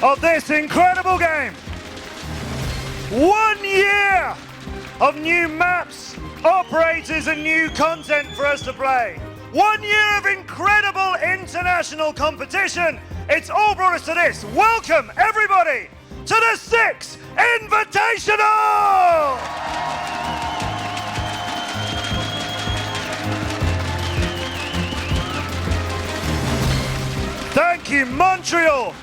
of this incredible game. 1 year of new maps, operators and new content for us to play. 1 year of incredible international competition. It's all brought us to this. Welcome everybody to the 6th Invitational! Thank you, Montreal,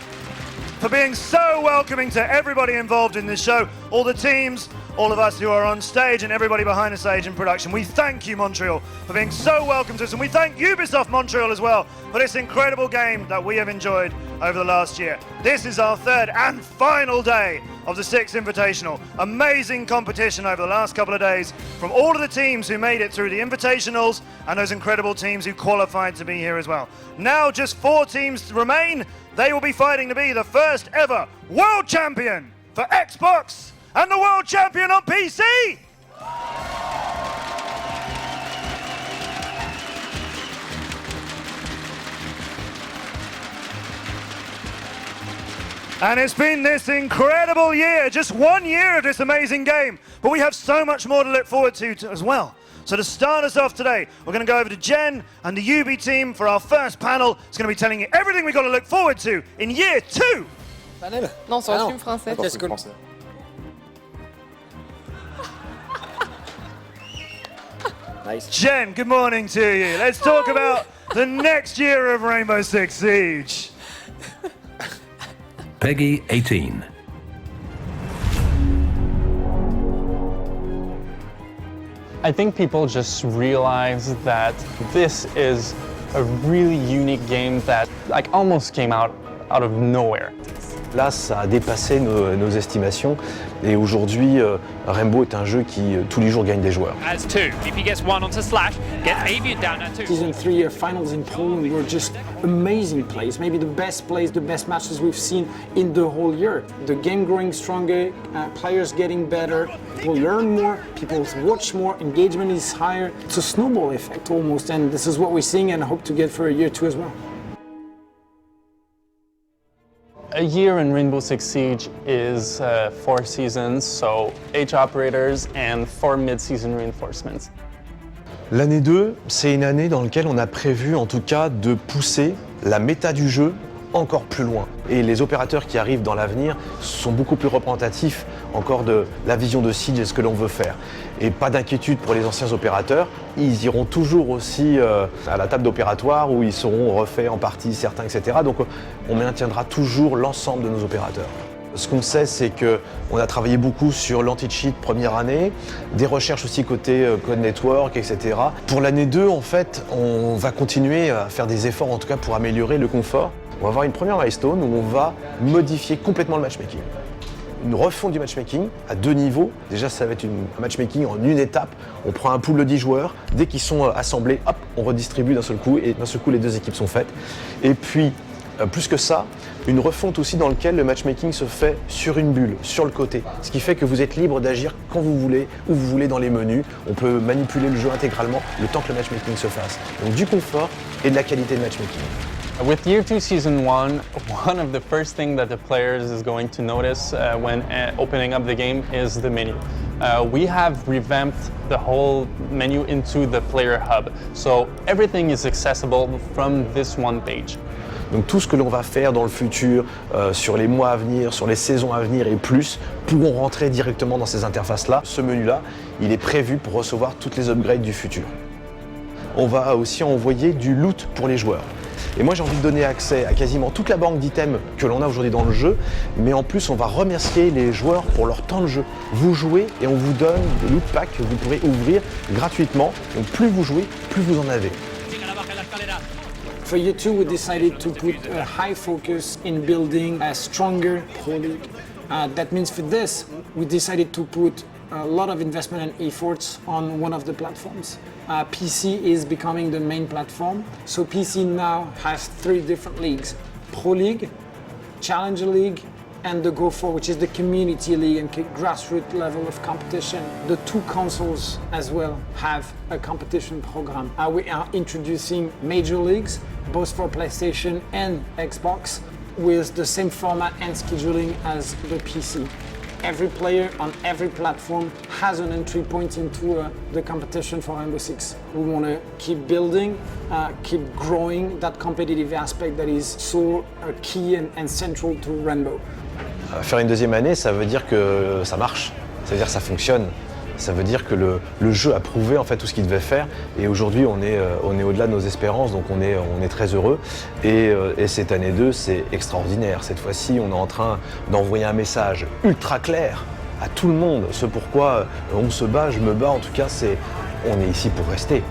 for being so welcoming to everybody involved in this show, all the teams, all of us who are on stage and everybody behind the stage in production. We thank you, Montreal, for being so welcome to us, and we thank Ubisoft Montreal as well for this incredible game that we have enjoyed over the last year. This is our 3rd and final day of the 6th Invitational. Amazing competition over the last couple of days from all of the teams who made it through the Invitationals and those incredible teams who qualified to be here as well. Now just 4 teams remain. They will be fighting to be the first ever world champion for Xbox and the world champion on PC. And it's been this incredible year, just 1 year of this amazing game, but we have so much more to look forward to as well. So to start us off today, we're going to go over to Jen and the UB team for our first panel. It's going to be telling you everything we've got to look forward to in year 2. Non, sur un film français. Okay, cool. Nice. Jen, good morning to you. Let's talk about the next year of Rainbow Six Siege. Peggy 18. I think people just realize that this is a really unique game that almost came out of nowhere. Là, ça a dépassé nos estimations et aujourd'hui, Rainbow est un jeu qui tous les jours gagne des joueurs. As 2, if he gets 1 onto Slash, get Avian down at 2. Season 3 finals in Poland were just amazing plays, maybe the best matches we've seen in the whole year. The game growing stronger, players getting better, people learn more, people watch more, engagement is higher. It's a snowball effect almost, and this is what we're seeing and hope to get for year 2 as well. A year in Rainbow Six Siege is 4 seasons, so 8 operators and 4 mid-season reinforcements. L'année 2, c'est une année dans laquelle on a prévu en tout cas de pousser la méta du jeu encore plus loin. Et les opérateurs qui arrivent dans l'avenir sont beaucoup plus représentatifs encore de la vision de Siege et ce que l'on veut faire. Et pas d'inquiétude pour les anciens opérateurs, ils iront toujours aussi à la table d'opératoire où ils seront refaits en partie, certains, etc. Donc on maintiendra toujours l'ensemble de nos opérateurs. Ce qu'on sait, c'est qu'on a travaillé beaucoup sur l'anti-cheat première année, des recherches aussi côté Code Network, etc. Pour l'année 2, en fait, on va continuer à faire des efforts, en tout cas pour améliorer le confort. On va avoir une première milestone où on va modifier complètement le matchmaking. Une refonte du matchmaking à 2 niveaux. Déjà, ça va être un matchmaking en une étape. On prend un pool de 10 joueurs. Dès qu'ils sont assemblés, hop, on redistribue d'un seul coup. Et d'un seul coup, les 2 équipes sont faites. Et puis, plus que ça, une refonte aussi dans laquelle le matchmaking se fait sur une bulle, sur le côté. Ce qui fait que vous êtes libre d'agir quand vous voulez, où vous voulez dans les menus. On peut manipuler le jeu intégralement le temps que le matchmaking se fasse. Donc du confort et de la qualité de matchmaking. With Year 2 Season 1, one of the first things that the players is going to notice when opening up the game is the menu. We have revamped the whole menu into the player hub, so everything is accessible from this one page. Donc tout ce que l'on va faire dans le futur, sur les mois à venir, sur les saisons à venir et plus, pourront rentrer directement dans ces interfaces-là. Ce menu-là, il est prévu pour recevoir toutes les upgrades du futur. On va aussi envoyer du loot pour les joueurs. Et moi j'ai envie de donner accès à quasiment toute la banque d'items que l'on a aujourd'hui dans le jeu, mais en plus on va remercier les joueurs pour leur temps de jeu. Vous jouez et on vous donne des loot packs que vous pourrez ouvrir gratuitement. Donc plus vous jouez, plus vous en avez. For year 2, we decided to put a high focus in building a stronger Pro League. That means for this, we decided to put a lot of investment and efforts on one of the platforms. PC is becoming the main platform. So PC now has 3 different leagues: Pro League, Challenger League, and the Go4, which is the community league and grassroots level of competition. The 2 consoles as well have a competition program. We are introducing major leagues, both for PlayStation and Xbox. with the same format and scheduling as the PC. Every player on every platform has an entry point into the competition for Rainbow Six. We want to keep building, keep growing that competitive aspect that is so key and central to Rainbow. Faire une deuxième année, ça veut dire que ça marche, ça veut dire que ça fonctionne. Ça veut dire que le jeu a prouvé en fait tout ce qu'il devait faire et aujourd'hui on est au-delà de nos espérances, donc on est très heureux et cette année 2 c'est extraordinaire. Cette fois-ci on est en train d'envoyer un message ultra clair à tout le monde, ce pourquoi on se bat, je me bats, en tout cas on est ici pour rester.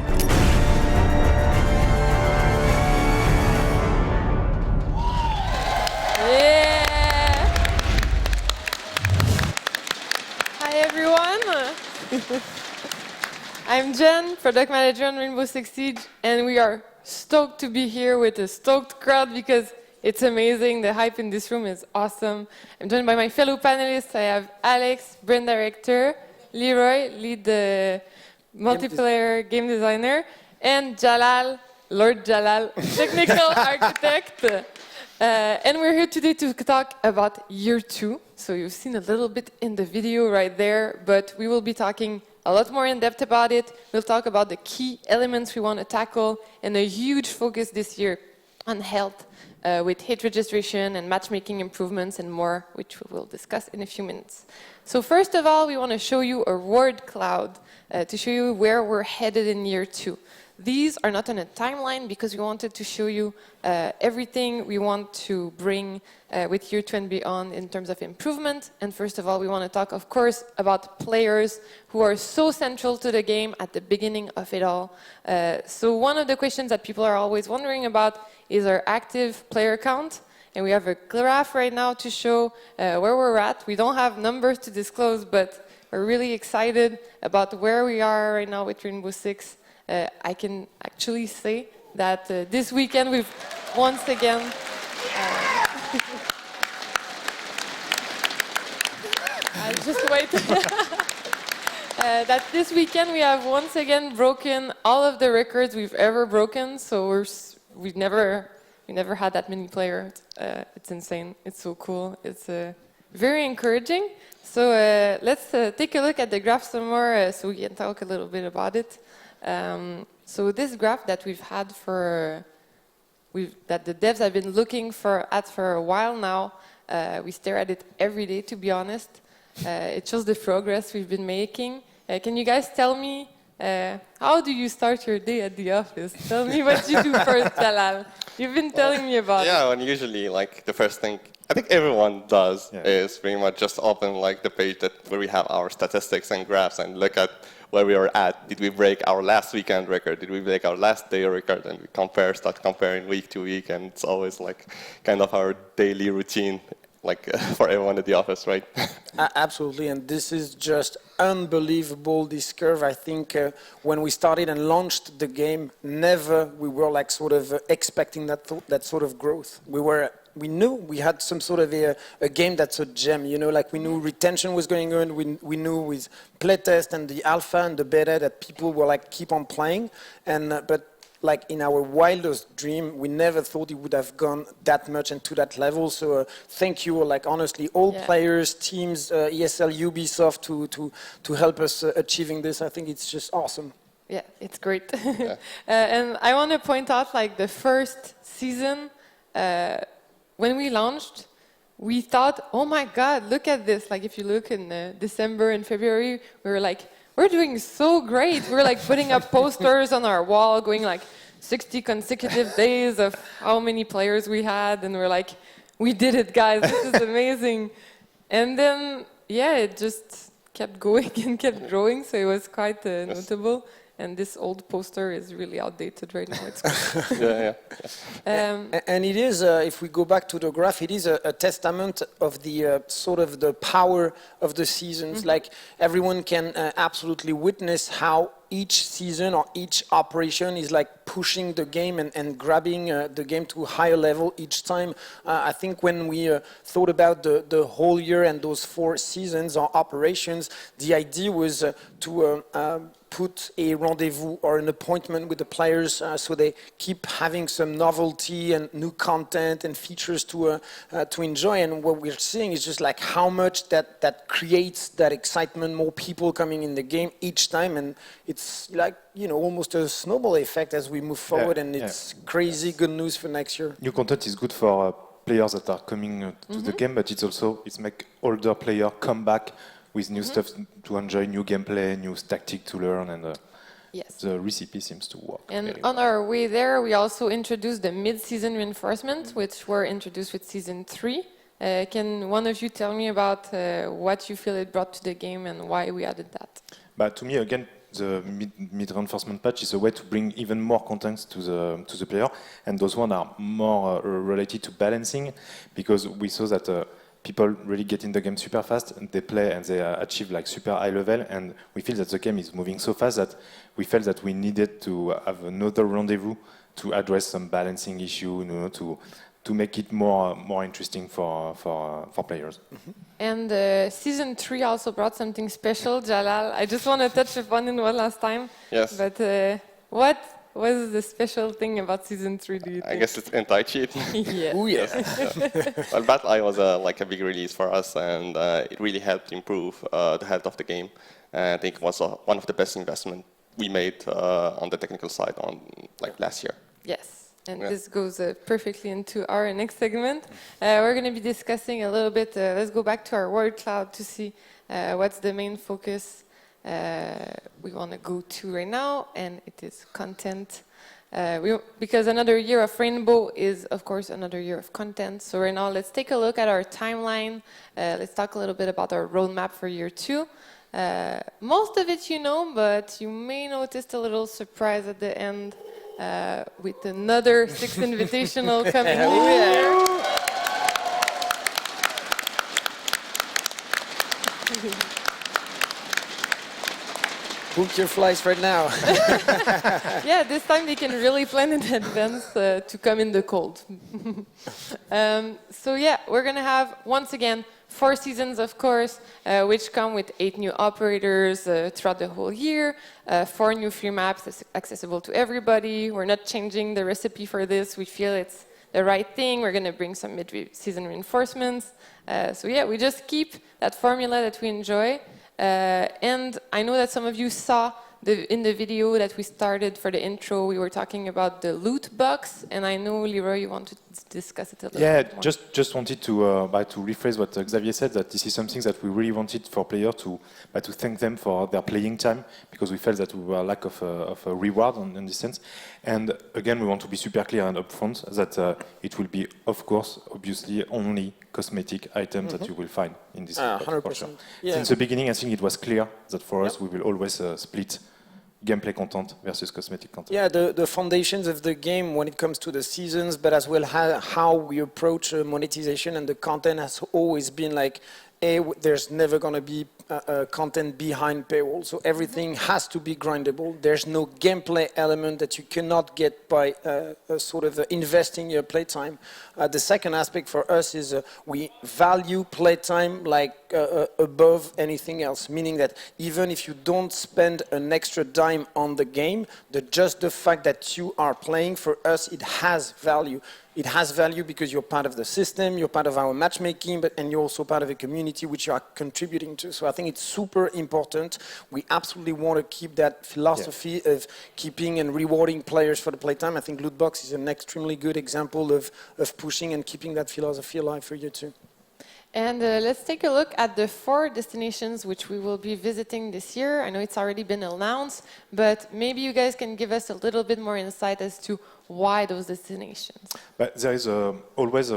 I'm Jen, product manager on Rainbow Six Siege, and we are stoked to be here with a stoked crowd because it's amazing. The hype in this room is awesome. I'm joined by my fellow panelists. I have Alex, brand director, Leroy, lead multiplayer game designer, and Jalal, Lord Jalal, technical architect. And we're here today to talk about year 2. So you've seen a little bit in the video right there, but we will be talking a lot more in depth about it. We'll talk about the key elements we want to tackle and a huge focus this year on health with hit registration and matchmaking improvements and more, which we will discuss in a few minutes. So first of all, we want to show you a word cloud to show you where we're headed in year 2. These are not on a timeline because we wanted to show you everything we want to bring with year 2 and beyond in terms of improvement. And first of all, we want to talk, of course, about players who are so central to the game at the beginning of it all. So one of the questions that people are always wondering about is our active player count. And we have a graph right now to show where we're at. We don't have numbers to disclose, but we're really excited about where we are right now with Rainbow Six. I can actually say that this weekend we've once again just wait. That this weekend we have once again broken all of the records we've ever broken. So we never had that many players. It's insane. It's so cool. It's very encouraging. So let's take a look at the graph some more so we can talk a little bit about it. So this graph that we've had that the devs have been looking at for a while now, we stare at it every day, to be honest. It shows the progress we've been making. Can you guys tell me, how do you start your day at the office? Tell me what you do first, Jalal. You've been telling me about it. Yeah, well, usually like the first thing I think everyone does is pretty much just open like the page where we have our statistics and graphs and look at where we are at. Did we break our last weekend record? Did we break our last day record? And we start comparing week to week, and it's always like kind of our daily routine, like for everyone at the office, right? Absolutely, and this is just unbelievable, this curve. I think when we started and launched the game, never we were like sort of expecting that sort of growth. We knew we had some sort of a game that's a gem, you know, like we knew retention was going on, we knew with playtest and the alpha and the beta that people were like keep on playing, and but like in our wildest dream, we never thought it would have gone that much and to that level. So thank you, like honestly, all players, teams, ESL, Ubisoft to help us achieving this. I think it's just awesome. Yeah, it's great. And I want to point out like the first season, when we launched, we thought, oh my God, look at this. Like if you look in December and February, we were like, we're doing so great. We're like putting up posters on our wall, going like 60 consecutive days of how many players we had. And we're like, we did it, guys. This is amazing. And then, yeah, it just kept going and kept growing. So it was quite notable. And this old poster is really outdated right now. It's and it is, if we go back to the graph, it is a testament of the sort of the power of the seasons. Mm-hmm. Like everyone can absolutely witness how each season or each operation is like pushing the game and grabbing the game to a higher level each time. I think when we thought about the whole year and those 4 seasons or operations, the idea was to put a rendezvous or an appointment with the players so they keep having some novelty and new content and features to enjoy. And what we're seeing is just like how much that creates that excitement, more people coming in the game each time, and it's like, you know, almost a snowball effect as we move forward, and it's crazy good news for next year. New content is good for players that are coming to the game, but it's make older players come back with new stuff to enjoy, new gameplay, new tactic to learn, and the recipe seems to work. And on our way there, we also introduced the mid-season reinforcements, which were introduced with Season 3. Can one of you tell me about what you feel it brought to the game and why we added that? But to me, again, the mid reinforcement patch is a way to bring even more content to the player, and those ones are more related to balancing, because we saw that people really get in the game super fast, and they play and they achieve like super high level, and we feel that the game is moving so fast that we felt that we needed to have another rendezvous to address some balancing issue, you know, to make it more interesting for players. And Season 3 also brought something special, Jalal. I just want to touch upon it one last time. Yes. But what was the special thing about Season 3, do you think? I guess it's anti-cheat. Yeah. Ooh, yeah. Well, Battle Eye was like a big release for us, and it really helped improve the health of the game. And I think it was one of the best investments we made on the technical side like last year. Yes. And this goes perfectly into our next segment. We're going to be discussing a little bit, let's go back to our word cloud to see what's the main focus we want to go to right now, and it is content. Because another year of Rainbow is, of course, another year of content. So right now, let's take a look at our timeline. Let's talk a little bit about our roadmap for year 2. Most of it you know, but you may notice a little surprise at the end. With another 6 Invitational coming here. Book your flights right now. Yeah, this time they can really plan in advance to come in the cold. So yeah, we're going to have, once again, 4 seasons, of course, which come with 8 new operators throughout the whole year, 4 new free maps that's accessible to everybody. We're not changing the recipe for this. We feel it's the right thing. We're going to bring some mid-season reinforcements. So yeah, we just keep that formula that we enjoy. And I know that some of you saw in the video that we started for the intro, we were talking about the loot box, and I know, Leroy, you want to discuss it a little bit more. Just wanted to rephrase what Xavier said, that this is something that we really wanted for players to thank them for their playing time, because we felt that we were lack of a reward in this sense. And again, we want to be super clear and upfront that it will be, of course, obviously only cosmetic items that you will find in this. 100%. Yeah. Since the beginning, I think it was clear that for us, we will always split gameplay content versus cosmetic content. Yeah, the foundations of the game when it comes to the seasons, but as well how we approach monetization and the content has always been like, there's never going to be content behind paywall, so everything has to be grindable. There's no gameplay element that you cannot get by sort of investing your playtime. The second aspect for us is we value playtime like above anything else, meaning that even if you don't spend an extra dime on the game, just the fact that you are playing, for us, it has value. It has value because you're part of the system, you're part of our matchmaking, and you're also part of a community which you are contributing to. So I think it's super important. We absolutely want to keep that philosophy of keeping and rewarding players for the playtime. I think Lootbox is an extremely good example of pushing and keeping that philosophy alive for you too. And let's take a look at the 4 destinations which we will be visiting this year. I know it's already been announced, but maybe you guys can give us a little bit more insight as to why those destinations. But there is always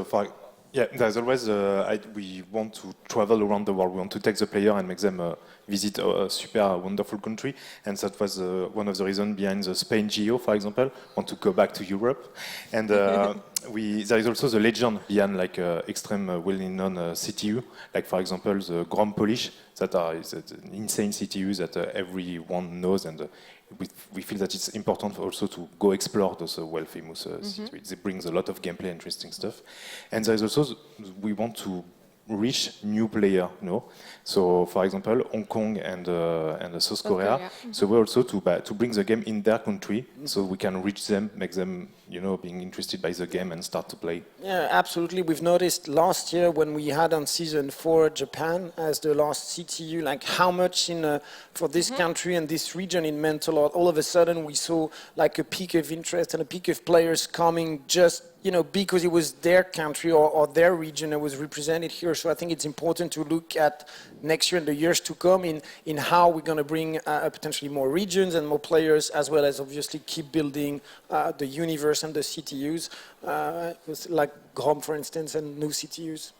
we want to travel around the world. We want to take the player and make them visit a super wonderful country, and that was one of the reasons behind the Spain Geo, for example. Want to go back to Europe, and there is also the legend behind like extreme well-known CTU, like for example the Grand Polish, that is an insane CTU that everyone knows, and we feel that it's important also to go explore those well-famous cities. It brings a lot of gameplay, interesting stuff. And there is also, we want to reach new player, you know. So, for example, Hong Kong and South Korea. So we also to bring the game in their country, so we can reach them, make them, you know, being interested by the game and start to play. Yeah, absolutely. We've noticed last year when we had on season 4 Japan as the last CTU, like how much in for this country and this region it meant a lot. All of a sudden we saw like a peak of interest and a peak of players coming just, you know, because it was their country or their region that was represented here. So I think it's important to look at next year and the years to come in how we're going to bring potentially more regions and more players, as well as obviously keep building the universe and the CTUs, like Grom, for instance, and new CTUs.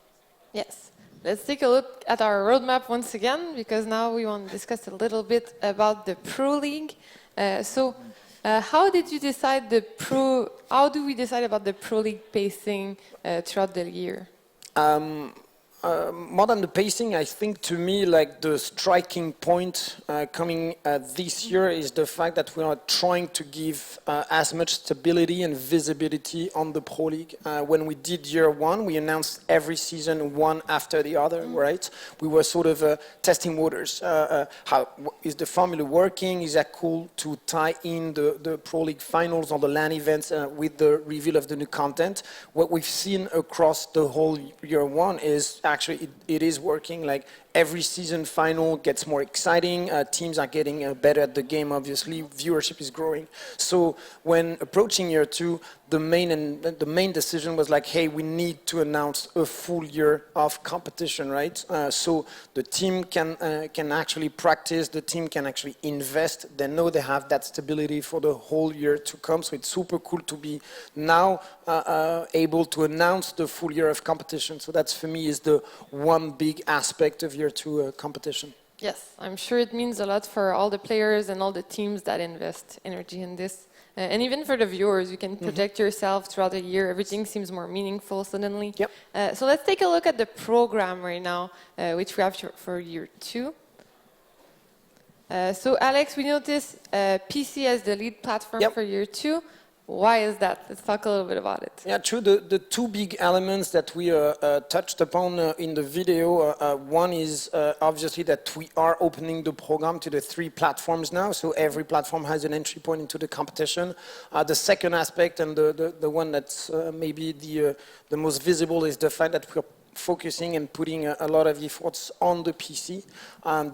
Yes. Let's take a look at our roadmap once again, because now we want to discuss a little bit about the Pro League. How did you decide how do we decide about the Pro League pacing throughout the year? More than the pacing, I think to me, like the striking point coming this year is the fact that we are trying to give as much stability and visibility on the Pro League. When we did year 1, we announced every season one after the other, right? We were sort of testing waters. How is the formula working? Is that cool to tie in the Pro League finals or the LAN events with the reveal of the new content? What we've seen across the whole year 1 is actually it is working. Like every season final gets more exciting. Teams are getting better at the game. Obviously, viewership is growing. So when approaching year 2, the main decision was like, hey, we need to announce a full year of competition, right? So the team can actually practice. The team can actually invest. They know they have that stability for the whole year to come. So it's super cool to be now able to announce the full year of competition. So that's for me is the one big aspect of year 2 competition. Yes, I'm sure it means a lot for all the players and all the teams that invest energy in this. And even for the viewers, you can project yourself throughout the year. Everything seems more meaningful suddenly. Yep. So let's take a look at the program right now, which we have for year 2. So Alex, we noticed PC as the lead platform for year 2. Why is that? Let's talk a little bit about it. Yeah, true. The two big elements that we touched upon in the video, one is obviously that we are opening the program to the 3 platforms now, so every platform has an entry point into the competition. The second aspect, and the one that's maybe the most visible, is the fact that we're focusing and putting a lot of efforts on the PC.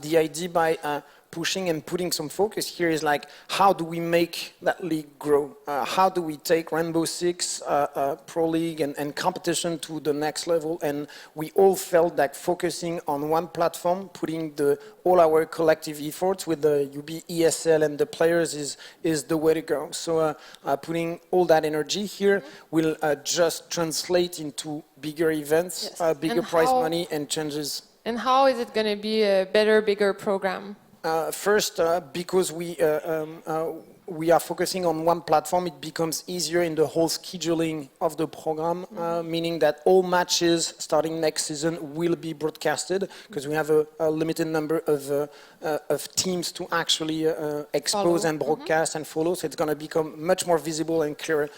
The idea by pushing and putting some focus here is like, how do we make that league grow? How do we take Rainbow Six Pro League and competition to the next level? And we all felt that focusing on one platform, putting all our collective efforts with the UB ESL and the players is the way to go. So putting all that energy here will just translate into bigger events, bigger prize money and changes. And how is it going to be a better, bigger program? First, because we are focusing on one platform, it becomes easier in the whole scheduling of the program, meaning that all matches starting next season will be broadcasted, because we have a limited number of teams to actually expose and broadcast and follow, so it's going to become much more visible and clearer.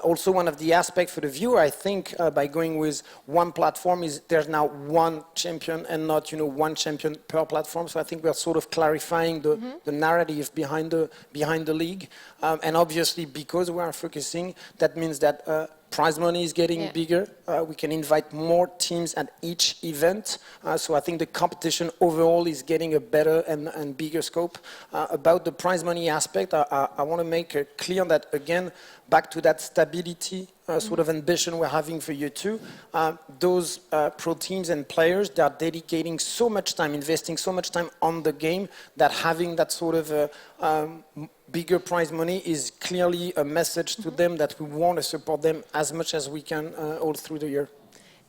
Also, one of the aspects for the viewer, I think, by going with one platform is there's now one champion and not, one champion per platform, so I think we're sort of clarifying the narrative behind the league. And obviously, because we are focusing, that means that prize money is getting bigger. We can invite more teams at each event. So I think the competition overall is getting a better and bigger scope. About the prize money aspect, I want to make clear that, again, back to that stability sort of ambition we're having for year 2, those pro teams and players, they are dedicating so much time, investing so much time on the game, that having that sort of bigger prize money is clearly a message to them that we want to support them as much as we can all through the year.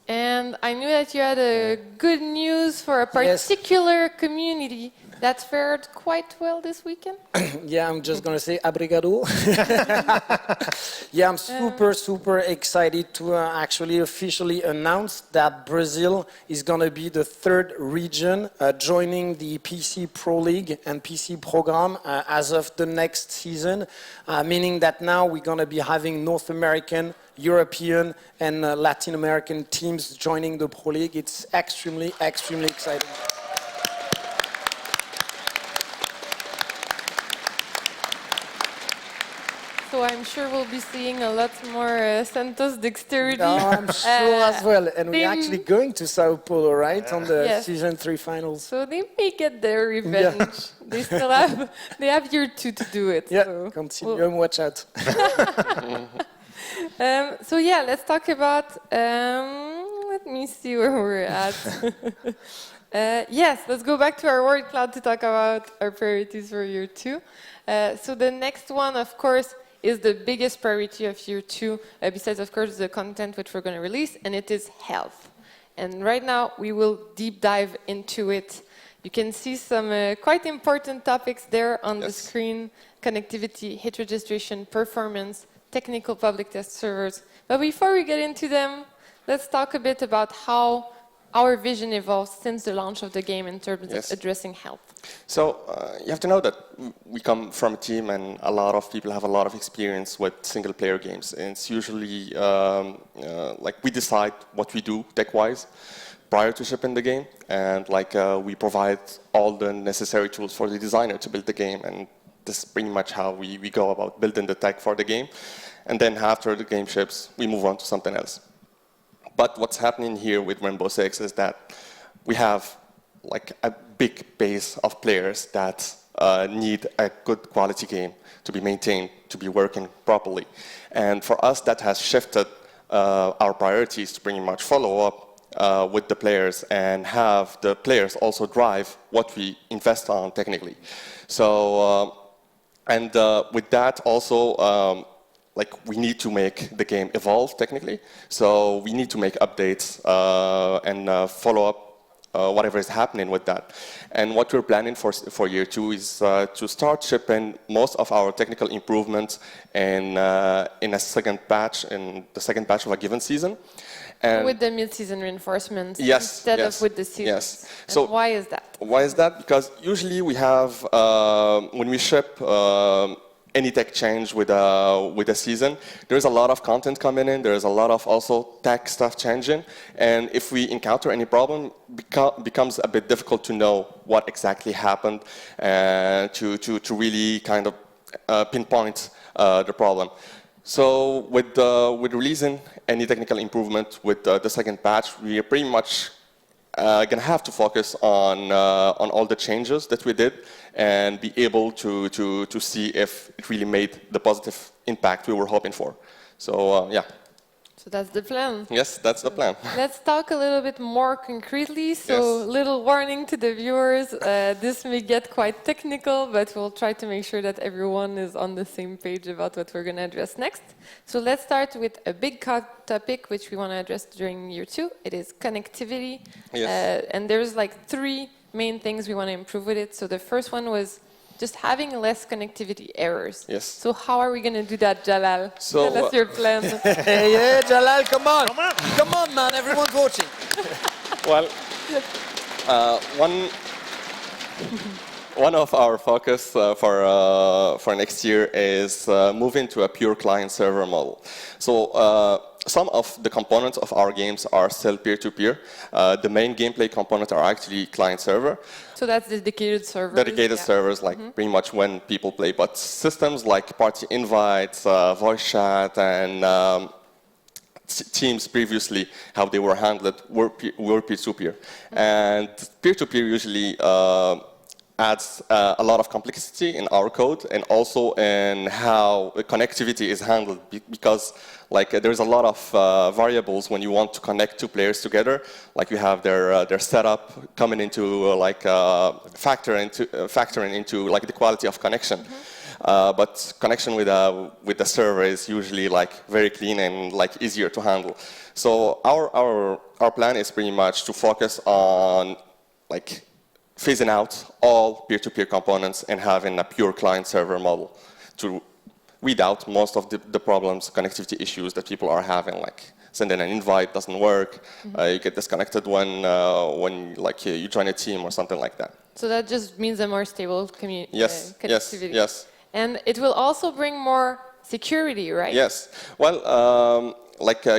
And I knew that you had a good news for a particular community That fared quite well this weekend. Yeah, I'm just gonna say obrigado. Yeah, I'm super excited to actually officially announce that Brazil is gonna be the third region joining the PC Pro League and PC program as of the next season, meaning that now we're gonna be having North American, European, and Latin American teams joining the Pro League. It's extremely exciting. So I'm sure we'll be seeing a lot more Santos dexterity. I'm sure as well. And we're they- actually going to Sao Paulo, right? On the Yes. season 3 finals. So they may get their revenge. They still have year 2 to do it. Yeah, so continue and watch out. So yeah, let's talk about. Let me see where we're at. Yes, let's go back to our word cloud to talk about our priorities for year 2. So the next one, of course, is the biggest priority of year 2, besides, of course, the content which we're going to release, and it is health. And right now, we will deep dive into it. You can see some quite important topics there on the screen: connectivity, hit registration, performance, technical public test servers. But before we get into them, let's talk a bit about how our vision evolved since the launch of the game in terms of addressing health. So you have to know that we come from a team and a lot of people have a lot of experience with single-player games. And it's usually like we decide what we do tech-wise prior to shipping the game, and we provide all the necessary tools for the designer to build the game. And this is pretty much how we go about building the tech for the game. And then after the game ships, we move on to something else. But what's happening here with Rainbow Six is that we have a big base of players that need a good quality game to be maintained, to be working properly. And for us, that has shifted our priorities to pretty much follow up with the players and have the players also drive what we invest on technically. So, with that also, we need to make the game evolve technically. So we need to make updates and follow up whatever is happening with that. And what we're planning for year 2 is to start shipping most of our technical improvements in a second batch, in the second batch of a given season. And with the mid-season reinforcements instead of with the season. Yes. So why is that? Why is that? Because usually we have, when we ship any tech change with a season, there's a lot of content coming in, there's a lot of also tech stuff changing, and if we encounter any problem, becomes a bit difficult to know what exactly happened to really kind of pinpoint the problem. So with releasing any technical improvement with the second patch, we are pretty much going to have to focus on all the changes that we did and be able to see if it really made the positive impact we were hoping for. So, yeah. So that's the plan. Yes, that's the plan. Let's talk a little bit more concretely. So, little warning to the viewers. This may get quite technical, but we'll try to make sure that everyone is on the same page about what we're going to address next. So let's start with a big topic which we want to address during year 2. It is connectivity. Yes. And there's 3 main things we want to improve with it. So the first one was just having less connectivity errors. Yes. So how are we going to do that, Jalal? So, Tell us your plan. Hey, Jalal, come on. Come on, man, everyone's watching. Well, one of our focus for next year is moving to a pure client-server model. So some of the components of our games are still peer-to-peer. The main gameplay components are actually client-server. So that's dedicated servers. Dedicated servers, pretty much when people play. But systems like party invites, voice chat, and Teams previously, how they were handled, were peer-to-peer. And peer-to-peer usually adds a lot of complexity in our code and also in how connectivity is handled, because there's a lot of variables when you want to connect 2 players together. You have their setup coming into factoring into the quality of connection. But connection with the server is usually very clean and easier to handle. So our plan is pretty much to focus on phasing out all peer-to-peer components and having a pure client-server model to weed out most of the problems, connectivity issues that people are having, like sending an invite doesn't work, you get disconnected when like you join a team or something like that. So that just means a more stable Yes, connectivity. yes. And it will also bring more security, right? Yes. Well,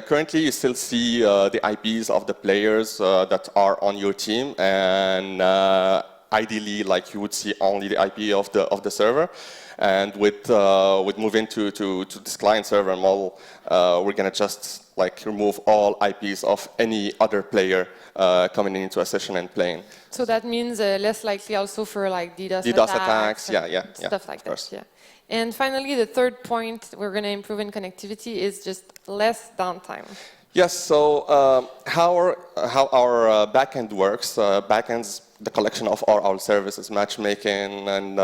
currently you still see the IPs of the players that are on your team, and ideally, like you would see only the IP of the server. And with moving to this client server model, we're gonna just like remove all IPs of any other player coming into a session and playing. So that means less likely also for like DDoS attacks, stuff like of course. that. Yeah. And finally, the third point we're going to improve in connectivity is just less downtime. Yes. So how our backend works? Backend's the collection of all our services, matchmaking and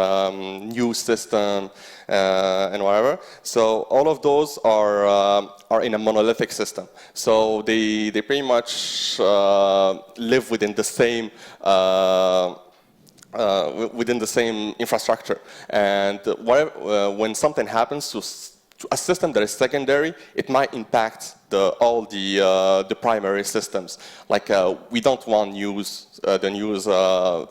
news system and whatever. So all of those are in a monolithic system. So they pretty much live within the same infrastructure. And when something happens to a system that is secondary, it might impact all the primary systems. Like we don't want the news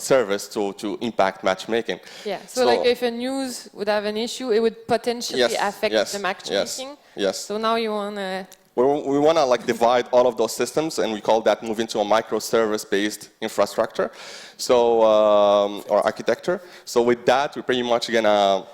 service to impact matchmaking. Yeah. So like if a news would have an issue, it would potentially affect the matchmaking. Yes. So now you want to. We want to like divide all of those systems, and we call that moving to a microservice-based infrastructure, so or architecture. So with that, we're pretty much gonna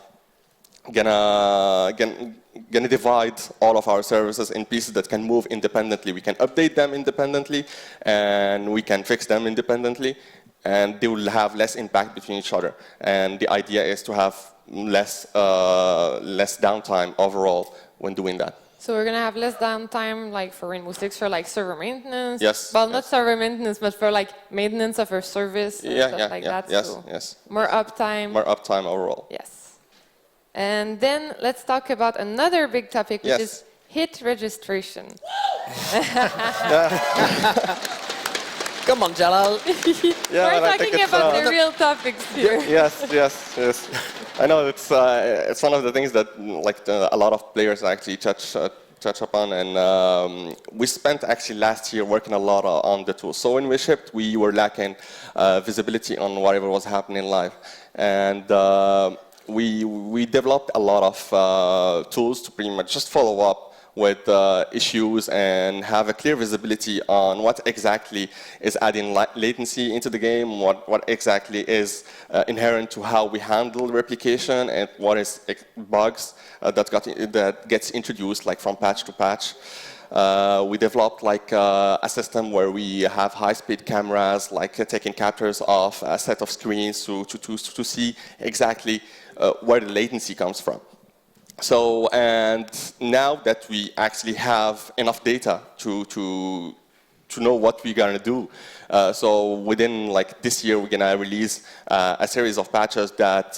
divide all of our services in pieces that can move independently. We can update them independently, and we can fix them independently, and they will have less impact between each other. And the idea is to have less downtime overall when doing that. So we're going to have less downtime, like for Rainbow Six, for like server maintenance. Yes. Well, not server maintenance, but for like maintenance of our service and stuff like that. Yes, so yes. More uptime. More uptime overall. Yes. And then let's talk about another big topic, which is hit registration. Come on, Jalal. We're talking about the real topics here. Yes. I know it's one of the things that a lot of players actually touch upon, and we spent actually last year working a lot on the tool. So when we shipped, we were lacking visibility on whatever was happening live, and we developed a lot of tools to pretty much just follow up with issues and have a clear visibility on what exactly is adding latency into the game, what exactly is inherent to how we handle replication, and what is bugs that gets introduced like from patch to patch. We developed like a system where we have high-speed cameras, like taking captures of a set of screens to see exactly where the latency comes from. So, and now that we actually have enough data to know what we're gonna do, so within like this year, we're gonna release a series of patches that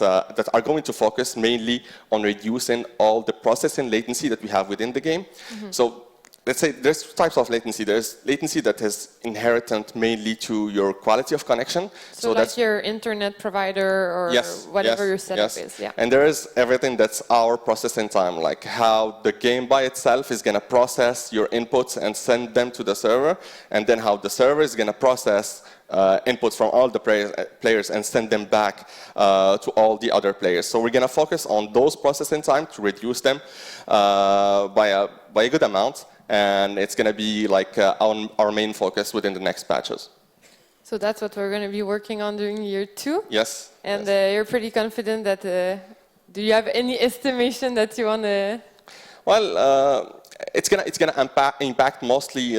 are going to focus mainly on reducing all the processing latency that we have within the game. So let's say there's two types of latency. There's latency that is inherent mainly to your quality of connection. So like that's your internet provider or whatever your setup is. Yeah. And there is everything that's our processing time, like how the game by itself is going to process your inputs and send them to the server, and then how the server is going to process inputs from all the players and send them back to all the other players. So we're going to focus on those processing time to reduce them by a good amount. And it's going to be like our main focus within the next patches. So that's what we're going to be working on during year 2? Yes. And you're pretty confident that, do you have any estimation that you want to? Well, it's gonna impact mostly,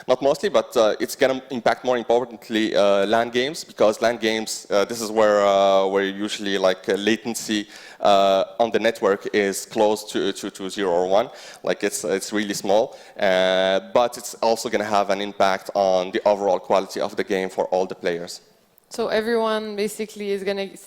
not mostly, but it's going to impact more importantly LAN games, because LAN games, this is where usually like latency on the network is close to 0 or 1, like it's really small, but it's also going to have an impact on the overall quality of the game for all the players. So everyone basically is going to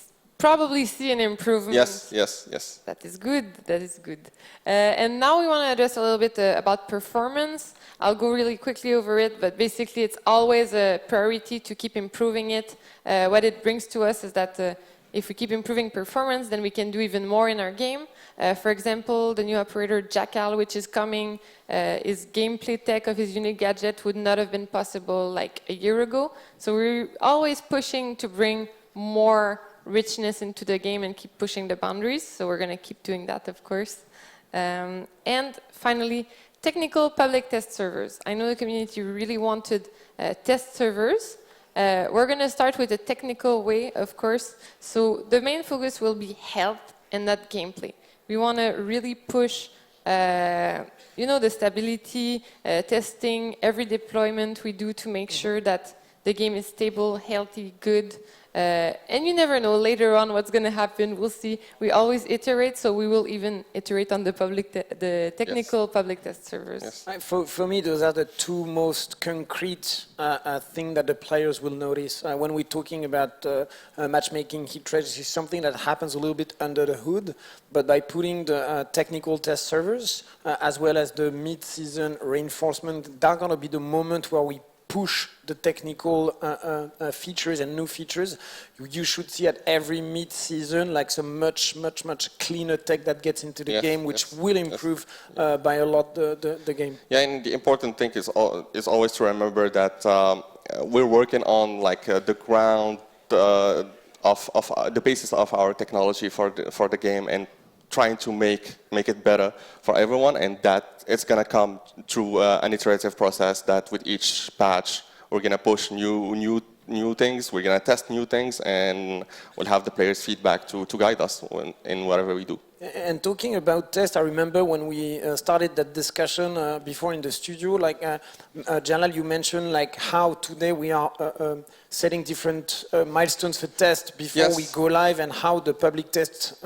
probably see an improvement. Yes. That is good. That is good. And now we want to address a little bit about performance. I'll go really quickly over it, but basically it's always a priority to keep improving it. What it brings to us is that if we keep improving performance, then we can do even more in our game. For example, the new operator Jackal, which is coming, his gameplay tech of his unique gadget would not have been possible like a year ago. So we're always pushing to bring more richness into the game and keep pushing the boundaries. So we're going to keep doing that, of course. And finally, technical public test servers. I know the community really wanted test servers. We're going to start with a technical way, of course. So the main focus will be health and not gameplay. We want to really push, the stability, testing, every deployment we do to make sure that the game is stable, healthy, good. And you never know later on what's going to happen. We'll see. We always iterate, so we will even iterate on the technical public test servers. Yes. For me, those are the two most concrete things that the players will notice. When we're talking about matchmaking, heat traces is something that happens a little bit under the hood, but by putting the technical test servers, as well as the mid-season reinforcement, that's going to be the moment where we push the technical features and new features. You should see at every mid-season like some much cleaner tech that gets into the game, which will improve by a lot the game. Yeah, and the important thing is always to remember that we're working on like the ground of the basis of our technology for the game, and trying to make it better for everyone, and that it's going to come through an iterative process that with each patch we're going to push new things, we're going to test new things, and we'll have the players' feedback to guide us in whatever we do. And talking about tests, I remember when we started that discussion before in the studio, like Jalal, you mentioned like how today we are setting different milestones for tests before we go live, and how the public test,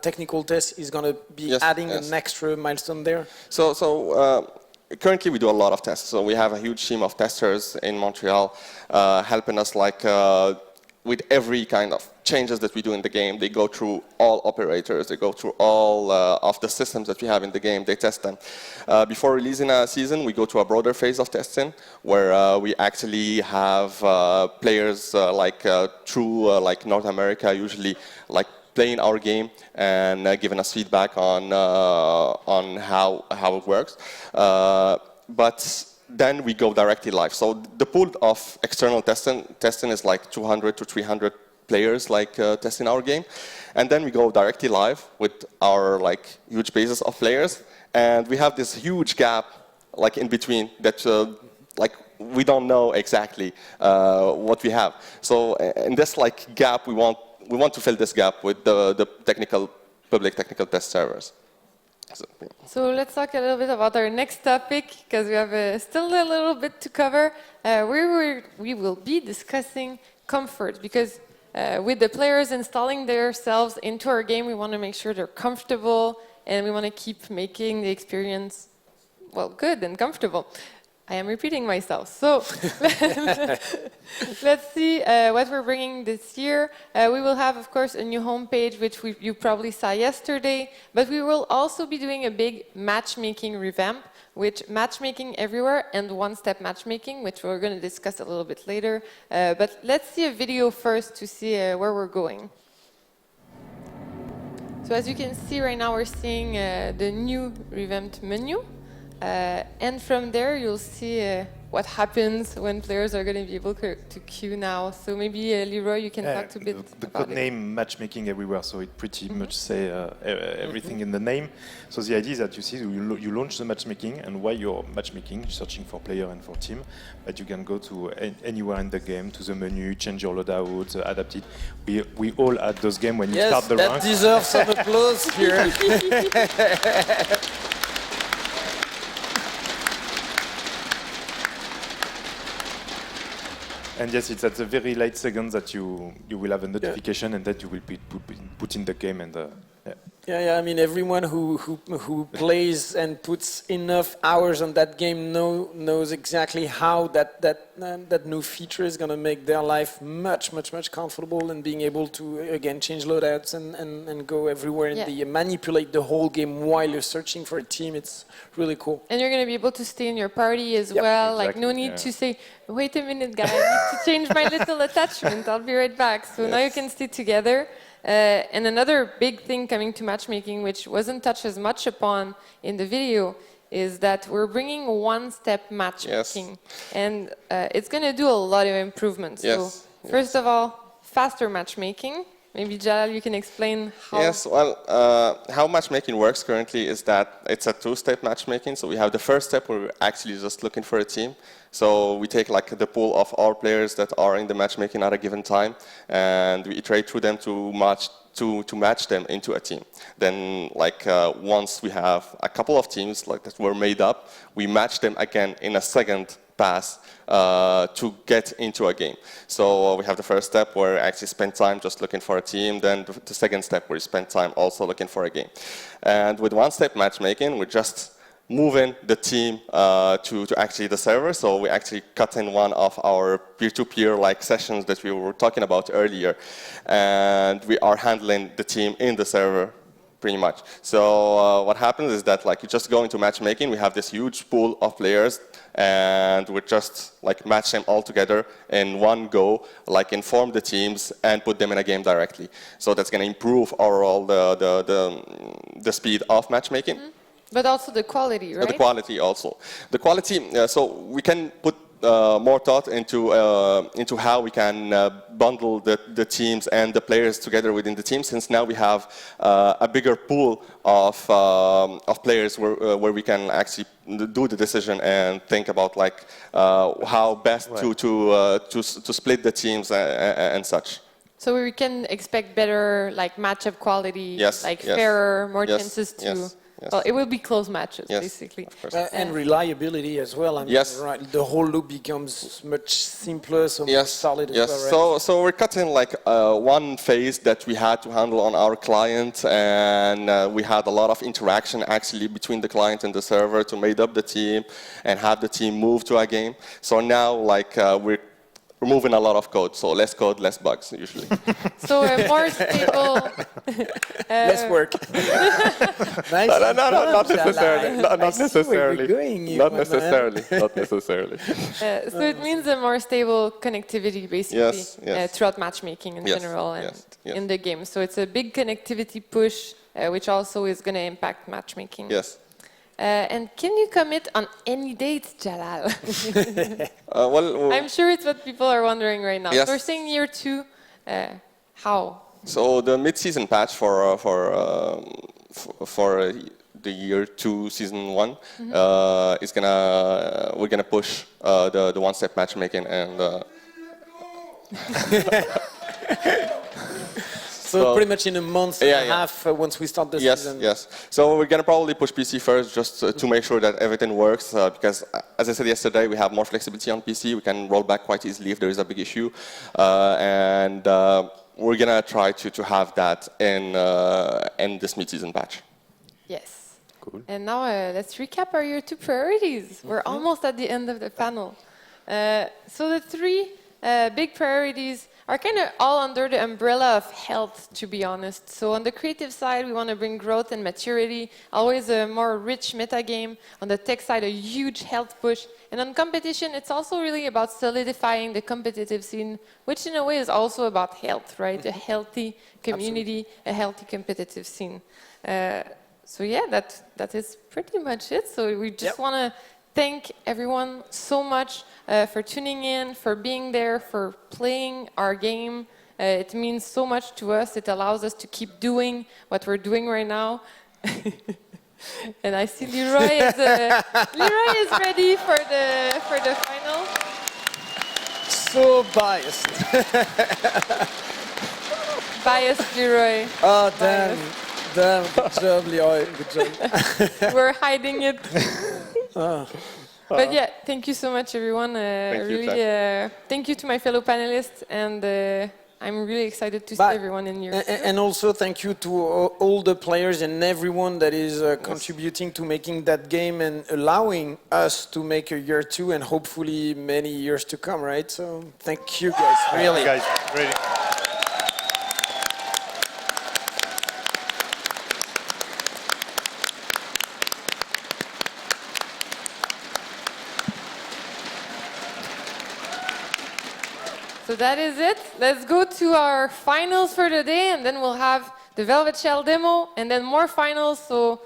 technical test is going to be adding an extra milestone there. So currently we do a lot of tests. So we have a huge team of testers in Montreal helping us like with every kind of changes that we do in the game. They go through all operators, they go through all of the systems that we have in the game, they test them. Before releasing a season, we go to a broader phase of testing, where we actually have players through like North America, usually like playing our game and giving us feedback on how it works. But then we go directly live. So the pool of external testing is like 200 to 300 players like testing our game, and then we go directly live with our like huge bases of players, and we have this huge gap like in between that like we don't know exactly what we have. So in this like gap, we want to fill this gap with the public technical test servers. So let's talk a little bit about our next topic, because we have still a little bit to cover. We will be discussing comfort, because with the players installing themselves into our game, we want to make sure they're comfortable, and we want to keep making the experience, well, good and comfortable. I am repeating myself. So let's see what we're bringing this year. We will have, of course, a new homepage, which you probably saw yesterday. But we will also be doing a big matchmaking revamp, which matchmaking everywhere and one-step matchmaking, which we're going to discuss a little bit later. But let's see a video first to see where we're going. So as you can see right now, we're seeing the new revamped menu. And from there, you'll see what happens when players are going to be able to queue now. So maybe, Leroy, you can talk a bit about it. The code name matchmaking everywhere, so it pretty much say everything in the name. So the idea is that you see, you launch the matchmaking, and while you're matchmaking, searching for player and for team, but you can go to anywhere in the game, to the menu, change your loadout, adapt it. We all add those games when you start the rank. Yes, that deserves some applause here. And yes, it's at the very late second that you will have a notification, and that you will be put in the game. And Yeah, I mean, everyone who plays and puts enough hours on that game knows exactly how that new feature is going to make their life much comfortable, and being able to again change loadouts and go everywhere and manipulate the whole game while you're searching for a team. It's really cool. And you're going to be able to stay in your party as well. Like, no need to say, wait a minute, guys, I need to change my little attachment. I'll be right back. So now you can stay together. And another big thing coming to matchmaking, which wasn't touched as much upon in the video, is that we're bringing one-step matchmaking. And it's going to do a lot of improvements. So first of all, faster matchmaking. Maybe Jalal, you can explain how. Yes, well, how matchmaking works currently is that it's a two-step matchmaking. So we have the first step where we're actually just looking for a team. So we take like the pool of all players that are in the matchmaking at a given time, and we iterate through them to match them into a team. Then, like once we have a couple of teams like that were made up, we match them again in a second pass to get into a game. So we have the first step where we actually spend time just looking for a team. Then the second step where we spend time also looking for a game. And with one-step matchmaking, we're just moving the team to actually the server. So we actually cut in one of our peer-to-peer like sessions that we were talking about earlier. And we are handling the team in the server pretty much. So what happens is that like you just go into matchmaking, we have this huge pool of players, and we just like match them all together in one go, like inform the teams and put them in a game directly. So that's going to improve overall the speed of matchmaking. But also the quality, right? The quality also. The quality, so we can put more thought into how we can bundle the teams and the players together within the team, since now we have a bigger pool of players where we can actually do the decision and think about like how best to split the teams and such. So we can expect better like matchup quality, fairer, more chances to. Well, it will be close matches, basically. And reliability as well. I mean, right, the whole loop becomes much simpler, so more solid as well, right? So we're cutting like one phase that we had to handle on our client, and we had a lot of interaction actually between the client and the server to make up the team and have the team move to a game. So now like we're removing a lot of code, less bugs usually. So more stable. Less work. Nice. No, not necessarily. Not necessarily. Not necessarily. So it means a more stable connectivity, basically, throughout matchmaking in general and in the game. So it's a big connectivity push, which also is going to impact matchmaking. Yes. And can you commit on any dates, Jalal? Well, I'm sure it's what people are wondering right now. So we're saying year 2. How? So the mid-season patch for the year 2 season 1 is we're gonna push the one-step matchmaking and. So pretty much in a month and a half once we start the season. Yes. So we're going to probably push PC first just to make sure that everything works because, as I said yesterday, we have more flexibility on PC. We can roll back quite easily if there is a big issue. And we're going to try to have that in this mid-season patch. Yes. Cool. And now let's recap our year 2 priorities. We're almost at the end of the panel. So the 3 big priorities are kind of all under the umbrella of health, to be honest. So on the creative side, we want to bring growth and maturity, always a more rich metagame. On the tech side, a huge health push. And on competition, it's also really about solidifying the competitive scene, which in a way is also about health, right? A healthy community, a healthy competitive scene. So yeah, that is pretty much it. So we just want to thank everyone so much for tuning in, for being there, for playing our game. It means so much to us. It allows us to keep doing what we're doing right now. And I see Leroy is ready for the final. So biased. Biased Leroy. Oh, damn. Good job, Leroy. Good job. We're hiding it. But yeah, thank you so much, everyone. Thank you to my fellow panelists, and I'm really excited to see But- everyone in here. And also thank you to all the players and everyone that is contributing to making that game and allowing us to make a year 2 and hopefully many years to come, right? So thank you guys, really. Guys, really. So that is it. Let's go to our finals for the day, and then we'll have the Velvet Shell demo, and then more finals. So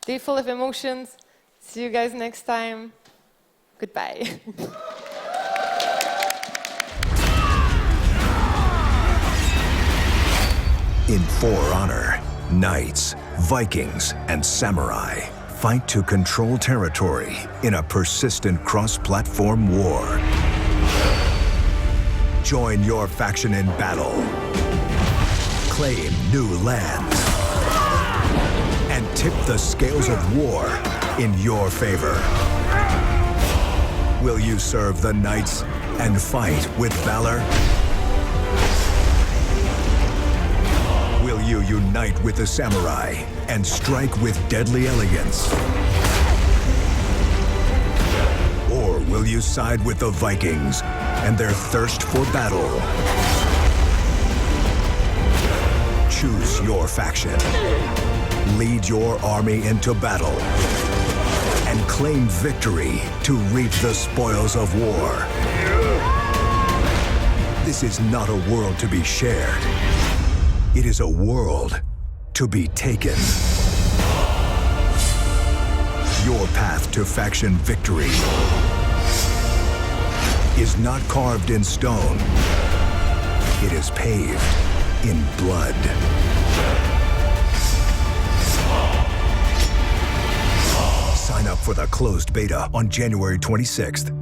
day full of emotions. See you guys next time. Goodbye. In For Honor, knights, Vikings, and samurai fight to control territory in a persistent cross-platform war. Join your faction in battle. Claim new lands. And tip the scales of war in your favor. Will you serve the knights and fight with valor? Will you unite with the samurai and strike with deadly elegance? Or will you side with the Vikings and their thirst for battle? Choose your faction. Lead your army into battle. And claim victory to reap the spoils of war. This is not a world to be shared. It is a world to be taken. Your path to faction victory is not carved in stone. It is paved in blood. Sign up for the closed beta on January 26th.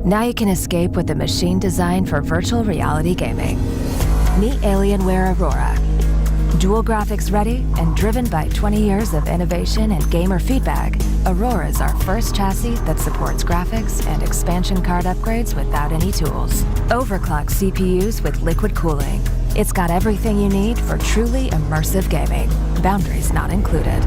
Now you can escape with a machine designed for virtual reality gaming. Meet Alienware Aurora. Dual graphics ready and driven by 20 years of innovation and gamer feedback, Aurora is our first chassis that supports graphics and expansion card upgrades without any tools. Overclock CPUs with liquid cooling. It's got everything you need for truly immersive gaming. Boundaries not included.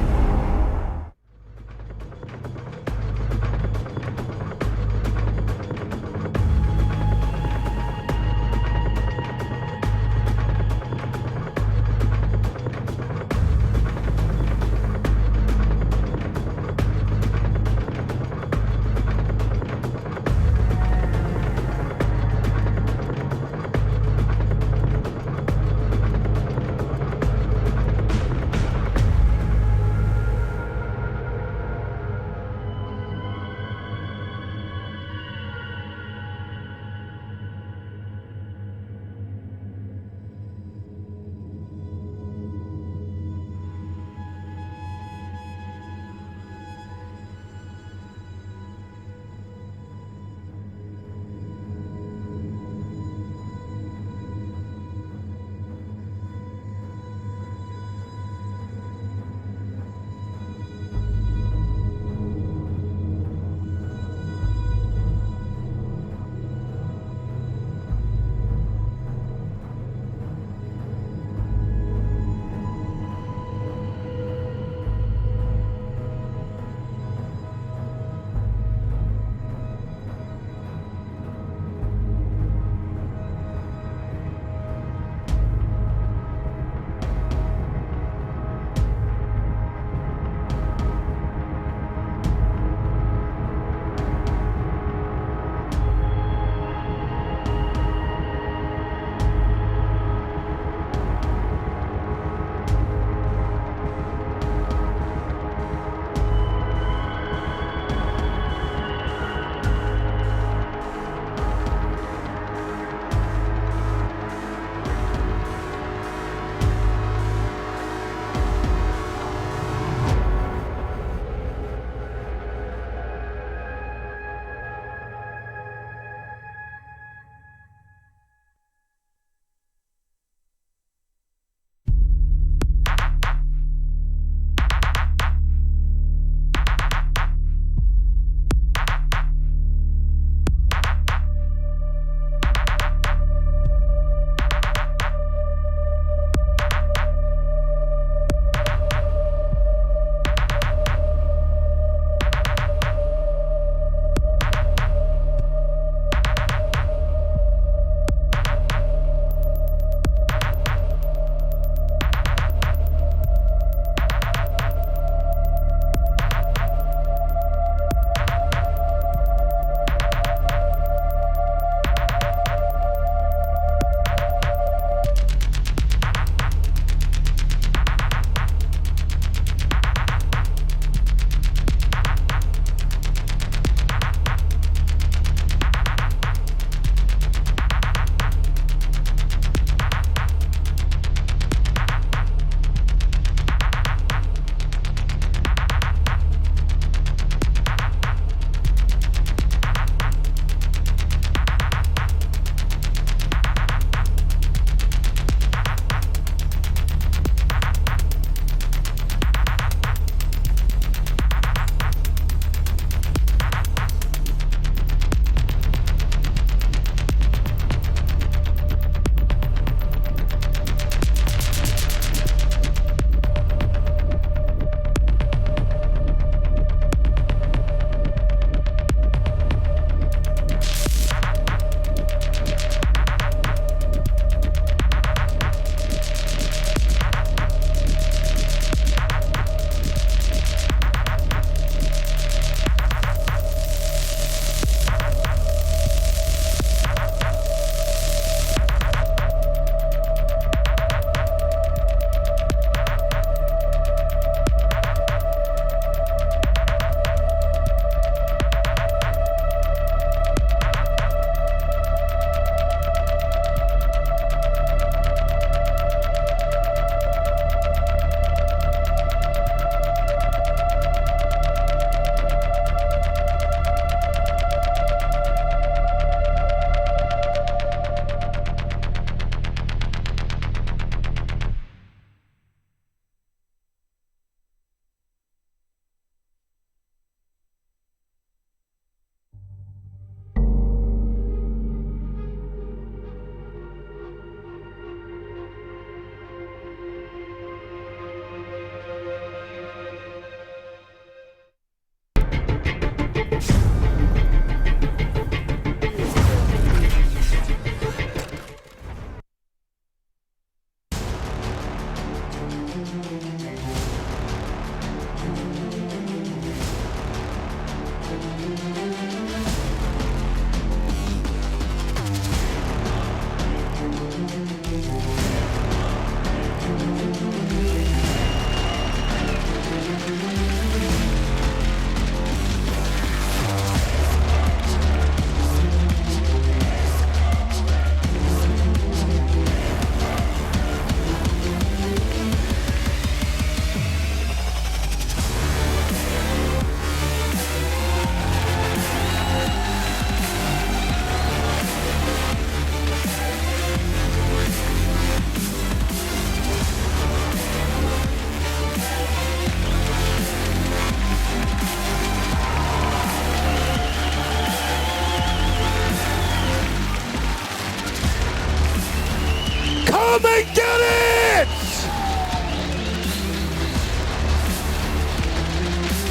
Come and get it!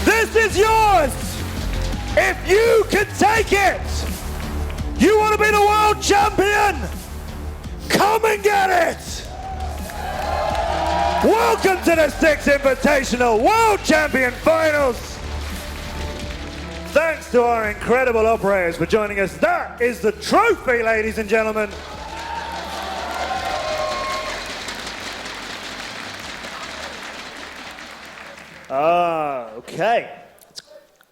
This is yours! If you can take it! You want to be the world champion? Come and get it! Welcome to the 6th Invitational World Champion Finals! Thanks to our incredible operators for joining us. That is the trophy, ladies and gentlemen. Okay.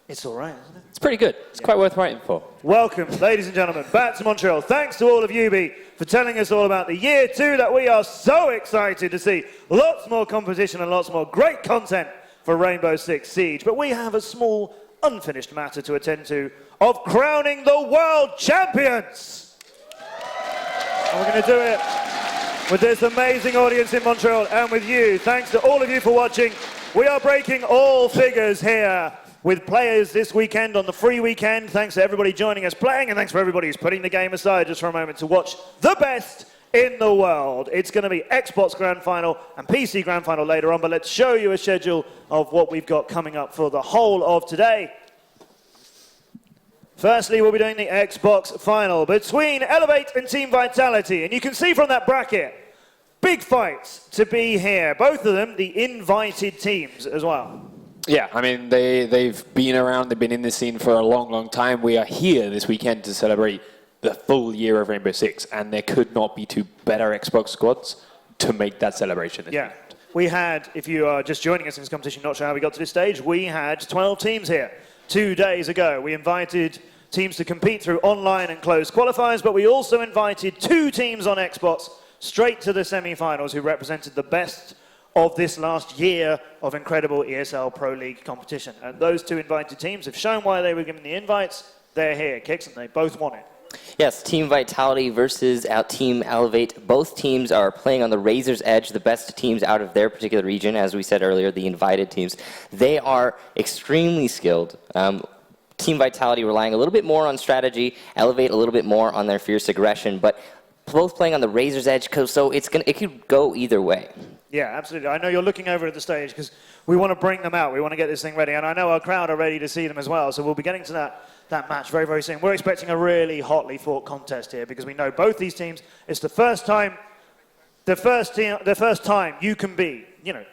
It's all right, isn't it? It's pretty good. It's quite worth writing for. Welcome, ladies and gentlemen, back to Montreal. Thanks to all of you, B, for telling us all about the year 2 that we are so excited to see. Lots more competition and lots more great content for Rainbow Six Siege. But we have a small, unfinished matter to attend to of crowning the world champions. And we're going to do it with this amazing audience in Montreal and with you. Thanks to all of you for watching. We are breaking all figures here with players this weekend on the free weekend. Thanks to everybody joining us playing, and thanks for everybody who's putting the game aside just for a moment to watch the best in the world. It's going to be Xbox Grand Final and PC Grand Final later on, but let's show you a schedule of what we've got coming up for the whole of today. Firstly, we'll be doing the Xbox Final between Elevate and Team Vitality, and you can see from that bracket, big fights to be here. Both of them, the invited teams as well. Yeah, I mean, they've been around, they've been in this scene for a long, long time. We are here this weekend to celebrate the full year of Rainbow Six, and there could not be two better Xbox squads to make that celebration this weekend. We had, if you are just joining us in this competition, not sure how we got to this stage, we had 12 teams here 2 days ago. We invited teams to compete through online and closed qualifiers, but we also invited 2 teams on Xbox straight to the semi-finals who represented the best of this last year of incredible ESL Pro League competition. And those 2 invited teams have shown why they were given the invites. They're here. Kicks, and they both won it. Yes, Team Vitality versus Team Elevate. Both teams are playing on the razor's edge, the best teams out of their particular region, as we said earlier, the invited teams. They are extremely skilled. Team Vitality relying a little bit more on strategy, Elevate a little bit more on their fierce aggression, but both playing on the razor's edge, so it could go either way. Yeah, absolutely. I know you're looking over at the stage because we want to bring them out. We want to get this thing ready. And I know our crowd are ready to see them as well. So we'll be getting to that match very, very soon. We're expecting a really hotly fought contest here because we know both these teams, it's the first time you can be,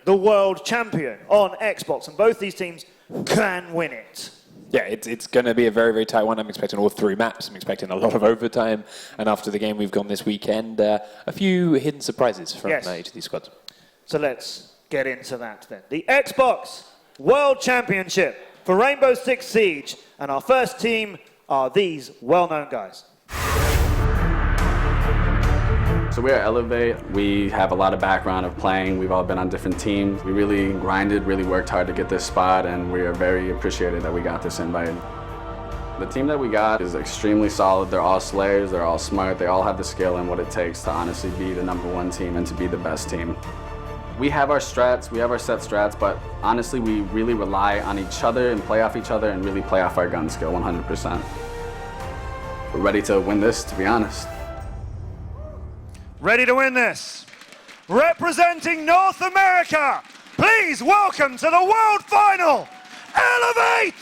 the world champion on Xbox. And both these teams can win it. Yeah, it's going to be a very, very tight one. I'm expecting all 3 maps. I'm expecting a lot of overtime. And after the game we've gone this weekend, a few hidden surprises from each of these squads. So let's get into that then. The Xbox World Championship for Rainbow Six Siege. And our first team are these well-known guys. So we are Elevate. We have a lot of background of playing. We've all been on different teams. We really grinded, really worked hard to get this spot, and we are very appreciated that we got this invite. The team that we got is extremely solid. They're all slayers, they're all smart, they all have the skill and what it takes to honestly be the #1 team and to be the best team. We have our strats, we have our set strats, but honestly we really rely on each other and play off each other and really play off our gun skill 100%. We're ready to win this, to be honest. Ready to win this. Representing North America, please welcome to the World Final, Elevate!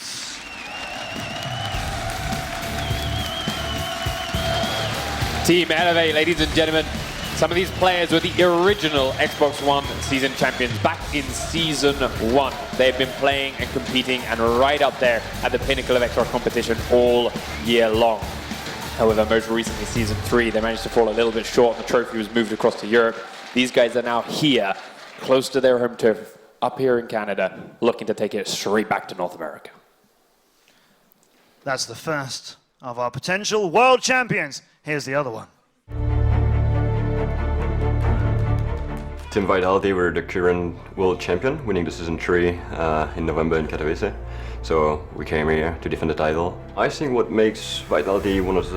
Team Elevate, ladies and gentlemen. Some of these players were the original Xbox One season champions back in Season 1. They've been playing and competing and right up there at the pinnacle of Xbox competition all year long. However, most recently, Season 3, they managed to fall a little bit short. The trophy was moved across to Europe. These guys are now here, close to their home turf, up here in Canada, looking to take it straight back to North America. That's the first of our potential world champions. Here's the other one. Team Vitality were the current world champion, winning the Season 3 in November in Katowice. So we came here to defend the title. I think what makes Vitality one of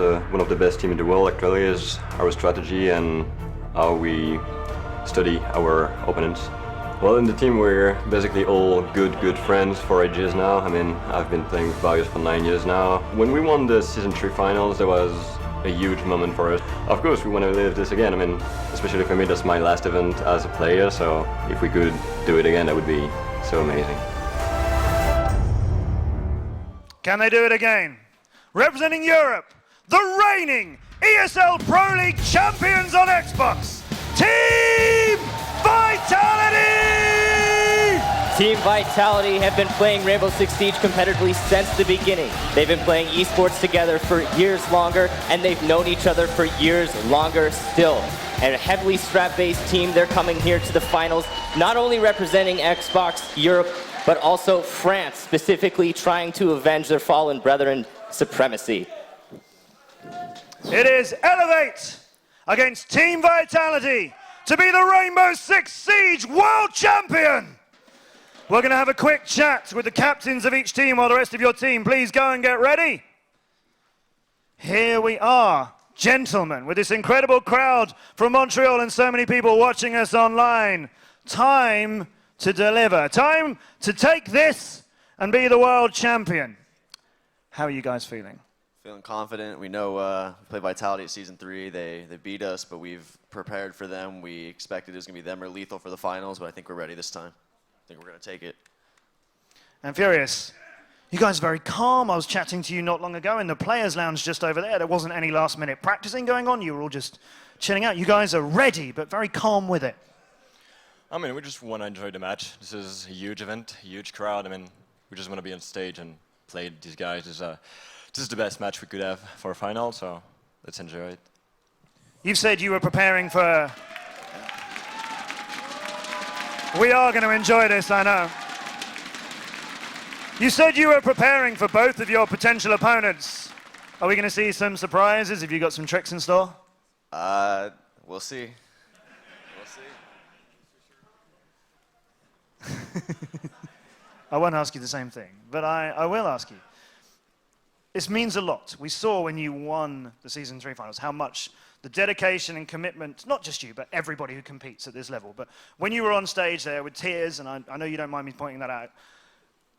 the best teams in the world actually is our strategy and how we study our opponents. Well, in the team we're basically all good friends for ages now. I mean, I've been playing with Barrios for 9 years now. When we won the Season 3 finals, there was a huge moment for us. Of course, we want to live this again. I mean, especially for me, that's my last event as a player. So if we could do it again, that would be so amazing. Can they do it again? Representing Europe, the reigning ESL Pro League champions on Xbox, Team Vitality! Team Vitality have been playing Rainbow Six Siege competitively since the beginning. They've been playing esports together for years longer, and they've known each other for years longer still. And a heavily strap-based team, they're coming here to the finals, not only representing Xbox Europe, but also France, specifically trying to avenge their fallen brethren, Supremacy. It is Elevate against Team Vitality to be the Rainbow Six Siege World Champion. We're going to have a quick chat with the captains of each team while the rest of your team, please go and get ready. Here we are, gentlemen, with this incredible crowd from Montreal and so many people watching us online. Time to deliver. Time to take this and be the world champion. How are you guys feeling? Feeling confident. We know we played Vitality at Season 3. They beat us, but we've prepared for them. We expected it was going to be them or Lethal for the finals, but I think we're ready this time. I think we're going to take it. And Furious, you guys are very calm. I was chatting to you not long ago in the players' lounge just over there. There wasn't any last-minute practicing going on. You were all just chilling out. You guys are ready, but very calm with it. I mean, we just want to enjoy the match. This is a huge event, a huge crowd. I mean, we just want to be on stage and play these guys. This is the best match we could have for a final, so let's enjoy it. You've said you were preparing for... We are going to enjoy this, I know. You said you were preparing for both of your potential opponents. Are we going to see some surprises? Have you got some tricks in store? We'll see. I won't ask you the same thing, but I will ask you. This means a lot. We saw when you won the Season 3 finals how much the dedication and commitment, not just you, but everybody who competes at this level, but when you were on stage there with tears, and I know you don't mind me pointing that out,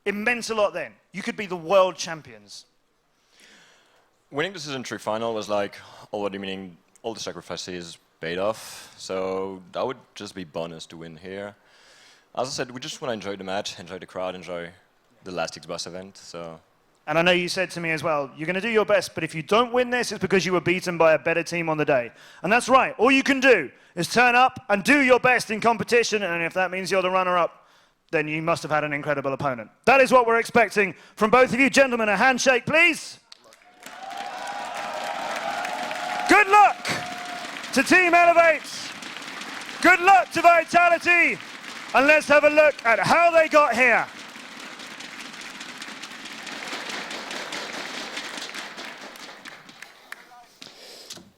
it meant a lot then. You could be the world champions. Winning the Season 3 final was like already meaning all the sacrifices paid off, so that would just be bonus to win here. As I said, we just want to enjoy the match, enjoy the crowd, enjoy the last Xbox event, so... And I know you said to me as well, you're going to do your best, but if you don't win this, it's because you were beaten by a better team on the day. And that's right. All you can do is turn up and do your best in competition, and if that means you're the runner-up, then you must have had an incredible opponent. That is what we're expecting from both of you. Gentlemen, a handshake, please. Good luck to Team Elevate. Good luck to Vitality. And let's have a look at how they got here.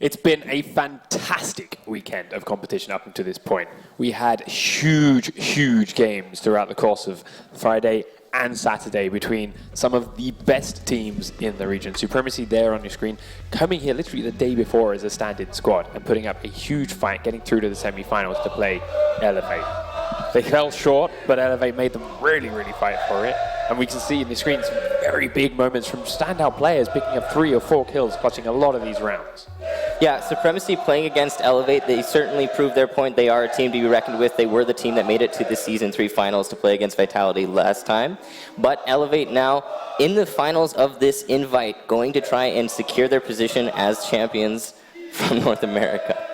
It's been a fantastic weekend of competition up until this point. We had huge games throughout the course of Friday and Saturday between some of the best teams in the region. Supremacy there on your screen, coming here literally the day before as a standard squad and putting up a huge fight, getting through to the semi-finals to play Elevate. They fell short, but Elevate made them really fight for it. And we can see in the screen some very big moments from standout players picking up 3 or 4 kills, clutching a lot of these rounds. Yeah, Supremacy playing against Elevate, they certainly proved their point. They are a team to be reckoned with. They were the team that made it to the Season 3 finals to play against Vitality last time. But Elevate now in the finals of this invite, going to try and secure their position as champions from North America.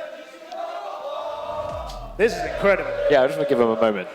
This is incredible. Yeah, I just want to give him a moment.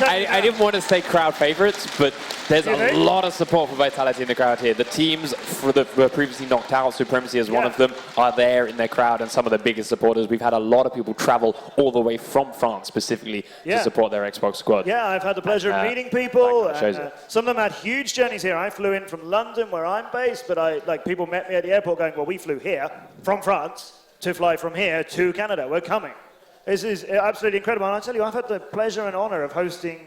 I didn't want to say crowd favorites, but there's a lot of support for Vitality in the crowd here. The teams were previously knocked out, Supremacy is one of them, are there in their crowd and some of the biggest supporters. We've had a lot of people travel all the way from France specifically to support their Xbox squad. Yeah, I've had the pleasure of meeting people. And, some of them had huge journeys here. I flew in from London, where I'm based, but people met me at the airport going, well, we flew here from France to fly from here to Canada. We're coming. This is absolutely incredible. And I tell you, I've had the pleasure and honor of hosting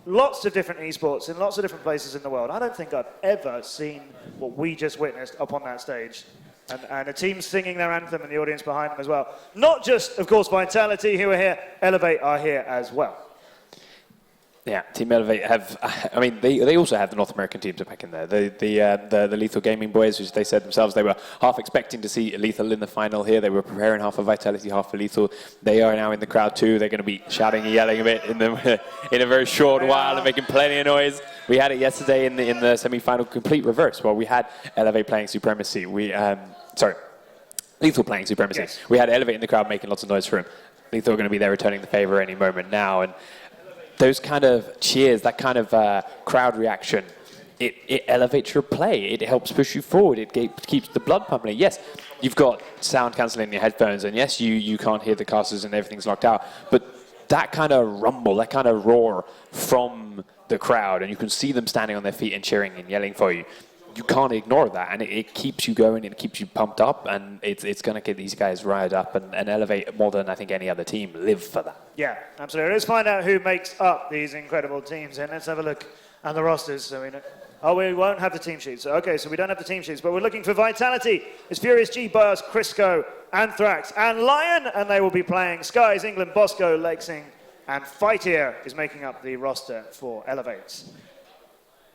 lots of different esports in lots of different places in the world. I don't think I've ever seen what we just witnessed up on that stage. And the team singing their anthem and the audience behind them as well. Not just, of course, Vitality who are here, Elevate are here as well. Yeah, Team Elevate have, I mean, they also have the North American teams back in there. The Lethal Gaming boys, which they said themselves, they were half expecting to see Lethal in the final here. They were preparing half for Vitality, half for Lethal. They are now in the crowd too. They're going to be shouting and yelling a bit in a very short while and making plenty of noise. We had it yesterday in the semi-final, complete reverse. Well, we had Elevate playing Supremacy. Lethal playing Supremacy. Yes. We had Elevate in the crowd making lots of noise for him. Lethal are going to be there returning the favor any moment now. And those kind of cheers, that kind of crowd reaction, it elevates your play. It helps push you forward. It keeps the blood pumping. Yes, you've got sound cancelling in your headphones, and yes, you can't hear the casters and everything's locked out. But that kind of rumble, that kind of roar from the crowd, and you can see them standing on their feet and cheering and yelling for you. You can't ignore that, and it keeps you going, it keeps you pumped up, and it's going to get these guys riled up and Elevate more than I think any other team live for that. Yeah, absolutely. Let's find out who makes up these incredible teams, and let's have a look at the rosters. So we won't have the team sheets. Okay, so we don't have the team sheets, but we're looking for Vitality. It's Furious G, Burst, Crisco, Anthrax, and Lion, and they will be playing Skies, England, Bosco, Lakesing, and Fightier is making up the roster for Elevates.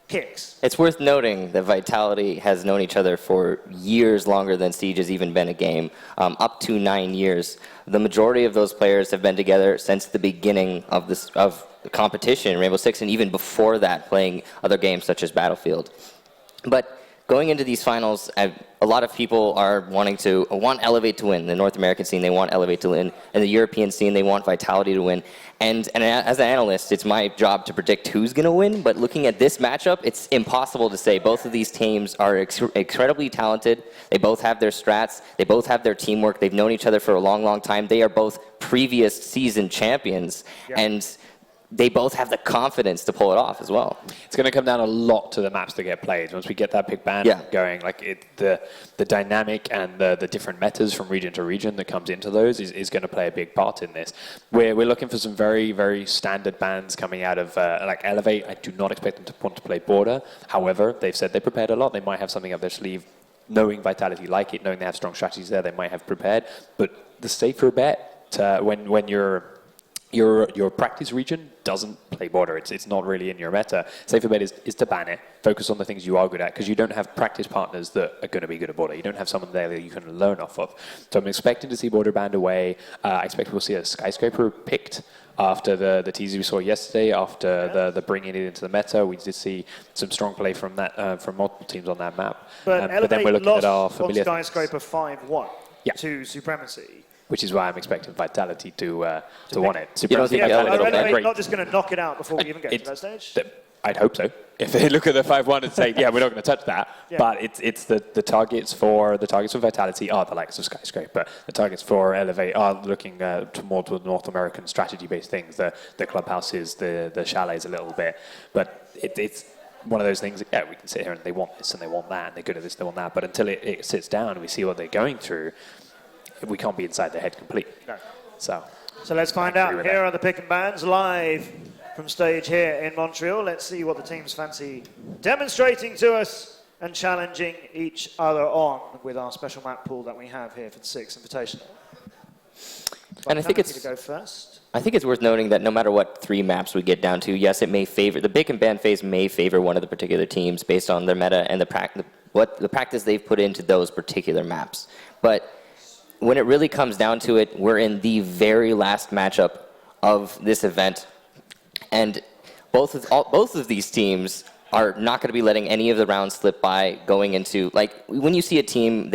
Kicks. It's worth noting that Vitality has known each other for years longer than Siege has even been a game, up to 9 years. The majority of those players have been together since the beginning of the competition, Rainbow Six, and even before that, playing other games such as Battlefield. But going into these finals, a lot of people are want Elevate to win. The North American scene, they want Elevate to win. And the European scene, they want Vitality to win. And as an analyst, it's my job to predict who's going to win. But looking at this matchup, it's impossible to say. Both of these teams are incredibly talented. They both have their strats. They both have their teamwork. They've known each other for a long, long time. They are both previous season champions. Yeah. And they both have the confidence to pull it off as well. It's going to come down a lot to the maps that get played. Once we get that big band going, the dynamic and the different metas from region to region that comes into those is going to play a big part in this. We're looking for some very, very standard bands coming out of Elevate. I do not expect them to want to play Border. However, they've said they prepared a lot. They might have something up their sleeve. Knowing Vitality like it, knowing they have strong strategies there, they might have prepared. But the safer bet when your practice region doesn't play Border. It's not really in your meta. Safer bet is to ban it. Focus on the things you are good at, because you don't have practice partners that are going to be good at Border. You don't have someone there that you can learn off of. So I'm expecting to see Border banned away. I expect we'll see a Skyscraper picked after the teaser we saw yesterday, after the bringing it into the meta. We did see some strong play from that from multiple teams on that map. But then we're looking lost at our familiar on Skyscraper 5-1 to Supremacy. Which is why I'm expecting Vitality to want it. Are not just going to knock it out before we even get to that stage? I'd hope so. If they look at the 5-1 and say, yeah, we're not going to touch that. Yeah. But it's the targets for Vitality are the likes of Skyscraper. The targets for Elevate are looking more to North American strategy-based things. The clubhouses, the chalets a little bit. But it's one of those things, yeah, we can sit here and they want this and they want that and they're good at this, they want that. But until it sits down and we see what they're going through, we can't be inside their head completely. No. So let's find out. Here are the pick and bands live from stage here in Montreal. Let's see what the teams fancy demonstrating to us and challenging each other on with our special map pool that we have here for the 6th Invitational. And I think Vitality to go first. I think it's worth noting that no matter what 3 maps we get down to, yes, it may favor, the pick and ban phase may favor one of the particular teams based on their meta and the practice they've put into those particular maps. But when it really comes down to it, we're in the very last matchup of this event, and both of these teams are not going to be letting any of the rounds slip by going into, like, when you see a team,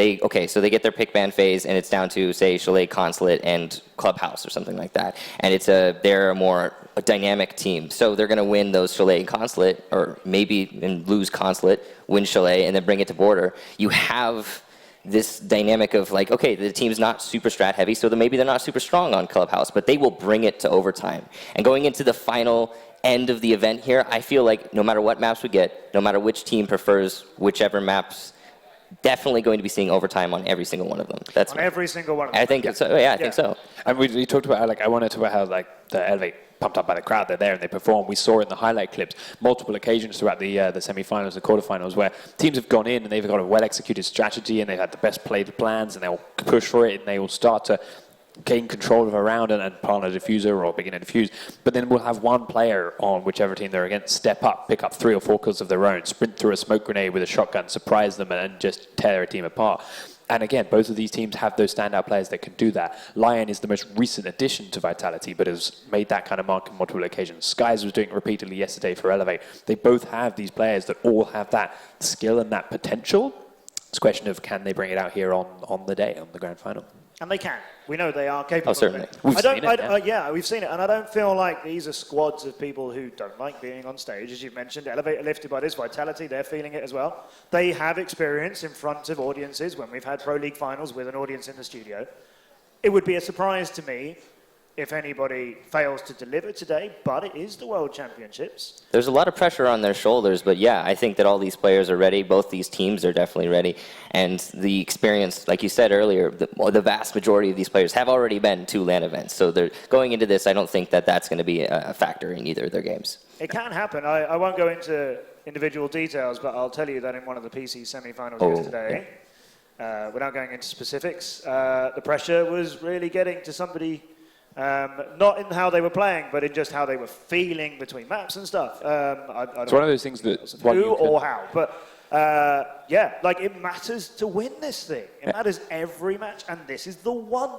so they get their pick ban phase and it's down to, say, Chalet, Consulate, and Clubhouse or something like that. And they're a more dynamic team. So they're going to win those Chalet and Consulate, or maybe and lose Consulate, win Chalet, and then bring it to Border. You have this dynamic of, like, okay, the team's not super strat heavy, so maybe they're not super strong on Clubhouse, but they will bring it to overtime. And going into the final end of the event here, I feel like no matter what maps we get, no matter which team prefers whichever maps, definitely going to be seeing overtime on every single one of them. That's on every single one of them. I think so. Yeah, I think so. And we talked about, like, I want to talk about how, like, the Elevate pumped up by the crowd, they're there and they perform. We saw in the highlight clips multiple occasions throughout the semi-finals and quarterfinals where teams have gone in and they've got a well-executed strategy and they've had the best played plans and they'll push for it and they will start to gain control of a round and put on a diffuser or begin a diffuse. But then we'll have one player on whichever team they're against step up, pick up 3 or 4 kills of their own, sprint through a smoke grenade with a shotgun, surprise them, and just tear a team apart. And again, both of these teams have those standout players that can do that. Lion is the most recent addition to Vitality, but has made that kind of mark on multiple occasions. Skies was doing it repeatedly yesterday for Elevate. They both have these players that all have that skill and that potential. It's a question of, can they bring it out here on the day, on the grand final? And they can. We know they are capable. Oh, certainly. Of it. We've seen it. Yeah, we've seen it. And I don't feel like these are squads of people who don't like being on stage. As you've mentioned, Elevate are lifted by this. Vitality, they're feeling it as well. They have experience in front of audiences when we've had Pro League finals with an audience in the studio. It would be a surprise to me if anybody fails to deliver today, but it is the World Championships. There's a lot of pressure on their shoulders, but yeah, I think that all these players are ready. Both these teams are definitely ready. And the experience, like you said earlier, the vast majority of these players have already been to LAN events. So they're going into this, I don't think that that's going to be a factor in either of their games. It can happen. I won't go into individual details, but I'll tell you that in one of the PC semi-finals yesterday, without going into specifics, the pressure was really getting to somebody. Not in how they were playing, but in just how they were feeling between maps and stuff. It's one of those things that... Who or how. But, yeah, like, it matters to win this thing. It matters every match, and this is the one.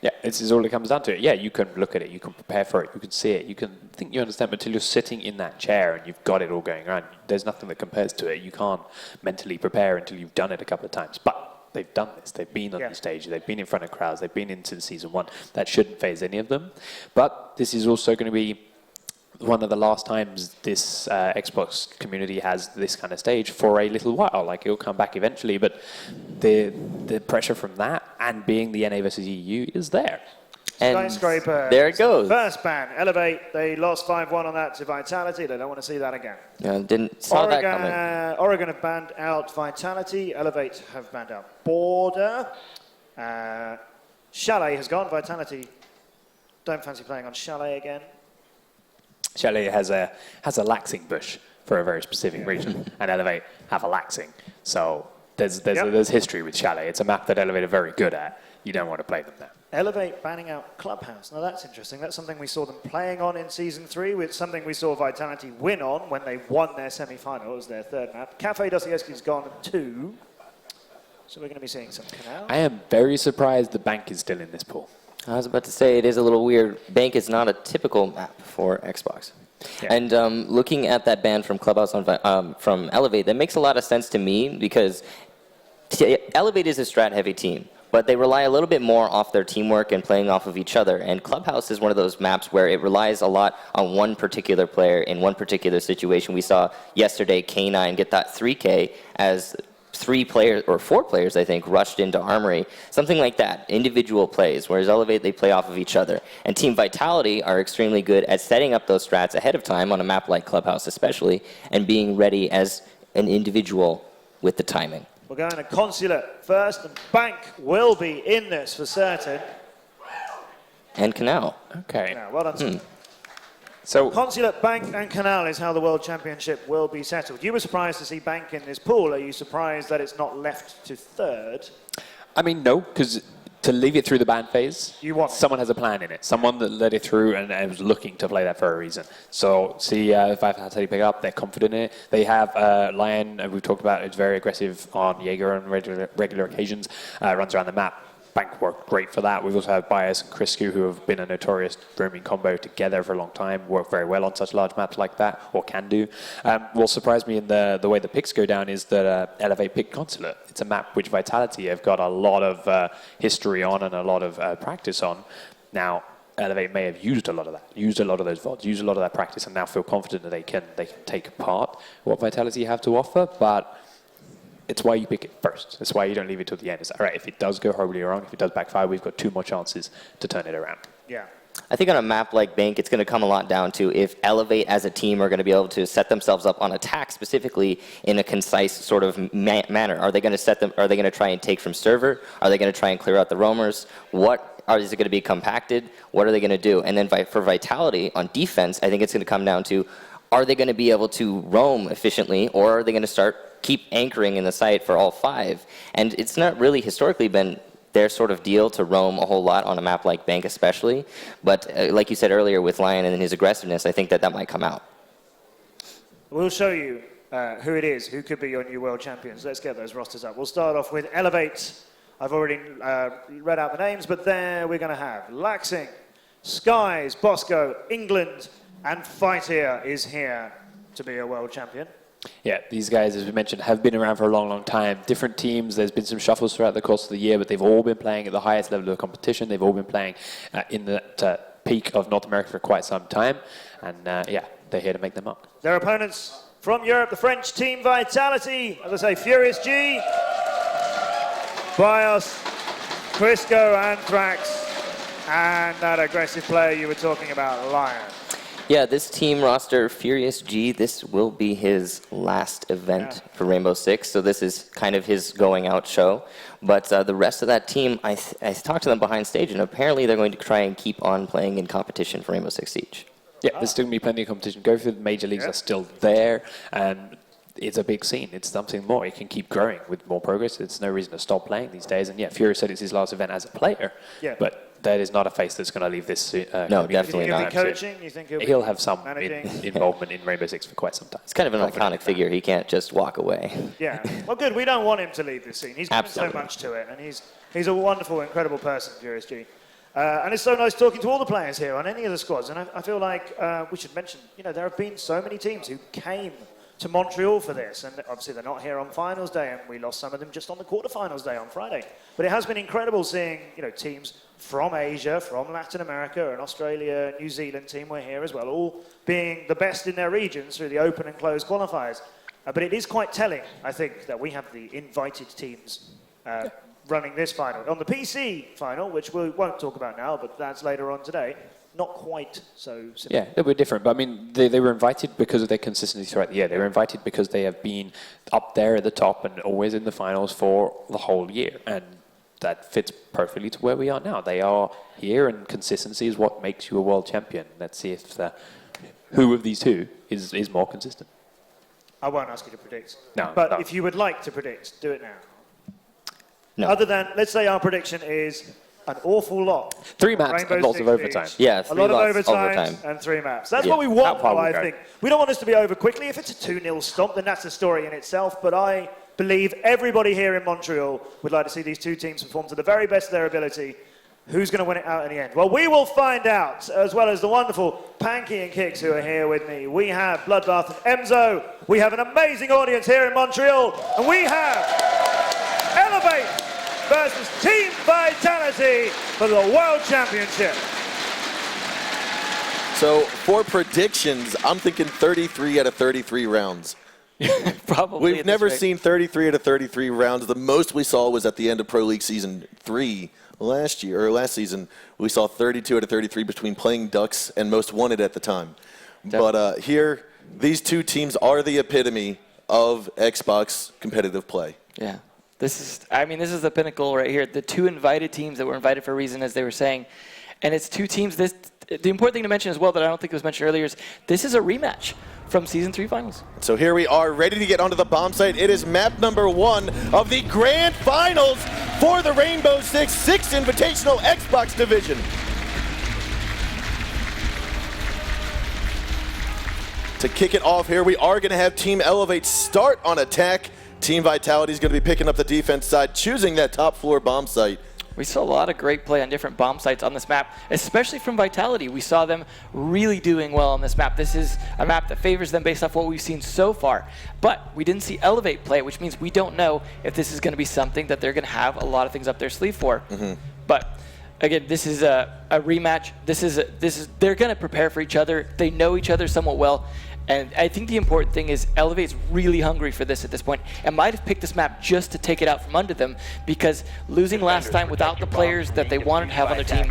Yeah, this is all it comes down to. Yeah, you can look at it, you can prepare for it, you can see it, you can think you understand, but until you're sitting in that chair and you've got it all going around, there's nothing that compares to it. You can't mentally prepare until you've done it a couple of times. But they've done this. They've been on the stage. They've been in front of crowds. They've been into the season 1. That shouldn't phase any of them. But this is also going to be one of the last times this Xbox community has this kind of stage for a little while. Like, it'll come back eventually, but the pressure from that and being the NA versus EU is there. And Skyscraper. There it goes. First ban, Elevate. They lost 5-1 on that to Vitality. They don't want to see that again. Saw that coming. Oregon have banned out Vitality. Elevate have banned out Border. Chalet has gone. Vitality don't fancy playing on Chalet again. Chalet has a laxing bush for a very specific region, and Elevate have a laxing. So there's history with Chalet. It's a map that Elevate are very good at. You don't want to play them there. Elevate banning out Clubhouse. Now that's interesting. That's something we saw them playing on in Season 3. It's something we saw Vitality win on when they won their semi-final. It was their third map. Cafe Dostoevsky's gone 2. So we're going to be seeing some Canal. I am very surprised the Bank is still in this pool. I was about to say, it is a little weird. Bank is not a typical map for Xbox. Yeah. And looking at that ban from Clubhouse from Elevate, that makes a lot of sense to me because Elevate is a strat-heavy team. But they rely a little bit more off their teamwork and playing off of each other. And Clubhouse is one of those maps where it relies a lot on one particular player in one particular situation. We saw yesterday K9 get that 3K as 3 players, or 4 players, I think, rushed into Armory. Something like that, individual plays, whereas Elevate, they play off of each other. And Team Vitality are extremely good at setting up those strats ahead of time on a map like Clubhouse especially, and being ready as an individual with the timing. We're going to Consulate first, and Bank will be in this for certain. And Canal. Okay. Yeah, well done. So Consulate, Bank, and Canal is how the World Championship will be settled. You were surprised to see Bank in this pool. Are you surprised that it's not left to third? I mean, no, because to leave it through the ban phase, You want it. someone has a plan in it. Someone that let it through and was looking to play that for a reason. So see if Vitality pick up, they're confident in it. They have Lion, we've talked about, it's very aggressive on Jaeger on regular occasions, runs around the map. Bank worked great for that. We've also had Bias and Criscu, who have been a notorious roaming combo together for a long time, work very well on such large maps like that, or can do. What surprised me in the way the picks go down is that Elevate picked Consulate. It's a map which Vitality have got a lot of history on and a lot of practice on. Now, Elevate may have used a lot of that, used a lot of those VODs, used a lot of that practice, and now feel confident that they can take apart what Vitality have to offer, but it's why you pick it first. It's why you don't leave it till the end. It's all right, if it does go horribly wrong, if it does backfire, we've got 2 more chances to turn it around. Yeah. I think on a map like Bank, it's going to come a lot down to if Elevate as a team are going to be able to set themselves up on attack specifically in a concise sort of manner. Are they going to set them? Are they going to try and take from server? Are they going to try and clear out the roamers? Is it going to be compacted? What are they going to do? And then for Vitality on defense, I think it's going to come down to, are they going to be able to roam efficiently, or are they going to keep anchoring in the site for all 5? And it's not really historically been their sort of deal to roam a whole lot on a map like Bank especially. But like you said earlier with Lion and his aggressiveness, I think that might come out. We'll show you who it is, who could be your new world champions. Let's get those rosters up. We'll start off with Elevate. I've already read out the names, but there we're going to have Laxing, Skies, Bosco, England, and Fightier is here to be a world champion. Yeah, these guys, as we mentioned, have been around for a long, long time. Different teams, there's been some shuffles throughout the course of the year, but they've all been playing at the highest level of competition. They've all been playing in the peak of North America for quite some time. And yeah, they're here to make their mark. Their opponents from Europe, the French team Vitality, as I say, Furious G, Bios, Crisco, and Thrax, and that aggressive player you were talking about, Lion. Yeah, this team roster, Furious G, this will be his last event for Rainbow Six, so this is kind of his going out show. But the rest of that team, I talked to them behind stage, and apparently they're going to try and keep on playing in competition for Rainbow Six Siege. Yeah, there's still going to be plenty of competition. Go for the major leagues are still there, and it's a big scene. It's something more. It can keep growing with more progress. There's no reason to stop playing these days. And yeah, Furious said it's his last event as a player, but that is not a face that's going to leave this. No, definitely not. not. Coaching? You think he'll have some involvement in Rainbow Six for quite some time. It's kind of an iconic figure. He can't just walk away. Yeah. Well, good. We don't want him to leave this scene. He's given so much to it, and he's a wonderful, incredible person, Furious G. And it's so nice talking to all the players here on any of the squads. And I feel like we should mention, there have been so many teams who came to Montreal for this, and obviously they're not here on finals day, and we lost some of them just on the quarterfinals day on Friday. But it has been incredible seeing, teams from Asia, from Latin America, and Australia, New Zealand team were here as well, all being the best in their regions through the open and closed qualifiers. But it is quite telling, I think, that we have the invited teams running this final. On the PC final, which we won't talk about now, but that's later on today, not quite so simple. Yeah, they were different, but I mean, they were invited because of their consistency throughout the year. They were invited because they have been up there at the top and always in the finals for the whole year, and that fits perfectly to where we are now. They are here, and consistency is what makes you a world champion. Let's see if who of these two is more consistent. I won't ask you to predict. No, but if you would like to predict, do it now. No. Other than, let's say our prediction is an awful lot. 3 maps and lots of overtime. Yeah, a lot of overtime and 3 maps. That's what we want, though, I think. We don't want this to be over quickly. If it's a 2-0 stomp, then that's a story in itself. But I believe everybody here in Montreal would like to see these two teams perform to the very best of their ability. Who's going to win it out in the end? Well, we will find out, as well as the wonderful Panky and Kix who are here with me. We have Bloodbath and Emzo. We have an amazing audience here in Montreal. And we have Elevate versus Team Vitality for the World Championship. So for predictions, I'm thinking 33 out of 33 rounds. Probably. We've never seen 33 out of 33 rounds. The most we saw was at the end of Pro League Season 3 last season. We saw 32 out of 33 between Playing Ducks and Most Wanted at the time. Definitely. But here, these two teams are the epitome of Xbox competitive play. Yeah. This is the pinnacle right here. The two invited teams that were invited for a reason, as they were saying. And it's two teams, the important thing to mention as well that I don't think was mentioned earlier is this is a rematch from Season 3 Finals. So here we are, ready to get onto the bomb site. It is map number 1 of the Grand Finals for the Rainbow Six Invitational Xbox Division. To kick it off here, we are going to have Team Elevate start on attack. Team Vitality is going to be picking up the defense side, choosing that top floor bomb site. We saw a lot of great play on different bomb sites on this map, especially from Vitality. We saw them really doing well on this map. This is a map that favors them based off what we've seen so far. But we didn't see Elevate play, which means we don't know if this is going to be something that they're going to have a lot of things up their sleeve for. But again, this is a rematch. They're going to prepare for each other. They know each other somewhat well. And I think the important thing is Elevate's really hungry for this at this point and might have picked this map just to take it out from under them, because losing last time without the players that they wanted to have on their team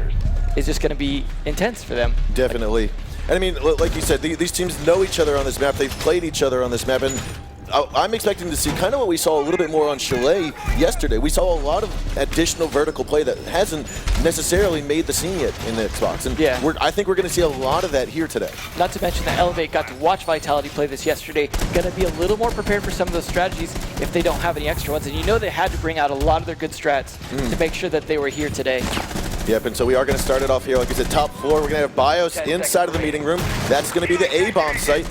is just going to be intense for them. Definitely. And I mean, like you said, these teams know each other on this map. They've played each other on this map. And I'm expecting to see kind of what we saw a little bit more on Chalet yesterday. We saw a lot of additional vertical play that hasn't necessarily made the scene yet in the Xbox. And I think we're going to see a lot of that here today. Not to mention that Elevate got to watch Vitality play this yesterday. Going to be a little more prepared for some of those strategies if they don't have any extra ones. And you know they had to bring out a lot of their good strats to make sure that they were here today. Yep, and so we are going to start it off here. Like I said, top floor. We're going to have BIOS inside of the meeting room. That's going to be the A-bomb site.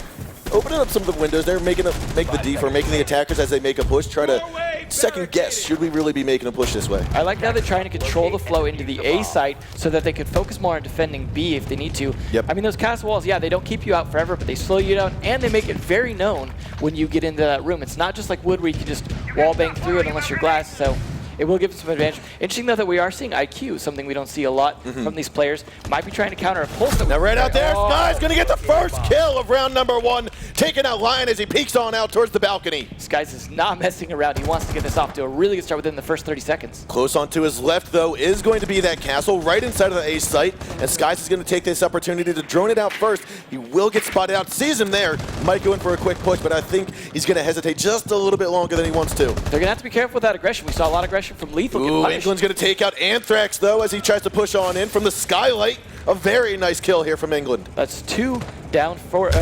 Opening up some of the windows there, making the D for making the attackers as they make a push, try to second guess, should we really be making a push this way? I like how they're trying to control the flow into the A site so that they could focus more on defending B if they need to. I mean, those castle walls, yeah, they don't keep you out forever, but they slow you down, and they make it very known when you get into that room. It's not just like wood where you can just wall bang through it unless you're glass, so it will give them some advantage. Interesting, though, that we are seeing IQ, something we don't see a lot from these players. Might be trying to counter a pulse. Now right out there, Sky's going to get the first kill of round number 1, taking out Lion as he peeks on out towards the balcony. Skies is not messing around. He wants to get this off to a really good start within the first 30 seconds. Close on to his left, though, is going to be that castle right inside of the A site, and Skies is going to take this opportunity to drone it out first. He will get spotted out, sees him there, might go in for a quick push, but I think he's going to hesitate just a little bit longer than he wants to. They're going to have to be careful with that aggression. We saw a lot of aggression from Lethal. England's going to take out Anthrax, though, as he tries to push on in from the skylight. A very nice kill here from England. That's 2 down for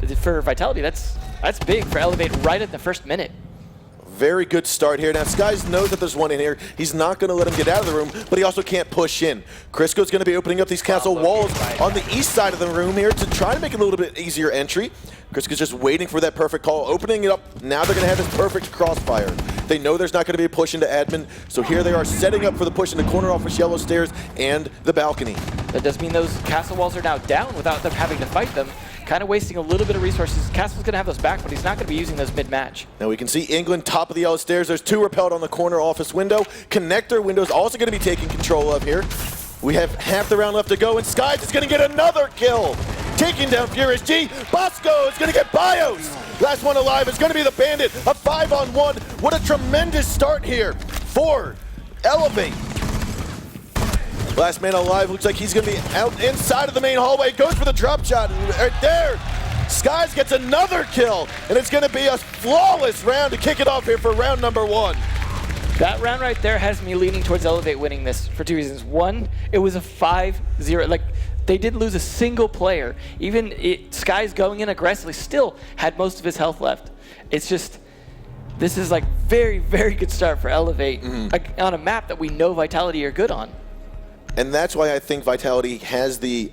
Vitality. That's big for Elevate right at the first minute. Very good start here. Now, Skies knows that there's one in here. He's not going to let him get out of the room, but he also can't push in. Crisco's going to be opening up these castle walls on the east side of the room here to try to make it a little bit easier entry. Crisco's just waiting for that perfect call, opening it up. Now they're going to have this perfect crossfire. They know there's not going to be a push into admin, so here they are setting up for the push in the corner office, yellow stairs, and the balcony. That does mean those castle walls are now down without them having to fight them. Kind of wasting a little bit of resources. Castle's going to have those back, but he's not going to be using those mid-match. Now we can see England top of the yellow stairs. There's 2 repelled on the corner office window. Connector window's also going to be taking control of here. We have half the round left to go, and Skies is going to get another kill. Taking down Furious G. Bosco is going to get BIOS. Last one alive is going to be the Bandit. A 5-on-1. What a tremendous start here for Elevate. Last man alive looks like he's going to be out inside of the main hallway. Goes for the drop shot right there. Skies gets another kill, and it's going to be a flawless round to kick it off here for round number 1. That round right there has me leaning towards Elevate winning this for 2 reasons. One, it was a 5-0. Like, they didn't lose a single player. Even Skies going in aggressively still had most of his health left. It's just, this is like very, very good start for Elevate on a map that we know Vitality are good on. And that's why I think Vitality has the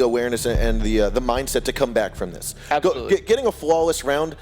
awareness and the mindset to come back from this. Absolutely. Getting a flawless round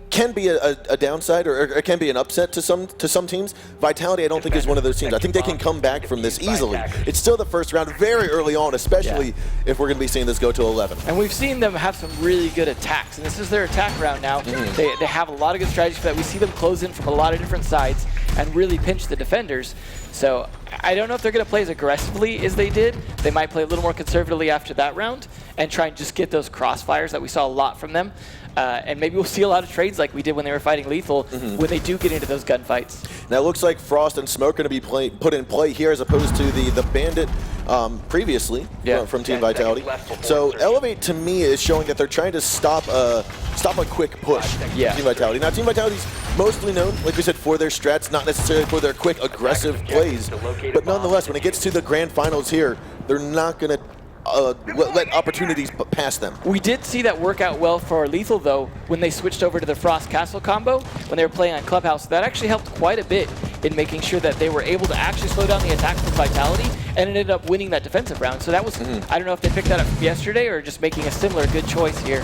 can be a downside, or it can be an upset to some teams. Vitality, I don't think, is one of those teams. I think they can come back from this easily. It's still the first round, very early on, especially if we're going to be seeing this go to 11. And we've seen them have some really good attacks, and this is their attack round now. They have a lot of good strategies for that. We see them close in from a lot of different sides and really pinch the defenders. So I don't know if they're going to play as aggressively as they did. They might play a little more conservatively after that round and try and just get those crossfires that we saw a lot from them. And maybe we'll see a lot of trades like we did when they were fighting Lethal when they do get into those gunfights. Now it looks like Frost and Smoke are going to be put in play here as opposed to the Bandit previously from Team Vitality. So Elevate to me is showing that they're trying to stop a quick push from Team Vitality. Now Team Vitality's mostly known, like we said, for their strats, not necessarily for their quick aggressive plays. But nonetheless, when it gets to the grand finals here, they're not going to let opportunities pass them. We did see that work out well for Lethal, though, when they switched over to the Frost Castle combo, when they were playing on Clubhouse. That actually helped quite a bit in making sure that they were able to actually slow down the attacks with Vitality and ended up winning that defensive round. So that was, I don't know if they picked that up yesterday or just making a similar good choice here.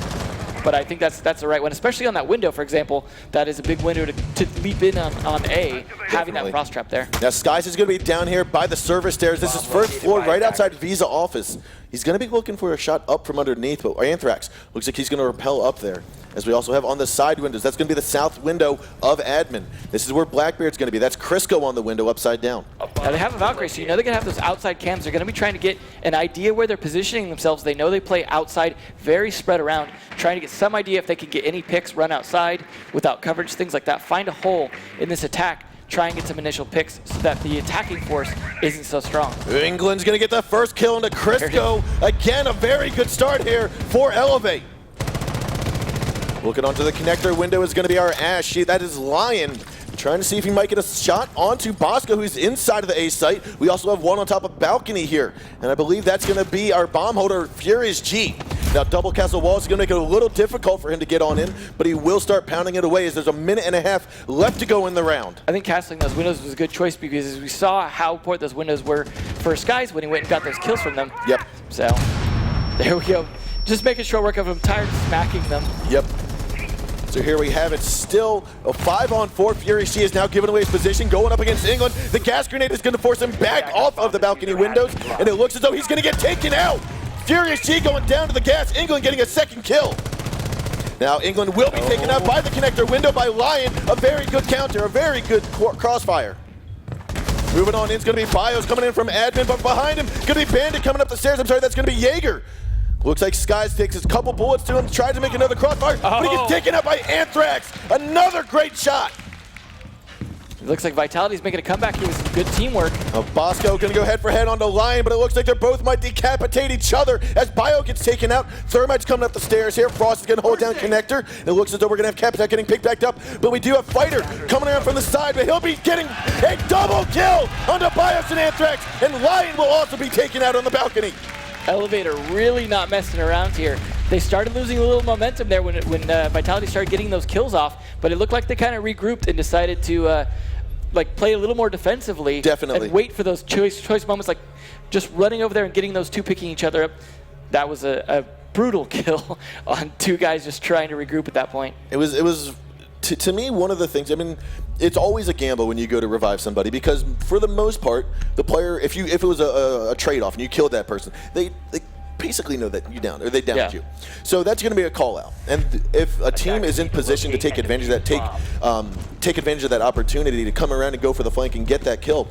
But I think that's the right one, especially on that window, for example. That is a big window to leap in on A, having that frost trap there. Now Skies is going to be down here by the server stairs. This is first floor, right outside Visa office. He's going to be looking for a shot up from underneath, but Anthrax looks like he's going to rappel up there. As we also have on the side windows, that's going to be the south window of admin. This is where Blackbeard's going to be. That's Crisco on the window upside down. Now they have a Valkyrie, so you know they're going to have those outside cams. They're going to be trying to get an idea where they're positioning themselves. They know they play outside, very spread around, trying to get some idea if they can get any picks, run outside without coverage, things like that. Find a hole in this attack. Try and get some initial picks so that the attacking force isn't so strong. England's going to get the first kill into Crisco. Again, a very good start here for Elevate. Looking onto the connector window is going to be our Ash. That is Lion. Trying to see if he might get a shot onto Bosco, who's inside of the A site. We also have one on top of balcony here. And I believe that's going to be our bomb holder, Furious G. Now, double castle walls is going to make it a little difficult for him to get on in, but he will start pounding it away as there's a minute and a half left to go in the round. I think castling those windows was a good choice because as we saw how important those windows were for Skies when he went and got those kills from them. Yep. So, there we go. Just making short work of him, tired of smacking them. Yep. So here we have it, still a 5-on-4. Furious G is now giving away his position, going up against England. The gas grenade is going to force him back off of the balcony windows, and it looks as though he's going to get taken out. Furious G going down to the gas, England getting a second kill. Now England will be taken out by the connector window by Lion. A very good counter, a very good crossfire. Moving on in, it's going to be Bios coming in from admin, but behind him, going to be Bandit coming up the stairs. I'm sorry, that's going to be Jaeger. Looks like Skies takes a couple bullets to him, tries to make another crossfire, but he gets taken out by Anthrax. Another great shot. It looks like Vitality's making a comeback here with some good teamwork. Bosco gonna go head for head onto Lion, but it looks like they both might decapitate each other as Bio gets taken out. Thermite's coming up the stairs here. Frost is gonna hold down Connector. It looks as though we're gonna have Capital getting picked back up, but we do have Fighter coming around from the side, but he'll be getting a double kill onto Bios and Anthrax, and Lion will also be taken out on the balcony. Elevator really not messing around here. They started losing a little momentum there when Vitality started getting those kills off, but it looked like they kind of regrouped and decided to play a little more defensively. Definitely. And wait for those choice moments, like just running over there and getting those two picking each other up. That was a brutal kill on two guys just trying to regroup at that point. It was to me, one of the things, I mean, it's always a gamble when you go to revive somebody because for the most part, the player, if it was a trade-off and you killed that person, they basically know that you downed or they downed you. So that's going to be a call out. And if a team is in position to take advantage of that, take advantage of that opportunity to come around and go for the flank and get that kill,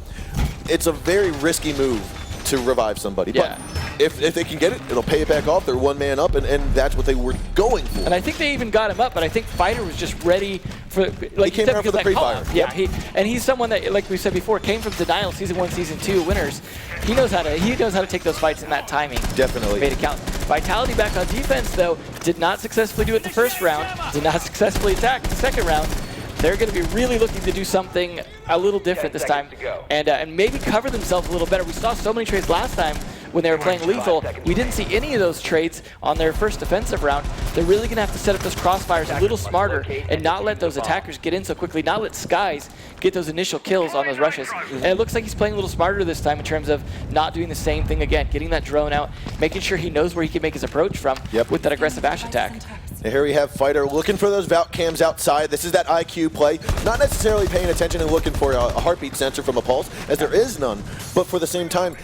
it's a very risky move to revive somebody. Yeah. But if they can get it, it'll pay it back off. They're one man up, and that's what they were going for. And I think they even got him up, but I think Fighter was just ready for, like he came around for the pre-fire. Yeah, and he's someone that, like we said before, came from Denial Season 1, Season 2 winners. He knows how to take those fights in that timing. Definitely. Made it count. Vitality back on defense, though, did not successfully do it the first round, did not successfully attack the second round. They're going to be really looking to do something a little different this time and maybe cover themselves a little better. We saw so many trades last time when they were playing lethal. We didn't see any of those trades on their first defensive round. They're really going to have to set up those crossfires a little smarter and not let those attackers get in so quickly, not let Skies get those initial kills on those rushes. And it looks like he's playing a little smarter this time in terms of not doing the same thing again, getting that drone out, making sure he knows where he can make his approach from with that aggressive Ash attack. And here we have Fighter looking for those Valk cams outside. This is that IQ play. Not necessarily paying attention and looking for a heartbeat sensor from a pulse, as there is none. But for the same time,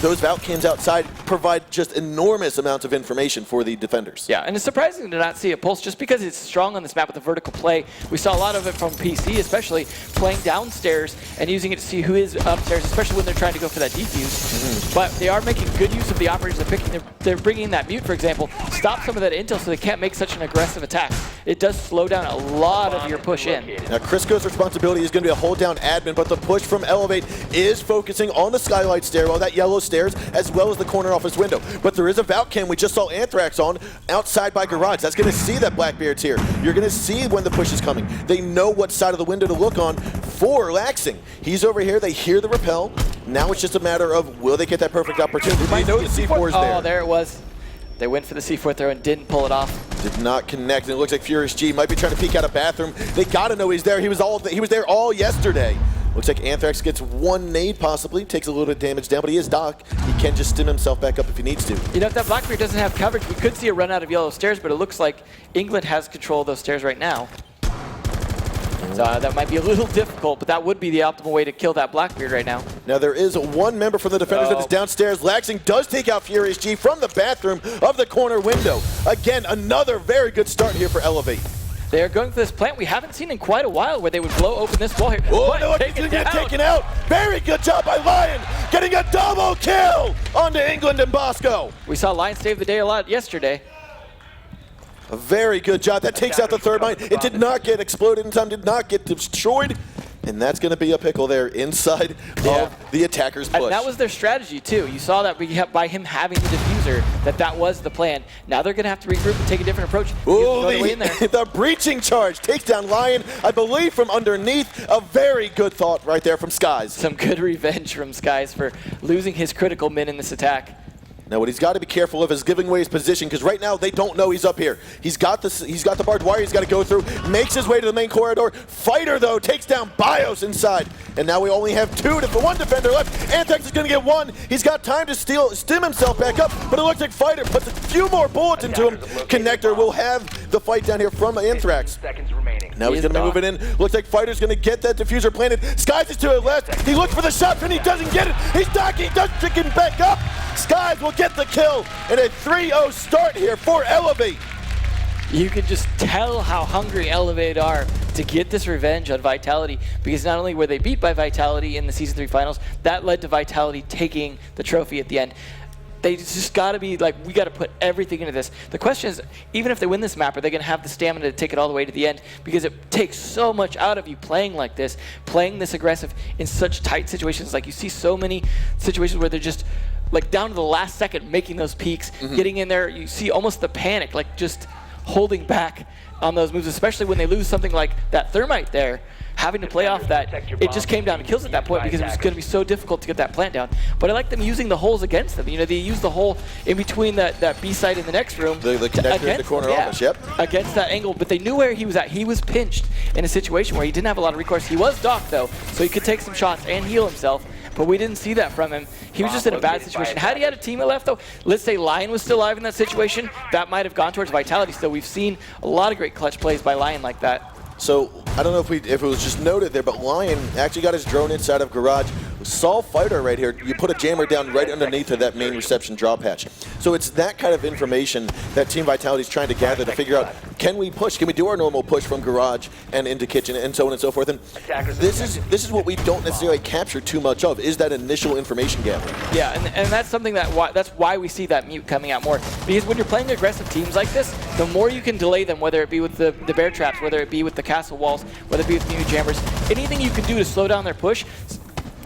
those Valk cams outside provide just enormous amounts of information for the defenders. Yeah, and it's surprising to not see a pulse just because it's strong on this map with the vertical play. We saw a lot of it from PC, especially playing downstairs and using it to see who is upstairs, especially when they're trying to go for that defuse. But they are making good use of the operators they're picking. They're bringing that mute, for example, stop some of that intel so they can't make such an aggressive attack. It does slow down a lot of your push in. Now Crisco's responsibility is going to be a hold down admin, but the push from Elevate is focusing on the skylight stairwell, that yellow stairs, as well as the corner office window. But there is a Valk cam we just saw Anthrax on outside by garage. That's going to see that Blackbeard's here. You're going to see when the push is coming. They know what side of the window to look on. for Laxing. He's over here, they hear the repel. Now it's just a matter of, will they get that perfect opportunity? Might know The C4 is there. Oh, there it was. They went for the C4 throw and didn't pull it off. Did not connect, and it looks like Furious G might be trying to peek out a bathroom. They gotta know he's there. He was there all yesterday. Looks like Anthrax gets one nade possibly, takes a little bit of damage down, but he is Doc. He can just stim himself back up if he needs to. You know, if that Blackbeard doesn't have coverage, we could see a run out of yellow stairs, but it looks like England has control of those stairs right now. So that might be a little difficult, but that would be the optimal way to kill that Blackbeard right now. Now there is one member from the defenders that is downstairs. Laxing does take out Furious G from the bathroom of the corner window. Again, another very good start here for Elevate. They are going for this plant we haven't seen in quite a while, where they would blow open this wall here. Oh, no, he's going to get taken out. Very good job by Lion, getting a double kill onto England and Bosco. We saw Lion save the day a lot yesterday. A very good job. That takes out the third mine. It did not get exploded in time, did not get destroyed. And that's going to be a pickle there inside of the attacker's push. And that was their strategy, too. You saw that by him having the diffuser, that was the plan. Now they're going to have to regroup and take a different approach. Ooh, the breaching charge takes down Lion, I believe, from underneath. A very good thought right there from Skies. Some good revenge from Skies for losing his critical min in this attack. Now what he's got to be careful of is giving away his position, because right now they don't know he's up here. He's got the barbed wire he's got to go through, makes his way to the main corridor. Fighter, though, takes down BIOS inside. And now we only have one defender left. Anthrax is going to get one. He's got time to stim himself back up, but it looks like Fighter puts a few more bullets into him. Connector will have the fight down here from Anthrax. Now he's going to move it in. Looks like Fighter's going to get that diffuser planted. Skies is to the left. He looks for the shot, and he doesn't get it. He's docking, does pick him back up. Skies will get the kill, and a 3-0 start here for Elevate. You can just tell how hungry Elevate are to get this revenge on Vitality, because not only were they beat by Vitality in the Season 3 finals, that led to Vitality taking the trophy at the end. They just got to be like, we got to put everything into this. The question is, even if they win this map, are they going to have the stamina to take it all the way to the end? Because it takes so much out of you playing like this, playing this aggressive in such tight situations. Like, you see so many situations where they're just like down to the last second making those peaks, getting in there. You see almost the panic, like just holding back on those moves, especially when they lose something like that Thermite there. Having to play off that, it just came down to kills at that point, because it was going to be so difficult to get that plant down. But I like them using the holes against them. You know, they use the hole in between that B site in the next room. The connector in the corner office, yep. Against that angle, but they knew where he was at. He was pinched in a situation where he didn't have a lot of recourse. He was Doc, though, so he could take some shots and heal himself. But we didn't see that from him. He was just in a bad situation. Had he had a teammate left, though, let's say Lion was still alive in that situation, that might have gone towards Vitality still. We've seen a lot of great clutch plays by Lion like that. So, I don't know if it was just noted there, but Lion actually got his drone inside of Garage. Saw Fighter right here. You put a jammer down right underneath of that main reception drop hatch. So it's that kind of information that Team Vitality is trying to gather to figure out, can we push? Can we do our normal push from Garage and into Kitchen and so on and so forth? And this is what we don't necessarily capture too much of, is that initial information gathering. Yeah, and that's something that's why we see that mute coming out more. Because when you're playing aggressive teams like this, the more you can delay them, whether it be with the bear traps, whether it be with the castle walls, whether it be with mute jammers, anything you can do to slow down their push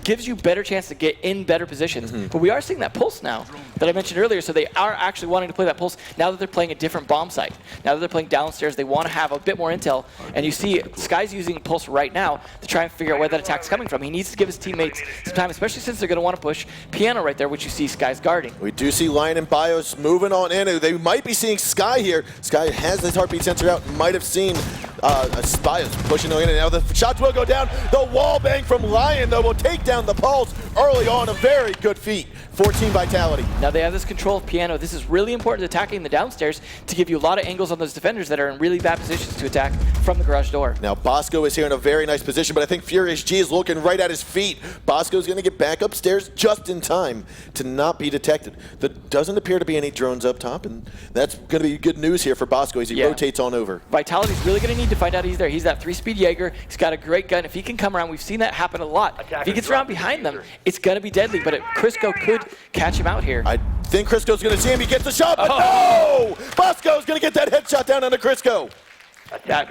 gives you better chance to get in better positions. But we are seeing that pulse now that I mentioned earlier, so they are actually wanting to play that pulse now that they're playing a different bomb site. Now that they're playing downstairs, they want to have a bit more intel, and you see Sky's using pulse right now to try and figure out where that attack's coming from. He needs to give his teammates some time, especially since they're going to want to push Piano right there, which you see Sky's guarding. We do see Lion and BIOS moving on in. They might be seeing Sky here. Sky has his heartbeat sensor out, might have seen BIOS pushing in, and now the shots will go down. The wall bang from Lion, though, will take down the Pulse early on. A very good feat for Team Vitality. Now they have this control of Piano. This is really important to attacking the downstairs to give you a lot of angles on those defenders that are in really bad positions to attack from the garage door. Now Bosco is here in a very nice position, but I think Furious G is looking right at his feet. Bosco's going to get back upstairs just in time to not be detected. There doesn't appear to be any drones up top, and that's going to be good news here for Bosco as he rotates on over. Vitality's really going to need to find out he's there. He's that 3-speed Jaeger. He's got a great gun. If he can come around, we've seen that happen a lot. If he gets around behind them, it's going to be deadly, but Crisco could catch him out here. I think Crisco's going to see him. He gets the shot, but no! Bosco's going to get that headshot down onto Crisco.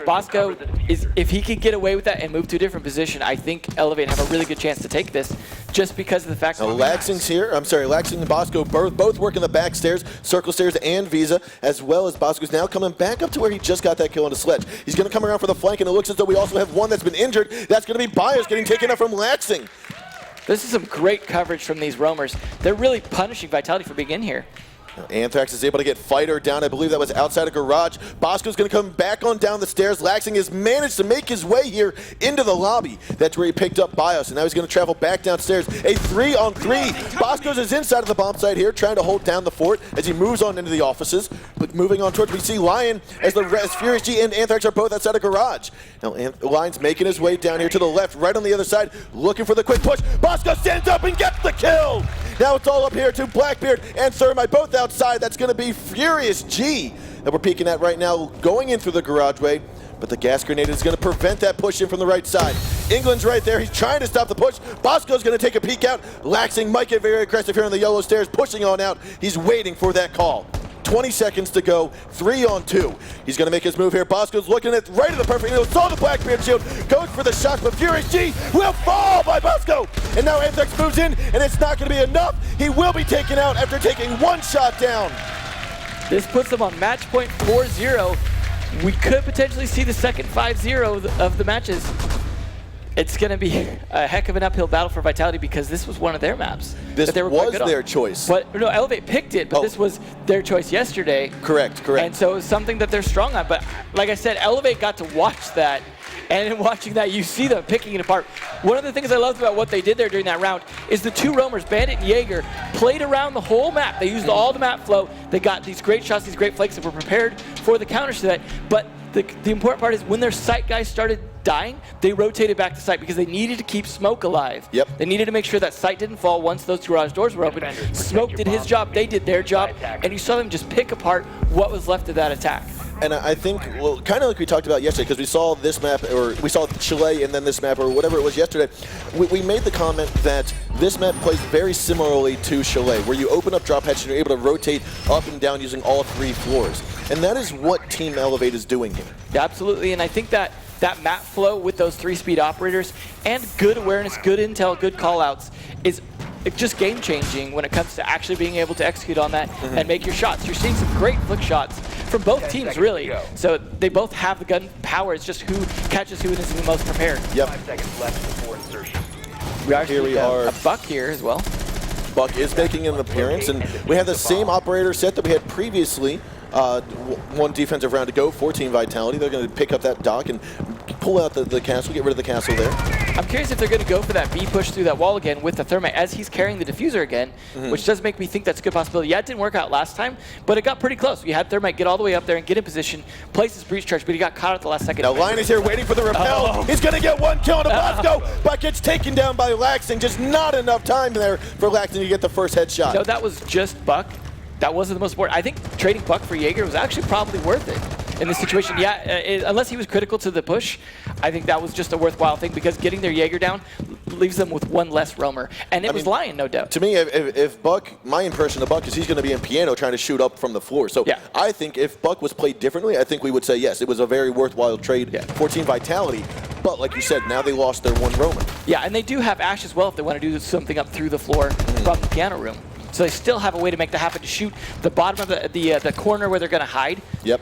Bosco, if he could get away with that and move to a different position, I think Elevate have a really good chance to take this, just because of the fact that Laxing's here. I'm sorry, Laxing and Bosco both working the back stairs, circle stairs and Visa, as well as Bosco's now coming back up to where he just got that kill on the sledge. He's going to come around for the flank, and it looks as though we also have one that's been injured. That's going to be Bios getting taken out from Laxing. This is some great coverage from these roamers. They're really punishing Vitality for being in here. Anthrax is able to get Fighter down. I believe that was outside a garage. Bosco's going to come back on down the stairs. Laxing has managed to make his way here into the lobby. That's where he picked up Bios, and now he's going to travel back downstairs. A 3-on-3. Bosco's is inside of the bomb site here, trying to hold down the fort as he moves on into the offices. But moving on towards, we see Lion as Furious G and Anthrax are both outside a garage. Now Lion's making his way down here to the left, right on the other side, looking for the quick push. Bosco stands up and gets the kill. Now it's all up here to Blackbeard and Thermite, both outside. That's going to be Furious G that we're peeking at right now, going in through the garageway. But the gas grenade is going to prevent that push in from the right side. England's right there. He's trying to stop the push. Bosco's going to take a peek out. Laxing might get very aggressive here on the yellow stairs, pushing on out. He's waiting for that call. 20 seconds to go, 3-on-2. He's going to make his move here. Bosco's looking at right at the perfect angle. Saw the Blackbeard shield, goes for the shot, but Furious G will fall by Bosco. And now Anthrax moves in, and it's not going to be enough. He will be taken out after taking one shot down. This puts them on match point 4-0. We could potentially see the second 5-0 of the matches. It's going to be a heck of an uphill battle for Vitality because this was one of their maps. This that they were was quite good their on. choice. But no, Elevate picked it, but this was their choice yesterday. Correct. And so it's something that they're strong on. But like I said, Elevate got to watch that. And in watching that, you see them picking it apart. One of the things I loved about what they did there during that round is the two roamers, Bandit and Jaeger, played around the whole map. They used all the map flow. They got these great shots, these great flanks, and were prepared for the counters to that. But the important part is when their site guys started dying, they rotated back to site because they needed to keep Smoke alive. Yep. They needed to make sure that site didn't fall once those garage doors were open. Smoke did his job, they did their job, and you saw them just pick apart what was left of that attack. And I think, well, kind of like we talked about yesterday, because we saw this map, or we saw Chile and then this map, or whatever it was yesterday, we made the comment that this map plays very similarly to Chile, where you open up drop hatch and you're able to rotate up and down using all three floors. And that is what Team Elevate is doing here. Yeah, absolutely, and I think that map flow with those 3-speed operators and good awareness, good intel, good callouts is just game-changing when it comes to actually being able to execute on that and make your shots. You're seeing some great flick shots from both teams, really. So they both have the gun power. It's just who catches who and is the most prepared. Yep. 5 seconds left before insertion. We are Here we are. A Buck here as well. Buck is making an appearance, and we have the same operator set that we had previously. One defensive round to go for Team Vitality. They're going to pick up that dock and pull out the castle, get rid of the castle there. I'm curious if they're going to go for that B push through that wall again with the Thermite as he's carrying the diffuser again, which does make me think that's a good possibility. Yeah, it didn't work out last time, but it got pretty close. We had Thermite get all the way up there and get in position, place his breach charge, but he got caught at the last second. Now Lion is here waiting for the repel. He's going to get one kill on Bosco, but gets taken down by Laxing. Just not enough time there for Laxing to get the first headshot. No, that was just Buck. That wasn't the most important. I think trading Buck for Jaeger was actually probably worth it in this situation. Yeah, unless he was critical to the push, I think that was just a worthwhile thing because getting their Jaeger down leaves them with one less roamer. And it was Lion, no doubt. To me, if Buck, my impression of Buck is he's going to be in piano trying to shoot up from the floor. So yeah. I think if Buck was played differently, I think we would say yes, it was a very worthwhile trade for Team Vitality. But like you said, now they lost their one roamer. Yeah, and they do have Ash as well if they want to do something up through the floor from the piano room. So they still have a way to make that happen, to shoot the bottom of the corner where they're going to hide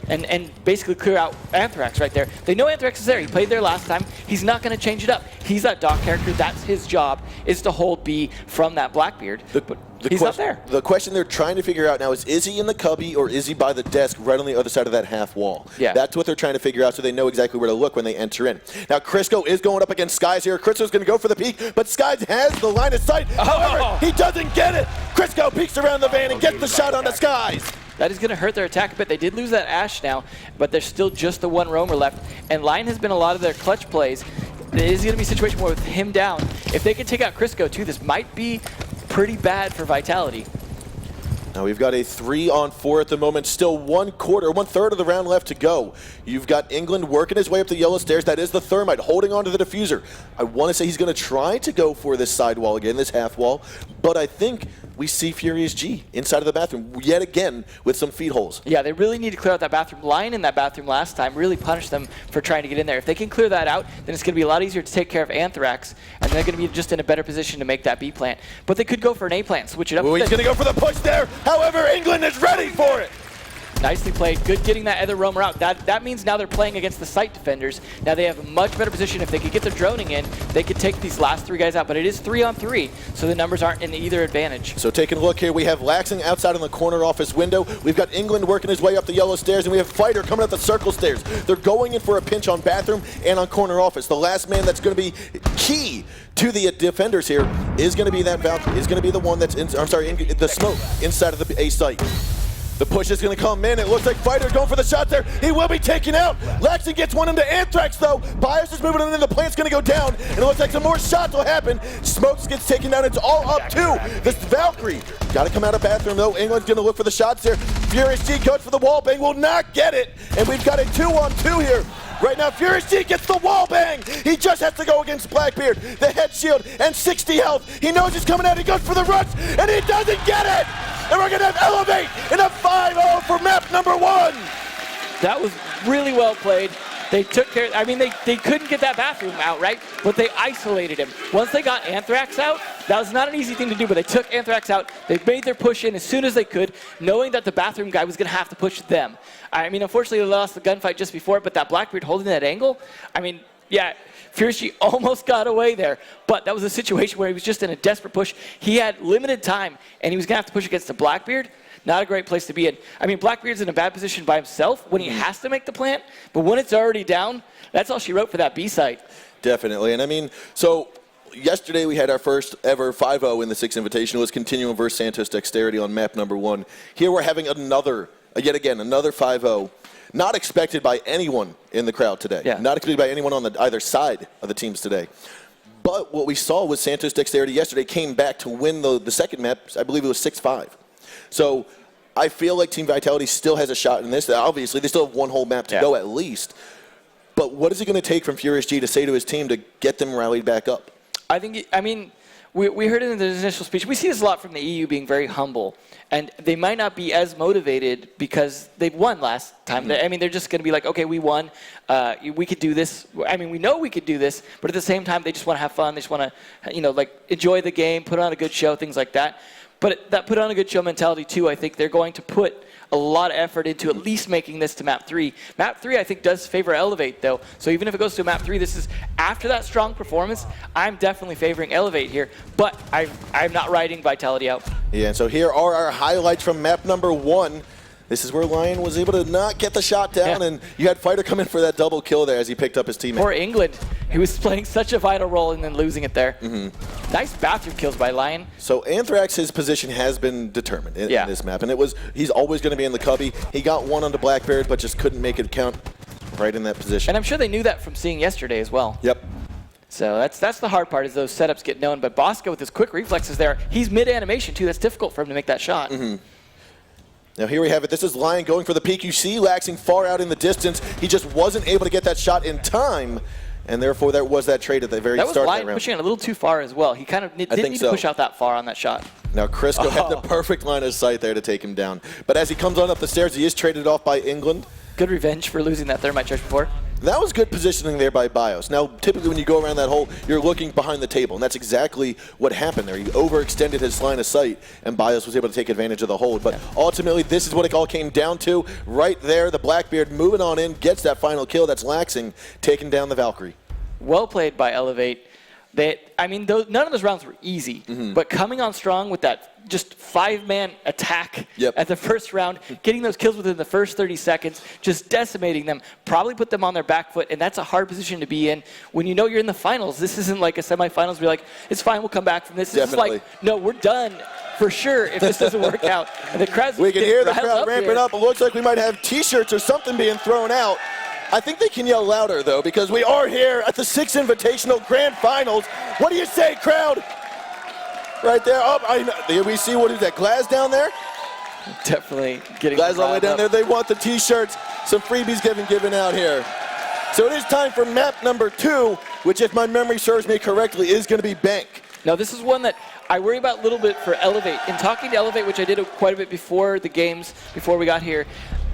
and basically clear out Anthrax right there. They know Anthrax is there. He played there last time. He's not going to change it up. He's that dock character. That's his job, is to hold B from that Blackbeard. But he's not there. The question they're trying to figure out now is he in the cubby or is he by the desk right on the other side of that half wall? Yeah. That's what they're trying to figure out so they know exactly where to look when they enter in. Now Crisco is going up against Skies here. Crisco's going to go for the peek, but Skies has the line of sight. However, he doesn't get it. Crisco peeks around the van and gets the shot on the Skies. That is going to hurt their attack a bit. They did lose that Ash now, but there's still just the one roamer left. And Lion has been a lot of their clutch plays. It is going to be a situation where with him down, if they can take out Crisco too, this might be pretty bad for Vitality. Now we've got a 3-on-4 at the moment. Still one-third of the round left to go. You've got England working his way up the yellow stairs. That is the Thermite holding on to the diffuser. I want to say he's going to try to go for this side wall again, this half wall. But I think we see Furious G inside of the bathroom yet again with some feed holes. Yeah, they really need to clear out that bathroom. Lion in that bathroom last time really punished them for trying to get in there. If they can clear that out, then it's going to be a lot easier to take care of Anthrax, and they're going to be just in a better position to make that B plant. But they could go for an A plant, switch it up. Ooh, he's going to go for the push there. However, England is ready for it. Nicely played. Good getting that other roamer out. That means now they're playing against the site defenders. Now they have a much better position. If they could get their droning in, they could take these last 3 guys out. But it is 3-on-3, so the numbers aren't in either advantage. So taking a look here, we have Laxing outside in the corner office window. We've got England working his way up the yellow stairs, and we have Fighter coming up the circle stairs. They're going in for a pinch on bathroom and on corner office. The last man that's going to be key to the defenders here is going to be that Valkyrie. Is going to be the one that's the smoke inside of the A site. The push is going to come in. It looks like Fighter going for the shot there. He will be taken out. Laxing gets one into Anthrax, though. Bios is moving in, and the plant's going to go down. And it looks like some more shots will happen. Smokes gets taken down. It's all up to this Valkyrie. Got to come out of bathroom, though. England's going to look for the shots there. Furious G goes for the wall bang. Will not get it. And we've got a 2-on-2 here. Right now, Furious G gets the wall bang. He just has to go against Blackbeard. The head shield and 60 health. He knows he's coming out. He goes for the rush, and he doesn't get it. And we're going to have Elevate in a 5-0 for map number 1. That was really well played. They took care, I mean, they couldn't get that bathroom out, right? But they isolated him. Once they got Anthrax out, that was not an easy thing to do, but they took Anthrax out. They made their push in as soon as they could, knowing that the bathroom guy was going to have to push them. I mean, unfortunately, they lost the gunfight just before, but that Blackbeard holding that angle, I mean, yeah, Furious G almost got away there, but that was a situation where he was just in a desperate push. He had limited time, and he was going to have to push against the Blackbeard. Not a great place to be in. I mean, Blackbeard's in a bad position by himself when he has to make the plant, but when it's already down, that's all she wrote for that B site. Definitely, and I mean, so yesterday we had our first ever 5-0 in the 6 Invitational. It was Continuum versus Santos Dexterity on map number 1. Here we're having yet again, another 5-0. Not expected by anyone in the crowd today. Yeah. Not expected by anyone on either side of the teams today. But what we saw was Santos Dexterity yesterday came back to win the second map. I believe it was 6-5. So I feel like Team Vitality still has a shot in this. Obviously, they still have one whole map to go at least. But what is it going to take from Furious G to say to his team to get them rallied back up? I think, I mean, we heard it in the initial speech. We see this a lot from the EU being very humble. And they might not be as motivated because they've won last time. I mean, they're just going to be like, okay, we won. We could do this. I mean, we know we could do this. But at the same time, they just want to have fun. They just want to, like, enjoy the game, put on a good show, things like that. But that put on a good show mentality, too, I think they're going to put a lot of effort into at least making this to map 3. Map 3, I think, does favor Elevate, though. So even if it goes to map 3, this is after that strong performance. I'm definitely favoring Elevate here, but I'm not riding Vitality out. Yeah, and so here are our highlights from map number 1. This is where Lion was able to not get the shot down, and you had Fighter come in for that double kill there as he picked up his teammate. Poor England, who was playing such a vital role and then losing it there. Nice bathroom kills by Lion. So Anthrax's position has been determined in this map, and he's always going to be in the cubby. He got one onto Blackbeard, but just couldn't make it count right in that position. And I'm sure they knew that from seeing yesterday as well. Yep. So that's the hard part, is those setups get known. But Bosco with his quick reflexes there, he's mid-animation too. That's difficult for him to make that shot. Now here we have it. This is Lion going for the peak. You see Laxing far out in the distance. He just wasn't able to get that shot in time, and therefore there was that trade at the very start of that round. That was Lion pushing it a little too far as well. He kind of didn't need to push out that far on that shot. Now Crisco had the perfect line of sight there to take him down. But as he comes on up the stairs, he is traded off by England. Good revenge for losing that thermite charge before. That was good positioning there by Bios. Now, typically when you go around that hole, you're looking behind the table, and that's exactly what happened there. He overextended his line of sight, and Bios was able to take advantage of the hold. But ultimately, this is what it all came down to. Right there, the Blackbeard moving on in, gets that final kill. That's Laxing taking down the Valkyrie. Well played by Elevate. I mean, none of those rounds were easy, but coming on strong with that just 5-man attack at the first round, getting those kills within the first 30 seconds, just decimating them, probably put them on their back foot, and that's a hard position to be in when you know you're in the finals. This isn't like a semifinals where you're like, it's fine, we'll come back from this. This is like, no, we're done for sure if this doesn't work out. And the crowd's we can hear the crowd ramping up. It looks like we might have T-shirts or something being thrown out. I think they can yell louder, though, because we are here at the 6 Invitational Grand Finals. What do you say, crowd? Right there. Oh, we see, what is that, Glass down there? Definitely getting Glass all the way down there. They want the T-shirts. Some freebies given out here. So it is time for map number 2, which, if my memory serves me correctly, is going to be Bank. Now, this is one that I worry about a little bit for Elevate. In talking to Elevate, which I did quite a bit before the games, before we got here,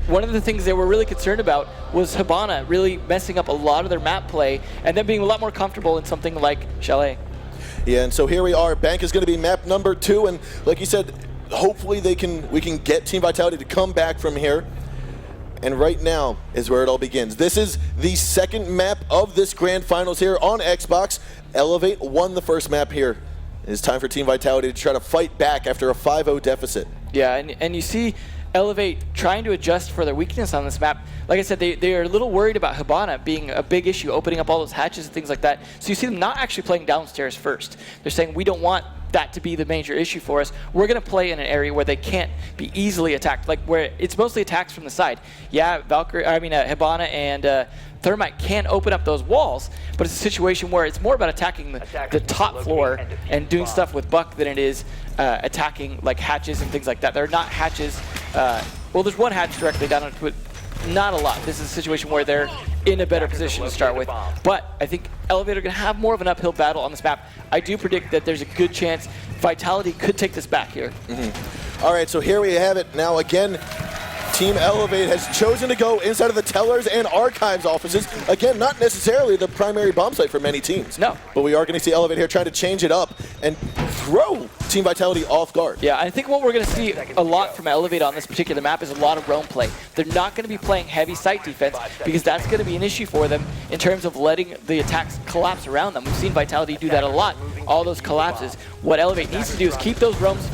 one of the things they were really concerned about was Hibana really messing up a lot of their map play and then being a lot more comfortable in something like Chalet. Yeah, and so here we are. Bank is going to be map number 2, and like you said, hopefully we can get Team Vitality to come back from here. And right now is where it all begins. This is the second map of this grand finals here on Xbox. Elevate won the first map here. It's time for Team Vitality to try to fight back after a 5-0 deficit. Yeah, and you see Elevate trying to adjust for their weakness on this map. Like I said, they are a little worried about Hibana being a big issue, opening up all those hatches and things like that. So you see them not actually playing downstairs first. They're saying, we don't want that to be the major issue for us. We're going to play in an area where they can't be easily attacked, like where it's mostly attacks from the side. Yeah, Hibana and Thermite can open up those walls, but it's a situation where it's more about attacking the top floor and doing stuff with Buck than it is attacking like hatches and things like that. There are not hatches. Well, there's one hatch directly down onto it. Not a lot. This is a situation where they're in a better position to start with. But I think Elevate are going to have more of an uphill battle on this map. I do predict that there's a good chance Vitality could take this back here. All right, so here we have it. Now again, Team Elevate has chosen to go inside of the Tellers and Archives offices. Again, not necessarily the primary bomb site for many teams. No. But we are going to see Elevate here trying to change it up and throw Team Vitality off guard. Yeah, I think what we're going to see a lot from Elevate on this particular map is a lot of roam play. They're not going to be playing heavy site defense because that's going to be an issue for them in terms of letting the attacks collapse around them. We've seen Vitality do that a lot, all those collapses. What Elevate needs to do is keep those roams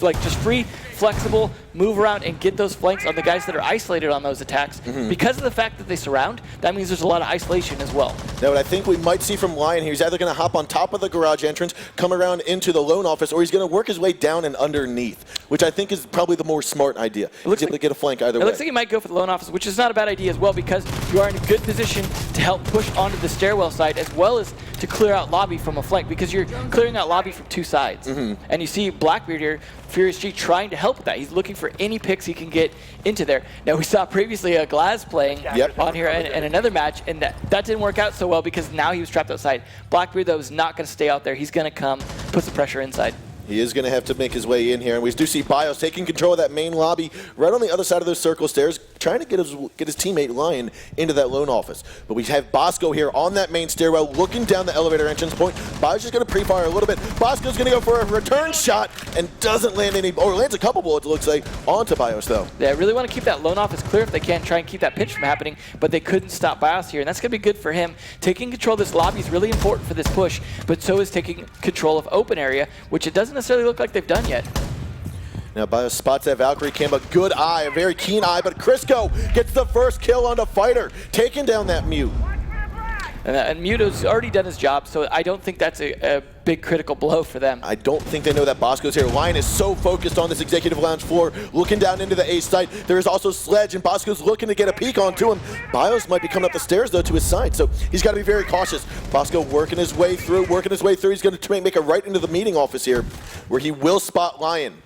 like just free, flexible, move around and get those flanks on the guys that are isolated on those attacks. Because of the fact that they surround, that means there's a lot of isolation as well. Now what I think we might see from Lion here, he's either going to hop on top of the garage entrance, come around into the loan office, or he's going to work his way down and underneath, which I think is probably the more smart idea. He's able to get a flank either way. It looks like he might go for the loan office, which is not a bad idea as well because you are in a good position to help push onto the stairwell side as well as to clear out lobby from a flank because you're clearing out lobby from two sides. And you see Blackbeard here, Furious G, trying to help with that. He's looking for any picks he can get into there. Now we saw previously Glaz playing on here in another match, and that didn't work out so well because now he was trapped outside. Blackbeard though is not going to stay out there. He's going to come, put some pressure inside. He is going to have to make his way in here, and we do see Bios taking control of that main lobby right on the other side of those circle stairs, trying to get his teammate Lion into that loan office. But we have Bosco here on that main stairwell, looking down the elevator entrance point. Bios just going to pre-fire a little bit. Bosco's going to go for a return shot and doesn't land any, or lands a couple bullets, it looks like, onto Bios though. They really want to keep that loan office clear if they can, try and keep that pinch from happening, but they couldn't stop Bios here, and that's going to be good for him. Taking control of this lobby is really important for this push, but so is taking control of open area, which it doesn't necessarily look like they've done yet. Now Bios spots that Valkyrie cam, a good eye, a very keen eye, but Crisco gets the first kill on the Fighter, taking down that Mute. And Muto's already done his job, so I don't think that's a big critical blow for them. I don't think they know that Bosco's here. Lion is so focused on this Executive Lounge floor, looking down into the ace site. There is also Sledge, and Bosco's looking to get a peek onto him. Bios might be coming up the stairs, though, to his side, so he's got to be very cautious. Bosco working his way through. He's going to make a right into the meeting office here, where he will spot Lion.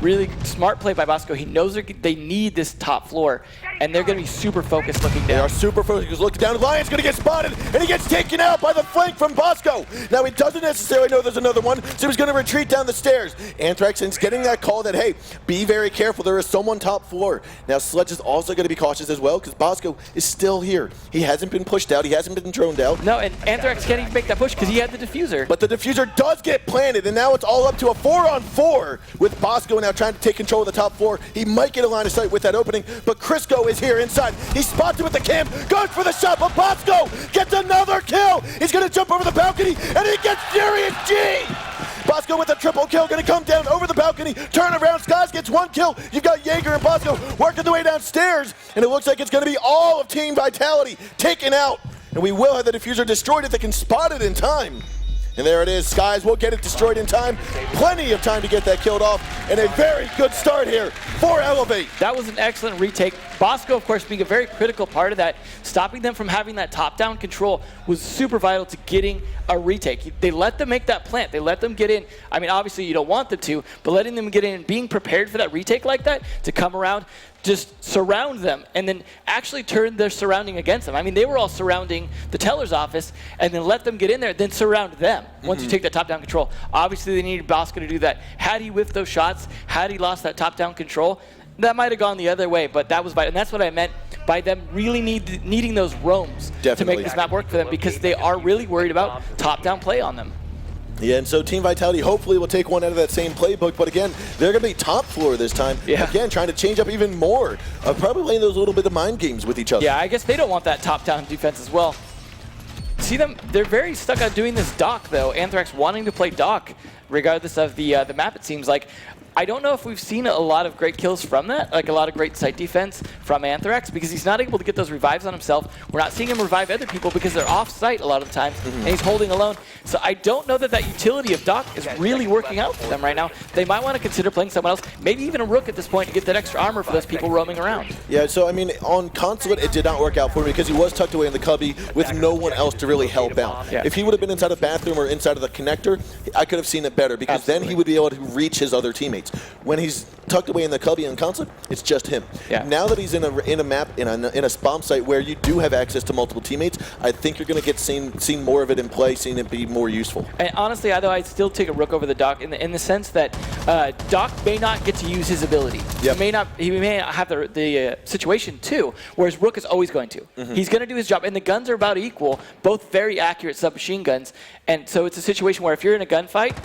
Really smart play by Bosco. He knows they need this top floor, and they're going to be super focused looking down. They are super focused looking down. Lion's going to get spotted, and he gets taken out by the flank from Bosco. Now, he doesn't necessarily know there's another one, so he's going to retreat down the stairs. Anthrax is getting that call that, hey, be very careful. There is someone top floor. Now, Sledge is also going to be cautious as well, because Bosco is still here. He hasn't been pushed out. He hasn't been droned out. No, and Anthrax can't even make that push because he had the diffuser. But the diffuser does get planted, and now it's all up to a 4-on-4 with Bosco now trying to take control of the top floor. He might get a line of sight with that opening, but Crisco is here inside. He spots him with the cam, goes for the shot, but Bosco gets another kill. He's going to jump over the balcony, and he gets Furious G. Bosco with a triple kill, going to come down over the balcony, turn around, Skies gets one kill. You've got Jaeger and Bosco working their way downstairs, and it looks like it's going to be all of Team Vitality taken out. And we will have the diffuser destroyed if they can spot it in time. And there it is, Skies will get it destroyed in time. Plenty of time to get that killed off, and a very good start here for Elevate. That was an excellent retake. Bosco, of course, being a very critical part of that, stopping them from having that top-down control was super vital to getting a retake. They let them make that plant. They let them get in. I mean, obviously you don't want them to, but letting them get in and being prepared for that retake like that to come around, just surround them and then actually turn their surrounding against them. I mean, they were all surrounding the teller's office and then let them get in there, then surround them once you take that top-down control. Obviously, they needed Bosco to do that. Had he whiffed those shots, had he lost that top-down control, that might have gone the other way, but that was and that's what I meant by them really needing those roams to make this map work for them, because they are really worried about top-down play on them. Yeah, and so Team Vitality hopefully will take one out of that same playbook, but again, they're going to be top floor this time. Yeah. Again, trying to change up even more, probably playing those little bit of mind games with each other. Yeah, I guess they don't want that top-down defense as well. See them, they're very stuck on doing this Doc, though. Anthrax wanting to play Doc, regardless of the map, it seems like. I don't know if we've seen a lot of great kills from that, like a lot of great site defense from Anthrax, because he's not able to get those revives on himself. We're not seeing him revive other people because they're off-site a lot of the times, and he's holding alone. So I don't know that utility of Doc is really working out for them right now. They might want to consider playing someone else, maybe even a Rook at this point to get that extra armor for those people roaming around. Yeah, so I mean, on Consulate, it did not work out for him because he was tucked away in the cubby with no one else to really help out. Yeah. If he would have been inside a bathroom or inside of the connector, I could have seen it better, because then he would be able to reach his other teammates. When he's tucked away in the cubby on Consulate, it's just him. Yeah. Now that he's in a map, in a bomb site where you do have access to multiple teammates, I think you're going to get seen more of it in play, seen it be more useful. And honestly, although I'd still take a Rook over the Doc in the sense that Doc may not get to use his ability. Yep. He may not have the situation too, whereas Rook is always going to. He's going to do his job, and the guns are about equal, both very accurate submachine guns. And so it's a situation where if you're in a gunfight,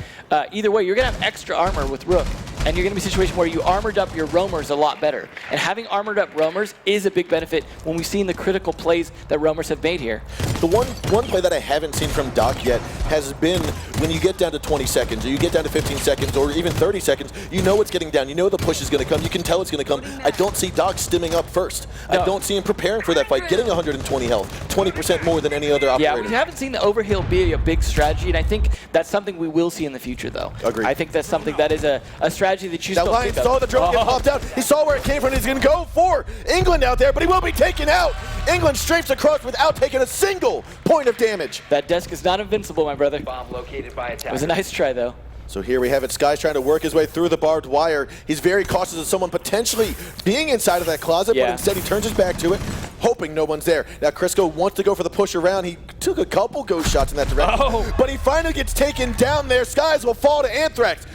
either way, you're going to have extra armor with Rook. And you're going to be in a situation where you armored up your roamers a lot better. And having armored up roamers is a big benefit when we've seen the critical plays that roamers have made here. The one play that I haven't seen from Doc yet has been when you get down to 20 seconds, or you get down to 15 seconds, or even 30 seconds, you know it's getting down. You know the push is going to come. You can tell it's going to come. I don't see Doc stimming up first. No. I don't see him preparing for that fight, getting 120 health, 20% more than any other operator. Yeah, we haven't seen the overheal be a big strategy, and I think that's something we will see in the future, though. Agreed. I think that's something that is a strategy that you Now, Lion saw the drone get popped out. He saw where it came from. He's going to go for England out there, but he will be taken out. England strafes across without taking a single point of damage. That desk is not invincible, my brother. Bomb located by attack. It was a nice try, though. So here we have it. Sky's trying to work his way through the barbed wire. He's very cautious of someone potentially being inside of that closet, but instead he turns his back to it, hoping no one's there. Now Crisco wants to go for the push around. He took a couple ghost shots in that direction, but he finally gets taken down there. Skies will fall to Anthrax.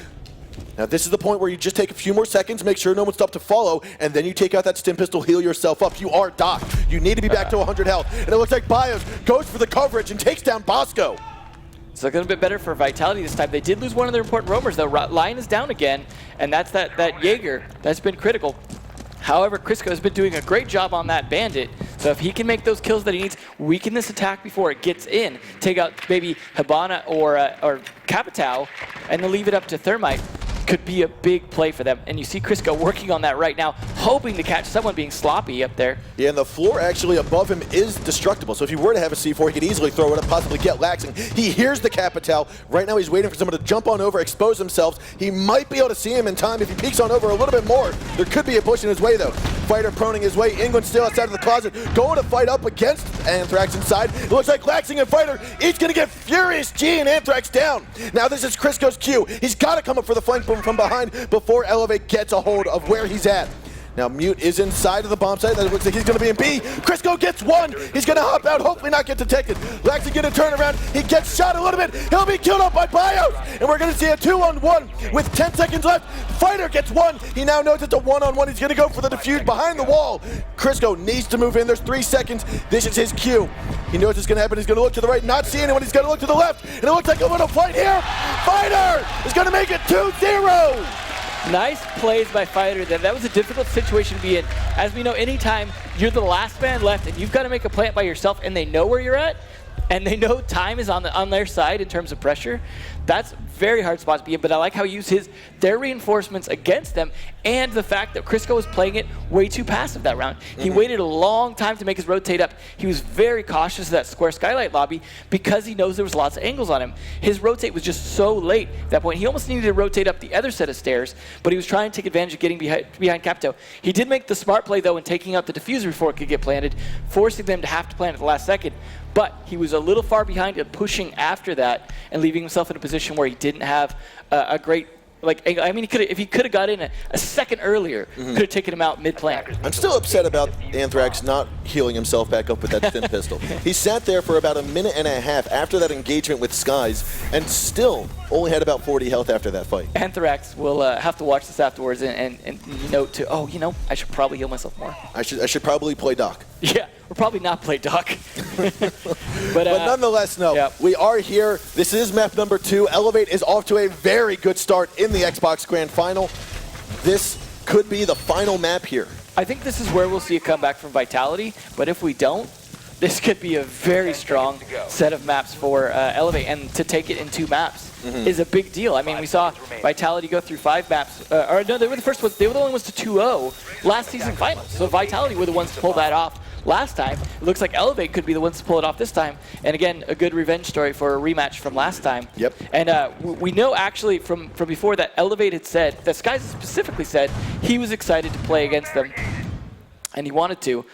Now this is the point where you just take a few more seconds, make sure no one's stopped to follow, and then you take out that stim pistol, heal yourself up. You are Doc. You need to be back to 100 health. And it looks like Bios goes for the coverage and takes down Bosco. It's looking a bit better for Vitality this time. They did lose one of their important roamers, though. Lion is down again, and that's that Jaeger. That's been critical. However, Crisco has been doing a great job on that Bandit. So if he can make those kills that he needs, weaken this attack before it gets in, take out maybe Hibana or Capitao, and then leave it up to Thermite, could be a big play for them. And you see Crisco working on that right now, hoping to catch someone being sloppy up there. Yeah, and the floor actually above him is destructible. So if he were to have a C4, he could easily throw it up, possibly get Laxing. He hears the Capitao. Right now he's waiting for someone to jump on over, expose themselves. He might be able to see him in time. If he peeks on over a little bit more, there could be a push in his way, though. Fighter proning his way. England still outside of the closet, going to fight up against Anthrax inside. It looks like Laxing and Fighter each going to get Furious G and Anthrax down. Now this is Crisco's cue. He's got to come up for the flank boom from behind before Elevate gets a hold of where he's at. Now Mute is inside of the bomb site. That looks like he's going to be in B. Crisco gets one. He's going to hop out, hopefully not get detected. Laxing going to turn around. He gets shot a little bit. He'll be killed off by Bios. And we're going to see a 2-on-1 with 10 seconds left. Fighter gets one. He now knows it's a 1-on-1. He's going to go for the defuse behind the wall. Crisco needs to move in. There's 3 seconds. This is his cue. He knows what's going to happen. He's going to look to the right, not see anyone. He's going to look to the left. And it looks like a little fight here. Fighter is going to make it 2-0. Nice plays by Fighter. That was a difficult situation to be in. As we know, anytime you're the last man left and you've got to make a plant by yourself and they know where you're at, and they know time is on their side in terms of pressure, that's a very hard spot to be in. But I like how he used their reinforcements against them, and the fact that Crisco was playing it way too passive that round. He waited a long time to make his rotate up. He was very cautious of that square skylight lobby because he knows there was lots of angles on him. His rotate was just so late at that point. He almost needed to rotate up the other set of stairs, but he was trying to take advantage of getting behind Capito. He did make the smart play, though, in taking out the diffuser before it could get planted, forcing them to have to plant at the last second. But he was a little far behind and pushing after that and leaving himself in a position where he didn't have a great Like, I mean, if he could have got in a second earlier, could have taken him out mid-plant. I'm still upset about Anthrax not healing himself back up with that thin pistol. He sat there for about a minute and a half after that engagement with Skies and still only had about 40 health after that fight. Anthrax will have to watch this afterwards and note to, oh, you know, I should probably heal myself more. I should probably play Doc. Yeah, we'll probably not play Doc. But nonetheless, no. We are here. This is map number 2. Elevate is off to a very good start in the Xbox Grand Final. This could be the final map here. I think this is where we'll see a comeback from Vitality, but if we don't, this could be a very strong set of maps for Elevate, and to take it in 2 maps is a big deal. I mean, we saw Vitality go through 5 maps, or no, they were the first ones. They were the only ones to 2-0 last season finals. So Vitality were the ones to pull that off last time. It looks like Elevate could be the ones to pull it off this time. And again, a good revenge story for a rematch from last time. Yep. And we know actually from before that Elevate had said, that Skies specifically said, he was excited to play against them, and he wanted to.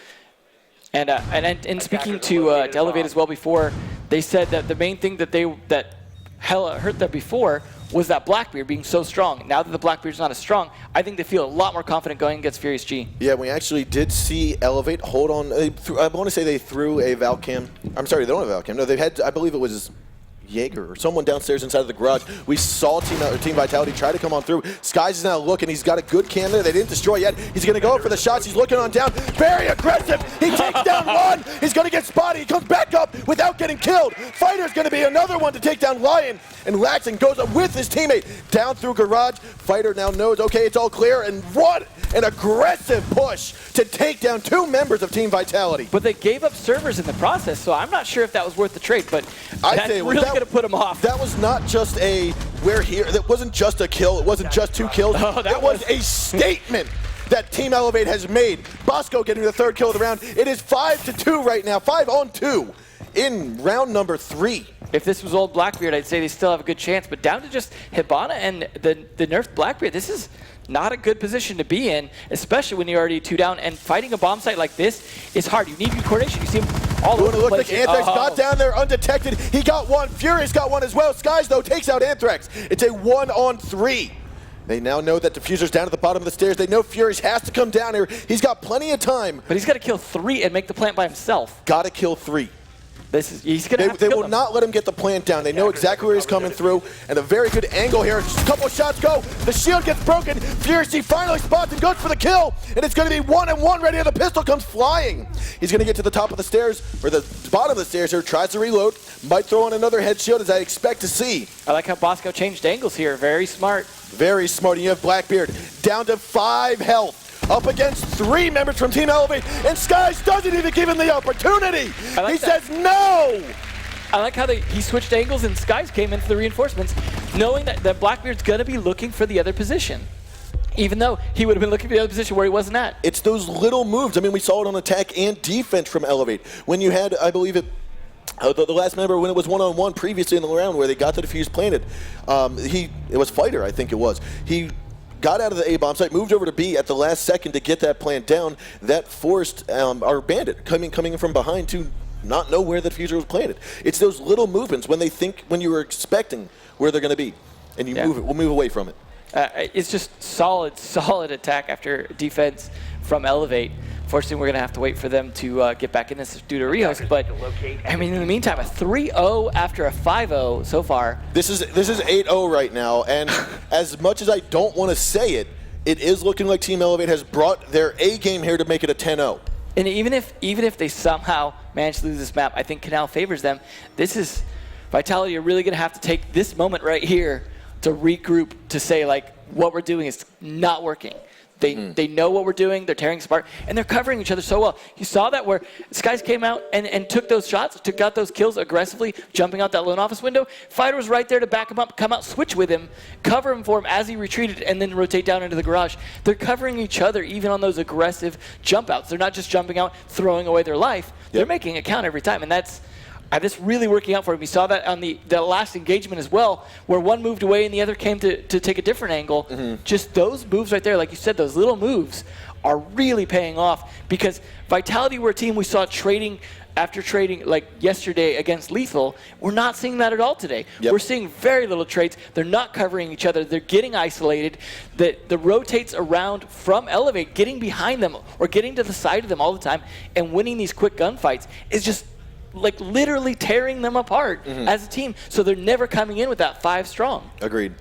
And speaking to Elevate as well before, they said that the main thing that hella hurt them before was that Blackbeard being so strong. Now that the Blackbeard's not as strong, I think they feel a lot more confident going against Furious G. Yeah, we actually did see Elevate hold on. I want to say they threw a Valcam. I'm sorry, they don't have a Valcam. No, they've had, I believe it was Jaeger or someone downstairs inside of the garage. We saw Team Vitality try to come on through. Skies is now looking. He's got a good cam there. They didn't destroy yet. He's going to go for the shots. He's looking on down. Very aggressive. He takes down one. He's going to get spotted. He comes back up without getting killed. Fighter's going to be another one to take down Lion. And Laxon goes up with his teammate down through garage. Fighter now knows, okay, it's all clear. And what an aggressive push to take down 2 members of Team Vitality. But they gave up servers in the process, so I'm not sure if that was worth the trade, but that's really going to put them off. That was not just a, we're here, that wasn't just a kill, it wasn't just 2 kills. It was a statement that Team Elevate has made. Bosco getting the 3rd kill of the round. It is 5-2 right now, 5-on-2 in round number 3. If this was old Blackbeard, I'd say they still have a good chance, but down to just Hibana and the nerfed Blackbeard, this is not a good position to be in, especially when you're already 2 down, and fighting a bomb site like this is hard. You need good coordination. You see him all over the place. Look like Anthrax got down there undetected. He got one. Furious got one as well. Skies, though, takes out Anthrax. It's a 1-on-3. They now know that Diffuser's down at the bottom of the stairs. They know Furious has to come down here. He's got plenty of time. But he's got to kill 3 and make the plant by himself. Got to kill 3. He's gonna they will not let him get the plant down. They know exactly where he's coming through, and a very good angle here. Just a couple of shots go. The shield gets broken. Furious finally spots and goes for the kill, and it's going to be 1-on-1 ready, and the pistol comes flying. He's going to get to the top of the stairs, or the bottom of the stairs here, tries to reload, might throw on another head shield, as I expect to see. I like how Bosco changed angles here. Very smart. Very smart. And you have Blackbeard down to 5 health. Up against 3 members from Team Elevate, and Skies doesn't even give him the opportunity. He says no. I like how he switched angles and Skies came in for the reinforcements, knowing that Blackbeard's going to be looking for the other position, even though he would have been looking for the other position where he wasn't at. It's those little moves. I mean, we saw it on attack and defense from Elevate. When you had, I believe it, the last member when it was 1-on-1 previously in the round where they got the defuse planted, it was Fighter, I think it was. He got out of the A-bomb site, moved over to B at the last second to get that plant down. That forced our bandit coming from behind to not know where the diffuser was planted. It's those little movements when you were expecting where they're going to be, and you move away from it. It's just solid attack after defense from Elevate. Fortunately, we're going to have to wait for them to get back in this due to Rios. But, I mean, in the meantime, a 3-0 after a 5-0 so far. This is 8-0 right now, and as much as I don't want to say it, it is looking like Team Elevate has brought their A game here to make it a 10-0. And even if they somehow manage to lose this map, I think Canal favors them. This is Vitality are really going to have to take this moment right here to regroup, to say, like, what we're doing is not working. They know what we're doing. They're tearing us apart, and they're covering each other so well. You saw that where Skies came out and took those shots, got those kills aggressively, jumping out that lone office window. Fighter was right there to back him up, come out, switch with him, cover him for him as he retreated, and then rotate down into the garage. They're covering each other even on those aggressive jump outs. They're not just jumping out, throwing away their life. They're making it count every time, and that's really working out for him. We saw that on the last engagement as well, where one moved away and the other came to take a different angle. Just those moves right there, like you said, those little moves are really paying off, because Vitality were a team we saw trading after trading like yesterday against Lethal, we're not seeing that at all today. Yep. We're seeing very little trades. They're not covering each other. They're getting isolated. The rotates around from Elevate, getting behind them or getting to the side of them all the time and winning these quick gunfights is just like literally tearing them apart as a team. So they're never coming in with that 5 strong. Agreed.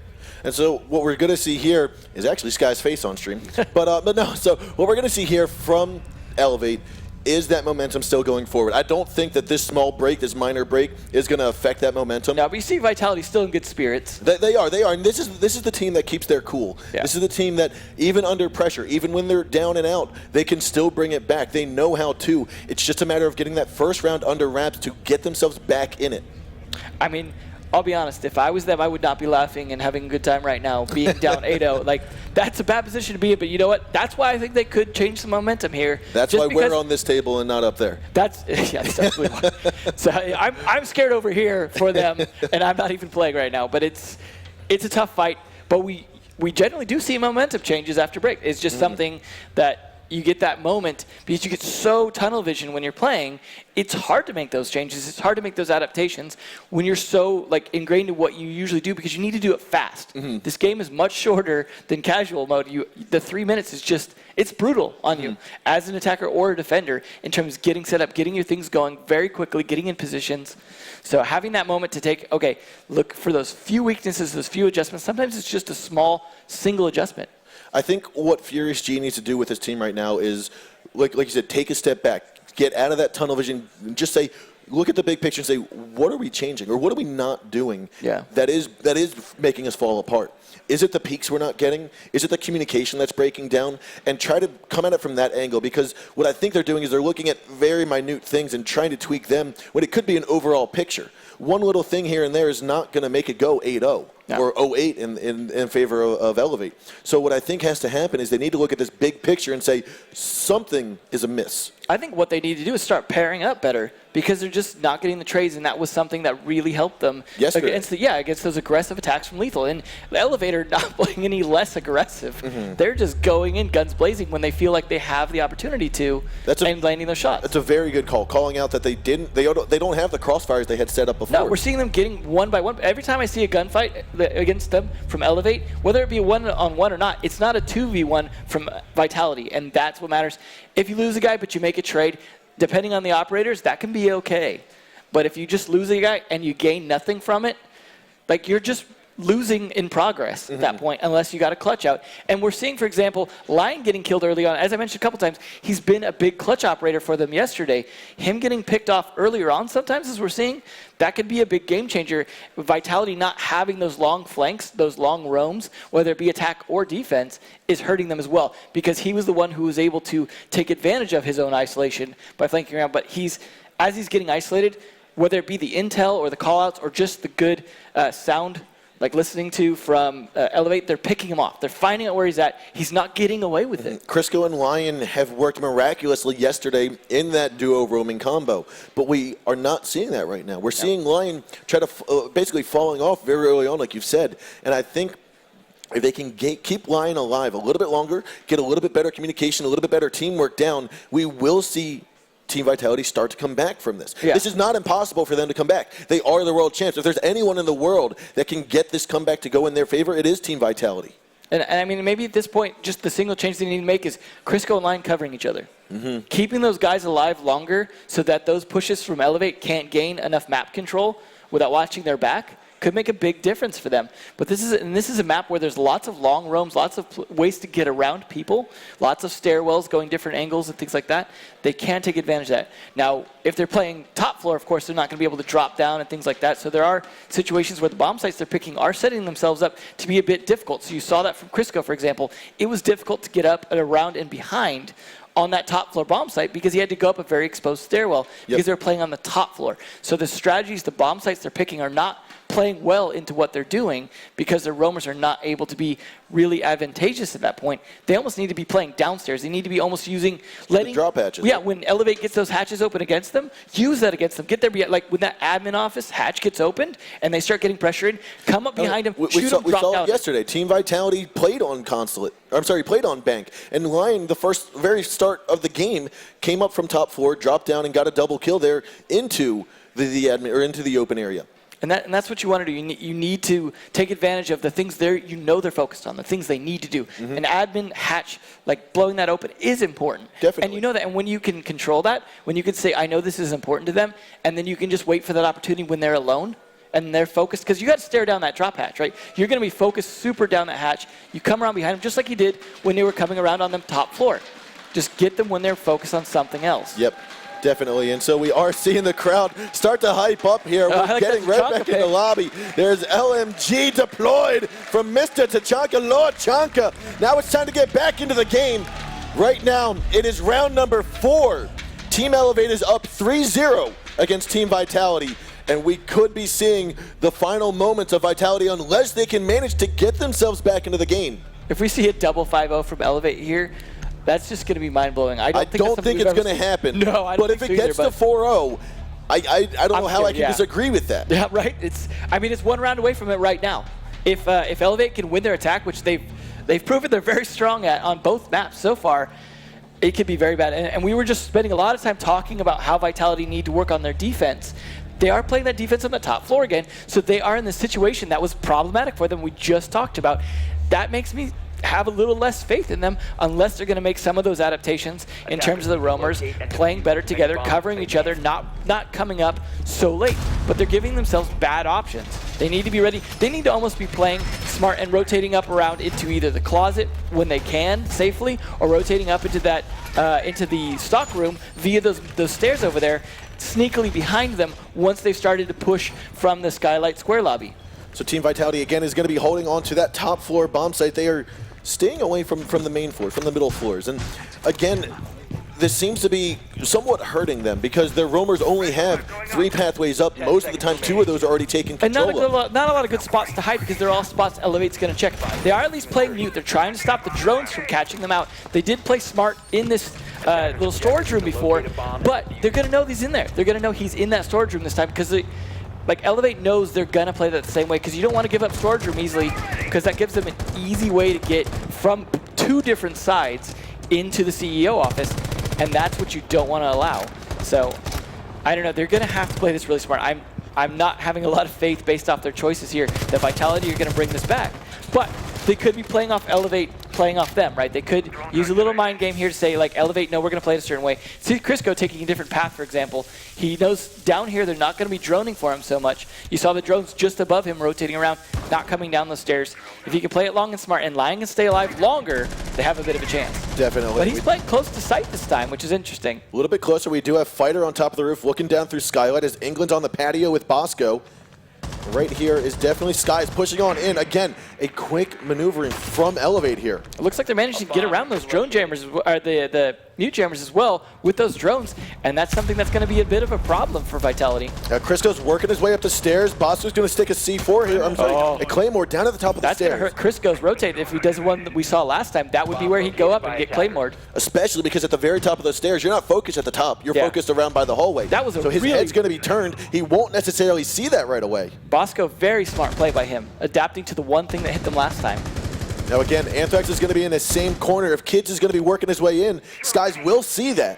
And so what we're going to see here is actually Sky's face on stream. but no, so what we're going to see here from Elevate is that momentum still going forward. I don't think that this small break, this minor break, is going to affect that momentum. No, but you see Vitality still in good spirits. They are. And this is the team that keeps their cool. Yeah. This is the team that even under pressure, even when they're down and out, they can still bring it back. They know how to. It's just a matter of getting that first round under wraps to get themselves back in it. I mean, I'll be honest, if I was them, I would not be laughing and having a good time right now, being down 8-0. Like, that's a bad position to be in, but you know what? That's why I think they could change some momentum here. That's why we're on this table and not up there. That's absolutely why. So I'm scared over here for them, and I'm not even playing right now. But it's a tough fight, but we generally do see momentum changes after break. It's just something that you get that moment because you get so tunnel vision when you're playing. It's hard to make those changes. It's hard to make those adaptations when you're so like ingrained in what you usually do because you need to do it fast. This game is much shorter than casual mode. The 3 minutes is just, it's brutal on you as an attacker or a defender in terms of getting set up, getting your things going very quickly, getting in positions. So having that moment to take, okay, look for those few weaknesses, those few adjustments. Sometimes it's just a small single adjustment. I think what Furious G needs to do with his team right now is, like you said, take a step back, get out of that tunnel vision, and just say, look at the big picture and say, what are we changing or what are we not doing that is making us fall apart? Is it the peaks we're not getting? Is it the communication that's breaking down? And try to come at it from that angle because what I think they're doing is they're looking at very minute things and trying to tweak them when it could be an overall picture. One little thing here and there is not going to make it go 8-0. Or 0-8 in favor of Elevate. So what I think has to happen is they need to look at this big picture and say something is amiss. I think what they need to do is start pairing up better because they're just not getting the trades, and that was something that really helped them against those aggressive attacks from Lethal. And the Elevator not playing any less aggressive. They're just going in guns blazing when they feel like they have the opportunity to and landing their shots. That's a very good call, calling out that they don't have the crossfires they had set up before. No, we're seeing them getting one by one. Every time I see a gunfight against them from Elevate, whether it be a 1-on-1 or not, it's not a 2v1 from Vitality, and that's what matters. If you lose a guy but you make a trade, depending on the operators, that can be okay. But if you just lose a guy and you gain nothing from it, like you're just losing in progress at that point unless you got a clutch out. And we're seeing, for example, Lion getting killed early on. As I mentioned a couple times, he's been a big clutch operator for them yesterday. Him getting picked off earlier on sometimes, as we're seeing, that could be a big game changer. Vitality not having those long flanks, those long roams, whether it be attack or defense, is hurting them as well because he was the one who was able to take advantage of his own isolation by flanking around. But as he's getting isolated, whether it be the intel or the callouts or just the good sound like listening to from Elevate, they're picking him off. They're finding out where he's at. He's not getting away with it. Crisco and Lion have worked miraculously yesterday in that duo roaming combo, but we are not seeing that right now. We're seeing Lion try to basically falling off very early on, like you've said, and I think if they can keep Lion alive a little bit longer, get a little bit better communication, a little bit better teamwork down, we will see Team Vitality start to come back from this. This is not impossible for them to come back. They are the world champs. If there's anyone in the world that can get this comeback to go in their favor, it is Team Vitality. And I mean, maybe at this point, just the single change they need to make is Crisco and Lion covering each other. Keeping those guys alive longer so that those pushes from Elevate can't gain enough map control without watching their back could make a big difference for them. But this is a map where there's lots of long roams, lots of ways to get around people, lots of stairwells going different angles and things like that. They can take advantage of that. Now, if they're playing top floor, of course, they're not going to be able to drop down and things like that. So there are situations where the bomb sites they're picking are setting themselves up to be a bit difficult. So you saw that from Crisco, for example. It was difficult to get up and around and behind on that top floor bomb site because he had to go up a very exposed stairwell because they're playing on the top floor. So the strategies, the bomb sites they're picking are not playing well into what they're doing because their roamers are not able to be really advantageous at that point. They almost need to be playing downstairs. They need to be almost using letting drop hatches. Yeah, when Elevate gets those hatches open against them, use that against them. Get there, like when that admin office hatch gets opened and they start getting pressure in, come up behind him, shoot them, we drop saw down. it yesterday. Team Vitality played on Consulate. I'm sorry, played on Bank. And Lion, the very start of the game, came up from top floor, dropped down, and got a double kill there into the admin or into the open area. And that's what you want to do. You need to take advantage of the things they're focused on, the things they need to do. An admin hatch, like blowing that open, is important. Definitely. And you know that. And when you can control that, when you can say, I know this is important to them, and then you can just wait for that opportunity when they're alone and they're focused, because you got to stare down that drop hatch, right? You're going to be focused super down that hatch. You come around behind them just like you did when they were coming around on the top floor. Just get them when they're focused on something else. Yep. Definitely, and so we are seeing the crowd start to hype up here. We're like getting right back in the lobby. There's LMG deployed from Mr. Tachanka, Lord Chanka. Now it's time to get back into the game. Right now, it is round number 4. Team Elevate is up 3-0 against Team Vitality, and we could be seeing the final moments of Vitality unless they can manage to get themselves back into the game. If we see a double 5-0 from Elevate here, that's just going to be mind-blowing. I don't think it's going to happen. No, I don't think so. But if it gets to 4-0, I don't know how I can disagree with that. Yeah, right. It's one round away from it right now. If Elevate can win their attack, which they've proven they're very strong at on both maps so far, it could be very bad. And we were just spending a lot of time talking about how Vitality need to work on their defense. They are playing that defense on the top floor again, so they are in the situation that was problematic for them. We just talked about. That makes me have a little less faith in them unless they're going to make some of those adaptations in terms of the roamers playing better together, covering each other, not coming up so late. But they're giving themselves bad options. They need to be ready. They need to almost be playing smart and rotating up around into either the closet when they can safely, or rotating up into that into the stock room via those stairs over there, sneakily behind them once they've started to push from the Skylight Square lobby. So Team Vitality again is going to be holding on to that top floor bomb site. They are staying away from the main floor, from the middle floors. And again, this seems to be somewhat hurting them because their roamers only have 3 pathways up. Most of the time, 2 of those are already taken control of. And not a lot of good spots to hide because they're all spots Elevate's going to check. They are at least playing mute. They're trying to stop the drones from catching them out. They did play smart in this little storage room before, but they're going to know he's in there. They're going to know he's in that storage room this time because Elevate knows they're going to play that the same way, because you don't want to give up storage room easily, because that gives them an easy way to get from 2 different sides into the CEO office, and that's what you don't want to allow. So, I don't know. They're going to have to play this really smart. I'm not having a lot of faith based off their choices here that Vitality are going to bring this back. But they could be playing off Elevate, playing off them, right? They could use a little mind game here to say, like, Elevate, no, we're going to play it a certain way. See Crisco taking a different path, for example. He knows down here they're not going to be droning for him so much. You saw the drones just above him rotating around, not coming down the stairs. If he can play it long and smart and Lion can stay alive longer, they have a bit of a chance. Definitely. But he's playing close to sight this time, which is interesting. A little bit closer. We do have Fighter on top of the roof looking down through Skylight as England's on the patio with Bosco. Right here is definitely Skies pushing on in. Again, a quick maneuvering from Elevate here. It looks like they're managing to get around those drone jammers, or the mute jammers as well, with those drones, and that's something that's going to be a bit of a problem for Vitality. Crisco's working his way up the stairs. Bosco's going to stick a C4 here. I'm sorry, a Claymore down at the top of the stairs. That's going to hurt Crisco's rotate. If he does the one that we saw last time, that would be where he'd go up and get Claymored. Especially because at the very top of those stairs, you're not focused at the top. You're focused around by the hallway. That was so his head's going to be turned. He won't necessarily see that right away. Bosco, very smart play by him, adapting to the one thing that hit them last time. Now again, Anthrax is going to be in the same corner. If Kids is going to be working his way in, Skies will see that,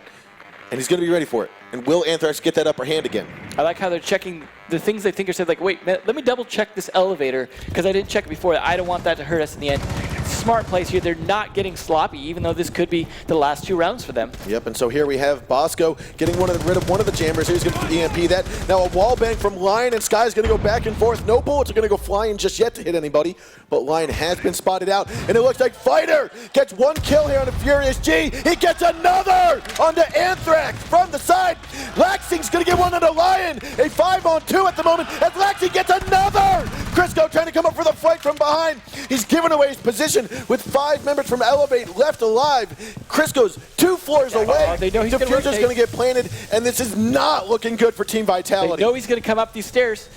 and he's going to be ready for it. And will Anthrax get that upper hand again? I like how they're checking the things they think are said, like, wait, let me double check this elevator, because I didn't check it before. I don't want that to hurt us in the end. Smart plays here. They're not getting sloppy, even though this could be the last 2 rounds for them. Yep, and so here we have Bosco getting rid of one of the jammers. He's going to EMP that. Now a wall bang from Lion, and Sky is going to go back and forth. No bullets are going to go flying just yet to hit anybody, but Lion has been spotted out, and it looks like Fighter gets 1 kill here on the Furious G. He gets another onto Anthrax from the side. Laxing's going to get one onto Lion. A 5-on-2 at the moment as Laxing gets another. Crisco trying to come up for the fight from behind. He's given away his position with 5 members from Elevate left alive. Crisco's 2 floors away. They know he's going to Diffuser's going to get planted, and this is not looking good for Team Vitality. They know he's going to come up these stairs.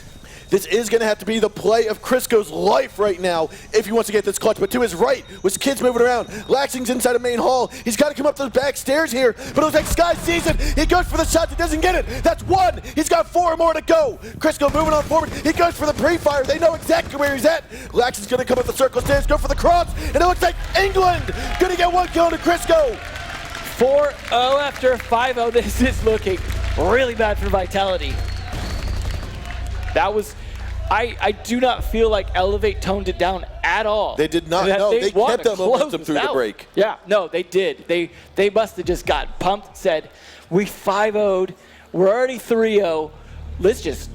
This is going to have to be the play of Crisco's life right now if he wants to get this clutch. But to his right was kids moving around. Laxing's inside of main hall. He's got to come up those back stairs here. But it looks like Sky sees it. He goes for the shot. He doesn't get it. That's one. He's got 4 more to go. Crisco moving on forward. He goes for the pre-fire. They know exactly where he's at. Laxing's going to come up the circle stairs, go for the cross. And it looks like England going to get 1 kill to Crisco. 4-0 after 5-0. This is looking really bad for Vitality. That was, I do not feel like Elevate toned it down at all. They did not. No, they kept that momentum through the break. Yeah, no, they did. They must have just got pumped, said, we 5-0'd, we're already 3-0, let's just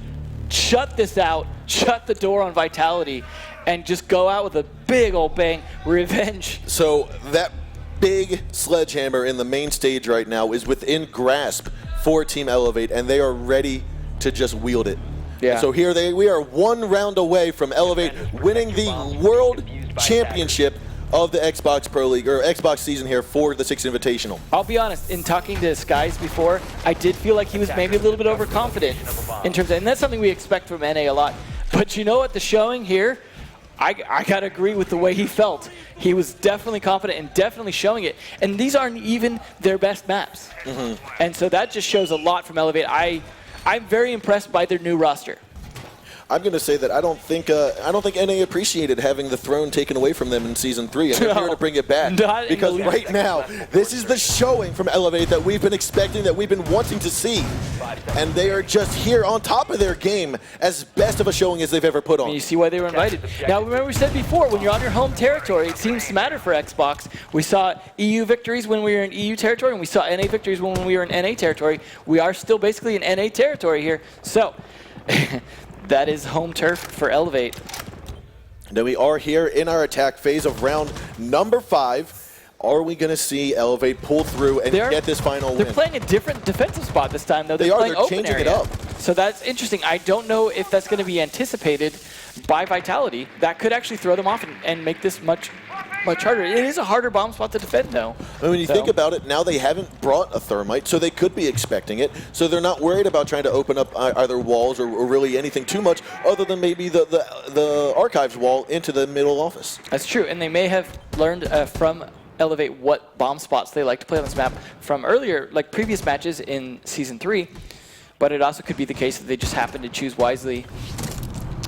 shut this out, shut the door on Vitality, and just go out with a big old bang, revenge. So that big sledgehammer in the main stage right now is within grasp for Team Elevate, and they are ready to just wield it. Yeah. So here we are 1 round away from Elevate winning the World Championship of the Xbox Pro League, or Xbox season here for the 6th Invitational. I'll be honest, in talking to Skies before, I did feel like he was maybe a little bit overconfident in terms of, and that's something we expect from NA a lot. But you know what, the showing here, I gotta agree with the way he felt. He was definitely confident and definitely showing it. And these aren't even their best maps. And so that just shows a lot from Elevate. I'm very impressed by their new roster. I'm going to say that I don't think NA appreciated having the throne taken away from them in Season 3, and they're here to bring it back. Because right now, this is the showing from Elevate that we've been expecting, that we've been wanting to see. And they are just here on top of their game, as best of a showing as they've ever put on. And you see why they were invited. Now, remember we said before, when you're on your home territory, it seems to matter for Xbox. We saw EU victories when we were in EU territory, and we saw NA victories when we were in NA territory. We are still basically in NA territory here. So that is home turf for Elevate. Now we are here in our attack phase of round number 5. Are we going to see Elevate pull through and get this final win? They're playing a different defensive spot this time, though. They're Playing open changing area. it up. So that's interesting. I don't know if that's going to be anticipated by Vitality. That could actually throw them off and make this much harder. It is a harder bomb spot to defend, though. I mean, when you think about it, now they haven't brought a thermite, so they could be expecting it. So they're not worried about trying to open up either walls or really anything too much, other than maybe the archives wall into the middle office. That's true, and they may have learned from Elevate what bomb spots they like to play on this map from earlier, like previous matches in Season 3, but it also could be the case that they just happen to choose wisely.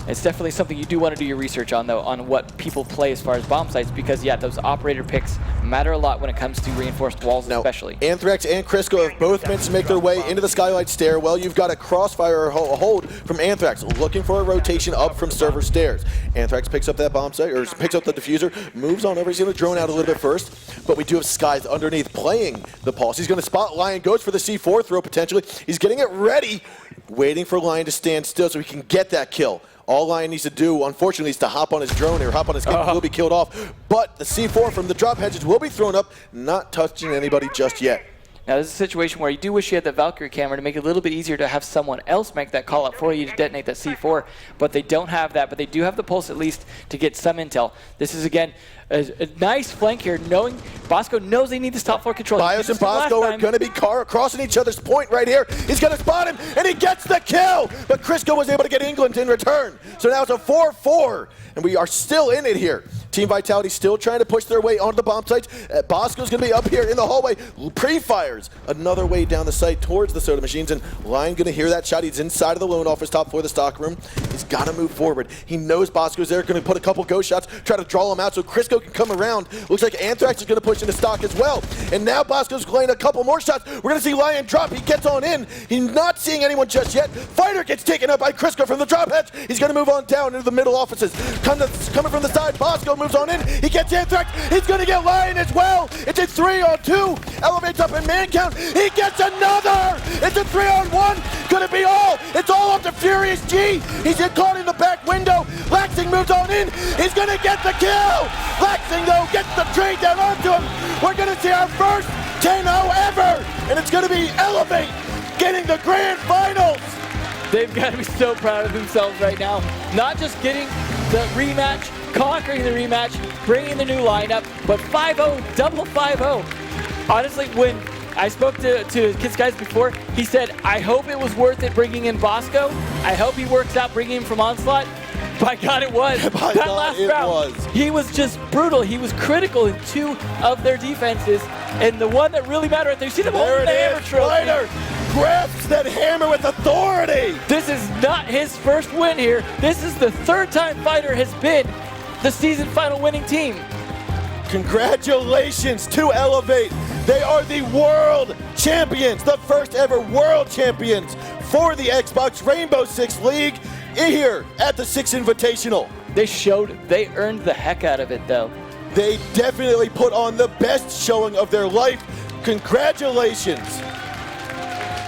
It's definitely something you do want to do your research on, though, on what people play as far as bomb sites, because, yeah, those operator picks matter a lot when it comes to reinforced walls, especially. Anthrax and Crisco have both managed to make their way into the Skylight stairwell. You've got a crossfire hold from Anthrax, looking for a rotation up from server stairs. Anthrax picks up that bomb site, or picks up the diffuser, moves on over. He's going to drone out a little bit first, but we do have Skies underneath playing the pulse. He's going to spot Lion, goes for the C4 throw potentially. He's getting it ready, waiting for Lion to stand still so he can get that kill. All Lion needs to do, unfortunately, is to hop on his drone or hop on his gun. Will be killed off. But the C4 from the drop hedges will be thrown up, not touching anybody just yet. Now, this is a situation where you do wish you had the Valkyrie camera to make it a little bit easier to have someone else make that call out for you to detonate that C4, but they don't have that, but they do have the pulse at least to get some intel. This is, again, a nice flank here, knowing Bosco knows they need this top floor control. Bios and Bosco are going to be crossing each other's point right here. He's going to spot him, and he gets the kill, but Crisco was able to get England in return. So now it's a 4-4, and we are still in it here. Team Vitality still trying to push their way onto the bomb sites. Bosco's going to be up here in the hallway. Pre-fires another way down the site towards the soda machines, and Lion going to hear that shot. He's inside of the loan office top floor of the stock room. He's got to move forward. He knows Bosco's there, going to put a couple ghost shots, try to draw him out so Crisco can come around. Looks like Anthrax is going to push into stock as well. And now Bosco's playing a couple more shots. We're going to see Lion drop. He gets on in. He's not seeing anyone just yet. Fighter gets taken up by Crisco from the drop hedge. He's going to move on down into the middle offices. Coming from the side, Bosco moves on in. He gets Anthrax. He's going to get Lion as well. It's a 3-on-2. Elevates up in man count. He gets another. It's a 3-on-1. Going to be all. It's all up to Furious G. He's caught in the back window. Laxing moves on in. He's going to get the kill. Laxing, though, gets the trade down onto him. We're going to see our first 10-0 ever. And it's going to be Elevate getting the grand finals. They've got to be so proud of themselves right now. Not just getting the rematch, conquering the rematch, bringing the new lineup, but 5-0, double 5-0. Honestly, when I spoke to Kids Guys before. He said, I hope it was worth it bringing in Bosco. I hope he works out bringing him from Onslaught. By God, it was. By that God, last it round, was. he was just brutal. He was critical in 2 of their defenses. And the one that really mattered right there, you see them There holding the it hammer is. trophy. Fighter grabs that hammer with authority. This is not his first win here. This is the 3rd time Fighter has been the season final winning team. Congratulations to Elevate. They are the world champions, the first ever world champions for the Xbox Rainbow Six League here at the Six Invitational. They earned the heck out of it though. They definitely put on the best showing of their life. Congratulations.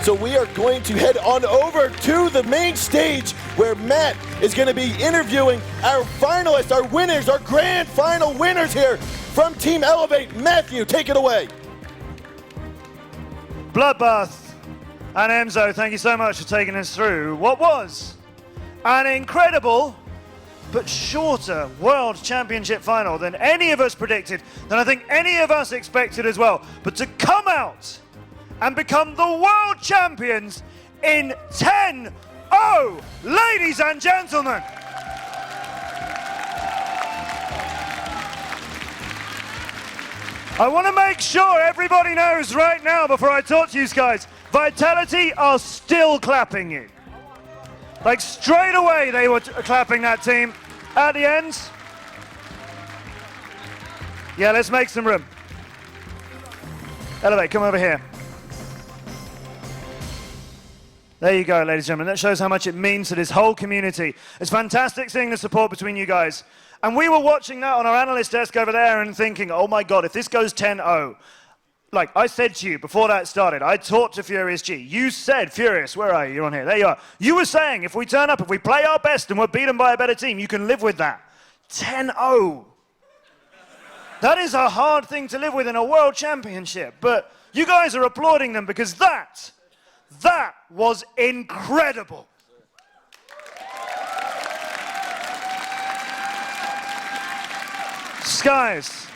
So we are going to head on over to the main stage where Matt is going to be interviewing our finalists, our winners, our grand final winners here from Team Elevate. Matthew, take it away. Bloodbath and Enzo, thank you so much for taking us through what was an incredible but shorter World Championship final than any of us predicted, than I think any of us expected as well. But to come out and become the world champions in 10-0, ladies and gentlemen. I want to make sure everybody knows right now before I talk to you guys, Vitality are still clapping you. Like straight away they were clapping that team. At the end, yeah, let's make some room. Elevate, come over here. There you go, ladies and gentlemen. That shows how much it means to this whole community. It's fantastic seeing the support between you guys. And we were watching that on our analyst desk over there and thinking, oh my God, if this goes 10-0, like I said to you before that started, I talked to Furious G. You said, Furious, where are you? You're on here. There you are. You were saying if we turn up, if we play our best and we're beaten by a better team, you can live with that. 10-0. That is a hard thing to live with in a world championship. But you guys are applauding them because that was incredible. Skies.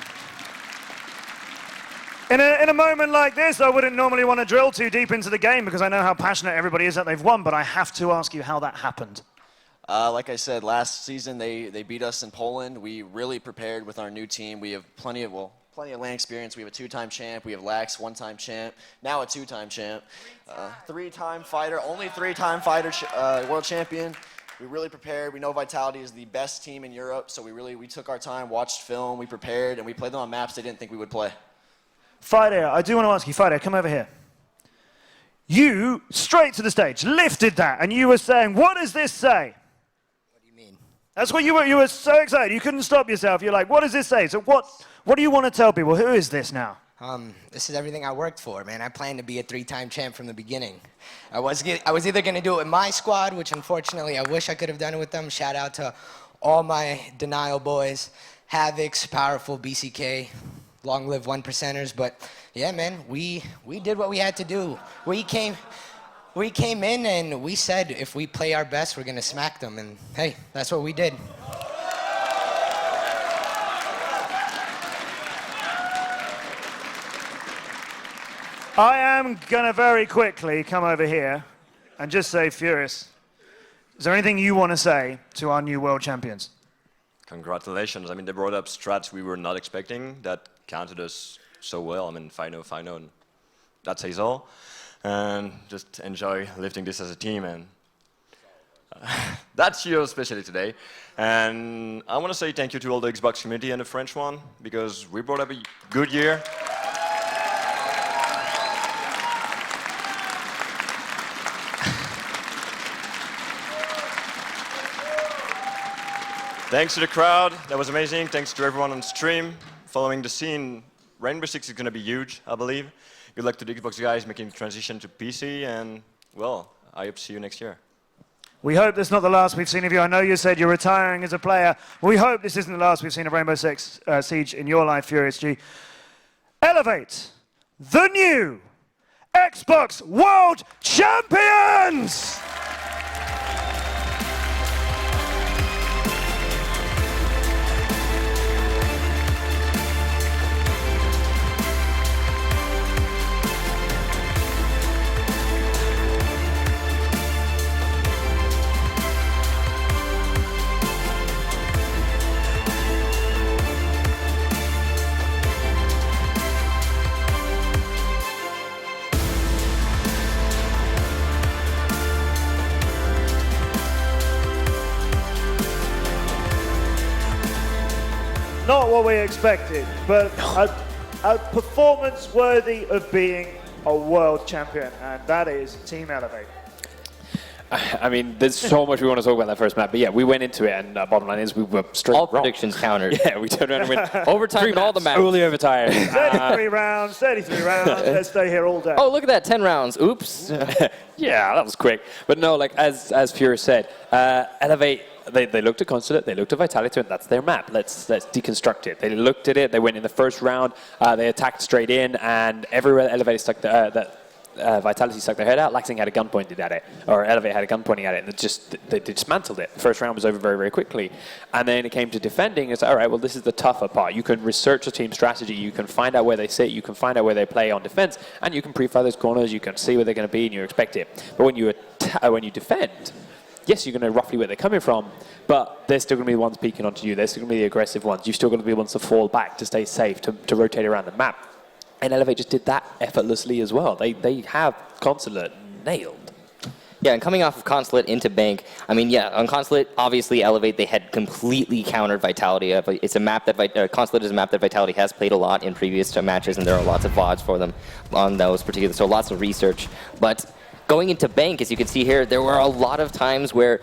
In a moment like this, I wouldn't normally want to drill too deep into the game because I know how passionate everybody is that they've won, but I have to ask you how that happened. Like I said, last season they beat us in Poland. We really prepared with our new team. We have plenty of land experience. We have a 2-time champ. We have Lax, 1-time champ. Now a 2-time champ. 3-time fighter, only 3-time fighter world champion. We really prepared. We know Vitality is the best team in Europe, so we took our time, watched film, we prepared, and we played them on maps they didn't think we would play. Fighter, I do want to ask you, Fighter, come over here. You, straight to the stage, lifted that, and you were saying, what does this say? What do you mean? That's what you were so excited. You couldn't stop yourself. You're like, what does this say? So what do you want to tell people? Who is this now? This is everything I worked for, man. I planned to be a 3-time champ from the beginning. I was either going to do it with my squad, which unfortunately I wish I could have done it with them. Shout out to all my Denial boys, Havocs, Powerful, BCK, long live 1%ers. But yeah, man, we did what we had to do. We came in and we said if we play our best, we're going to smack them. And hey, that's what we did. I am going to very quickly come over here and just say, Furious, is there anything you want to say to our new world champions? Congratulations. I mean, they brought up strats we were not expecting that counted us so well. I mean, final, and that says all. And just enjoy lifting this as a team. And that's your specialty today. And I want to say thank you to all the Xbox community and the French one, because we brought up a good year. Thanks to the crowd, that was amazing. Thanks to everyone on stream, following the scene. Rainbow Six is going to be huge, I believe. Good luck to the Xbox guys making the transition to PC, and, well, I hope to see you next year. We hope this is not the last we've seen of you. I know you said you're retiring as a player. We hope this isn't the last we've seen of Rainbow Six Siege in your life, Furious G. Elevate the new Xbox World Champions! not what we expected, but a performance worthy of being a world champion, and that is Team Elevate. I mean, there's so much we want to talk about that first map, but yeah, we went into it, and bottom line is we were straight All wrong. predictions countered. Yeah, we turned around and went Overtime in all the maps. Only overtime. 33 rounds, 33 rounds. Let's stay here all day. Oh, look at that, 10 rounds. Oops. Yeah, that was quick. But no, like as Fury said, Elevate. They looked at Consulate, they looked at Vitality, and that's their map. Let's deconstruct it. They looked at it. They went in the first round. They attacked straight in, and everywhere Elevate stuck Vitality stuck their head out. Laxing had a gun pointed at it, or Elevate had a gun pointing at it, and they dismantled it. The first round was over very, very quickly. And then it came to defending. It's all right, well, this is the tougher part. You can research a team strategy. You can find out where they sit. You can find out where they play on defense, and you can pre-fire those corners. You can see where they're going to be, and you expect it. But when you defend, yes, you're going to know roughly where they're coming from, but they're still going to be the ones peeking onto you. They're still going to be the aggressive ones. You're still going to be the ones to fall back, to stay safe, to rotate around the map. And Elevate just did that effortlessly as well. They have Consulate nailed. Yeah, and coming off of Consulate into Bank, I mean, yeah, on Consulate, obviously Elevate, they had completely countered Vitality. It's a map that Consulate is a map that Vitality has played a lot in previous matches, and there are lots of VODs for them on those particular, so lots of research. But going into Bank, as you can see here, there were a lot of times where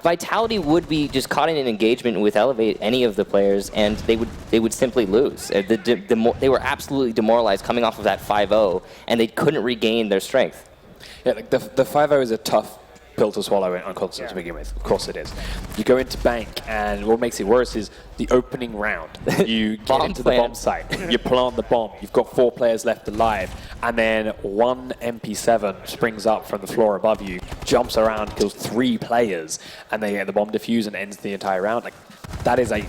Vitality would be just caught in an engagement with Elevate, any of the players, and they would simply lose. They were absolutely demoralized coming off of that 5-0, and they couldn't regain their strength. Yeah, like the 5-0 is a tough pill to swallow on Consulate to begin with. Of course it is. You go into Bank, and what makes it worse is the opening round. You get into the bomb site, you plant the bomb, you've got 4 players left alive, and then one MP7 springs up from the floor above you, jumps around, kills 3 players, and they get the bomb defuse and ends the entire round. Like, that is a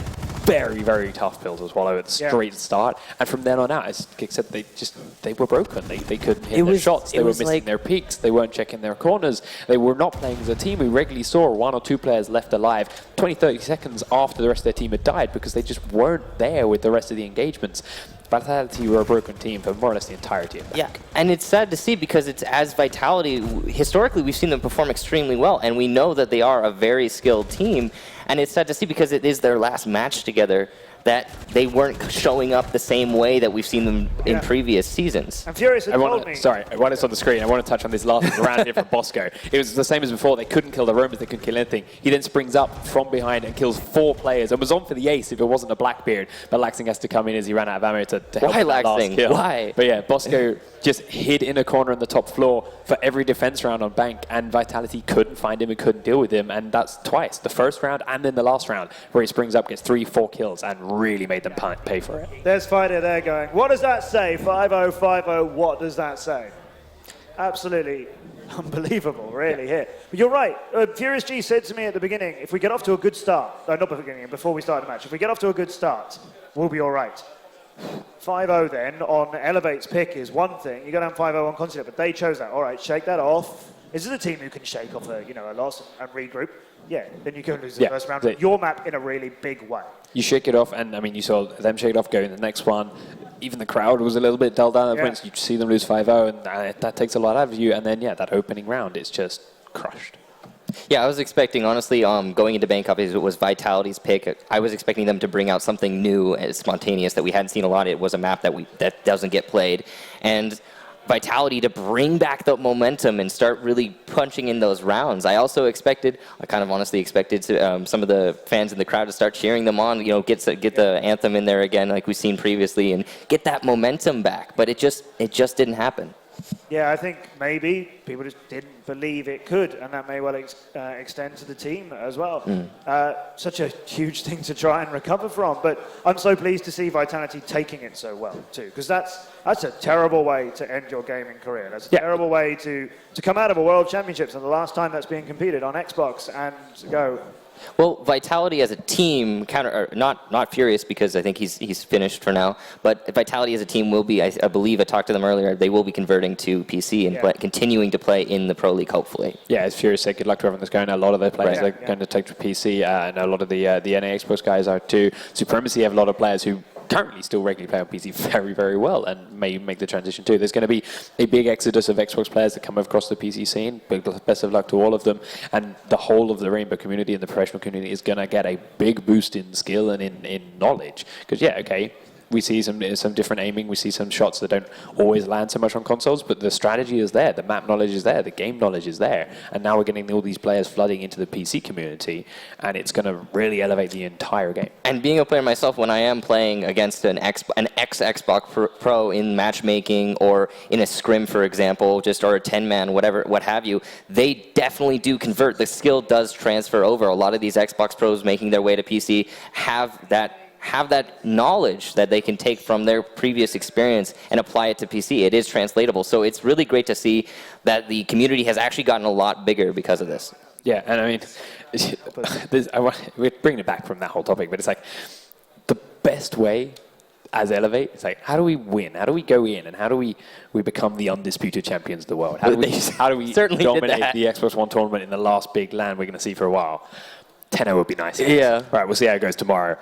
very, very tough pill to swallow at the straight start. And from then on out, as Kick said, they were broken. They couldn't hit their shots. They were missing their peaks. They weren't checking their corners. They were not playing as a team. We regularly saw 1 or 2 players left alive 20, 30 seconds after the rest of their team had died because they just weren't there with the rest of the engagements. Vitality were a broken team for more or less the entirety of Bank. Yeah, and it's sad to see because it's as Vitality, historically we've seen them perform extremely well, and we know that they are a very skilled team, and it's sad to see because it is their last match together that they weren't showing up the same way that we've seen them in previous seasons. I'm furious. Sorry, I want this on the screen. I want to touch on this last round here from Bosco. It was the same as before. They couldn't kill the Romans. They couldn't kill anything. He then springs up from behind and kills 4 players and was on for the ace if it wasn't a Blackbeard. But Laxing has to come in as he ran out of ammo to help him that last kill. Why? But yeah, Bosco just hid in a corner on the top floor for every defense round on Bank, and Vitality couldn't find him and couldn't deal with him, and that's twice. The first round and then the last round, where he springs up, gets 3-4 kills, and really made them pay for it. There's Fighter there going, what does that say? 5-0, 5-0, what does that say? Absolutely unbelievable, really, here. But you're right. Furious G said to me at the beginning, if we get off to a good start, not the beginning, before we start the match, if we get off to a good start, we'll be all right. 5-0 then on Elevate's pick is one thing. You go down 5-0 on Consulate, but they chose that. All right, shake that off. This is a team who can shake off a loss and regroup. Yeah, then you can lose the first round. Your map in a really big way. You shake it off, and I mean, you saw them shake it off going the next one. Even the crowd was a little bit dulled down at points. You see them lose 5-0, and that takes a lot out of you. And then, yeah, that opening round, it's just crushed. Yeah, I was expecting, honestly, going into Bank, obviously, it was Vitality's pick. I was expecting them to bring out something new and spontaneous that we hadn't seen a lot. It was a map that doesn't get played. And Vitality to bring back the momentum and start really punching in those rounds. I kind of honestly expected some of the fans in the crowd to start cheering them on, get the anthem in there again like we've seen previously and get that momentum back. But it just didn't happen. Yeah, I think maybe people just didn't believe it could, and that may well extend to the team as well. Such a huge thing to try and recover from, but I'm so pleased to see Vitality taking it so well too, because that's a terrible way to end your gaming career. That's a terrible way to come out of a World Championships, and the last time that's being competed on Xbox and go. Well, Vitality as a team, not Furious because I think he's finished for now, but Vitality as a team will be, I believe I talked to them earlier, they will be converting to PC and continuing to play in the Pro League, hopefully. Yeah, as Furious said, good luck to everyone that's going. A lot of their players are going to take to PC, and a lot of the NA Xbox guys are too. Supremacy have a lot of players who currently still regularly play on PC very, very well and may make the transition too. There's going to be a big exodus of Xbox players that come across the PC scene. Best of luck to all of them. And the whole of the Rainbow community and the professional community is going to get a big boost in skill and in knowledge. Because, yeah, okay, we see some different aiming, we see some shots that don't always land so much on consoles, but the strategy is there, the map knowledge is there, the game knowledge is there, and now we're getting all these players flooding into the PC community, and it's going to really elevate the entire game. And being a player myself, when I am playing against an ex-Xbox Pro in matchmaking or in a scrim, for example, or a 10-man, what have you, they definitely do convert. The skill does transfer over. A lot of these Xbox Pros making their way to PC have that knowledge that they can take from their previous experience and apply it to PC. It is translatable. So it's really great to see that the community has actually gotten a lot bigger because of this. Yeah, and I mean, we're bringing it back from that whole topic, but it's like the best way as Elevate, it's like, how do we win? How do we go in? And how do we become the undisputed champions of the world? How do we dominate the Xbox One tournament in the last big LAN we're going to see for a while? 10-0 would be nice. Yeah. Right, we'll see how it goes tomorrow.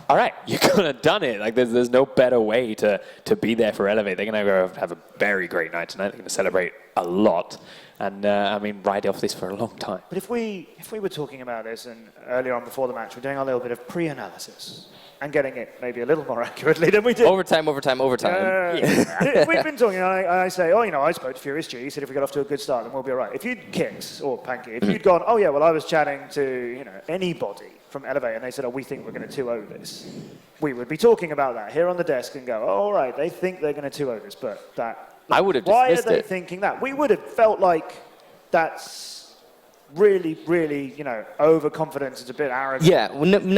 All right, you're gonna done it. Like there's no better way to be there for Elevate. They're gonna go have a very great night tonight. They're gonna celebrate a lot, and I mean ride off this for a long time. But if we were talking about this and earlier on before the match, we're doing a little bit of pre-analysis and getting it maybe a little more accurately than we did. Overtime. If we've been talking, and I say, I spoke to Furious G. He said if we get off to a good start, then we'll be all right. If you'd kicked, or Panky, if you'd gone, I was chatting to anybody from Elevate, and they said, we think we're going to 2-0 this, we would be talking about that here on the desk and go, all right, they think they're going to 2-0 this, but that... I would have Why are dismissed they it. thinking that? We would have felt like that's really, really, overconfidence. It's a bit arrogant. Yeah,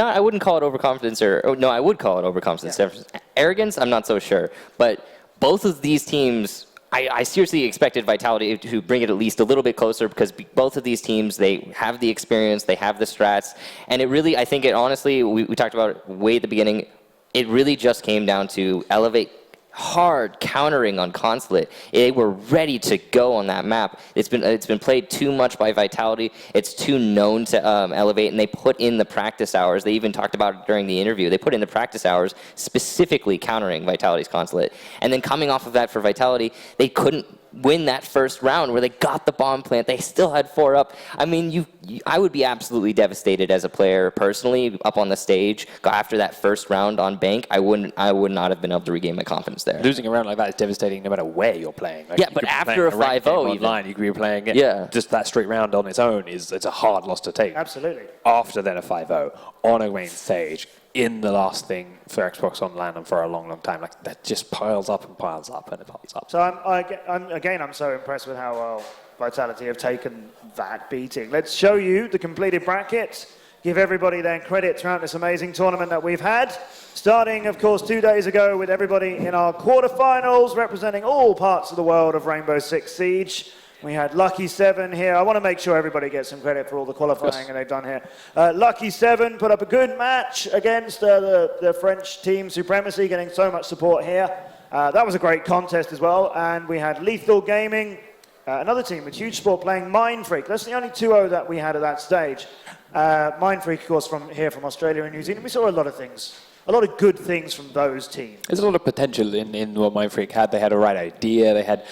I wouldn't call it overconfidence, no, I would call it overconfidence. Yeah. Arrogance, I'm not so sure. But both of these teams, I seriously expected Vitality to bring it at least a little bit closer because both of these teams, they have the experience, they have the strats, and it really, I think it honestly, we talked about it way at the beginning, it really just came down to Elevate hard countering on Consulate. They were ready to go on that map. It's been played too much by Vitality. It's too known to Elevate, and they put in the practice hours. They even talked about it during the interview. They put in the practice hours specifically countering Vitality's Consulate. And then coming off of that for Vitality, they couldn't win that first round where they got the bomb plant. They still had 4 up. I mean, I would be absolutely devastated as a player personally up on the stage. After that first round on bank, I would not have been able to regain my confidence there. Losing a round like that is devastating no matter where you're playing. Like, yeah, but after a 5-0 online, you could be playing it. Yeah. Just that straight round on its own it's a hard loss to take. Absolutely. After then a 5-0 on a main stage in the last thing for Xbox on LAN and for a long, long time. Like that just piles up and piles up and it piles up. So I'm so impressed with how well Vitality have taken that beating. Let's show you the completed bracket. Give everybody their credit throughout this amazing tournament that we've had. Starting, of course, 2 days ago with everybody in our quarterfinals, representing all parts of the world of Rainbow Six Siege. We had Lucky 7 here. I want to make sure everybody gets some credit for all the qualifying they've done here. Lucky 7 put up a good match against the French team Supremacy, getting so much support here. That was a great contest as well. And we had Lethal Gaming, another team with Huge Sport playing Mindfreak. That's the only 2-0 that we had at that stage. Mindfreak, of course, from Australia and New Zealand. We saw a lot of things. A lot of good things from those teams. There's a lot of potential in what Mindfreak had. They had a right idea. They had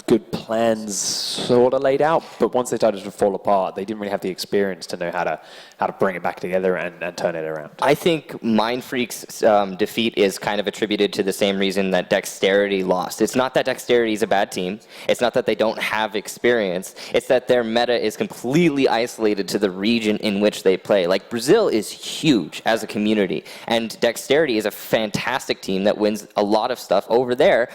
good plans sort of laid out, but once they started to fall apart, they didn't really have the experience to know how to bring it back together and turn it around. I think Mindfreak's defeat is kind of attributed to the same reason that Dexterity lost. It's not that Dexterity is a bad team. It's not that they don't have experience. It's that their meta is completely isolated to the region in which they play. Like, Brazil is huge as a community, and Dexterity is a fantastic team that wins a lot of stuff over there,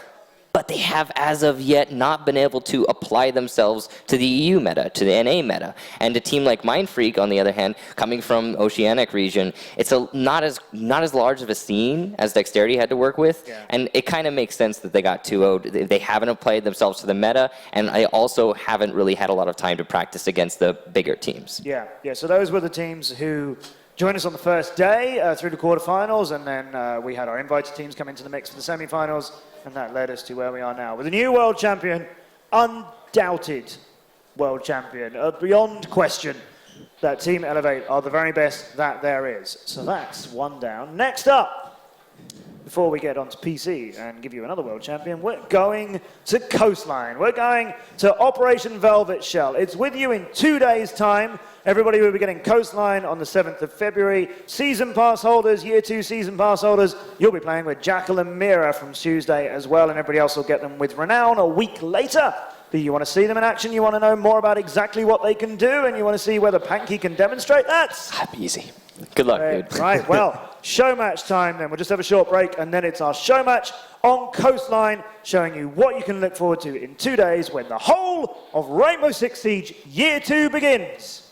but they have, as of yet, not been able to apply themselves to the EU meta, to the NA meta. And a team like Mindfreak, on the other hand, coming from Oceanic region, it's not as large of a scene as Dexterity had to work with, and it kind of makes sense that they got 2-0'd. They haven't applied themselves to the meta, and they also haven't really had a lot of time to practice against the bigger teams. Yeah, so those were the teams who joined us on the first day through the quarterfinals, and then we had our invited teams come into the mix for the semifinals, and that led us to where we are now with a new world champion, undoubted world champion, beyond question that Team Elevate are the very best that there is. So that's one down. Next up, before we get onto PC and give you another world champion, we're going to Coastline. We're going to Operation Velvet Shell. It's with you in 2 days' time. Everybody will be getting Coastline on the 7th of February. Season pass holders, Year 2 season pass holders, you'll be playing with Jackal and Mira from Tuesday as well, and everybody else will get them with Renown a week later. But you want to see them in action, you want to know more about exactly what they can do, and you want to see whether Panky can demonstrate that? Easy. Good luck, dude. Right, well, show match time then. We'll just have a short break, and then it's our show match on Coastline, showing you what you can look forward to in 2 days when the whole of Rainbow Six Siege Year 2 begins.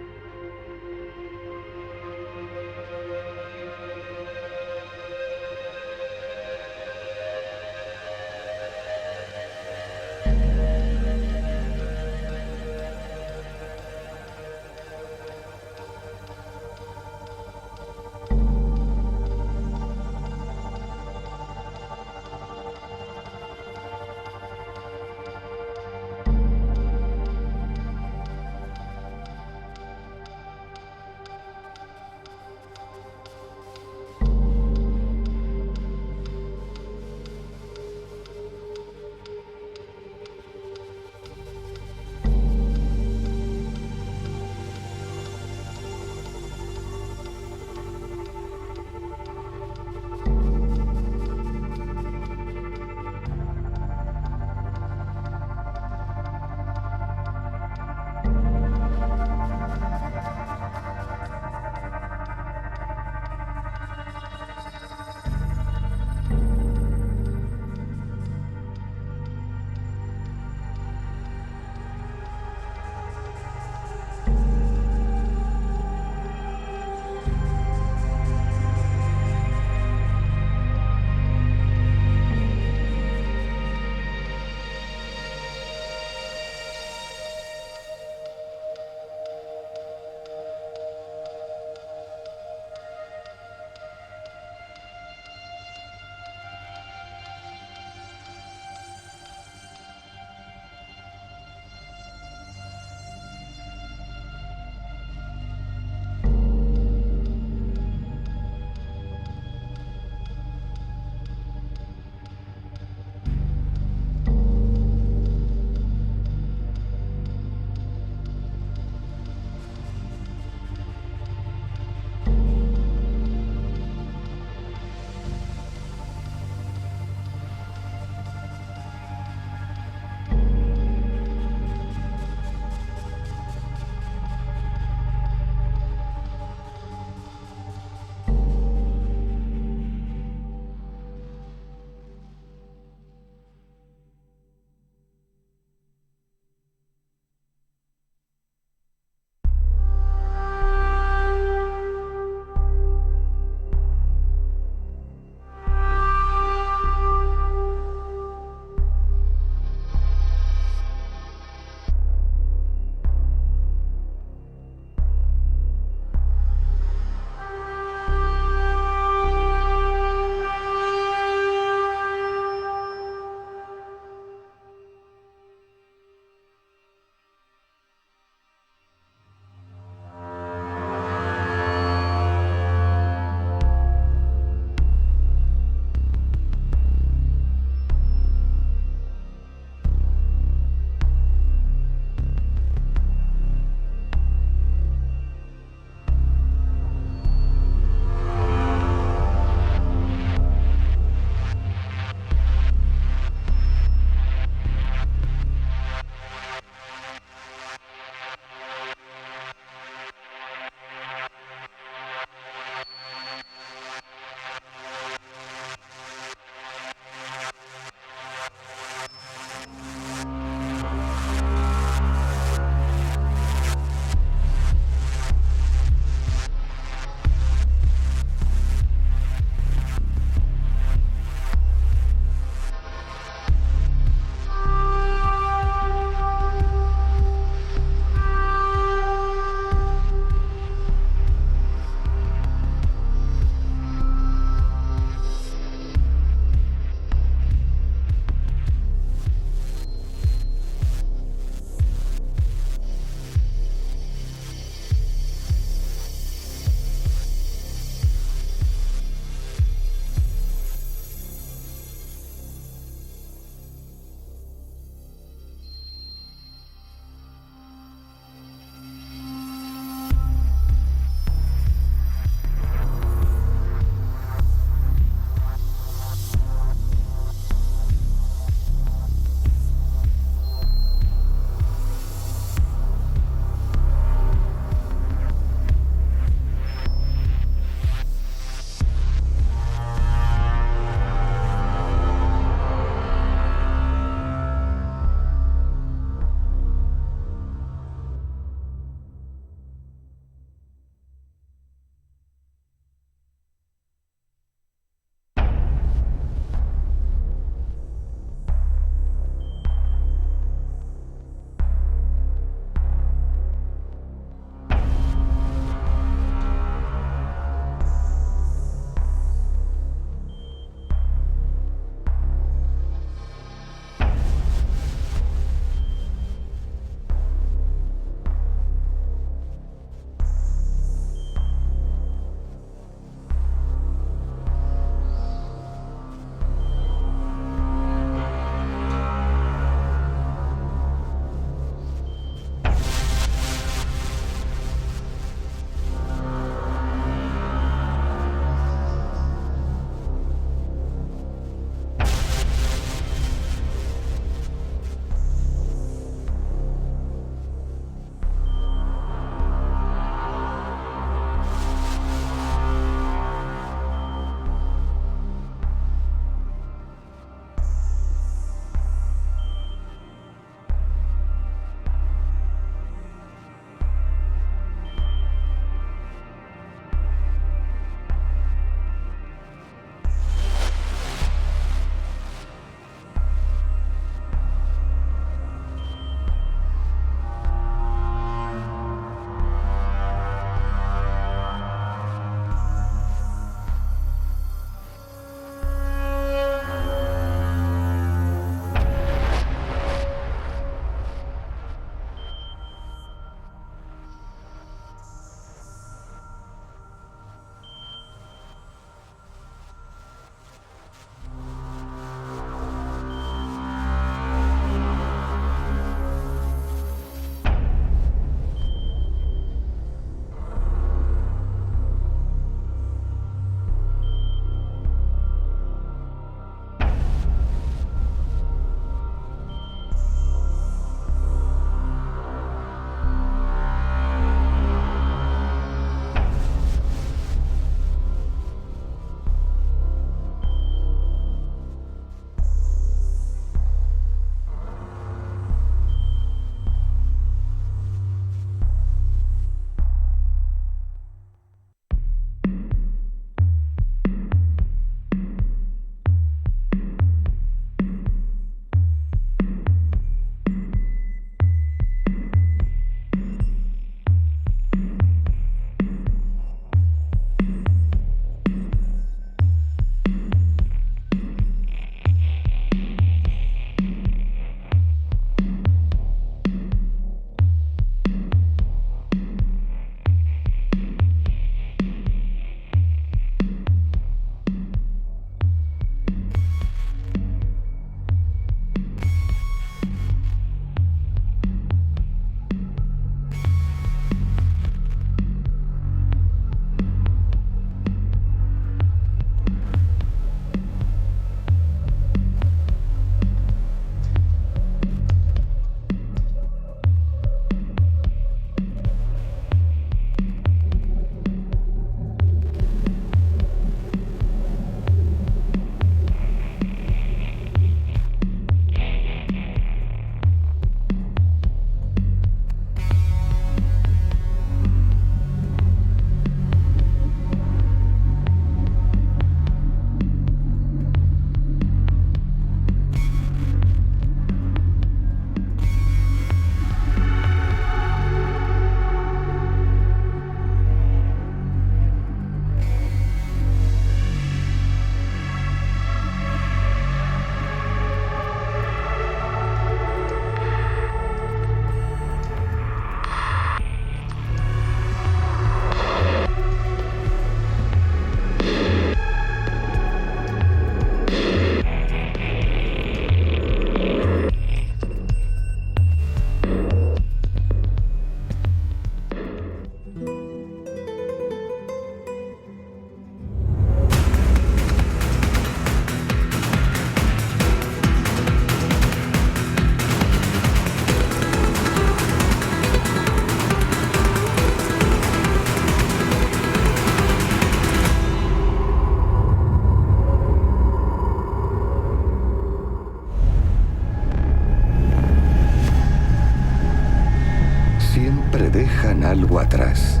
siempre dejan algo atrás.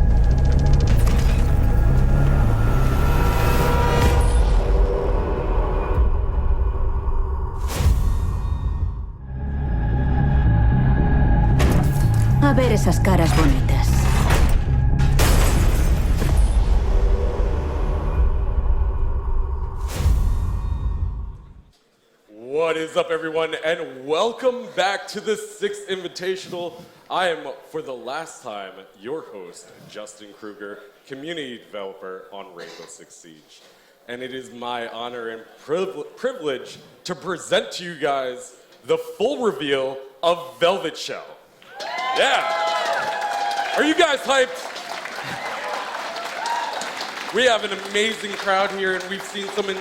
A ver esas caras bonitas. What is up, everyone, and welcome back to the 6th Invitational. I am, for the last time, your host, Justin Kruger, community developer on Rainbow Six Siege. And it is my honor and privilege to present to you guys the full reveal of Velvet Shell. Yeah! Are you guys hyped? We have an amazing crowd here, and we've seen some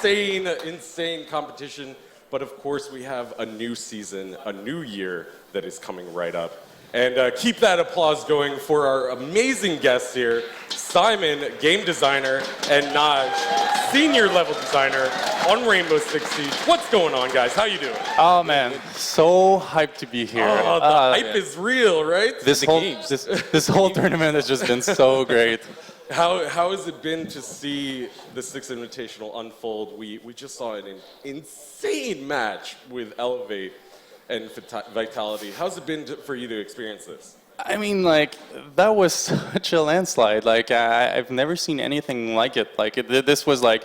insane competition. But of course, we have a new season, a new year that is coming right up. And keep that applause going for our amazing guests here, Simon, game designer, and Naj, senior level designer on Rainbow Six Siege. What's going on, guys? How you doing? Oh man, so hyped to be here. Oh, the hype is real, right? This whole tournament has just been so great. How has it been to see the 6th Invitational unfold? We just saw an insane match with Elevate and Vitality. How's it been for you to experience this? I mean, like, that was such a landslide. Like, I've never seen anything like it. Like, this was like,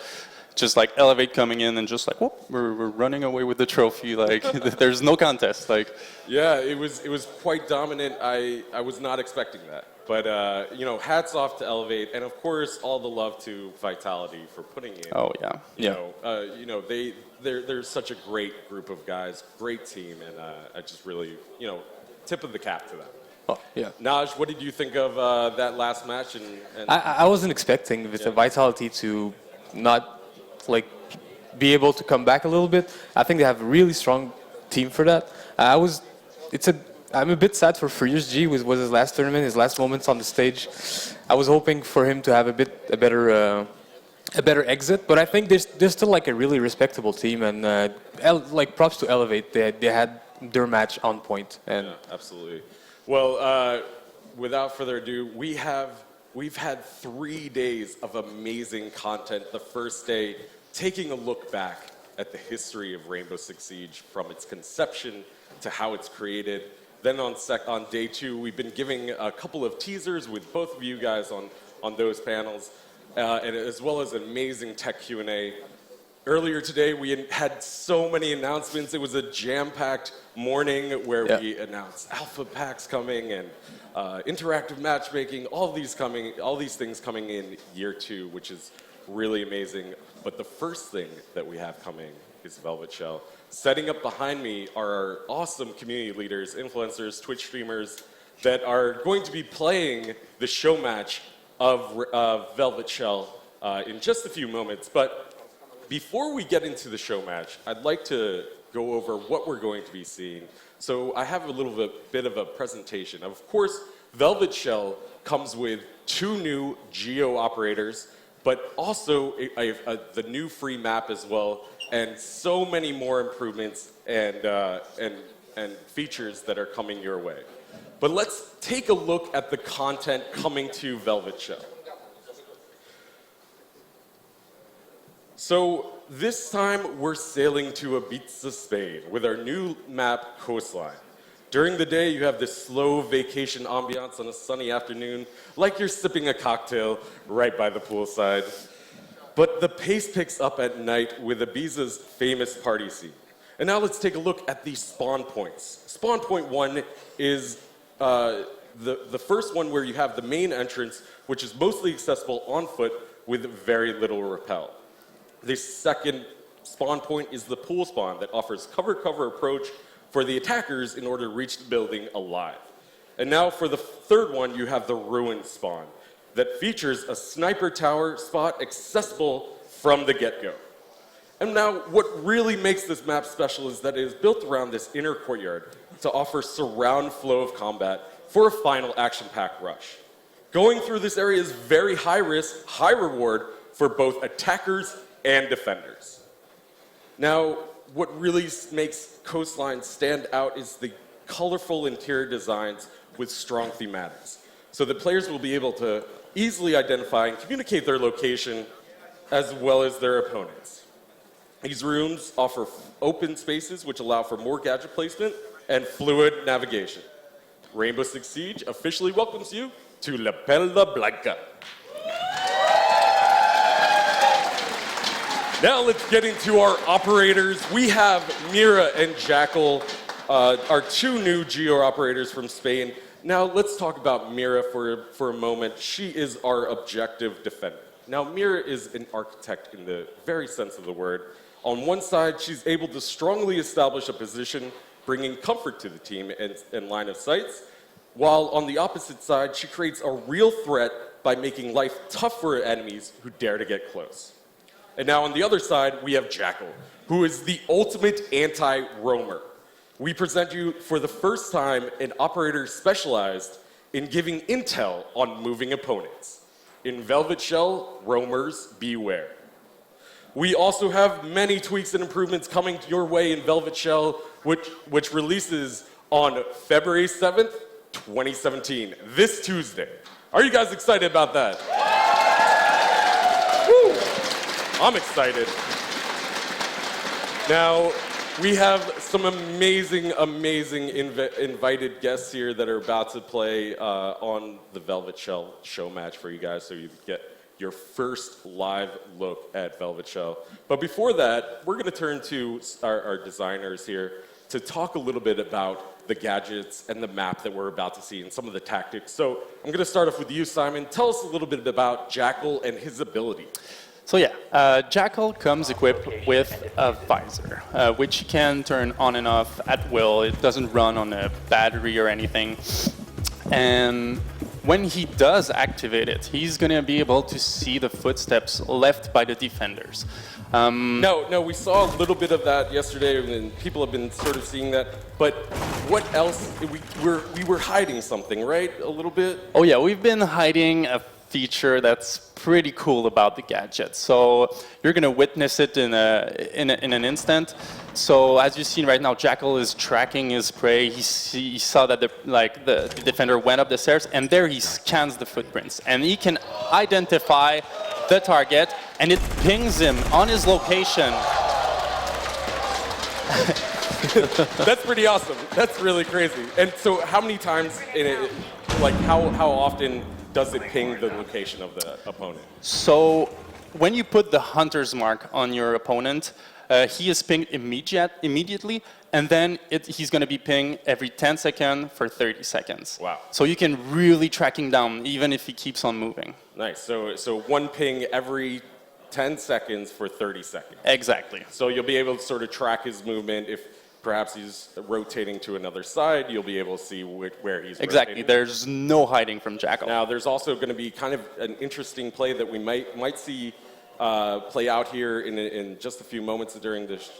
just like Elevate coming in and just like, whoop, we're running away with the trophy. Like, there's no contest. Like, yeah, it was quite dominant. I was not expecting that. But, you know, hats off to Elevate, and of course, all the love to Vitality for putting in. Oh, yeah. You know, they're such a great group of guys, great team, and I just really, you know, tip of the cap to them. Oh, yeah. Naj, what did you think of that last match? I wasn't expecting with the Vitality to not, like, be able to come back a little bit. I think they have a really strong team for that. I'm a bit sad for Furious G. Was his last tournament, his last moments on the stage. I was hoping for him to have a better exit, but I think there's still like a really respectable team, and like props to Elevate. They had their match on point. And yeah, absolutely. Well, without further ado, we've had 3 days of amazing content. The first day, taking a look back at the history of Rainbow Six Siege from its conception to how it's created. Then on day 2, we've been giving a couple of teasers with both of you guys on those panels, and as well as amazing tech Q&A. Earlier today, we had so many announcements. It was a jam-packed morning where we announced alpha packs coming and interactive matchmaking, all these things coming in year 2, which is really amazing. But the first thing that we have coming is Velvet Shell. Setting up behind me are our awesome community leaders, influencers, Twitch streamers that are going to be playing the show match of Velvet Shell in just a few moments. But before we get into the show match, I'd like to go over what we're going to be seeing. So I have a little bit of a presentation. Of course, Velvet Shell comes with 2 new geo operators, but also the new free map as well, and so many more improvements and features that are coming your way. But let's take a look at the content coming to Velvet Shell. So this time we're sailing to Ibiza, Spain with our new map, Coastline. During the day, you have this slow vacation ambiance on a sunny afternoon, like you're sipping a cocktail right by the poolside. But the pace picks up at night with Ibiza's famous party scene. And now let's take a look at the spawn points. Spawn point 1 is the first one where you have the main entrance, which is mostly accessible on foot with very little rappel. The second spawn point is the pool spawn that offers cover approach for the attackers in order to reach the building alive. And now for the third one, you have the ruin spawn that features a sniper tower spot accessible from the get-go. And now what really makes this map special is that it is built around this inner courtyard to offer surround flow of combat for a final action-packed rush. Going through this area is very high risk, high reward for both attackers and defenders. Now, what really makes Coastline stand out is the colorful interior designs with strong thematics. So the players will be able to easily identify and communicate their location as well as their opponents. These rooms offer open spaces which allow for more gadget placement and fluid navigation. Rainbow Six Siege officially welcomes you to La Perla Blanca. Now let's get into our operators. We have Mira and Jackal, our two new geo operators from Spain. Now let's talk about Mira for a moment. She is our objective defender. Now Mira is an architect in the very sense of the word. On one side, she's able to strongly establish a position, bringing comfort to the team and line of sights, while on the opposite side, she creates a real threat by making life tough for enemies who dare to get close. And now on the other side, we have Jackal, who is the ultimate anti-roamer. We present you for the first time an operator specialized in giving intel on moving opponents. In Velvet Shell, roamers beware. We also have many tweaks and improvements coming your way in Velvet Shell, which releases on February 7th, 2017, this Tuesday. Are you guys excited about that? Woo! I'm excited. Now, we have some amazing invited guests here that are about to play on the Velvet Shell show match for you guys, so you get your first live look at Velvet Shell. But before that, we're gonna turn to our designers here to talk a little bit about the gadgets and the map that we're about to see and some of the tactics. So I'm gonna start off with you, Simon. Tell us a little bit about Jackal and his ability. So yeah, Jackal comes equipped with a visor, which he can turn on and off at will. It doesn't run on a battery or anything. And when he does activate it, he's going to be able to see the footsteps left by the defenders. No, we saw a little bit of that yesterday, and people have been sort of seeing that. But what else? We were hiding something, right? A little bit? Oh yeah, we've been hiding a feature that's pretty cool about the gadget. So you're going to witness it in an instant. So as you've seen right now, Jackal is tracking his prey. He saw that the defender went up the stairs, and there he scans the footprints, and he can identify the target, and it pings him on his location. That's pretty awesome. That's really crazy. And so how many times how often does it ping the location of the opponent? So when you put the hunter's mark on your opponent, he is pinged immediately, and then he's going to be pinged every 10 seconds for 30 seconds. Wow. So you can really track him down, even if he keeps on moving. Nice. So one ping every 10 seconds for 30 seconds. Exactly. So you'll be able to sort of track his movement. If perhaps he's rotating to another side, you'll be able to see where he's exactly. rotating. There's no hiding from Jackal. Now, there's also going to be kind of an interesting play that we might see play out here in just a few moments during this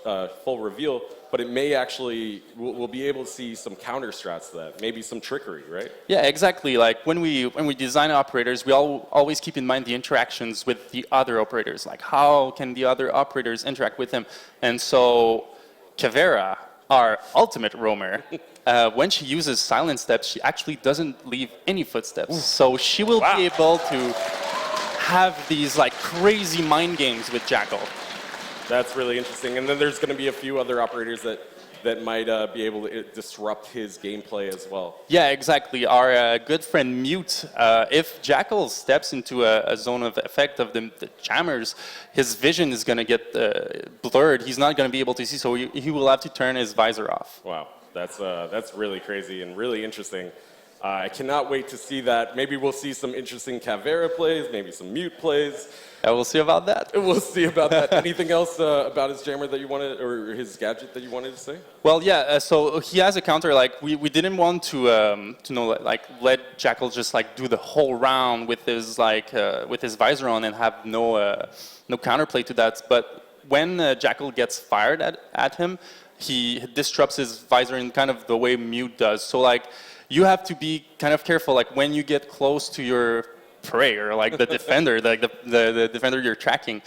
full reveal, but it may actually, we'll be able to see some counter strats to that, maybe some trickery, right? Yeah, exactly. Like when we design operators, we always keep in mind the interactions with the other operators, like how can the other operators interact with him. And so Kavera, our ultimate roamer, when she uses silent steps, she actually doesn't leave any footsteps. So she will be able to have these like crazy mind games with Jackal. That's really interesting. And then there's going to be a few other operators that might be able to disrupt his gameplay as well. Yeah, exactly. Our good friend Mute, if Jackal steps into a zone of effect of the jammers, his vision is going to get blurred. He's not going to be able to see, so he will have to turn his visor off. Wow, that's really crazy and really interesting. I cannot wait to see that. Maybe we'll see some interesting Kavera plays, maybe some Mute plays. We'll see about that. We'll see about that. Anything else about his jammer that you wanted, or his gadget that you wanted to say? Well, yeah. So he has a counter. Like we didn't want to let Jackal just like do the whole round with his with his visor on and have no counterplay to that. But when Jackal gets fired at him, he disrupts his visor in kind of the way Mute does. So like you have to be kind of careful. Like when you get close to your prey or like the defender, like the defender you're tracking,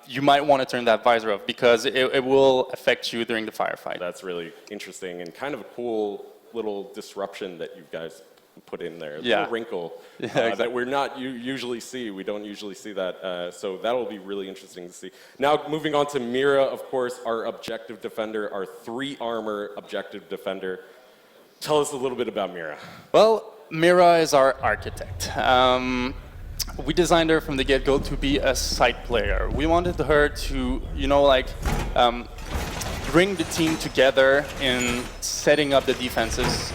you might want to turn that visor off because it will affect you during the firefight. That's really interesting and kind of a cool little disruption that you guys put in there, a Yeah. little wrinkle Yeah, exactly. that we're not usually see. We don't usually see that, so that will be really interesting to see. Now, moving on to Mira, of course, our objective defender, our 3 armor objective defender. Tell us a little bit about Mira. Well, Mira is our architect. We designed her from the get-go to be a side player. We wanted her to, bring the team together in setting up the defenses.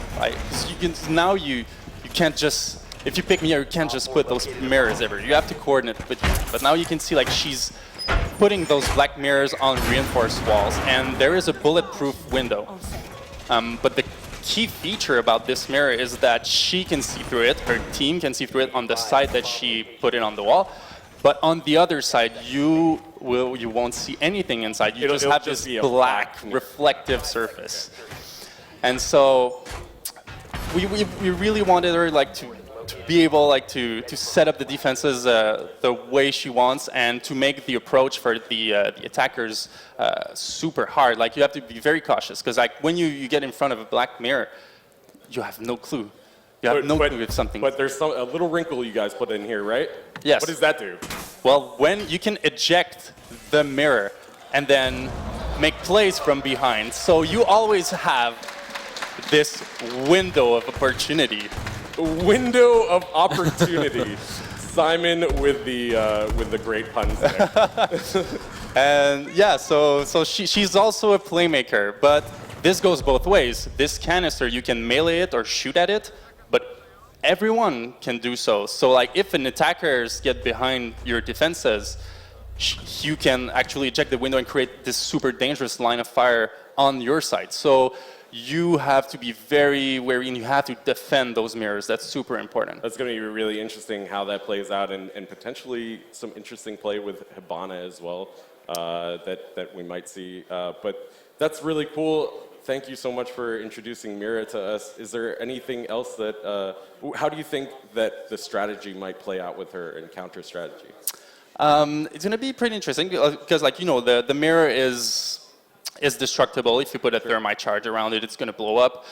Now you can't just, if you pick Mira, you can't just put those mirrors everywhere. You have to coordinate. But now you can see she's putting those black mirrors on reinforced walls, and there is a bulletproof window. But the key feature about this mirror is that she can see through it, her team can see through it on the side that she put it on the wall, but on the other side you won't see anything inside. You just have this black reflective surface. And so we really wanted her to be able to set up the defenses the way she wants, and to make the approach for the attackers super hard. You have to be very cautious, because when you get in front of a black mirror, you have no clue. You have no clue if something. But there's a little wrinkle you guys put in here, right? Yes. What does that do? Well, when you can eject the mirror and then make plays from behind, so you always have this window of opportunity. Window of opportunity. Simon with the great puns there. And yeah, so she's also a playmaker, but this goes both ways. This canister, you can melee it or shoot at it, but everyone can do so. So if an attackers get behind your defenses, you can actually eject the window and create this super dangerous line of fire on your side. So you have to be very wary, and you have to defend those mirrors. That's super important. That's going to be really interesting how that plays out, and potentially some interesting play with Hibana as well that we might see. But that's really cool. Thank you so much for introducing Mira to us. Is there anything else that, how do you think that the strategy might play out with her and counter strategy? It's going to be pretty interesting, because the mirror is destructible. If you put a thermite charge around it, it's going to blow up.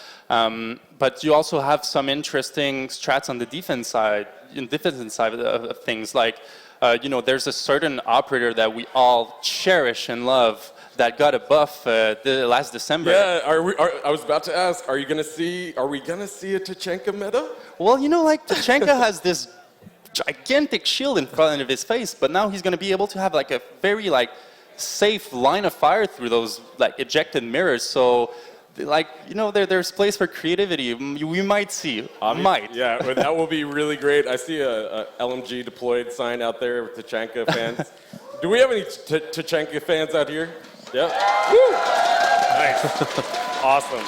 But you also have some interesting strats on the defense side of things. There's a certain operator that we all cherish and love that got a buff last December. Yeah, I was about to ask, are we gonna see a Tachenka meta? Well, Tachenka has this gigantic shield in front of his face, but now he's gonna be able to have a very safe line of fire through those ejected mirrors. So there's place for creativity. We might see. Yeah, but that will be really great. I see a LMG deployed sign out there with Tachenka fans. Do we have any Tachenka fans out here? Yeah. Woo! Nice. Awesome.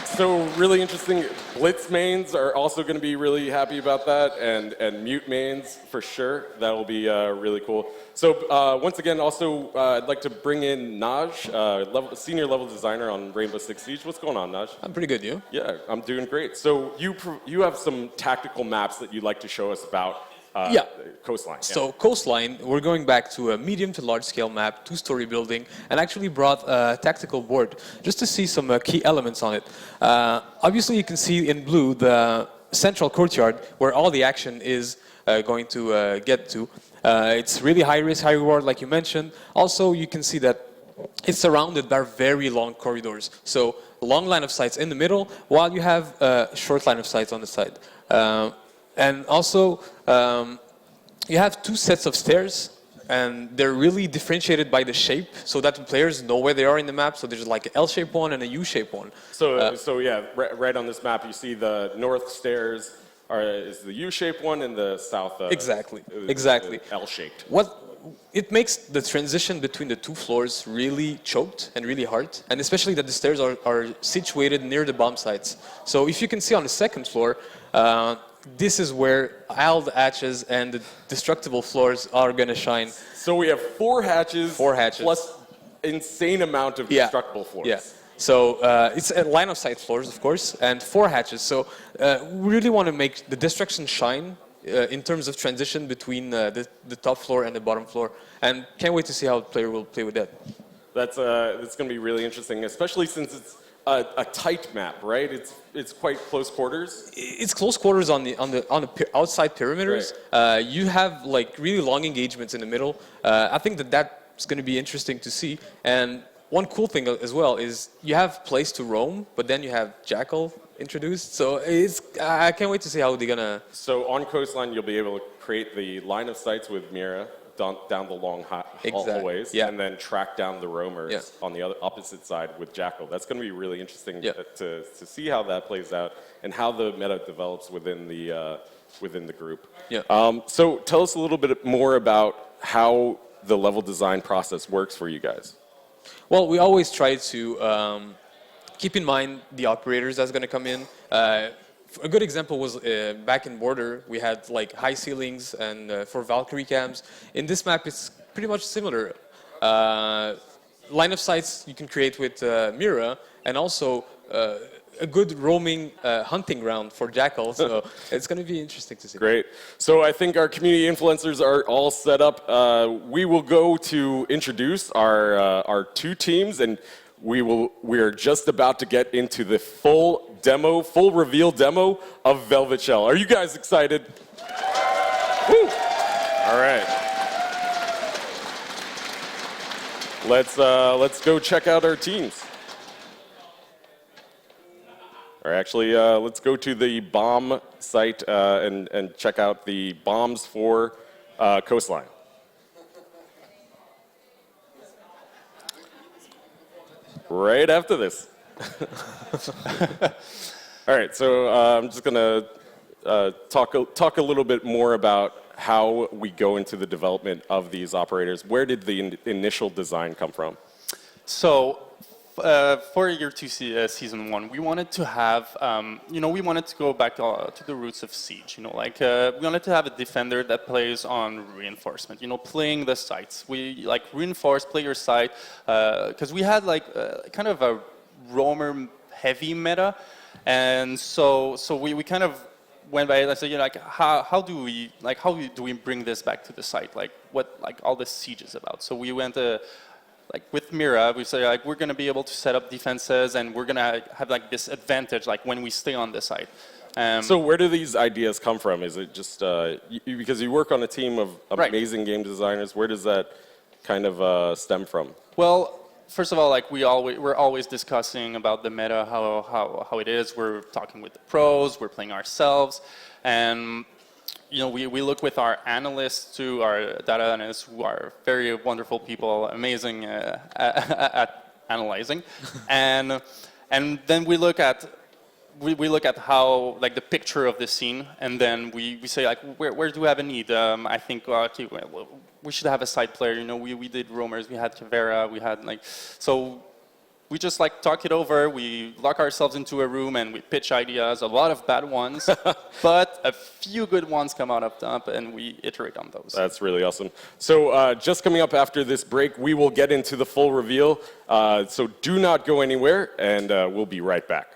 So really interesting. Blitz mains are also going to be really happy about that, and mute mains for sure. That will be really cool. So once again, also I'd like to bring in Naj, senior level designer on Rainbow Six Siege. What's going on, Naj? I'm pretty good, you? Yeah, I'm doing great. So you have some tactical maps that you'd like to show us about. Coastline. So Coastline, we're going back to a medium to large scale map, 2-story building, and actually brought a tactical board just to see some key elements on it. Obviously you can see in blue the central courtyard where all the action is going to get to. It's really high risk, high reward, like you mentioned. Also you can see that it's surrounded by very long corridors. So long line of sights in the middle, while you have a short line of sights on the side. And also, you have 2 sets of stairs, and they're really differentiated by the shape, so that the players know where they are in the map. So there's an L-shaped one and a U-shaped one. So yeah, right on this map, you see the north stairs is the U-shaped one, and the south exactly L-shaped. It makes the transition between the 2 floors really choked and really hard, and especially that the stairs are situated near the bomb sites. So if you can see on the 2nd floor, this is where all the hatches and the destructible floors are going to shine. So we have 4 hatches. Plus insane amount of destructible floors. Yeah. So it's a line of sight floors, of course, and 4 hatches. So we really want to make the destruction shine in terms of transition between the top floor and the bottom floor. And can't wait to see how the player will play with that. That's going to be really interesting, especially since it's a tight map, right? It's quite close quarters. It's close quarters on the outside perimeters. You have like really long engagements in the middle. I think that's going to be interesting to see. And one cool thing as well is you have place to roam, but then you have Jackal introduced. So I can't wait to see how they're gonna. So on Coastline, you'll be able to create the line of sights with Mira down the long hallways, and then track down the roamers on the opposite side with Jackal. That's going to be really interesting to see how that plays out and how the meta develops within the group. So tell us a little bit more about how the level design process works for you guys. Well, we always try to keep in mind the operators that's going to come in. A good example was back in Border, we had like high ceilings and for Valkyrie cams. In this map, it's pretty much similar. Line of sights you can create with Mira, and also a good roaming hunting ground for Jackal. So it's going to be interesting to see. Great. So I think our community influencers are all set up. We will go to introduce our two teams, and we are just about to get into the full reveal demo of Velvet Shell. Are you guys excited? Woo! All right. Let's go check out our teams. Or actually, let's go to the bomb site and check out the bombs for Coastline. Right after this. All right, so I'm just going to talk a little bit more about how we go into the development of these operators. Where did the initial design come from? So for year 2 season 1, we wanted to have, we wanted to go back to the roots of Siege. We wanted to have a defender that plays on reinforcement, playing the sites. We reinforce player site because we had kind of a roamer heavy meta, and so we kind of went by it and said, how do we bring this back to the site? What all the Siege is about. So we went with Mira, we say we're going to be able to set up defenses, and we're going to have this advantage when we stay on the site. So where do these ideas come from? Is it just because you work on a team of amazing game designers? Where does that kind of stem from? Well, first of all, we're always discussing about the meta, how it is. We're talking with the pros, we're playing ourselves, and we look with our analysts too, our data analysts, who are very wonderful people, amazing at analyzing, and then we look at how the picture of the scene, and then we say where do we have a need? I think we should have a side player. We did roamers, we had Kavera, we had so. We just talk it over, we lock ourselves into a room and we pitch ideas, a lot of bad ones, but a few good ones come out of top and we iterate on those. That's really awesome. So just coming up after this break, we will get into the full reveal. So do not go anywhere, and we'll be right back.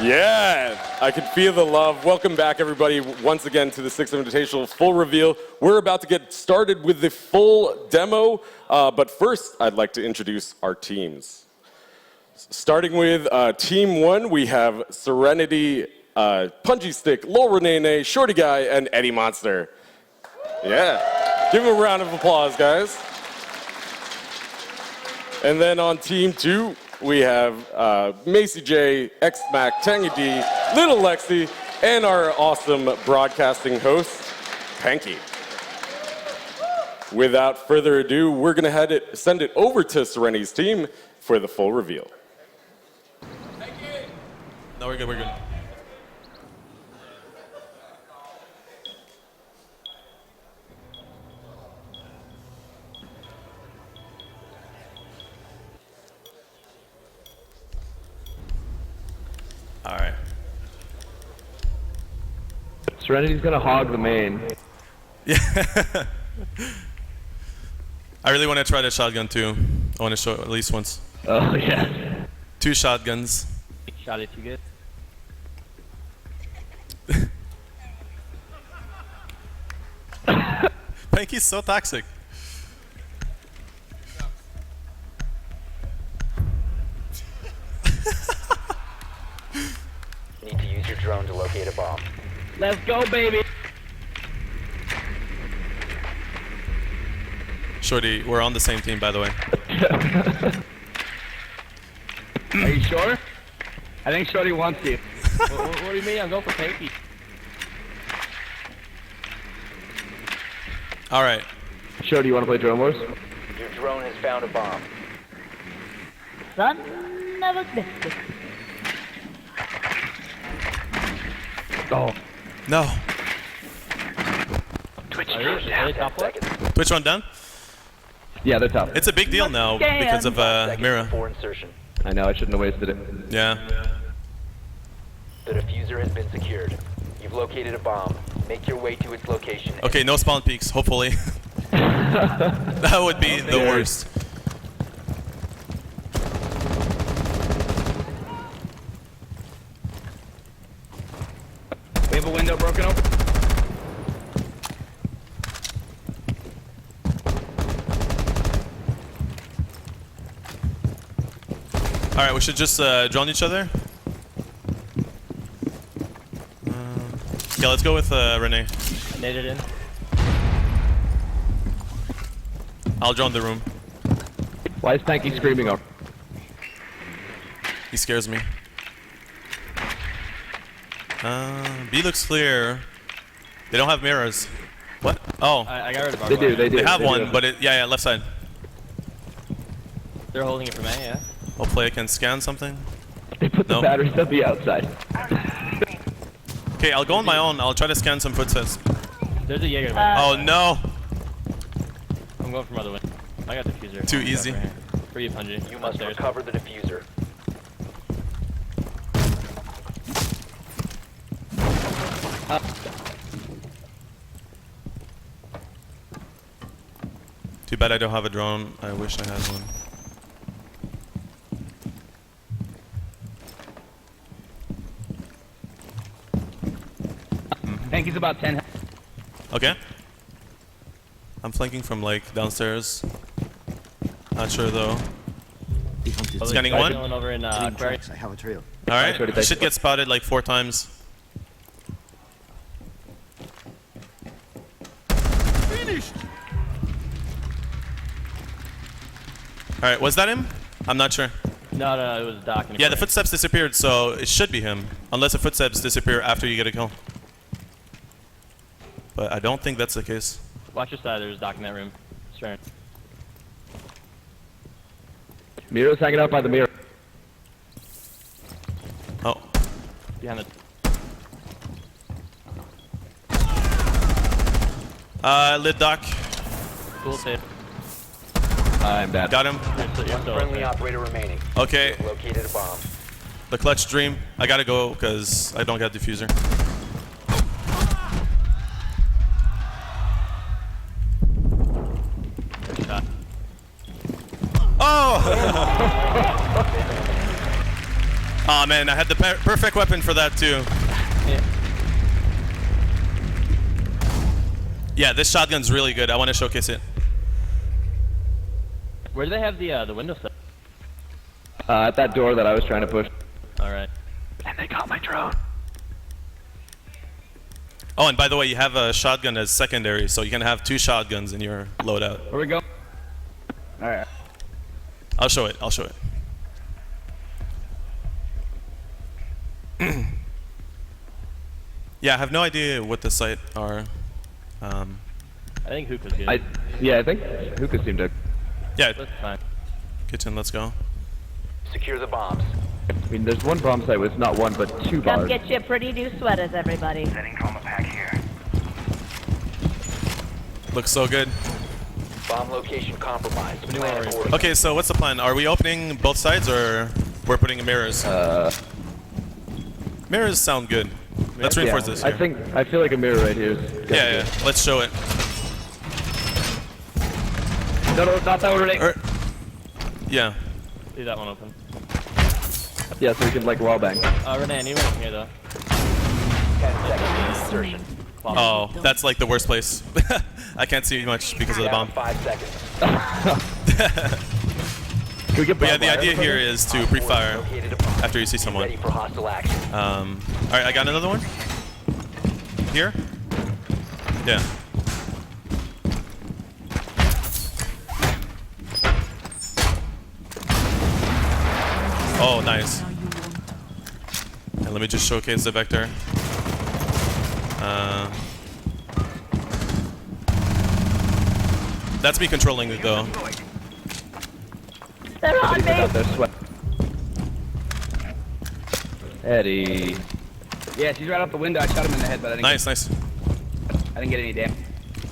Yeah, I can feel the love. Welcome back, everybody, once again to the Sixth Invitational full reveal. We're about to get started with the full demo, but first, I'd like to introduce our teams. Starting with Team 1, we have Serenity, Punji Stick, Lil Renee, Shorty Guy, and Eddie Monster. Yeah, give them a round of applause, guys. And then on Team 2, we have Macy J, X-Mac, Tangy D, Little Lexi, and our awesome broadcasting host, Panky. Without further ado, we're going to send it over to Serenity's team for the full reveal. No, we're good, we're good. All right. Serenity's gonna hog the main. Yeah. I really want to try the shotgun too. I want to show it at least once. Oh yeah. 2 shotguns. Shot it, you good? Panky's so toxic. Need to use your drone to locate a bomb. Let's go, baby. Shorty, we're on the same team, by the way. Are you sure? I think Shorty wants you. what do you mean? I'm going for Panky. All right. Shorty, you want to play Drone Wars? Your drone has found a bomb. Son of a biscuit. Oh. No. Twitch Twitch one down? Yeah, they're top. It's a big deal now because of Mira. I know, I shouldn't have wasted it. Yeah. The diffuser has been secured. You've located a bomb. Make your way to its location. Okay, no spawn peaks, hopefully. That would be the worst. We have a window broken open. All right, we should just drone each other. Yeah, let's go with Renee. Naded in. I'll drone the room. Why is Panky screaming up? He scares me. B looks clear. They don't have mirrors. What? Oh. I got rid of our one. They have one, but yeah, left side. They're holding it from A, yeah? Hopefully I can scan something. They put the batteries at the outside. Okay, I'll go on my own. I'll try to scan some footsteps. There's a Jaeger. Oh no! I'm going from other way. I got the diffuser. Too easy. For you, Punji. You must recover the diffuser. Too bad I don't have a drone. I wish I had one. Panky's about 10. Okay. I'm flanking from like downstairs. Not sure though. Scanning one. Over in, I have a trail. Alright, I should get spotted like 4 times. Finished. Alright, was that him? I'm not sure. No, it was Doc. Yeah, the footsteps disappeared, so it should be him. Unless the footsteps disappear after you get a kill. But I don't think that's the case. Watch your side, there's Doc in that room. Sure. Miro's hanging out by the mirror. Oh. Behind the... Lit Doc. Cool save. I'm bad. Got him. One friendly operator remaining. Okay. You've located a bomb. The clutch dream. I gotta go because I don't got diffuser. Oh! Oh man, I had the perfect weapon for that too. Yeah, this shotgun's really good. I want to showcase it. Where do they have the window set? At that door that I was trying to push. All right. And they got my drone. Oh, and by the way, you have a shotgun as secondary, so you can have 2 shotguns in your loadout. Where we go? All right. I'll show it. I'll show it. Yeah, I have no idea what the site are. I think Hookah's good. Yeah, I think Hookah seemed to. Yeah. That's fine. Kitchen, let's go. Secure the bombs. I mean, there's one bomb site with not one but 2 Come bars. get your pretty new sweaters, everybody. Setting chroma pack here. Looks so good. Bomb location compromised. Plan order. Okay, so what's the plan? Are we opening both sides or we're putting mirrors? Mirrors sound good. Let's reinforce this here. I feel like a mirror right here. Yeah. Let's show it. No, not that one, Renee. Yeah. Leave that one open. Yeah, so we can like wallbang. Renee, I need one from here though. 10 seconds insertion. Oh, that's like the worst place. I can't see much because of the bomb. 5 seconds. But yeah, the idea here is to pre-fire after you see someone. Ready for hostile action. Alright, I got another one. Here? Yeah. Oh, nice. And let me just showcase the vector. That's me controlling it though. They're on me. Eddie. Yeah, she's right out the window. I shot him in the head, but I didn't. Nice. I didn't get any damage.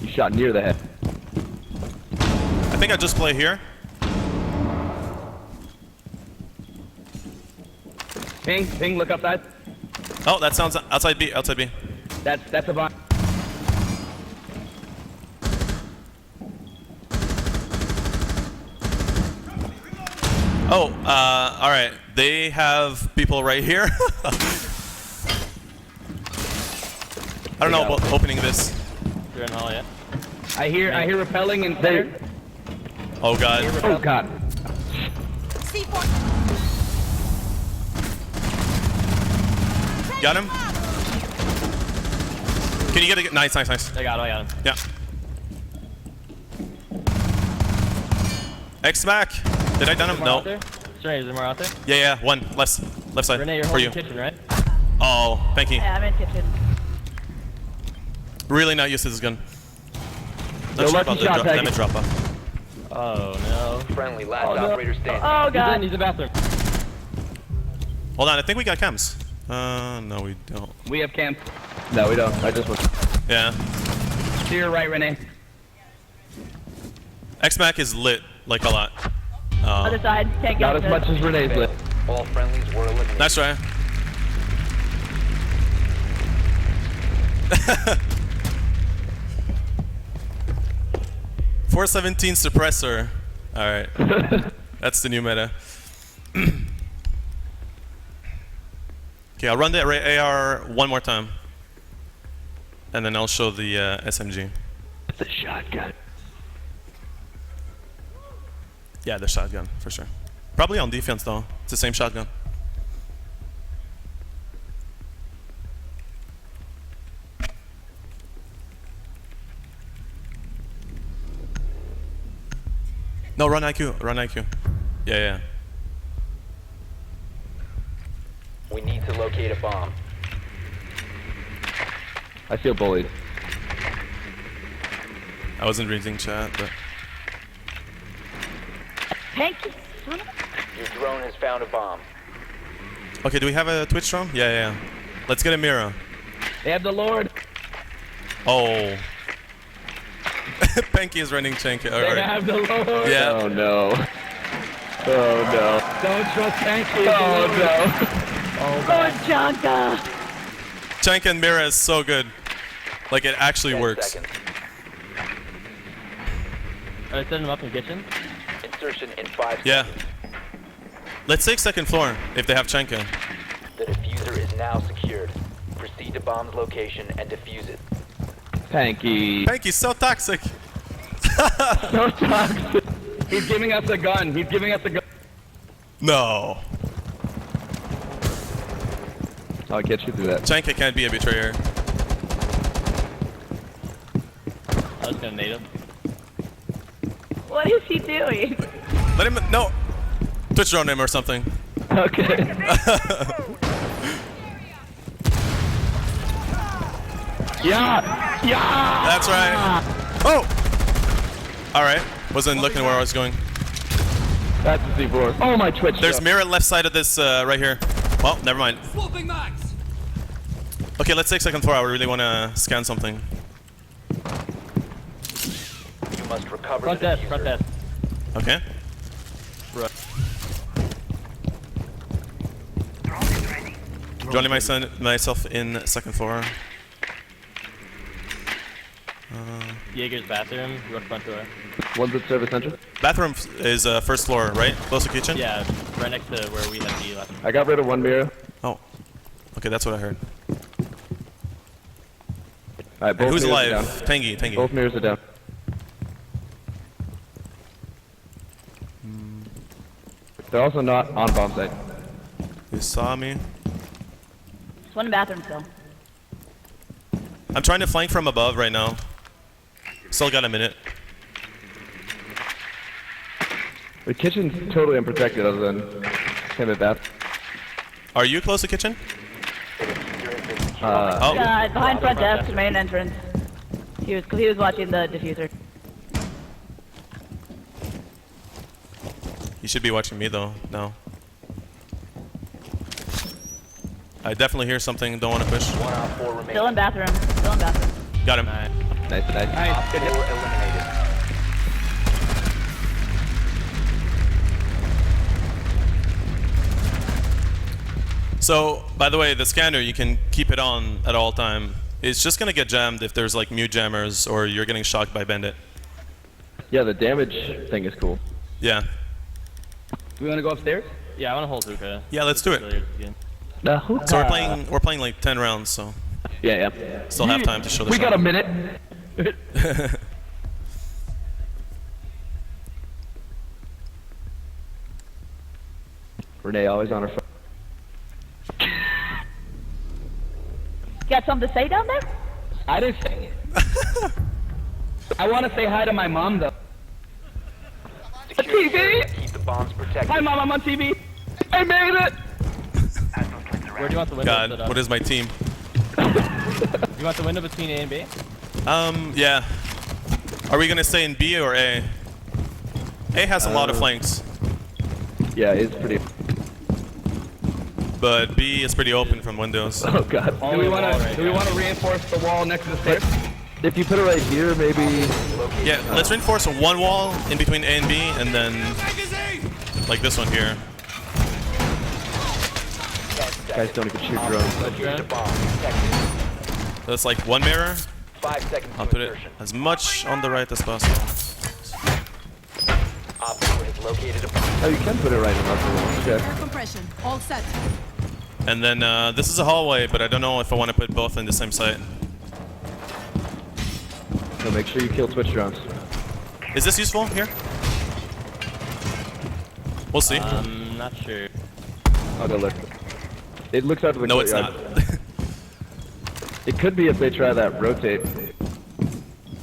You shot near the head. I think I just play here. Ping, look outside. Oh, that sounds outside B. Outside B. That's a bomb. Oh, all right. They have people right here. I don't know about opening this. You're in hall yet? I hear repelling and center. Oh god. Oh god. Got him? Can you get it? Nice. I got him. Yeah. X-Mac. Did I done him? No. Strange, is there more out there? Yeah. One. Left side. Renee, you're for holding you. kitchen, right? Oh, thank you. Yeah, I'm in kitchen. Really not used to this gun. No Not sure lucky about the shot, Peggy. damage drop off. Oh no. Friendly, last operator standing. Oh god. He's in the bathroom. Hold on, I think we got cams. No, we don't. We have camp. No, we don't. I just was. Yeah. To your right, Renee. X-Mac is lit, like a lot. Other side. Can't get Not as this. much as Renee's lit. All friendlies were eliminated. Nice try. .417 suppressor. All right, that's the new meta. Okay, I'll run the AR one more time, and then I'll show the SMG. The shotgun. Yeah, the shotgun for sure. Probably on defense though. It's the same shotgun. No, run IQ. Run IQ. Yeah. We need to locate a bomb. I feel bullied. I wasn't reading chat, but. Thank you. Your drone has found a bomb. Okay, do we have a Twitch stream? Yeah. Let's get a mirror. They have the Lord. Oh. Panky is running Chank. They have the Lord. Yeah. Oh no. Oh no. Don't trust Panky. Oh no. Lord Janka. Chank and Mira is so good. Like, it actually 10 works. seconds. Are they setting them up in the kitchen? Insertion in 5 Yeah. Let's take second floor if they have Chenka. The diffuser is now secured. Proceed to bomb's location and defuse it. Panky. Panky's so toxic. So toxic. He's giving us a gun. He's giving us a gun. No. I'll get you through that. Chenka can't be a betrayer. I was gonna nade him. What is he doing? Let him, no. Twitch drone him or something. Okay. Yeah! Yeah! That's right. Oh! Alright. Wasn't looking where I was going. That's a C4. Oh, my Twitch. There's mirror left side of this right here. Well, never mind. Okay, let's take second floor. I really want to scan something. You must recover Front the desk, diffuser. front desk. Okay. Joining myself in second floor. Jaeger's bathroom, rook front door. One's at service center. Bathroom is first floor, right? Close to kitchen? Yeah, right next to where we have the last. I got rid of one mirror. Oh. Okay, that's what I heard. Alright, both Who's mirrors are alive? down. Tangy. Both mirrors are down. They're also not on bomb site. You saw me. There's one in bathroom still. I'm trying to flank from above right now. Still got a minute. The kitchen's totally unprotected other than him at bath. Are you close to kitchen? Oh. Behind front desk, main entrance. He was watching the diffuser. You should be watching me though, now. I definitely hear something, don't want to push. Still in bathroom. Still in bathroom. Got him. Nice. Good eliminated. So, by the way, the scanner, you can keep it on at all time. It's just gonna get jammed if there's like mute jammers or you're getting shocked by bandit. Yeah, the damage thing is cool. Yeah. Do we want to go upstairs? Yeah, I want to hold hookah. Yeah, let's do it. The hookah. So we're playing like 10 rounds, so Yeah. still have time to show the We shot. got a minute. Renee always on her phone. Got something to say down there? I didn't say it. I want to say hi to my mom though. TV? Keep the bombs protected. Hi mom, I'm on TV. I made it. Where do you want the window set God, up? what is my team? You want the window between A and B? Yeah. Are we gonna stay in B or A? A has a lot of flanks, Yeah, it's pretty. but B is pretty open from windows. Oh god. Do we want to reinforce the wall next to the stairs? If you put it right here, maybe. Yeah, let's reinforce one wall in between A and B, and then like this one here. Guys don't even shoot drones. That's like one mirror. 5 seconds I'll to put it insertion. as much on the right as possible. Op 4 has located a bomb. Oh, you can put it right in the wall. Okay. Compression, all set. And then this is a hallway, but I don't know if I want to put both in the same site. So make sure you kill Twitch drones. Is this useful here? We'll see. Not sure. I'll go look. It looks out of the No, it's courtyard. not. It could be if they try that rotate.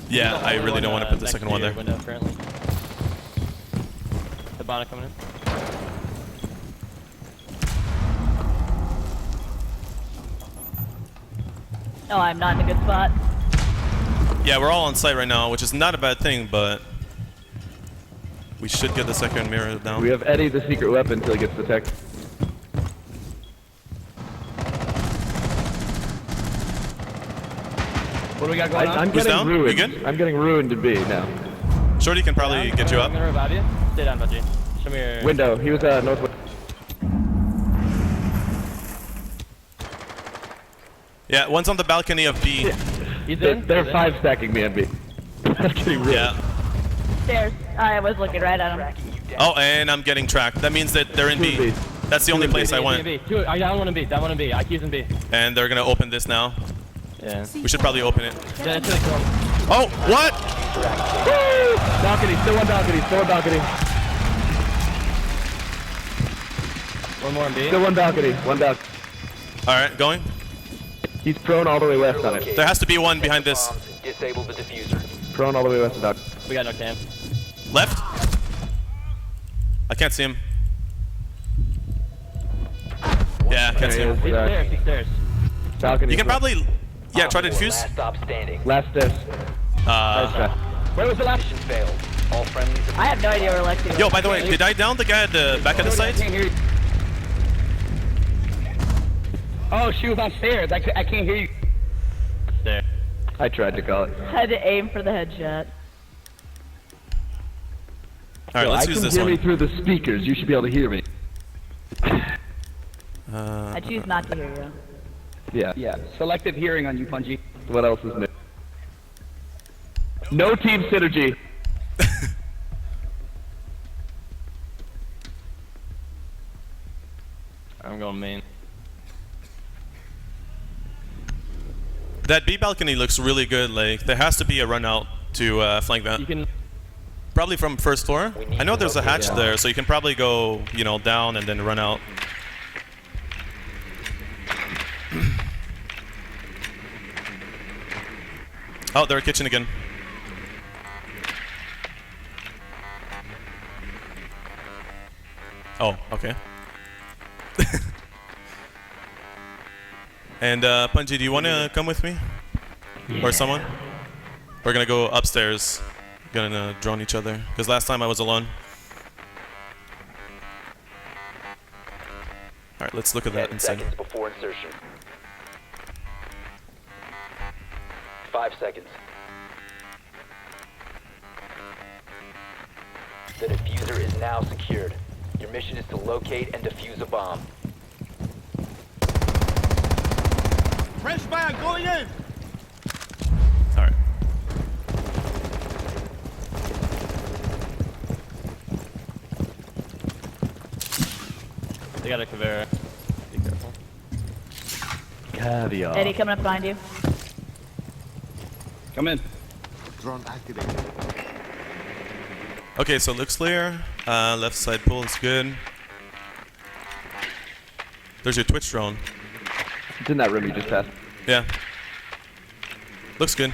Yeah, I really don't want to put the second one there. Window currently. The bonnet coming in. No, I'm not in a good spot. Yeah, we're all on site right now, which is not a bad thing, but we should get the second mirror down. We have Eddie the secret weapon until he gets detected. What do we got going on? I'm Who's getting down? ruined. You good? I'm getting ruined to B now. Shorty can probably get you I'm up. gonna revive you. Stay down, Budgie. Show me your... Window. He was northwest. Yeah, one's on the balcony of B. He's They're, in. they're five stacking me on B. I'm getting ruined. Yeah. Stairs. I was looking right at him. Oh, and I'm getting tracked. That means that they're in B. That's the only place I went. I down one in B. Down one in B. IQ's in B. And they're gonna open this now. Yeah. We should probably open it. Yeah, it's gonna kill him. Oh, what? Woo! Balcony, still one balcony, still one balcony. One more in B. Still one balcony, one balcony. All right, going. He's prone all the way west on it. There has to be one behind this. Disable the diffuser. Prone all the way west of Doc. We got no cam. Left? I can't see him. Yeah, I can't see him. He's stairs. He's stairs. Balcony. You can probably, yeah, try to defuse. Last stop standing. Last stairs. Where was the last? Mission failed. All friendlies. I have no idea where Lexi was. Yo, by the way, did I down the guy at the back of the site? Oh, she was on stairs. I can't hear you. There. I tried to call it. Had to aim for the headshot. All right, let's use this one. I can hear me through the speakers. You should be able to hear me. I choose not to hear you. Yeah. Yeah. Selective hearing on you, Punji. What else is new? No team synergy. I'm going main. That B balcony looks really good. Like, there has to be a run out to flank that. You can probably from first floor. I know there's a hatch there, so you can probably go, you know, down and then run out. Oh, they're kitchen again. Oh, okay. And Punji, do you want to come with me? Or someone? We're gonna go upstairs. Gonna drone each other. Because last time I was alone. Alright, let's look at that 10 inside. seconds before insertion. 5 seconds. The diffuser is now secured. Your mission is to locate and defuse a bomb. French fire going in! Alright. They got a Caveira. Be careful. Caviar. Eddie, coming up behind you. Come in. Drone activated. Okay, so it looks clear. Left side pull is good. There's your Twitch drone. It's in that room you just passed. Yeah. Looks good.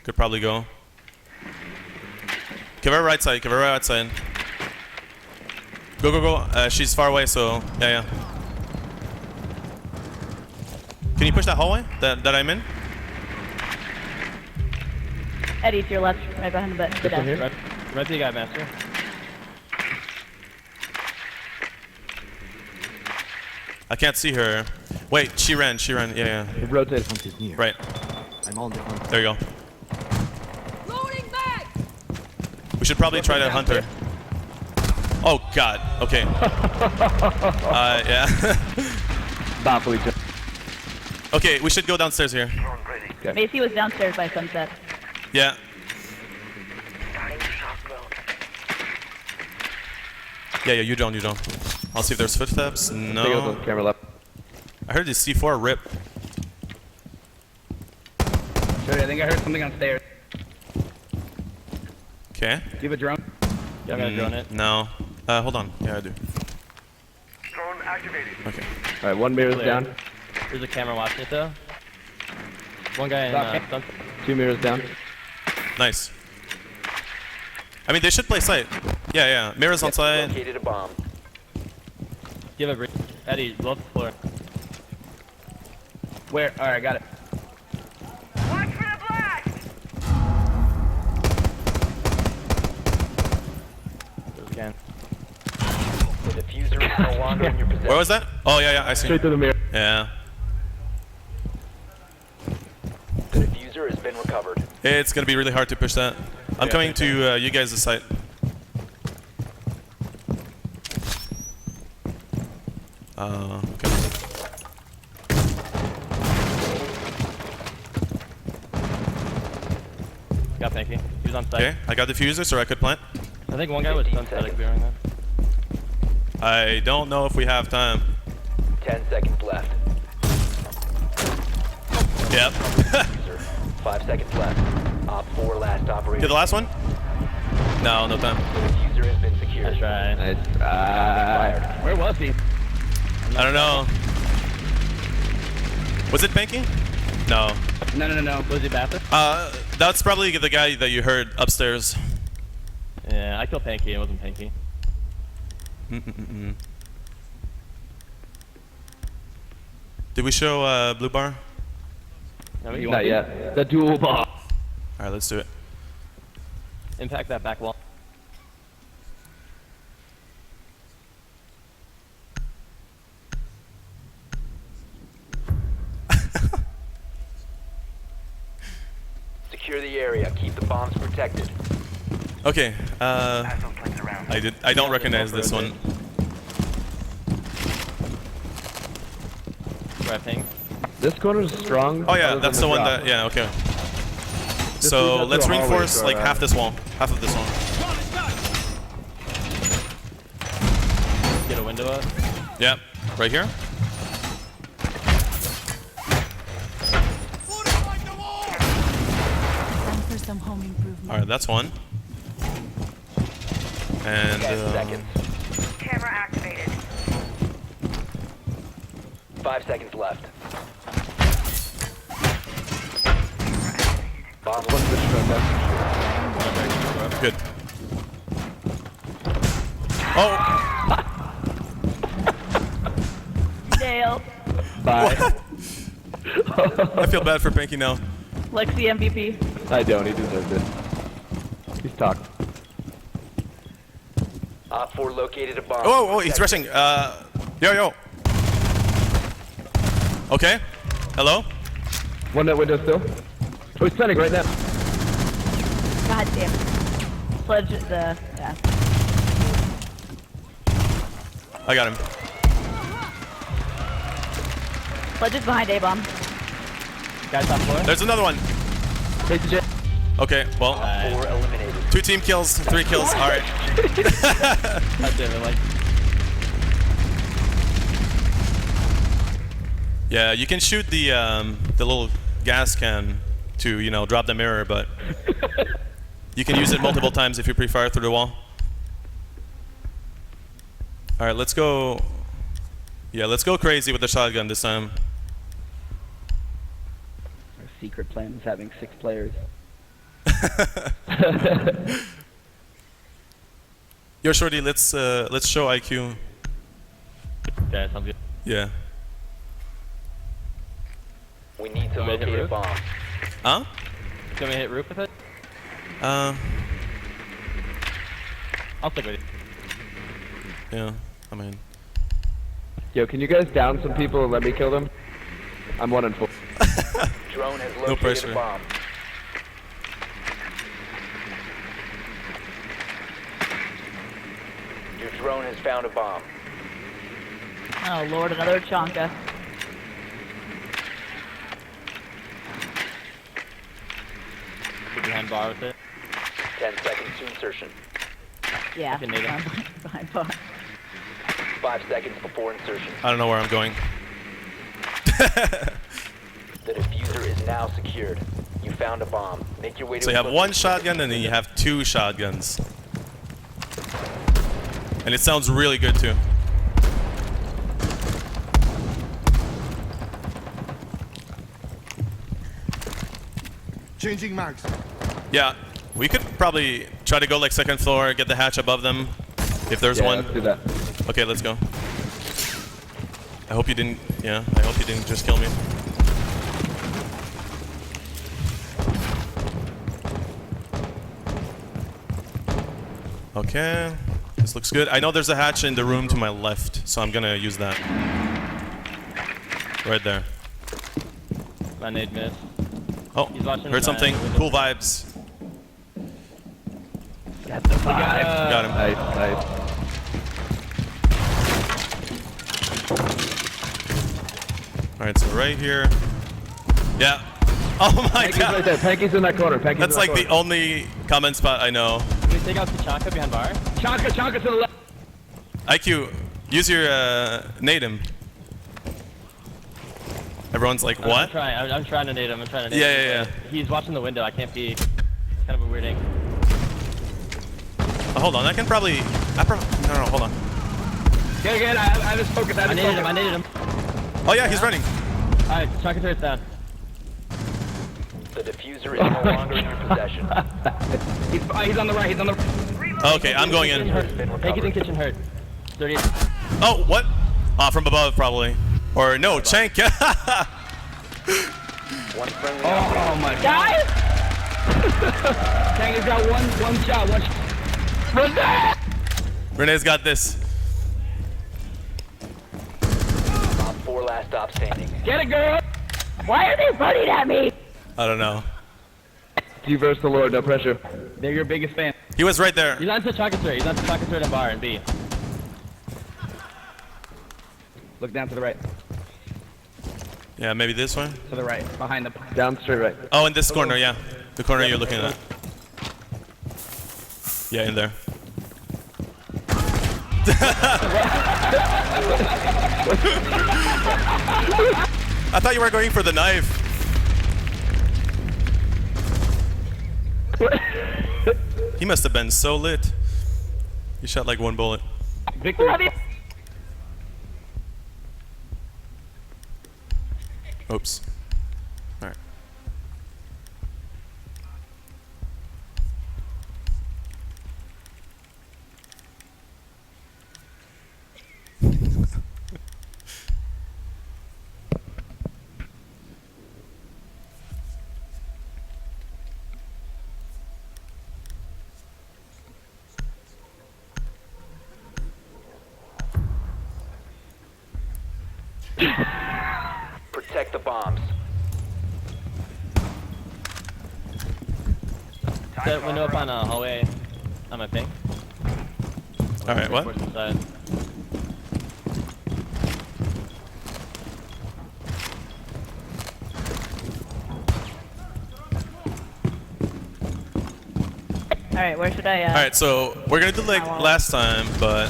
Could probably go. Give her right side, give her right side. Go, go, go. She's far away, so yeah, yeah. Can you push that hallway that I'm in? Eddie, to your left, right behind the desk. Right to the guy, master. I can't see her. Wait, she ran, yeah, yeah. Rotate. Hunt is near. Right. I'm on the hunt. There you go. We should probably try to hunt her. Oh god, okay. Yeah. Okay, we should go downstairs here. Okay. Macy was downstairs by sunset. Yeah. Yeah, you don't. I'll see if there's footsteps. No. Camera left. I heard the C4 rip. Jody, I think I heard something on stairs. Okay. Do you have a drone? Yeah, I'm gonna drone it. No. Hold on. Yeah, I do. Drone activated. Okay. All right, one mirror's down. There's a camera watching it though. One guy in front. 2 mirrors down. Nice. I mean, they should play sight. Yeah, yeah. Mirrors on side. Located a bomb. Give a break. Eddie, low the floor. Where? All right, got it. Watch for the blast! There's again. The diffuser is no longer in your possession. Where was that? Oh, yeah, yeah. I see. Straight through the mirror. Yeah. The diffuser has been recovered. It's gonna be really hard to push that. I'm coming to you guys' site. Okay. Got Pinky. He was on site. Okay, I got diffuser, so I could plant. I think one guy was sunsetting bearing that. I don't know if we have time. 10 seconds left. Yep. 5 seconds left. Op 4 last operation. Get the last one? No, no time. The diffuser has been secured. That's right. Nice. Where was he? I don't know. Was it Pinky? No. No. Was he bathroom? That's probably the guy that you heard upstairs. Yeah, I killed Panky. It wasn't Panky. Did we show blue bar? No, Not yet. The dual bar. All right, let's do it. Impact that back wall. Secure the area. Keep the bombs protected. Okay. I don't recognize this one. Rapping. This corner's strong. Oh yeah, that's the one that. Yeah. Okay. So let's reinforce like half this wall, half of this wall. Get a window up. Yep. Right here. Time for some home improvement. All right, that's one. And 10 seconds. Camera activated. 5 seconds left. Bomb good. Oh. Dale. Bye. I feel bad for Pinky now. Lexi MVP. I don't. He deserved it. He's talking. Op 4 located a bomb. Oh, he's rushing. Yo. Okay. Hello. One that window still. Oh, he's planning right now. God damn. Sledge the. Yeah. I got him. Sledge is behind A-bomb. Guy top floor. There's another one. Take the jet. Okay. Well. 4 eliminated. 2 team kills, 3 kills. All right. God damn it, like. Yeah, you can shoot the little gas can to drop the mirror, but you can use it multiple times if you pre-fire through the wall. All right, let's go. Yeah, let's go crazy with the shotgun this time. Our secret plan is having 6 players. Yo, Shorty, let's show IQ. Yeah, sounds good. Yeah. We need to Can we hit locate a roof? bomb. Huh? Can we hit roof with it? Uh. I'll stick with you. Yeah. I mean. Yo, can you guys down some people and let me kill them? I'm 1 and 4. Drone has No located pressure. a bomb. Your drone has found a bomb. Oh lord, another Chonka. Get behind bar with it. 10 seconds to insertion. Yeah. Okay, Nate. Behind bar. 5 seconds before insertion. I don't know where I'm going. The diffuser is now secured. You found a bomb. Make your way to So you have 1 shotgun and then you have 2 shotguns. And it sounds really good too. Changing mags. Yeah, we could probably try to go like 2nd floor, get the hatch above them, if there's one. Let's do that. Okay, let's go. I hope you didn't. Yeah, I hope you didn't just kill me. Okay, this looks good. I know there's a hatch in the room to my left, so I'm gonna use that. Right there. My nade miss. Oh, He's watching heard something. window. Cool vibes. Got the vibe. Got him. Nice. All right, so right here. Yeah. Oh my Panky's god. right there. Panky's in that corner. Panky's That's in that like the corner. only common spot I know. Let me take out Tachanka behind bar. Chanka to the left. IQ, use your nade him. Everyone's like, what? I'm trying to nade him. I'm trying to nade him. Yeah. He's watching the window. I can't be. It's kind of a weird angle. Oh, hold on, I can probably. No, hold on. Get. I have his focus. I needed him. Oh yeah, he's running. Alright, Chanka turret's down. The diffuser is no longer in your possession. He's on the right. Okay, I'm going in. Take it in kitchen hurt. 30. Oh, what? From above, probably. Or no, Chank. One friendly. Oh my God. Guys! Chang has got one shot. Renee! Renee's got this. Top 4 last stop standing. Get it, girl! Why are they running at me? I don't know. You versus the Lord, no pressure. They're your biggest fan. He was right there. He's on Tachanka turret. He's on Tachanka turret and bar and B. Look down to the right. Yeah, maybe this one. To the right. Behind the. Down straight right. Oh, in this corner, yeah. The corner you're looking at. Yeah, in there. I thought you were going for the knife. He must have been so lit. He shot like one bullet. Victory. Oops. All right. Protect the bombs. Set window up on a hallway. On my ping. All right, what? Side. Alright, where should I, All right, so we're gonna do like last time, but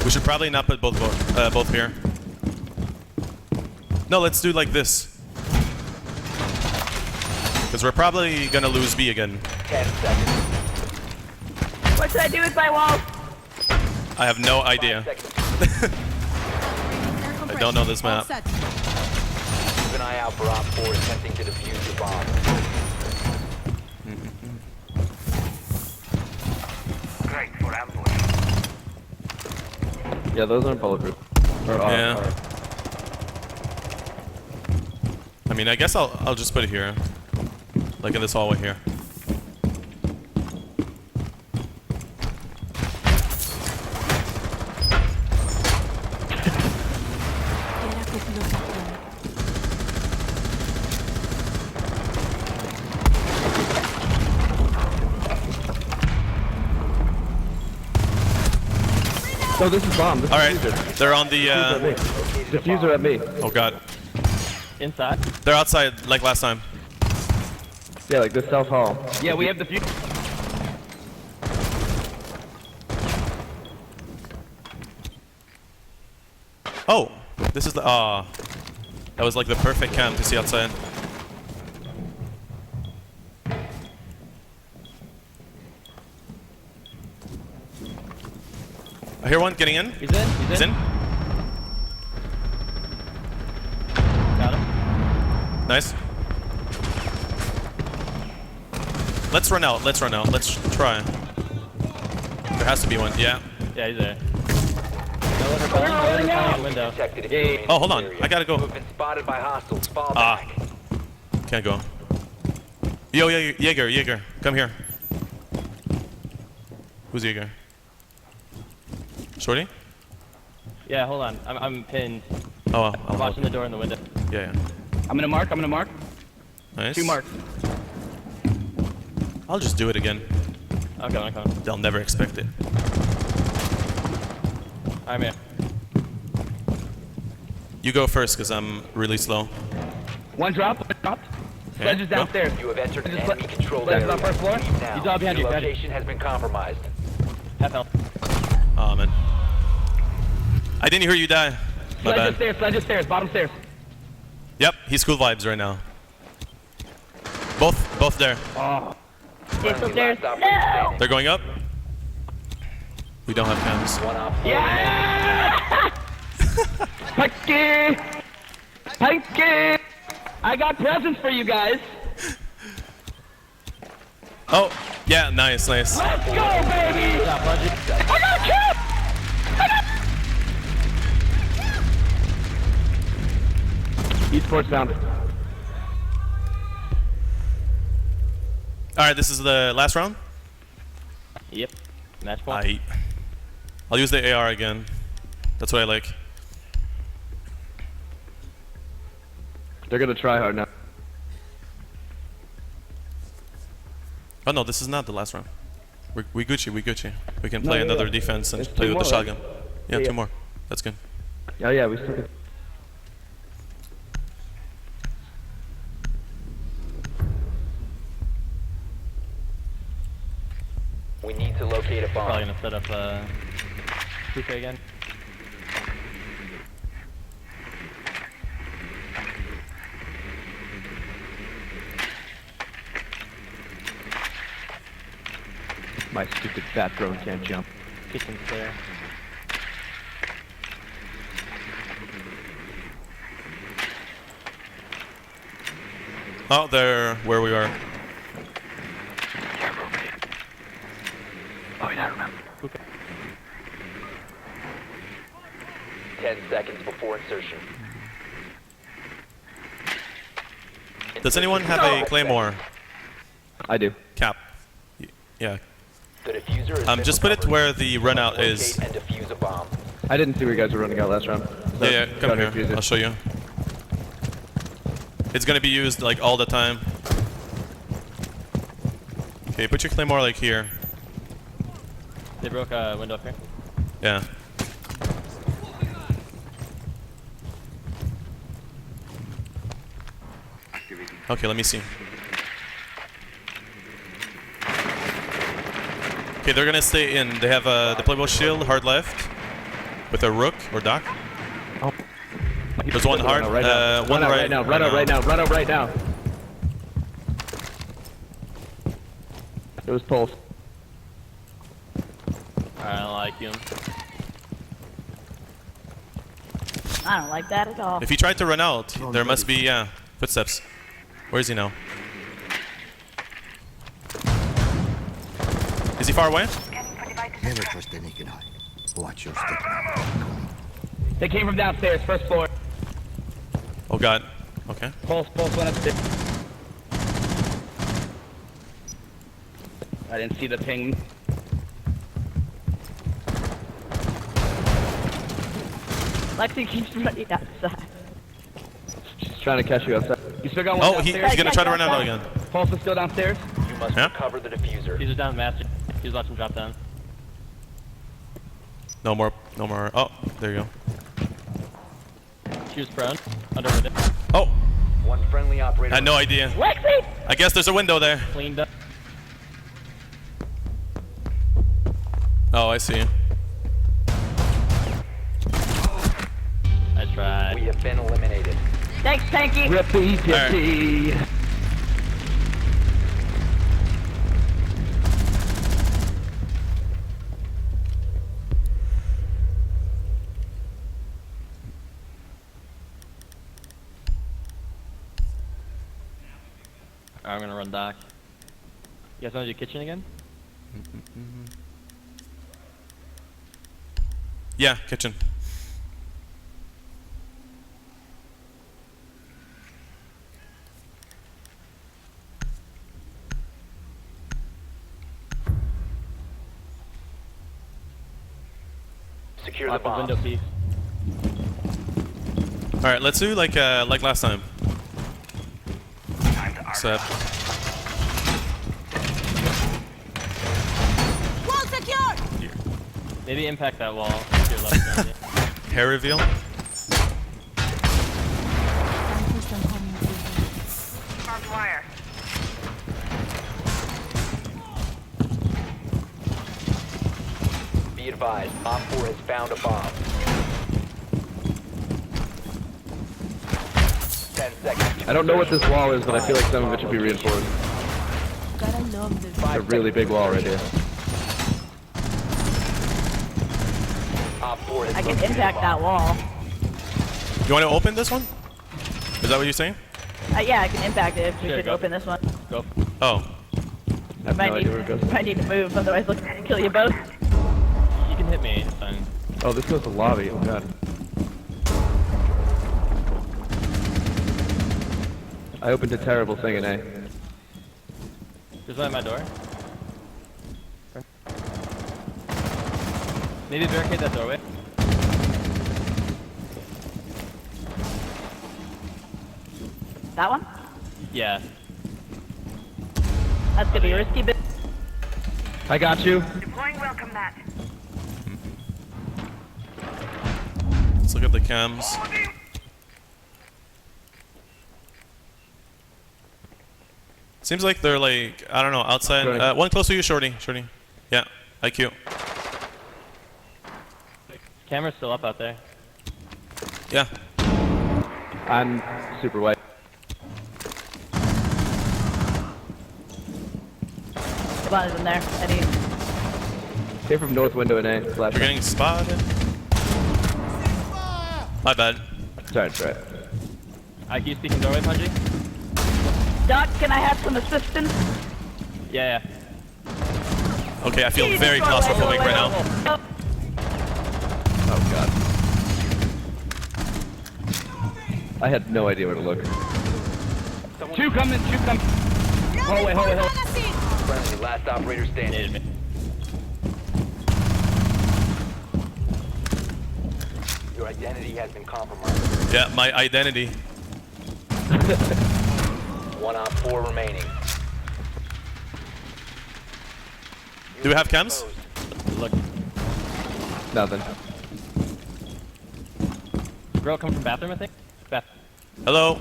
we should probably not put both here. No, let's do like this. Because we're probably gonna lose B again. 10 seconds. What should I do with my wall? I have no idea. I don't know this map. Keep an eye out for Op 4 attempting to defuse the bomb. Great for ambush. Yeah, those aren't bulletproof. Yeah. I mean, I guess I'll just put it here, like in this hallway here. Oh, this is bomb. This All right, is diffuser. they're on the. Diffuser at me. Oh god. Inside. They're outside like last time. Yeah, like this south hall. Yeah, we have diffuser. Oh, this is the. Ah, that was like the perfect camp to see outside. I hear one getting in. He's in. He's in. Got him. Nice. Let's run out. Let's run out. Let's try. There has to be one. Yeah. Yeah, he's there. No window. Oh, hold on. I gotta go. You have been spotted by hostiles. Fall back. Can't go. Yo, Jaeger, come here. Who's Jaeger? Shorty? Yeah, hold on. I'm pinned. Oh, well, I'm watching the door in the window. Yeah. I'm gonna mark. Nice. 2 marks. I'll just do it again. Okay. They'll never expect it. I'm here. You go first, because I'm really slow. One drop. Sledge is downstairs. You have entered an Sledge is enemy-controlled Sledge area. is on first floor. Leave now. He's all behind you. Your Behind you. location has been compromised. Half health. Oh man. I didn't hear you die. My Sledge bad. upstairs. Sledge upstairs. Bottom stairs. Yep, he's cool vibes right now. Both there. Oh. It's upstairs. No! They're going up. We don't have cams. Yeah! Pikey! Pikey! I got presents for you guys. Oh, yeah, nice. Let's go, baby! I got a kill! Esports down. All right, this is the last round. Yep. Match point. I'll use the AR again. That's what I like. They're gonna try hard now. Oh no, this is not the last round. We Gucci. We can play No, another yeah. defense and There's play two with the more, right? shotgun. Yeah, Yeah, two yeah. more. That's good. Yeah, we still can. We need to locate a bomb. Probably gonna set up Puka again. My stupid fat drone can't jump. Kitchen's there. Oh, they're where we are. Oh, yeah, I remember. 10 seconds before insertion. Does anyone have a claymore? I do. Cap. Yeah. The diffuser has been Just put it recovered. where the run out is. Locate and defuse a bomb. I didn't see where you guys were running out last round. Yeah, come Gotta here. defuse it. I'll show you. It's gonna be used like all the time. Okay, put your claymore like here. They broke a window up here. Yeah. Okay, let me see. Okay, they're gonna stay in. They have the playable shield, hard left, with a rook or dock. Oh. There's one hard, Run out one right. right now. Run out right now. Run out right now. It was Pulse. I don't like him. I don't like that at all. If he tried to run out, there must be footsteps. Where is he now? Is he far away? Never trust the naked eye. Watch your step. They came from downstairs, first floor. Oh god. Okay. Pulse went upstairs. I didn't see the ping. Lexi keeps running outside. She's trying to catch you outside. You still got one Oh, downstairs? he's gonna try to run out again. Pulse is still downstairs. You must Yeah? recover the diffuser. He's just down master. He's watching drop down. No more. Oh, there you go. She was prone. Under window. Oh, One friendly operator. I had no idea. Lexi! I guess there's a window there. Cleaned up. Oh, I see. I tried. We have been eliminated. Thanks, Tanky. Repeat. I'm gonna run dock. You guys want to do kitchen again? Yeah, kitchen. Secure the Off the bomb. window piece. All right, let's do like last time. Except Wall secure! Maybe impact that wall to your left. Sandy. hair reveal. Barbed wire. advised, Op 4 has found a bomb. 10 seconds. I don't know what this wall is, but I feel like some of it should be reinforced. It's a really big wall right here. Op 4 has I can located impact a that bomb. wall. You want to open this one? Is that what you're saying? Yeah, I can impact it if we Sure, should go. open this one. Go. Oh. I have no idea where it goes. Might need to move, otherwise look kill you both. You can hit me. It's fine. Oh, this goes to lobby. Oh god. I opened a terrible thing in A. There's one at my door. Maybe barricade that doorway. That one? Yeah. That's gonna be risky, but I got you. Deploying welcome mat. Let's look at the cams. Seems like they're like, I don't know, outside. One close to you, Shorty. Shorty. Yeah, IQ. Camera's still up out there. Yeah. I'm super white. the bomb is in there. Any Came from north window in A. Flash. We're getting spotted. My bad. Sorry, it's right. IQ speaking doorway, Punji? Doc, can I have some assistance? Yeah. Okay, I feel very claustrophobic right now. Oh god. I had no idea where to look. Two coming, two coming. Hallway, hallway, hallway. Friendly, last operator standing. Your identity has been compromised. Yeah, my identity. 1 Op 4 remaining. Do we have cams? Look. Nothing. Girl come from bathroom, I think? Hello?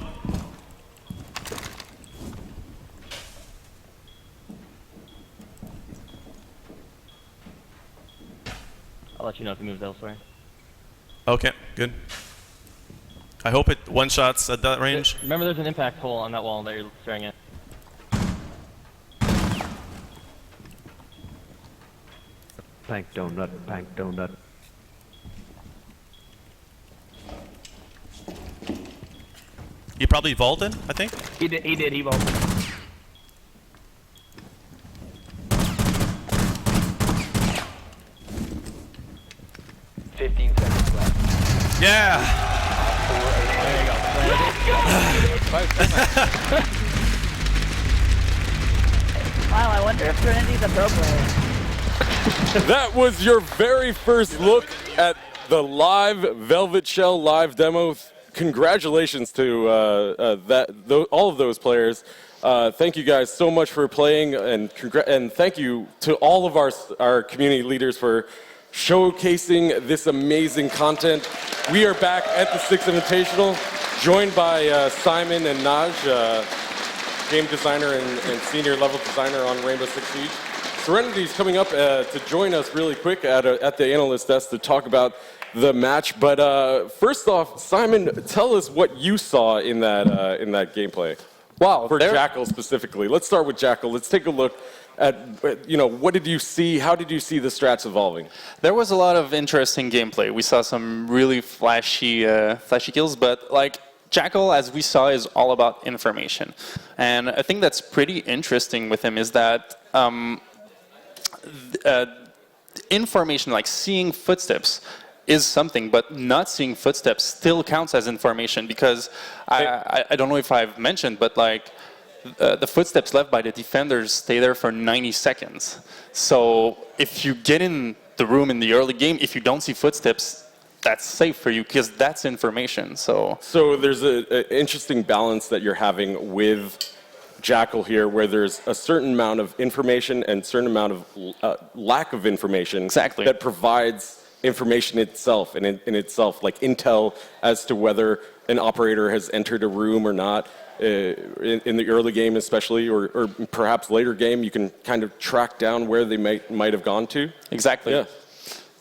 I'll let you know if he moves elsewhere. Okay, good. I hope it one-shots at that range. Remember there's an impact hole on that wall that you're staring at. Bank donut, bank donut. He probably vaulted, I think. He did, he vaulted. Yeah! There you go. Wow, I wonder if Trinity's a pro player. That was your very first look at the live Velvet Shell live demo. Congratulations to all of those players. Thank you guys so much for playing, and thank you to all of our community leaders for showcasing this amazing content. We are back at the Six Invitational, joined by Simon and Naj, game designer and senior level designer on Rainbow Six Siege. Serenity's coming up to join us really quick at the analyst desk to talk about the match. But first off, Simon, tell us what you saw in that gameplay. Wow, for Jackal specifically. Let's start with Jackal. Let's take a look at, what did you see? How did you see the strats evolving? There was a lot of interesting gameplay. We saw some really flashy kills, but like Jackal, as we saw, is all about information. And I think that's pretty interesting with him is that information, like seeing footsteps, is something, but not seeing footsteps still counts as information because I don't know if I've mentioned, but like the footsteps left by the defenders stay there for 90 seconds. So if you get in the room in the early game, if you don't see footsteps, that's safe for you because that's information. So there's an interesting balance that you're having with Jackal here, where there's a certain amount of information and certain amount of lack of information that provides information itself and in itself, like intel as to whether an operator has entered a room or not. In the early game especially, or perhaps later game, you can kind of track down where they might have gone to. Exactly. Yeah.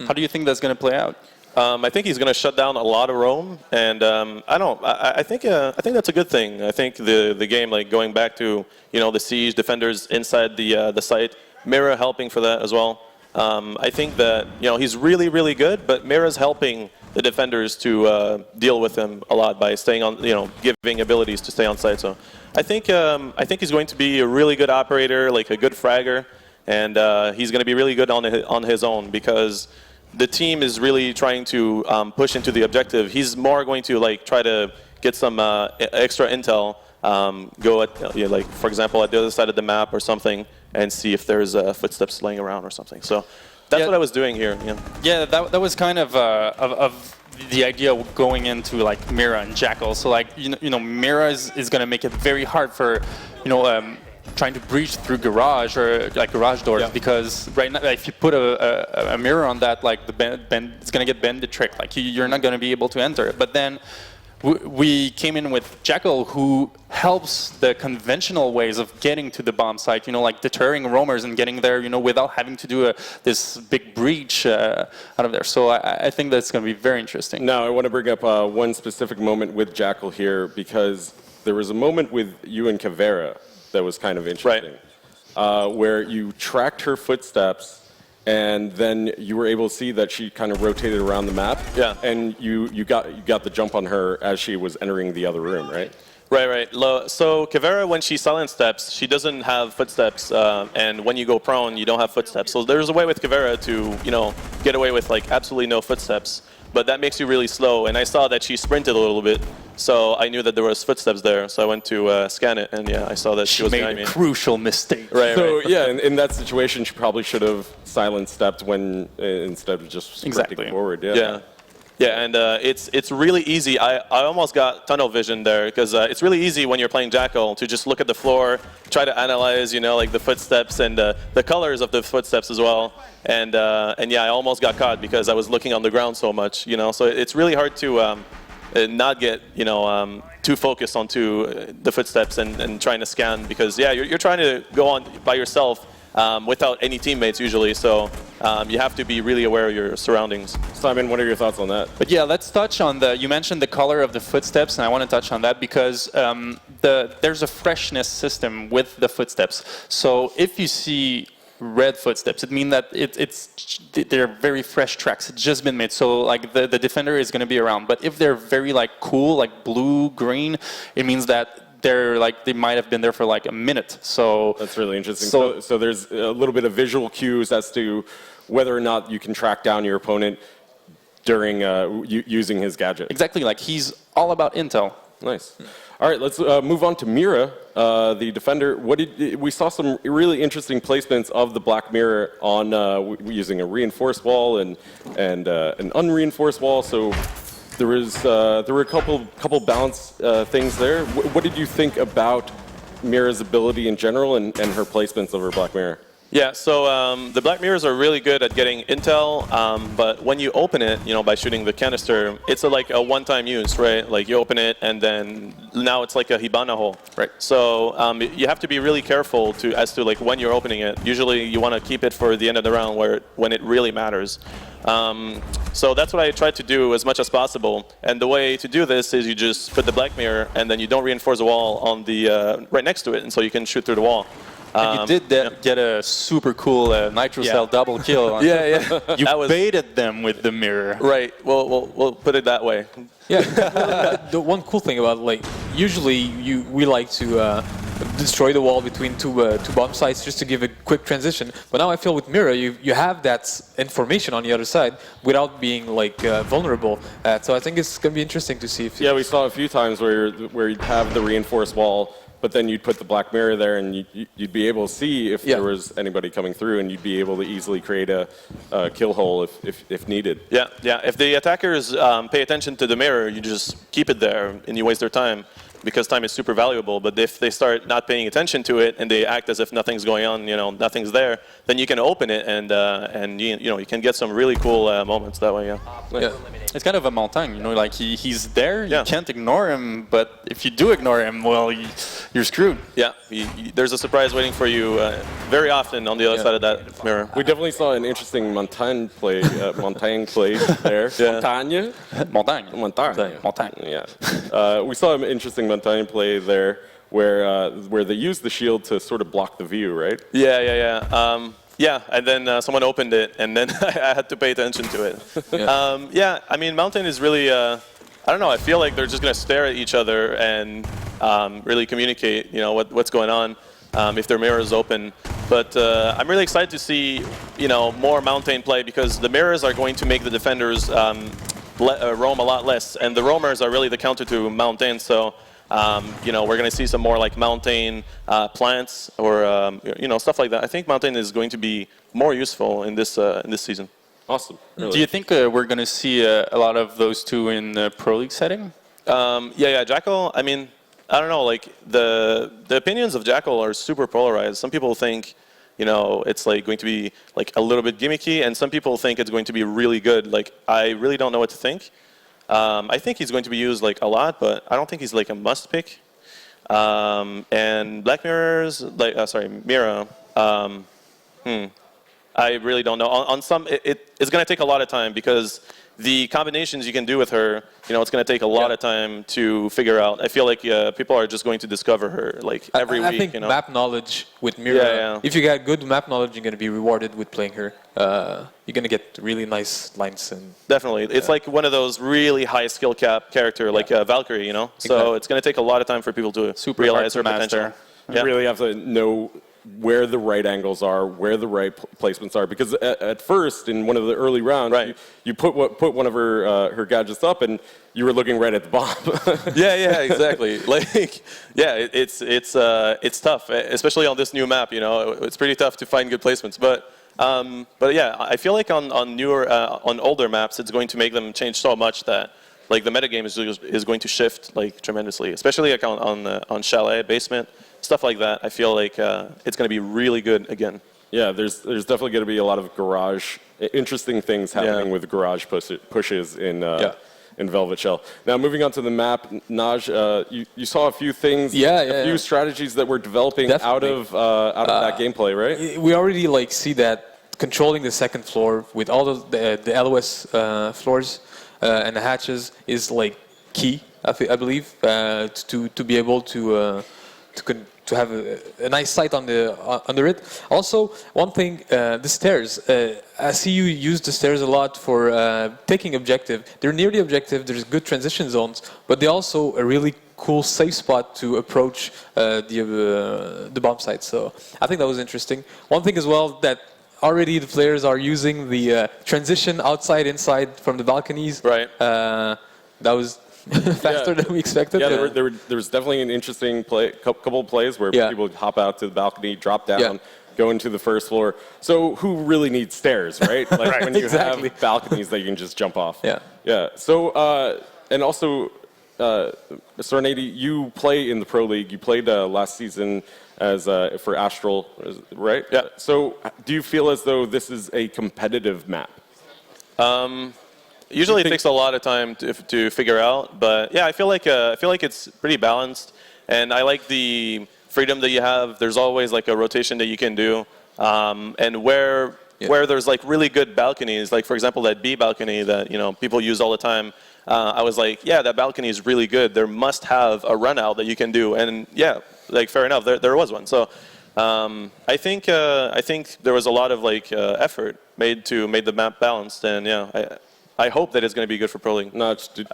How do you think that's going to play out? I think he's going to shut down a lot of roam, and I think that's a good thing. I think the game, like going back to the siege defenders inside the site, Mira helping for that as well. I think that he's really good, but Mira's helping the defenders to deal with him a lot by staying on, giving abilities to stay on site. So I think he's going to be a really good operator, like a good fragger, and he's going to be really good on his own because the team is really trying to push into the objective. He's more going to try to get some extra intel, go at like for example at the other side of the map or something, and see if there's footsteps laying around or something. So that's what I was doing here. Yeah, that was kind of the idea going into like Mira and Jackal. So like Mira is going to make it very hard for trying to breach through garage or like garage doors because right now if you put a mirror on that, like the bend it's going to get bend the trick. Like you're not going to be able to enter it. But then we came in with Jackal, who helps the conventional ways of getting to the bomb site, like deterring roamers and getting there, without having to do this big breach out of there. So I think that's going to be very interesting. Now, I want to bring up one specific moment with Jackal here, because there was a moment with you and Caveira that was kind of interesting, where you tracked her footsteps, and then you were able to see that she kind of rotated around the map. Yeah. And you got the jump on her as she was entering the other room, right? Right. So Caveira, when she silent steps, she doesn't have footsteps, and when you go prone, you don't have footsteps. So there's a way with Caveira to get away with like absolutely no footsteps, but that makes you really slow. And I saw that she sprinted a little bit, so I knew that there was footsteps there. So I went to scan it, and I saw that she was behind me. Made a crucial mistake. So yeah, in that situation, she probably should have silent stepped when instead of just sprinting forward. Yeah, and it's really easy. I almost got tunnel vision there because it's really easy when you're playing Jackal to just look at the floor, try to analyze, like the footsteps and the colors of the footsteps as well. And yeah, I almost got caught because I was looking on the ground so much, So it's really hard to not get too focused onto the footsteps and trying to scan because you're trying to go on by yourself. Without any teammates usually, so you have to be really aware of your surroundings. Simon, what are your thoughts on that? But yeah, let's touch on you mentioned the color of the footsteps, and I want to touch on that because there's a freshness system with the footsteps. So if you see red footsteps, it means that they're very fresh tracks. It's just been made, so like the defender is going to be around. But if they're very like cool, like blue, green, it means that they might have been there for like a minute. So that's really interesting. So there's a little bit of visual cues as to whether or not you can track down your opponent during using his gadget. Exactly, like he's all about intel. Nice. All right, let's move on to Mira, the defender. We saw some really interesting placements of the black mirror on using a reinforced wall and an unreinforced wall. So there were a couple balance things there. What did you think about Mira's ability in general and her placements of her black mirror? Yeah, so the black mirrors are really good at getting intel, but when you open it, by shooting the canister, it's like a one-time use, right? Like you open it and then now it's like a Hibana hole. Right. So you have to be really careful as to like when you're opening it. Usually you want to keep it for the end of the round when it really matters. So that's what I tried to do as much as possible. And the way to do this is you just put the black mirror and then you don't reinforce the wall on the right next to it, and so you can shoot through the wall. And you did get a super cool nitro cell double kill. You baited them with the mirror. Right. We'll put it that way. Yeah. The one cool thing about usually we like to destroy the wall between two bomb sites just to give a quick transition. But now I feel with Mira, you have that information on the other side without being vulnerable. So I think it's going to be interesting to see if. Yeah, we saw a few times where you'd have the reinforced wall, but then you'd put the black mirror there, and you'd be able to see if there was anybody coming through, and you'd be able to easily create a kill hole if needed. Yeah. If the attackers pay attention to the mirror, you just keep it there, and you waste their time. because time is super valuable. But if they start not paying attention to it and they act as if nothing's going on, nothing's there, then you can open it and you can get some really cool moments that way. Yeah. It's kind of a montagne, like he's there, you can't ignore him, but if you do ignore him, well, you're screwed. Yeah, there's a surprise waiting for you very often on the other side of that mirror. We definitely saw an interesting montagne play there. Yeah. Montagne. Yeah. We saw an interesting montagne play there where they used the shield to sort of block the view, right? Yeah. Yeah, and then someone opened it, and then I had to pay attention to it. Yeah, I mean, Mountain is really, I don't know, I feel like they're just going to stare at each other and really communicate, what's going on if their mirror is open. But I'm really excited to see, more Mountain play, because the mirrors are going to make the defenders roam a lot less, and the roamers are really the counter to Mountain, so we're going to see some more like mountain plants or stuff like that. I think mountain is going to be more useful in this season. Awesome. Really. Do you think we're going to see a lot of those two in the Pro League setting? Yeah. Jackal. I mean, I don't know. Like the opinions of Jackal are super polarized. Some people think it's like going to be like a little bit gimmicky, and some people think it's going to be really good. Like I really don't know what to think. I think he's going to be used like a lot, but I don't think he's like a must pick. And Black Mirror's Mira. I really don't know. On some, it's going to take a lot of time because the combinations you can do with her, it's going to take a lot of time to figure out. I feel like people are just going to discover her like every week. I think map knowledge with Mira. If you get good map knowledge, you're going to be rewarded with playing her. You're going to get really nice lines. Definitely. It's like one of those really high skill cap character like Valkyrie, So Exactly. it's going to take a lot of time for people to realize her potential. You really have to know where the right angles are, where the right placements are, because at first in one of the early rounds, you put one of her gadgets up and you were looking right at the bomb. Yeah, exactly. It's tough, especially on this new map. It's pretty tough to find good placements. But yeah, I feel like on newer, on older maps, it's going to make them change so much that like the metagame is going to shift like tremendously, especially like on chalet, basement. Stuff like that, I feel like it's going to be really good again. Yeah, there's definitely going to be a lot of interesting things happening with garage pushes in Velvet Shell. Now, moving on to the map, Naj, you saw a few things, a few strategies that were developing out of that gameplay, right? We already see that controlling the second floor with all the LOS floors and the hatches is key, I believe, to be able to have a nice sight under it. Also, one thing, the stairs. I see you use the stairs a lot for taking objective. They're near the objective. There's good transition zones, but they're also a really cool safe spot to approach the bomb site. So I think that was interesting. One thing as well that already the players are using the transition outside inside from the balconies. Right. That was faster than we expected. Yeah, there was definitely an interesting couple of plays where people would hop out to the balcony, drop down, go into the first floor. So who really needs stairs, right? Like when you have balconies that you can just jump off. Yeah. So and also, Sornady, you play in the Pro League. You played last season as for Astral, right? Yeah. So do you feel as though this is a competitive map? Usually it takes a lot of time to figure out, but yeah, I feel like it's pretty balanced, and I like the freedom that you have. There's always like a rotation that you can do, and where there's like really good balconies, like for example that B balcony that people use all the time. I was like, yeah, that balcony is really good. There must have a run out that you can do, and yeah, like fair enough, there was one. So I think there was a lot of effort made to make the map balanced, and yeah. I hope that it's going to be good for Pro League.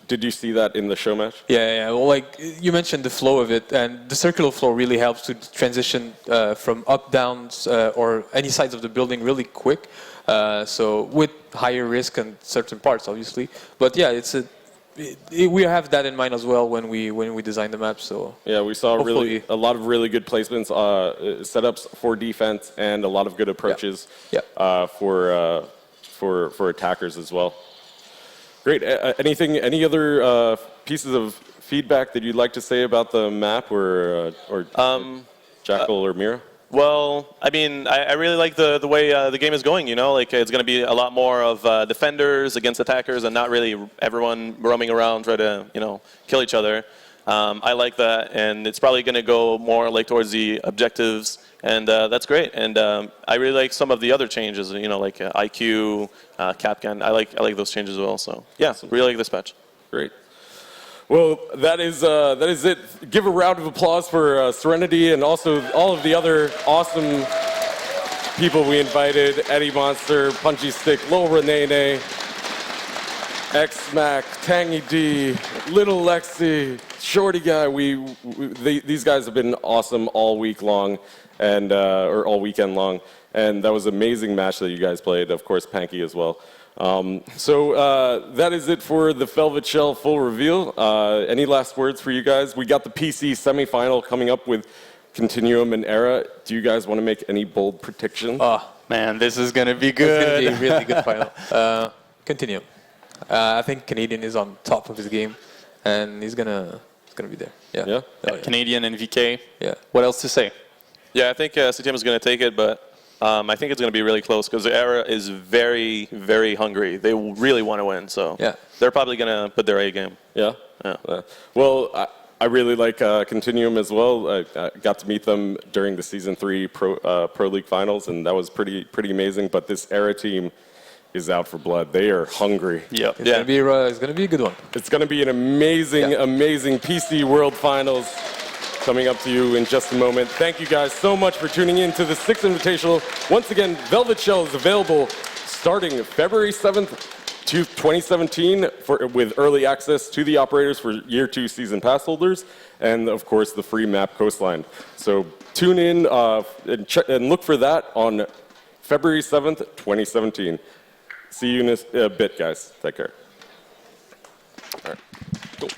Did you see that in the show match? Yeah. Well, you mentioned the flow of it, and the circular flow really helps to transition from up, downs, or any sides of the building really quick. So with higher risk on certain parts, obviously. But yeah, we have that in mind as well when we design the map. So yeah, we saw a lot of really good placements, setups for defense, and a lot of good approaches for attackers as well. Great. Any other pieces of feedback that you'd like to say about the map, or Jackal or Mira? Well, I mean, I really like the way the game is going, you know? Like, it's going to be a lot more of defenders against attackers and not really everyone roaming around trying to, you know, kill each other. I like that, and it's probably going to go more like towards the objectives, and that's great. And I really like some of the other changes, you know, like IQ, Capcan. I like those changes as well. So yeah, really like this patch. Great. Well, that is it. Give a round of applause for Serenity and also all of the other awesome people we invited: Eddie Monster, Punchy Stick, Lil Renee, X-Mac, Tangy D, Little Lexi, Shorty Guy. These guys have been awesome all week long, and or all weekend long, and that was an amazing match that you guys played. Of course, Panky as well. So that is it for the Velvet Shell full reveal. Any last words for you guys? We got the PC semifinal coming up with Continuum and Era. Do you guys want to make any bold predictions? Oh man, this is gonna be good. It's going to be a really good final. Continuum. I think Canadian is on top of his game, and he's gonna be there. Yeah. Canadian and VK. Yeah. What else to say? Yeah, I think CTM is going to take it, but I think it's going to be really close because the Era is very, very hungry. They really want to win, so yeah, they're probably going to put their A game. Yeah. Well, I really like Continuum as well. I got to meet them during the Season 3 Pro League Finals, and that was pretty amazing. But this Era team is out for blood. They are hungry. Yep. It's gonna be a good one. It's gonna be an amazing PC World Finals coming up to you in just a moment. Thank you guys so much for tuning in to the 6th Invitational. Once again, Velvet Shell is available starting February 7th, 2017 with early access to the operators for Year 2 Season Pass holders, and of course the free map Coastline. So tune in and look for that on February 7th, 2017. See you in a bit, guys. Take care. All right. Cool.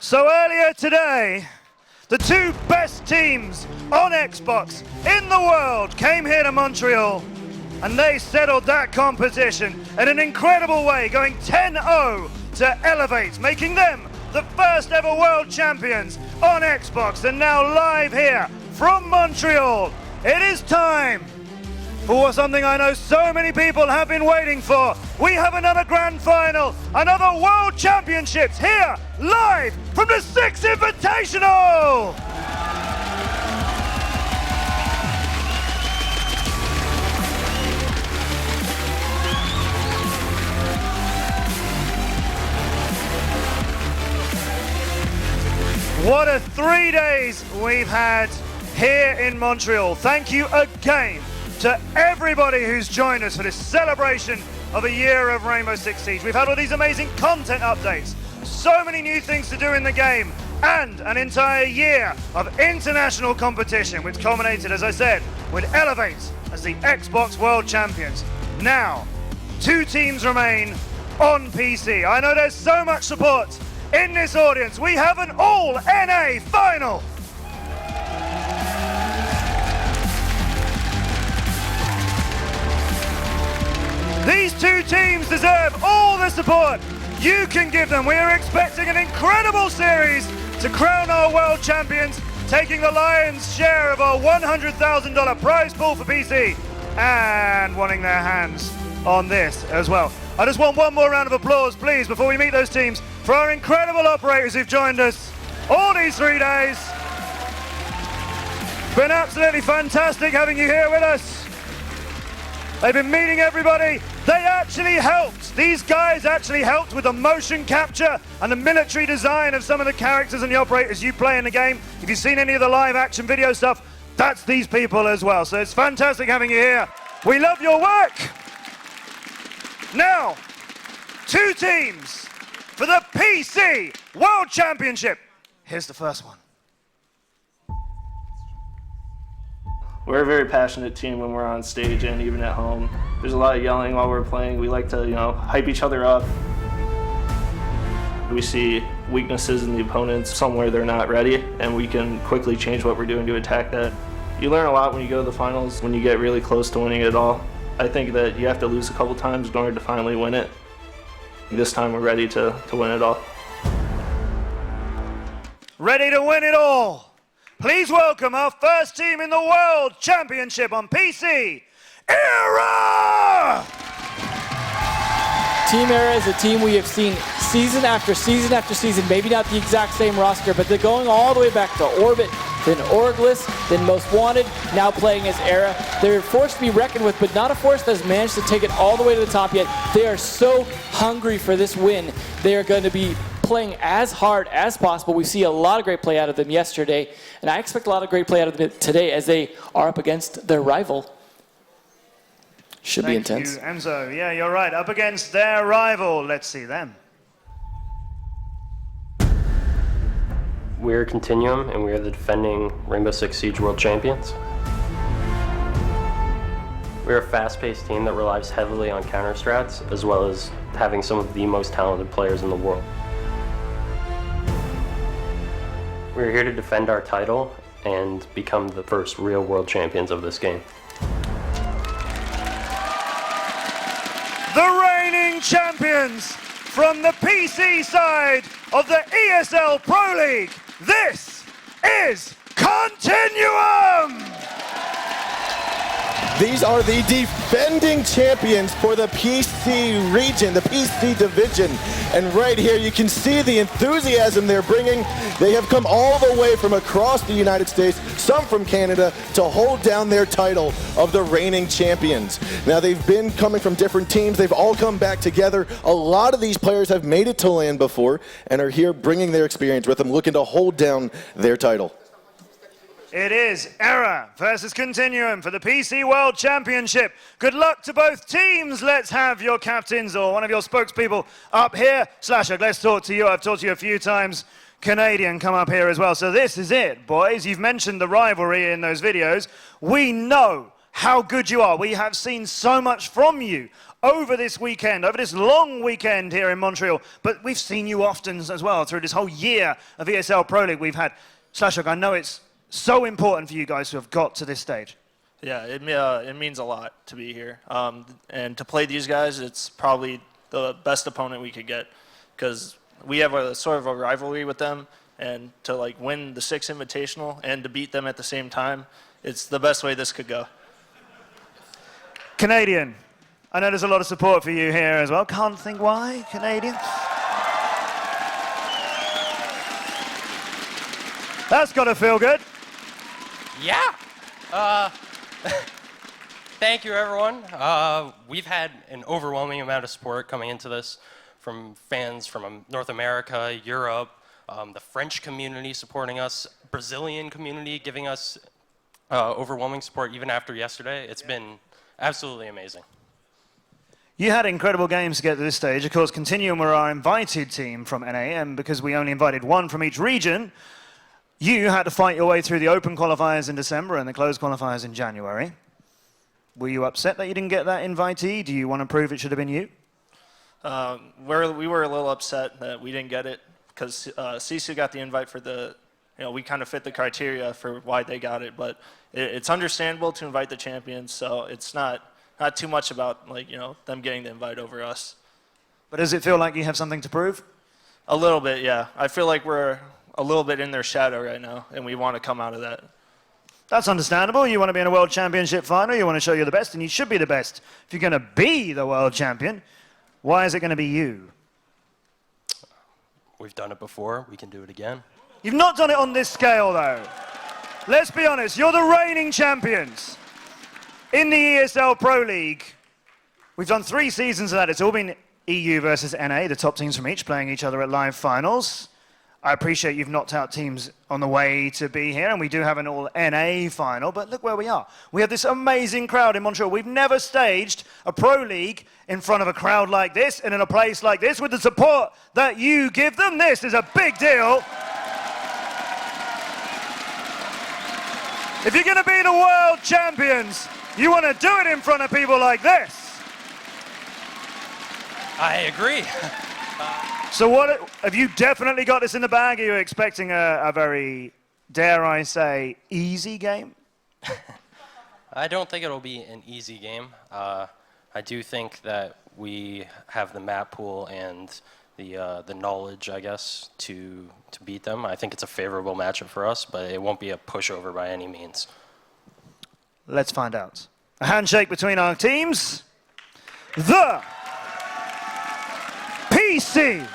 So earlier today, the two best teams on Xbox in the world came here to Montreal, and they settled that competition in an incredible way, going 10-0 to Elevate, making them the first ever world champions on Xbox. And now live here from Montreal, it is time for something I know so many people have been waiting for. We have another grand final, another world championships here, live from the 6th Invitational! What a 3 days we've had here in Montreal. Thank you again to everybody who's joined us for this celebration of a year of Rainbow Six Siege. We've had all these amazing content updates, so many new things to do in the game, and an entire year of international competition, which culminated, as I said, with Elevate as the Xbox World Champions. Now, 2 teams remain on PC. I know there's so much support in this audience. We have an all-NA final. These 2 teams deserve all the support you can give them. We are expecting an incredible series to crown our world champions, taking the lion's share of our $100,000 prize pool for PC and wanting their hands on this as well. I just want one more round of applause, please, before we meet those teams, for our incredible operators who've joined us all these 3 days. Been absolutely fantastic having you here with us. They've been meeting everybody. They actually helped. These guys actually helped with the motion capture and the military design of some of the characters and the operators you play in the game. If you've seen any of the live action video stuff, that's these people as well. So it's fantastic having you here. We love your work. Now, 2 teams for the PC World Championship. Here's the first one. We're a very passionate team when we're on stage and even at home. There's a lot of yelling while we're playing. We like to, hype each other up. We see weaknesses in the opponents somewhere they're not ready, and we can quickly change what we're doing to attack that. You learn a lot when you go to the finals, when you get really close to winning it all. I think that you have to lose a couple times in order to finally win it. This time we're ready to win it all. Ready to win it all. Please welcome our first team in the World Championship on PC, ERA! Team ERA is a team we have seen season after season after season, maybe not the exact same roster, but they're going all the way back to Orbit, then Orgless, then Most Wanted, now playing as ERA. They're a force to be reckoned with, but not a force that has managed to take it all the way to the top yet. They are so hungry for this win. They are going to be playing as hard as possible. We see a lot of great play out of them yesterday, and I expect a lot of great play out of them today as they are up against their rival. Should be intense. Thank you, Enzo. Yeah, you're right. Up against their rival. Let's see them. We're Continuum, and we are the defending Rainbow Six Siege World Champions. We're a fast-paced team that relies heavily on counter-strats, as well as having some of the most talented players in the world. We're here to defend our title and become the first real world champions of this game. The reigning champions from the PC side of the ESL Pro League. This is Continuum! These are the defending champions for the PC region, the PC division. And right here you can see the enthusiasm they're bringing. They have come all the way from across the United States, some from Canada, to hold down their title of the reigning champions. Now they've been coming from different teams. They've all come back together. A lot of these players have made it to LAN before and are here bringing their experience with them, looking to hold down their title. It is ERA versus Continuum for the PC World Championship. Good luck to both teams. Let's have your captains or one of your spokespeople up here. Slashak, let's talk to you. I've talked to you a few times. Canadian, come up here as well. So this is it, boys. You've mentioned the rivalry in those videos. We know how good you are. We have seen so much from you over this weekend, over this long weekend here in Montreal, but we've seen you often as well through this whole year of ESL Pro League we've had. Slashok, I know it's so important for you guys to have got to this stage. Yeah, it means a lot to be here. And to play these guys, it's probably the best opponent we could get because we have a sort of a rivalry with them, and to like win the 6 Invitational and to beat them at the same time, it's the best way this could go. Canadian, I know there's a lot of support for you here as well. Can't think why, Canadian. That's got to feel good. Yeah. Thank you, everyone. We've had an overwhelming amount of support coming into this from fans from North America, Europe, the French community supporting us, Brazilian community giving us overwhelming support even after yesterday. It's been absolutely amazing. You had incredible games to get to this stage. Of course, Continuum were our invited team from NA, and because we only invited one from each region, you had to fight your way through the open qualifiers in December and the closed qualifiers in January. Were you upset that you didn't get that invitee? Do you want to prove it should have been you? We were a little upset that we didn't get it because Sisu got the invite for the, we kind of fit the criteria for why they got it, but it's understandable to invite the champions, so it's not too much about them getting the invite over us. But does it feel like you have something to prove? A little bit, yeah. I feel like we're a little bit in their shadow right now, and we want to come out of that. That's understandable. You want to be in a World Championship final, you want to show you're the best, and you should be the best. If you're going to be the world champion, why is it going to be you? We've done it before. We can do it again. You've not done it on this scale, though. Let's be honest. You're the reigning champions in the ESL Pro League. We've done 3 seasons of that. It's all been EU versus NA, the top teams from each playing each other at live finals. I appreciate you've knocked out teams on the way to be here, and we do have an all-NA final, but look where we are. We have this amazing crowd in Montreal. We've never staged a Pro League in front of a crowd like this and in a place like this with the support that you give them. This is a big deal. If you're going to be the world champions, you want to do it in front of people like this. I agree. So what, have you definitely got this in the bag? Are you expecting a very, dare I say, easy game? I don't think it'll be an easy game. I do think that we have the map pool and the knowledge, I guess, to beat them. I think it's a favorable matchup for us, but it won't be a pushover by any means. Let's find out. A handshake between our teams. The PC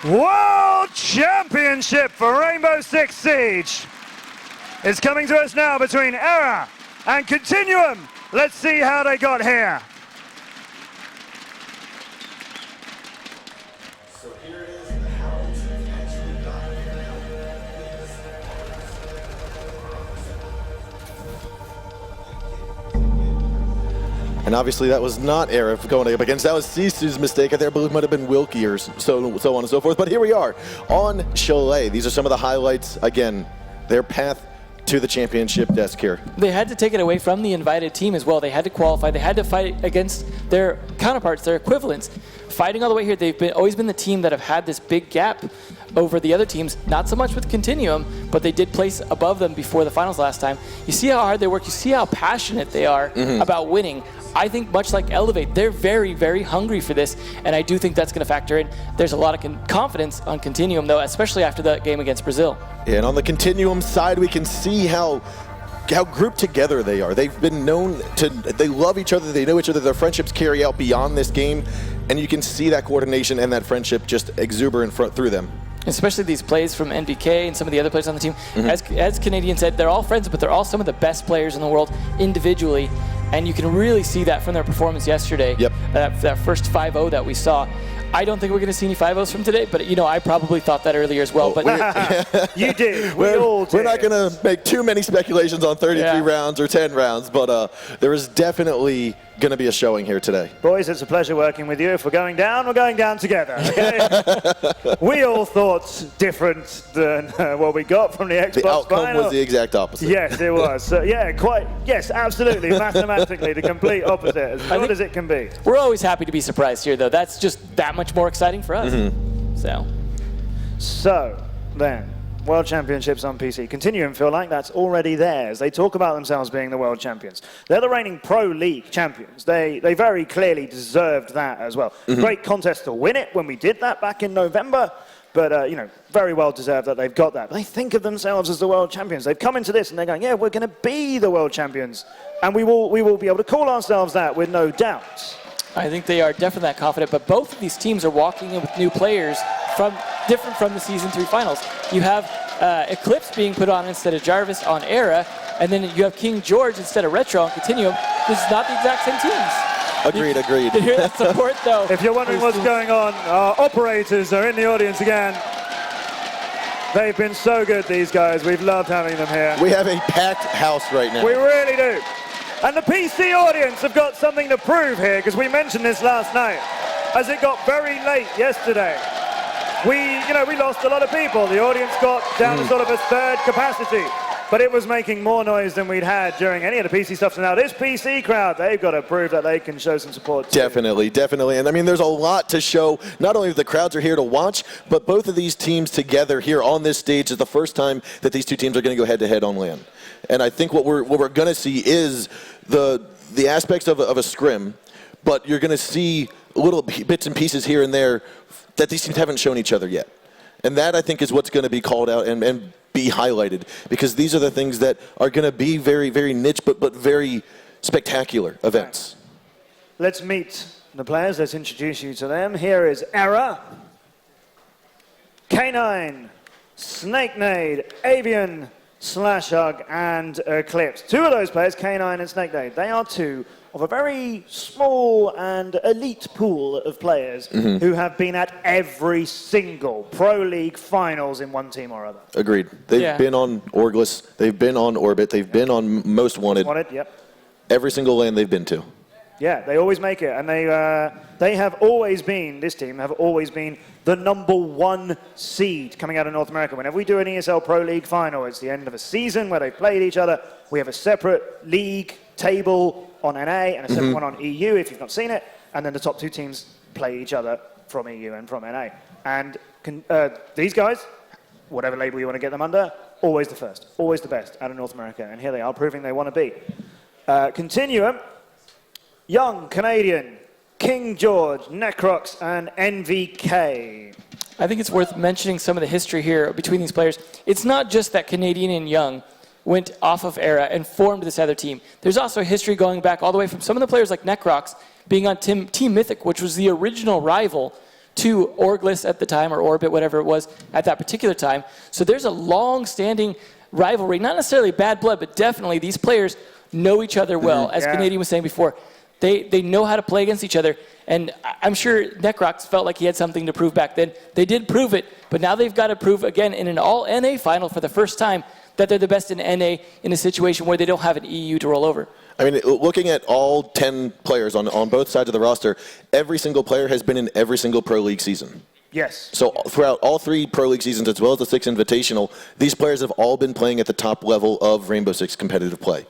World Championship for Rainbow Six Siege is coming to us now between Era and Continuum. Let's see how they got here. So here it is, how the team actually got And obviously that was not Arif going up against. That was Sisu's mistake. I believe it might have been Wilkie or so on and so forth. But here we are on Chalet. These are some of the highlights. Again, their path to the championship desk here. They had to take it away from the invited team as well. They had to qualify. They had to fight against their counterparts, their equivalents. Fighting all the way here, they've always been the team that have had this big gap over the other teams. Not so much with Continuum, but they did place above them before the finals last time. You see how hard they work. You see how passionate they are about winning. I think much like Elevate, they're very, very hungry for this, and I do think that's going to factor in. There's a lot of confidence on Continuum, though, especially after the game against Brazil. And on the Continuum side, we can see how grouped together they are. They've been known to, they love each other, they know each other, their friendships carry out beyond this game, and you can see that coordination and that friendship just exuberant through them. Especially these plays from NBK and some of the other players on the team. As Canadian said, they're all friends, but they're all some of the best players in the world individually. And you can really see that from their performance yesterday. That first 5-0 that we saw. I don't think we're going to see any 5-0s from today, but I probably thought that earlier as well. But you did. We're not going to make too many speculations on 33 rounds or 10 rounds, but there is definitely going to be a showing here today. Boys, it's a pleasure working with you. If we're going down, we're going down together. Okay? We all thought different than what we got from the Xbox The outcome final. was the exact opposite. Yes, it was. So, yes, absolutely. Mathematically, the complete opposite, as good as it can be. we're always happy to be surprised here, though. That's just that much more exciting for us. So, then, World Championships on PC. Continuum feel like that's already theirs. They talk about themselves being the world champions. They're the reigning Pro League champions. They very clearly deserved that as well. Great contest to win it when we did that back in November. But, very well deserved that they've got that. But they think of themselves as the world champions. They've come into this and they're going, yeah, we're going to be the world champions. And we will be able to call ourselves that with no doubt. I think they are definitely that confident, but both of these teams are walking in with new players different from the Season 3 finals. You have Eclipse being put on instead of Jarvis on Era, and then you have King George instead of Retro on Continuum. This is not the exact same teams. Agreed. You hear that support, though? If you're wondering what's going on, our operators are in the audience again. They've been so good, these guys. We've loved having them here. We have a packed house right now. We really do. And the PC audience have got something to prove here, because we mentioned this last night, as it got very late yesterday. We lost a lot of people. The audience got down to sort of a third capacity, but it was making more noise than we'd had during any of the PC stuff. So now this PC crowd, they've got to prove that they can show some support too. Definitely. And I mean, there's a lot to show. Not only the crowds are here to watch, but both of these teams together here on this stage is the first time that these two teams are going to go head-to-head on LAN. And I think what we're going to see is the aspects of a scrim, but you're going to see little bits and pieces here and there that these teams haven't shown each other yet. And that, I think, is what's going to be called out and be highlighted, because these are the things that are going to be very, very niche, but very spectacular events. Let's meet the players. Let's introduce you to them. Here is Era, K9, Snakenade, Avian, Slashhug, and Eclipse. Two of those players, K9 and Snakenade, they are two of a very small and elite pool of players who have been at every single Pro League finals in one team or other. Agreed. They've been on Orglis, they've been on Orbit, they've been on Most Wanted. Every single LAN they've been to. Yeah, they always make it, and they have always been, this team have always been the #1 seed coming out of North America. Whenever we do an ESL Pro League final, it's the end of a season where they've played each other. We have a separate league table on NA and a separate one on EU, if you've not seen it, and then the top two teams play each other from EU and from NA. And these guys, whatever label you want to get them under, always the first, always the best out of North America, and here they are proving they want to be. Continuum, Young Canadian, King George, Necrox, and NVK. I think it's worth mentioning some of the history here between these players. It's not just that Canadian and Young went off of Era and formed this other team. There's also a history going back all the way from some of the players like Necrox being on Team Mythic, which was the original rival to Orglis at the time, or Orbit, whatever it was at that particular time. So there's a long-standing rivalry, not necessarily bad blood, but definitely these players know each other well. As Canadian was saying before, they know how to play against each other. And I'm sure Necrox felt like he had something to prove back then. They did prove it, but now they've got to prove again in an all-NA final for the first time that they're the best in NA in a situation where they don't have an EU to roll over. I mean, looking at all 10 players on both sides of the roster, every single player has been in every single Pro League season. Yes. So throughout all 3 Pro League seasons, as well as the 6 Invitational, these players have all been playing at the top level of Rainbow Six competitive play.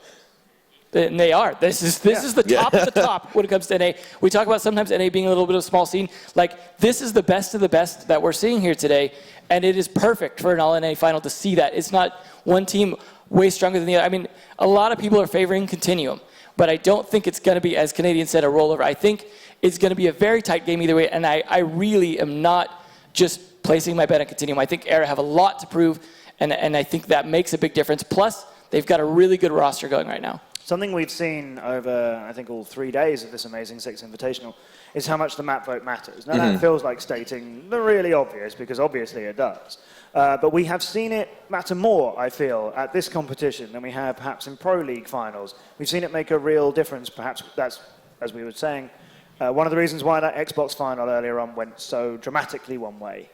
And they are. This is the top of the top when it comes to NA. We talk about sometimes NA being a little bit of a small scene. Like, this is the best of the best that we're seeing here today, and it is perfect for an all-NA final to see that. It's not one team way stronger than the other. I mean, a lot of people are favoring Continuum, but I don't think it's going to be, as Canadian said, a rollover. I think it's going to be a very tight game either way, and I really am not just placing my bet on Continuum. I think Era have a lot to prove, and I think that makes a big difference. Plus, they've got a really good roster going right now. Something we've seen over, I think, all 3 days of this amazing 6 Invitational is how much the map vote matters. Now, that feels like stating the really obvious, because obviously it does. But we have seen it matter more, I feel, at this competition than we have perhaps in Pro League finals. We've seen it make a real difference. Perhaps that's, as we were saying, one of the reasons why that Xbox final earlier on went so dramatically one way.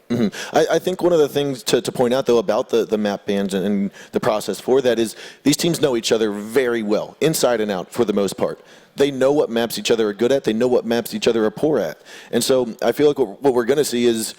I think one of the things to point out, though, about the map bans and the process for that is these teams know each other very well, inside and out, for the most part. They know what maps each other are good at. They know what maps each other are poor at. And so I feel like what we're going to see is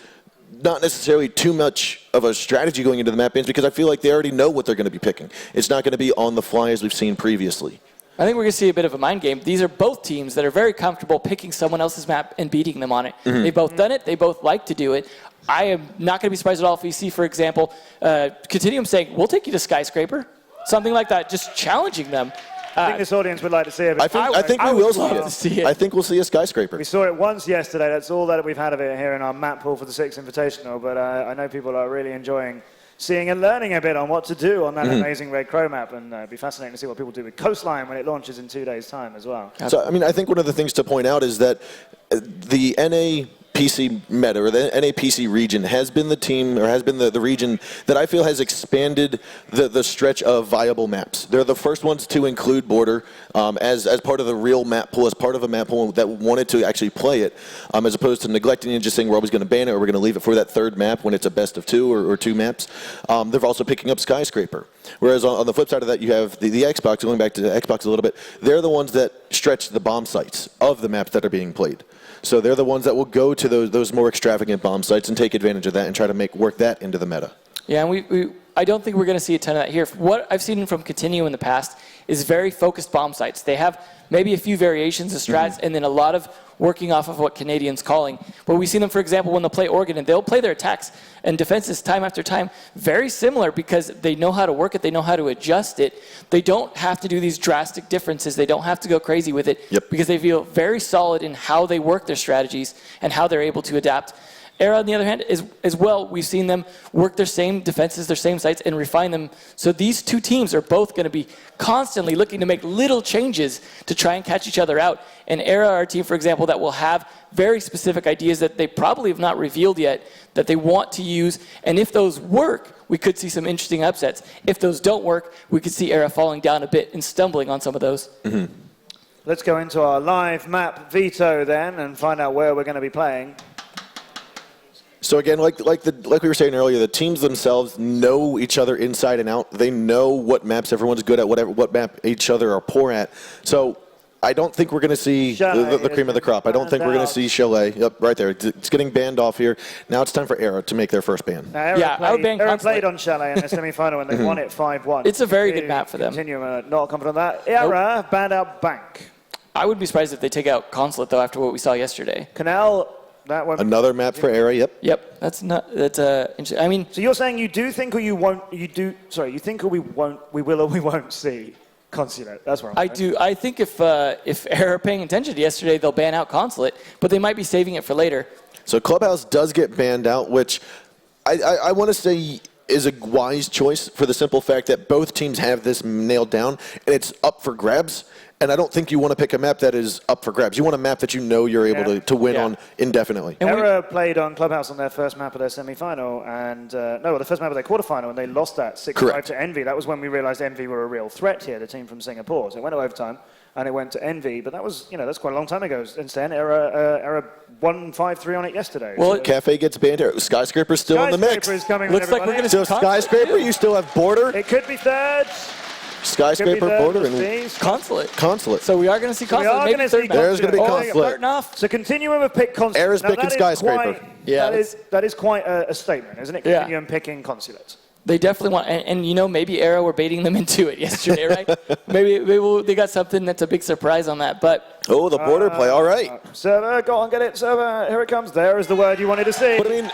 not necessarily too much of a strategy going into the map bans, because I feel like they already know what they're going to be picking. It's not going to be on the fly as we've seen previously. I think we're going to see a bit of a mind game. These are both teams that are very comfortable picking someone else's map and beating them on it. They've both done it. They both like to do it. I am not going to be surprised at all if we see, for example, Continuum saying, we'll take you to Skyscraper. Something like that, just challenging them. I think this audience would like to see it. I think we will see it. I think we'll see a Skyscraper. We saw it once yesterday. That's all that we've had of it here in our map pool for the 6th Invitational. But I know people are really enjoying seeing and learning a bit on what to do on that amazing Red Crow map, and it'd be fascinating to see what people do with Coastline when it launches in 2 days' time as well. So, I mean, I think one of the things to point out is that the NA PC meta, or the NA PC region, has been the team, or has been the region that I feel has expanded the stretch of viable maps. They're the first ones to include Border as part of the real map pool, as part of a map pool that wanted to actually play it, as opposed to neglecting it and just saying we're always going to ban it, or we're going to leave it for that third map when it's a best of 2 or 2 maps. They're also picking up Skyscraper. Whereas on the flip side of that, you have the Xbox, going back to the Xbox a little bit, they're the ones that stretch the bomb sites of the maps that are being played. So they're the ones that will go to those more extravagant bomb sites and take advantage of that and try to work that into the meta. Yeah, and I don't think we're going to see a ton of that here. What I've seen from Continuum in the past is very focused bomb sites. They have maybe a few variations of strats, and then a lot of working off of what Canadians calling. But we see them, for example, when they'll play Oregon, and they'll play their attacks and defenses time after time very similar, because they know how to work it, they know how to adjust it. They don't have to do these drastic differences. They don't have to go crazy with it, because they feel very solid in how they work their strategies and how they're able to adapt. Era, on the other hand, as well, we've seen them work their same defenses, their same sites, and refine them. So these two teams are both going to be constantly looking to make little changes to try and catch each other out. And Era, our team, for example, that will have very specific ideas that they probably have not revealed yet that they want to use. And if those work, we could see some interesting upsets. If those don't work, we could see Era falling down a bit and stumbling on some of those. Let's go into our live map veto then and find out where we're going to be playing. So again, like we were saying earlier, the teams themselves know each other inside and out. They know what maps everyone's good at, what map each other are poor at. So I don't think we're going to see the cream of the crop. I don't think we're going to see Chalet. Yep, right there. It's getting banned off here. Now it's time for Era to make their first ban. Now, Era played on Chalet in the semi-final and they won it 5-1. It's a very good map for them. Continuum, not confident on that. Era banned out Bank. I would be surprised if they take out Consulate, though, after what we saw yesterday. Canal. That one. Another map for Era. Yep. That's interesting. I mean, so you're saying you do think, or you won't? You do? Sorry, you think, or we won't? We will, or we won't see Consulate. That's wrong. I do. I think if Era are paying attention to yesterday, they'll ban out Consulate, but they might be saving it for later. So Clubhouse does get banned out, which I want to say is a wise choice for the simple fact that both teams have this nailed down, and it's up for grabs. And I don't think you want to pick a map that is up for grabs. You want a map that you know you're able to win on indefinitely. Era played on Clubhouse on their first map of their semi-final, and the first map of their quarterfinal, and they lost that 6-5 to Envy. That was when we realized Envy were a real threat here, the team from Singapore. So it went to overtime, and it went to Envy, but that was, that's quite a long time ago. Instead, Era won 5-3 on it yesterday. Well, Cafe gets banned here. Skyscraper's still in the mix. Is coming. Looks like we're going to see Skyscraper, you still have Border. It could be third. Skyscraper, Border, and Consulate. So we are going to see Consulate. Maybe third. There's going to be Consulate. So Continuum have picked Consulate. Era's picking Skyscraper. That is quite a statement, isn't it? Continuum picking Consulate. They definitely want, and maybe Era were baiting them into it yesterday, right? maybe they got something that's a big surprise on that. But the Border play, all right. Server, go on, get it, Server. Here it comes. There is the word you wanted to see. But I mean,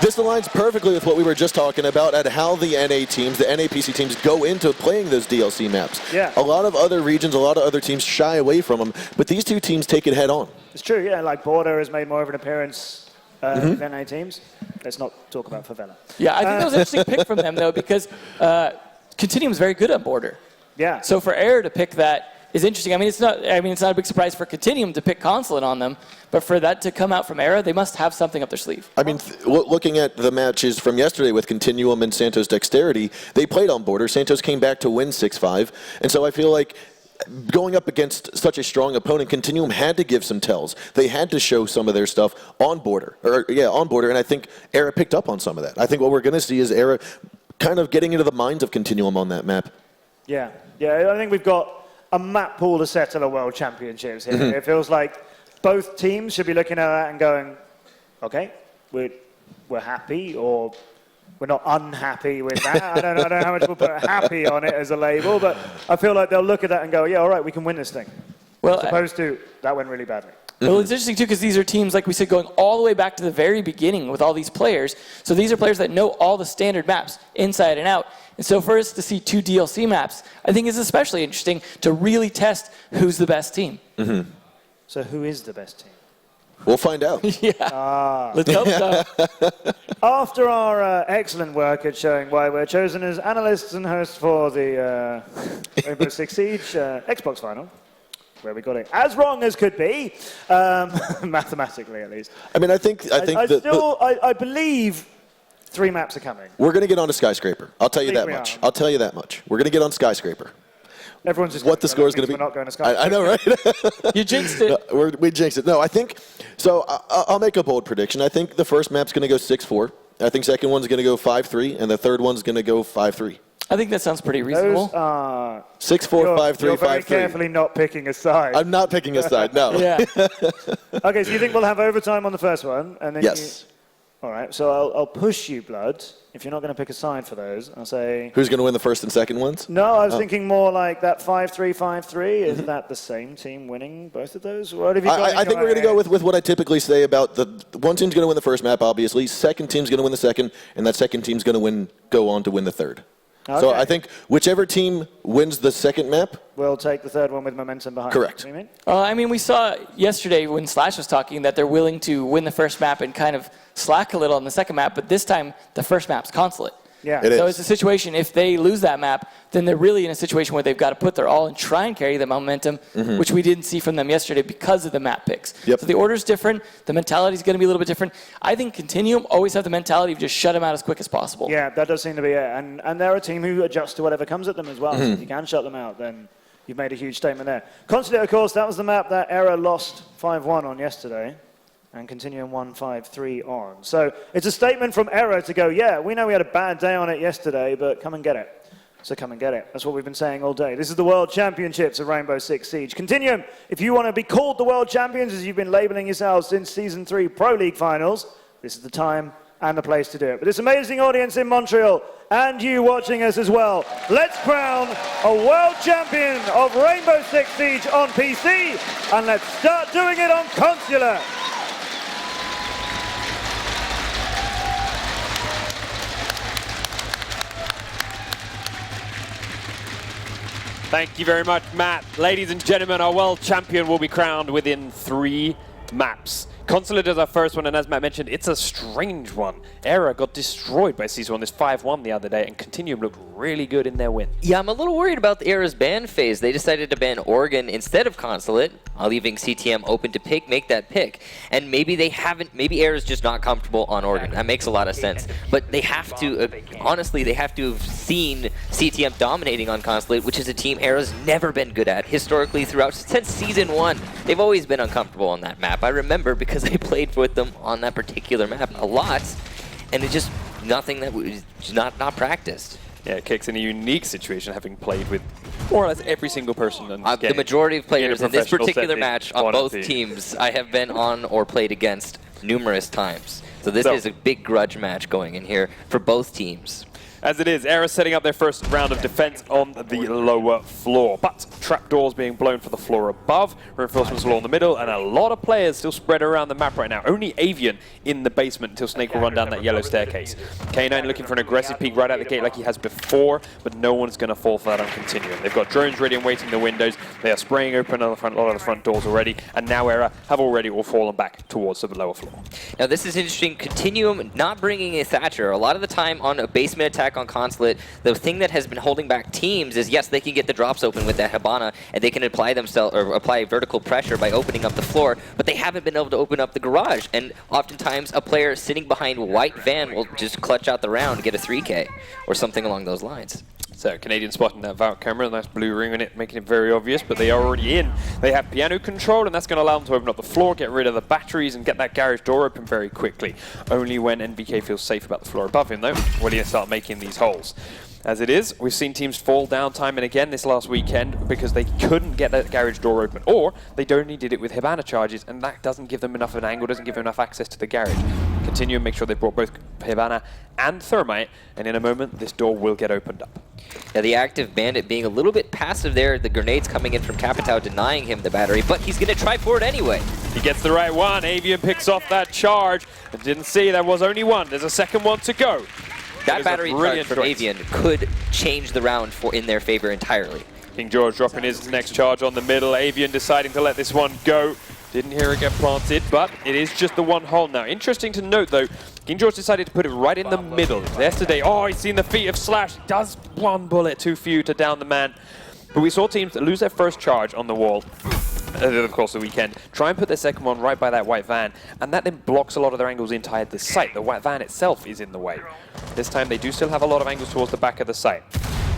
this aligns perfectly with what we were just talking about at how the NA teams, the NA PC teams, go into playing those DLC maps. Yeah. A lot of other regions, a lot of other teams shy away from them, but these two teams take it head on. It's true, yeah. Like Border has made more of an appearance with NA teams. Let's not talk about Favela. Yeah, I think that was an interesting pick from them, though, because Continuum is very good on Border. Yeah. So for Era to pick that is interesting. I mean, it's not a big surprise for Continuum to pick Consulate on them, but for that to come out from Era, they must have something up their sleeve. I mean, looking at the matches from yesterday with Continuum and Santos Dexterity, they played on Border. Santos came back to win 6-5, and so I feel like going up against such a strong opponent, Continuum had to give some tells. They had to show some of their stuff on border, and I think Era picked up on some of that. I think what we're going to see is Era kind of getting into the minds of Continuum on that map. Yeah, I think we've got a map pool to settle a World Championships here. It feels like both teams should be looking at that and going, okay, we're happy, or we're not unhappy with that. I don't know how much we'll put happy on it as a label, but I feel like they'll look at that and go, yeah, all right, we can win this thing. Well, as opposed to, that went really badly. Well, it's interesting, too, because these are teams, like we said, going all the way back to the very beginning with all these players. So these are players that know all the standard maps inside and out. And so for us to see 2 DLC maps, I think is especially interesting to really test who's the best team. So who is the best team? We'll find out. Let's hope so. After our excellent work at showing why we're chosen as analysts and hosts for the Rainbow Six Siege Xbox final, where we got it as wrong as could be, mathematically at least. I mean, I believe 3 maps are coming. We're going to get on to Skyscraper. I'll tell you that much. I'll tell you that much. We're going to get on Skyscraper. Everyone's just what the score is going to be. We're not going to Skyscraper. I know, right? You jinxed it. No, we jinxed it. No, I think, so I'll make a bold prediction. I think the first map's going to go 6-4. I think second one's going to go 5-3, and the third one's going to go 5-3. I think that sounds pretty reasonable. 6-4, 5-3, 5-3. You're very carefully not picking a side. I'm not picking a side, no. Yeah. Okay, so you think we'll have overtime on the first one? And then Yes. All right, so I'll push you, Blood. If you're not going to pick a side for those, I'll say... Who's going to win the first and second ones? No, I was thinking more like that 5-3, 5-3. Is that the same team winning both of those? What have you got I think we're going to go with what I typically say about the one team's going to win the first map, obviously. Second team's going to win the second, and that second team's going to go on to win the third. Okay. So I think whichever team wins the second map... We'll take the third one with momentum behind. Correct. You mean? I mean, we saw yesterday when Slash was talking that they're willing to win the first map and kind of slack a little on the second map, but this time the first map's Consulate. Yeah. So it's a situation, if they lose that map, then they're really in a situation where they've got to put their all and try and carry the momentum, which we didn't see from them yesterday because of the map picks. Yep. So the order's different. The mentality's going to be a little bit different. I think Continuum always have the mentality of just shut them out as quick as possible. Yeah, that does seem to be it. And they're a team who adjusts to whatever comes at them as well. So if you can shut them out, then you've made a huge statement there. Consulate, of course, that was the map that Era lost 5-1 on yesterday. And Continuum 1-5-3 on. So it's a statement from Era to go, yeah, we know we had a bad day on it yesterday, but come and get it. So come and get it. That's what we've been saying all day. This is the World Championships of Rainbow Six Siege. Continuum, if you want to be called the World Champions, as you've been labeling yourselves since Season 3 Pro League Finals, this is the time and the place to do it. But this amazing audience in Montreal, and you watching us as well, let's crown a World Champion of Rainbow Six Siege on PC, and let's start doing it on Consulate. Thank you very much, Matt. Ladies and gentlemen, our world champion will be crowned within 3 maps. Consulate is our first one, and as Matt mentioned, it's a strange one. Era got destroyed by C1 this 5-1 the other day, and Continuum looked really good in their win. Yeah, I'm a little worried about the Era's ban phase. They decided to ban Oregon instead of Consulate, leaving CTM open to make that pick. And maybe they haven't, maybe Era's just not comfortable on Oregon. That makes a lot of sense. But they have to, honestly, they have to have seen CTM dominating on Consulate, which is a team Era's never been good at. Historically, since Season 1, they've always been uncomfortable on that map. I remember because I played with them on that particular map a lot, and it's just nothing that was not practiced. Yeah, Kick's in a unique situation, having played with more or less every single person in this game. The majority of players in this particular setting, match on both teams I have been on or played against numerous times. So this is a big grudge match going in here for both teams. As it is, Era setting up their first round of defense on the lower floor. But trapdoors being blown for the floor above, reinforcements along the middle, and a lot of players still spread around the map right now. Only Avian in the basement until Snake will run down that yellow staircase. K9 looking for an aggressive peek right out the gate like he has before, but no one's going to fall for that on Continuum. They've got drones ready and waiting in the windows. They are spraying open a lot of the front doors already, and now Era have already all fallen back towards the lower floor. Now this is interesting. Continuum not bringing a Thatcher. A lot of the time on a basement attack on Consulate, the thing that has been holding back teams is, yes, they can get the drops open with that Habana, and they can apply themselves or apply vertical pressure by opening up the floor, but they haven't been able to open up the garage. And oftentimes a player sitting behind white van will just clutch out the round to get a 3K or something along those lines. So Canadian spotting that Valk camera, nice blue ring on it, making it very obvious, but they are already in. They have piano control, and that's going to allow them to open up the floor, get rid of the batteries, and get that garage door open very quickly. Only when NBK feels safe about the floor above him, though, will he start making these holes. As it is, we've seen teams fall down time and again this last weekend because they couldn't get that garage door open, or they only did it with Hibana charges, and that doesn't give them enough of an angle, doesn't give them enough access to the garage. Continue and make sure they brought both Hibana and Thermite, and in a moment, this door will get opened up. Yeah, the active bandit being a little bit passive there, the grenades coming in from Capitao denying him the battery, but he's going to try for it anyway. He gets the right one, Avian picks off that charge, and didn't see there was only one, there's a second one to go. That battery charge from Avian could change the round in their favor entirely. King George dropping his next charge on the middle. Avian deciding to let this one go. Didn't hear it get planted, but it is just the one hole now. Interesting to note, though, King George decided to put it right in the middle. Yesterday, oh, he's seen the feet of Slash. Does one bullet too few to down the man. But we saw teams lose their first charge on the wall over the course of the weekend, try and put their second one right by that white van, and that then blocks a lot of their angles inside the site. The white van itself is in the way. This time they do still have a lot of angles towards the back of the site.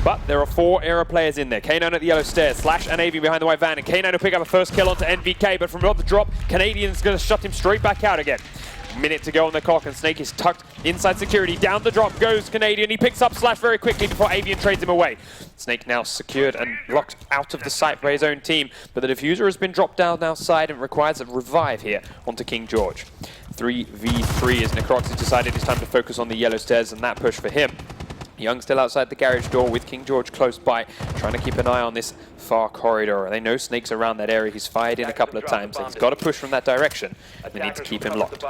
But there are 4 Era players in there. K9 at the yellow stairs, Slash and Avian behind the white van, and K9 will pick up a first kill onto NVK, but from the drop, Canadian's going to shut him straight back out again. Minute to go on the clock, and Snake is tucked inside security. Down the drop goes Canadian. He picks up Slash very quickly before Avian trades him away. Snake now secured and locked out of the site by his own team, but the diffuser has been dropped down outside and requires a revive here onto King George. 3v3 as Necrox has decided it's time to focus on the yellow stairs and that push for him. Young still outside the garage door with King George close by, trying to keep an eye on this far corridor. They know Snake's around that area. He's fired in a couple of times, so he's got to push from that direction. They need to keep him locked.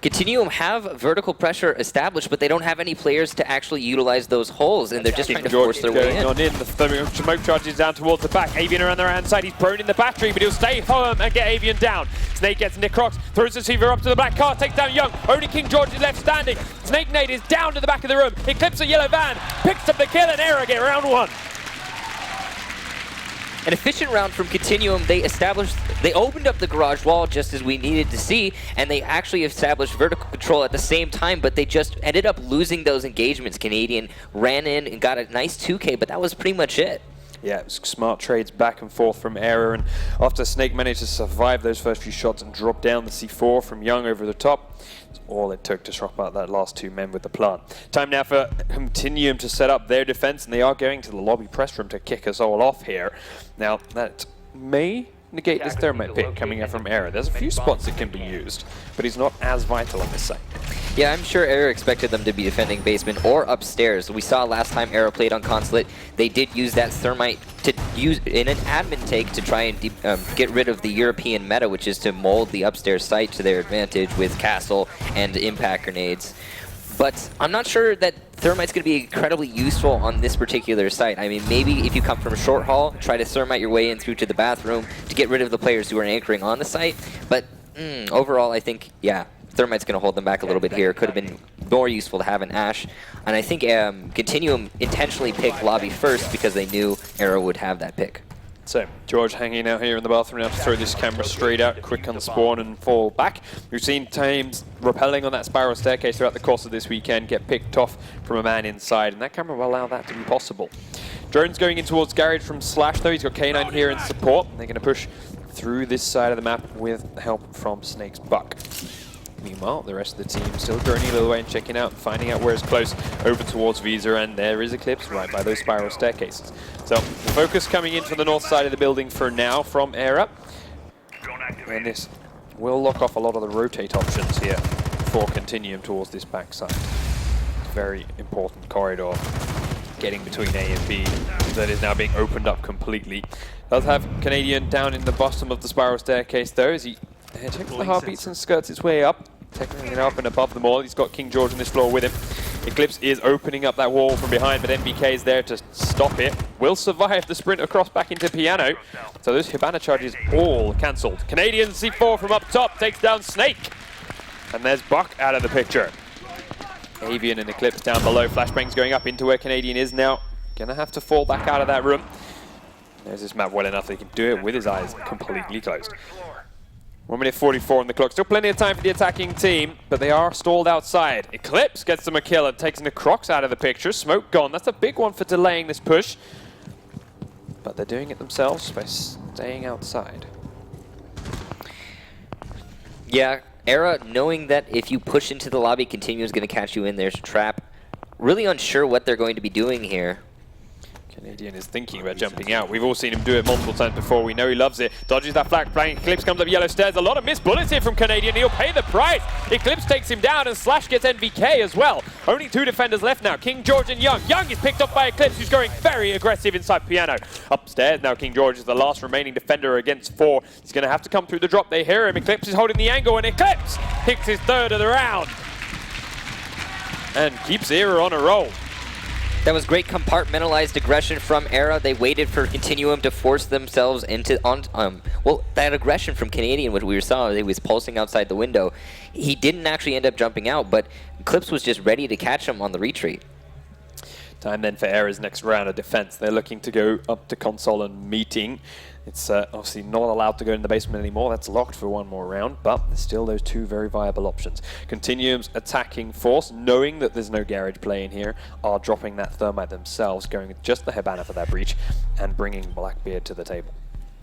Continuum have vertical pressure established, but they don't have any players to actually utilize those holes, and they're just trying to force their way in. The smoke charges down towards the back. Avian around the right-hand side. He's prone in the battery, but he'll stay home and get Avian down. Snake gets Necrox, throws the receiver up to the black car, takes down Young. Only King George is left standing. Snake Nade is down to the back of the room. He clips a yellow van, picks up the kill, and Era get round 1. An efficient round from Continuum. They opened up the garage wall just as we needed to see, and they actually established vertical control at the same time, but they just ended up losing those engagements. Canadian ran in and got a nice 2K, but that was pretty much it. Yeah, it was smart trades back and forth from Era, and after Snake managed to survive those first few shots and drop down the C4 from Young over the top, it's all it took to swap out that last 2 men with the plant. Time now for Continuum to set up their defense, and they are going to the lobby press room to kick us all off here. Now, that may negate this Thermite pick coming out from Era. There's a few spots that can be used, but he's not as vital on this site. Yeah, I'm sure Era expected them to be defending basement or upstairs. We saw last time Era played on Consulate, they did use that Thermite to use in an admin take to try and get rid of the European meta, which is to mold the upstairs site to their advantage with Castle and impact grenades. But I'm not sure that Thermite's going to be incredibly useful on this particular site. I mean, maybe if you come from a short haul, try to Thermite your way in through to the bathroom to get rid of the players who are anchoring on the site. But overall, I think, yeah, Thermite's going to hold them back a little bit here. Could have been more useful to have an Ash. And I think Continuum intentionally picked lobby first because they knew Era would have that pick. So, George hanging out here in the bathroom now to throw this camera straight out, quick on spawn and fall back. We've seen teams rappelling on that spiral staircase throughout the course of this weekend get picked off from a man inside, and that camera will allow that to be possible. Drone's going in towards garage from Slash though. He's got K9 here in support. They're going to push through this side of the map with help from Snake's Buck. Meanwhile, the rest of the team still droning a little way and checking out, finding out where it's close over towards Visa, and there is Eclipse right by those spiral staircases. So, the focus coming in from the north side of the building for now from Era. And this will lock off a lot of the rotate options here for Continuum towards this backside. Very important corridor getting between A and B that is now being opened up completely. Does have Canadian down in the bottom of the spiral staircase though, as he checks the heartbeats and skirts its way up, taking it up and above them all. He's got King George on this floor with him. Eclipse is opening up that wall from behind, but NBK is there to stop it. Will survive the sprint across back into Piano. So those Hibana charges all cancelled. Canadian C4 from up top takes down Snake. And there's Buck out of the picture. Avian and Eclipse down below. Flashbang's going up into where Canadian is now. Gonna have to fall back out of that room. There's this map well enough that he can do it with his eyes completely closed. 1 minute 44 on the clock. Still plenty of time for the attacking team, but they are stalled outside. Eclipse gets them a kill and takes the Crocs out of the picture. Smoke gone. That's a big one for delaying this push. But they're doing it themselves by staying outside. Yeah, Era, knowing that if you push into the lobby, Continuum is going to catch you in. There's a trap. Really unsure what they're going to be doing here. Canadian is thinking about jumping out. We've all seen him do it multiple times before. We know he loves it. Dodges that flag, playing Eclipse comes up yellow stairs. A lot of missed bullets here from Canadian. He'll pay the price. Eclipse takes him down and Slash gets NVK as well. Only 2 defenders left now, King George and Young. Young is picked up by Eclipse, who's going very aggressive inside Piano. Upstairs now, King George is the last remaining defender against 4. He's going to have to come through the drop. They hear him. Eclipse is holding the angle and Eclipse picks his 3rd of the round. And keeps Era on a roll. That was great compartmentalized aggression from Era. They waited for Continuum to force themselves into well, that aggression from Canadian, which we saw, he was pulsing outside the window. He didn't actually end up jumping out, but Eclipse was just ready to catch him on the retreat. Time then for Era's next round of defense. They're looking to go up to console and meeting. It's obviously not allowed to go in the basement anymore. That's locked for one more round, but there's still those 2 very viable options. Continuum's attacking force, knowing that there's no garage play in here, are dropping that thermite themselves, going with just the Hibana for that breach, and bringing Blackbeard to the table.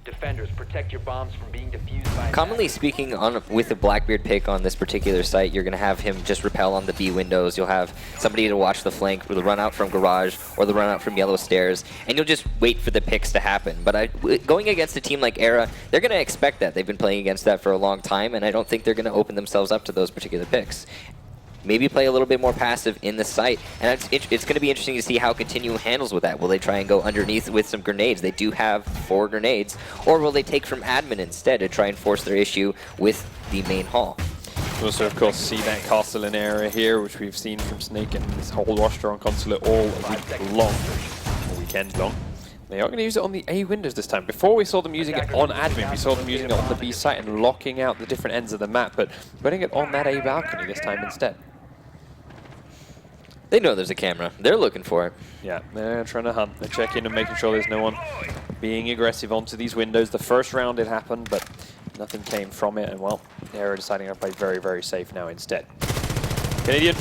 Defenders, protect your bombs from being defused by... Commonly speaking, with a Blackbeard pick on this particular site, you're going to have him just repel on the B windows. You'll have somebody to watch the flank, or the run out from garage, or the run out from yellow stairs, and you'll just wait for the picks to happen. But going against a team like Era, they're going to expect that. They've been playing against that for a long time, and I don't think they're going to open themselves up to those particular picks. Maybe play a little bit more passive in the site, and it's going to be interesting to see how Continuum handles with that. Will they try and go underneath with some grenades? They do have 4 grenades, or will they take from admin instead to try and force their issue with the main hall? You also, of course, see that castle in area here, which we've seen from Snake and his whole roster on console all week long, or weekend long. They are going to use it on the A windows this time. Before we saw them using it on admin, we saw them using it on the B site and locking out the different ends of the map, but putting it on that A balcony this time instead. They know there's a camera. They're looking for it. Yeah, they're trying to hunt. They're checking and making sure there's no one being aggressive onto these windows. The first round it happened, but nothing came from it. And, well, they're deciding to play very, very safe now instead. Canadian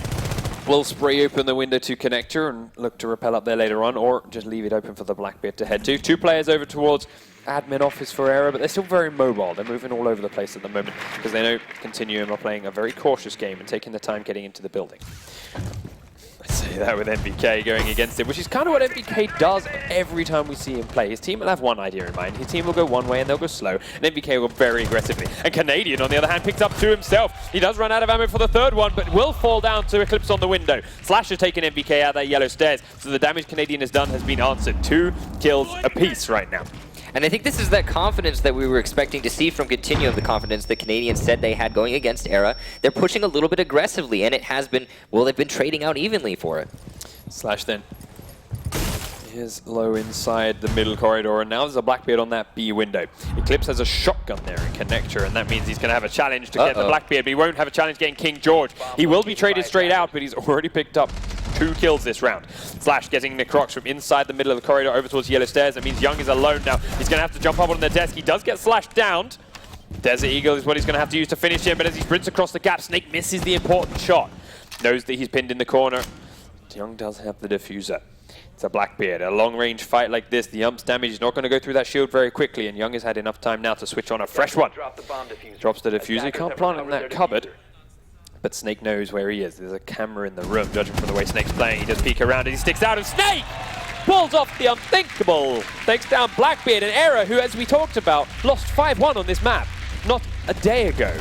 will spray open the window to connector and look to rappel up there later on, or just leave it open for the Blackbeard to head to. 2 players over towards admin office for Era, but they're still very mobile. They're moving all over the place at the moment because they know Continuum are playing a very cautious game and taking the time getting into the building. I say that with NBK going against him, which is kind of what NBK does every time we see him play. His team will have one idea in mind. His team will go one way and they'll go slow, and NBK will very aggressively. And Canadian, on the other hand, picks up 2 himself. He does run out of ammo for the 3rd one, but will fall down to Eclipse on the window. Slash has taken NBK out of that yellow stairs, so the damage Canadian has done has been answered. 2 kills apiece right now. And I think this is that confidence that we were expecting to see from Continuum, the confidence the Canadians said they had going against Era. They're pushing a little bit aggressively, and it has been, well, they've been trading out evenly for it. Slash then is low inside the middle corridor, and now there's a Blackbeard on that B window. Eclipse has a shotgun there in connector, and that means he's going to have a challenge to get the Blackbeard, but he won't have a challenge getting King George. He will be traded straight out, but he's already picked up 2 kills this round. Slash getting the Crocs from inside the middle of the corridor over towards yellow stairs. That means Young is alone now. He's going to have to jump up on the desk. He does get Slash downed. Desert Eagle is what he's going to have to use to finish him, but as he sprints across the gap, Snake misses the important shot. Knows that he's pinned in the corner. Young does have the diffuser. It's a Blackbeard. A long-range fight like this, the Ump's damage is not going to go through that shield very quickly, and Young has had enough time now to switch on a fresh one. Drops the diffuser. Can't plant it in that cupboard, but Snake knows where he is. There's a camera in the room. Judging from the way Snake's playing, he just peek around and he sticks out, and Snake pulls off the unthinkable. Takes down Blackbeard, and Era, who, as we talked about, lost 5-1 on this map not a day ago.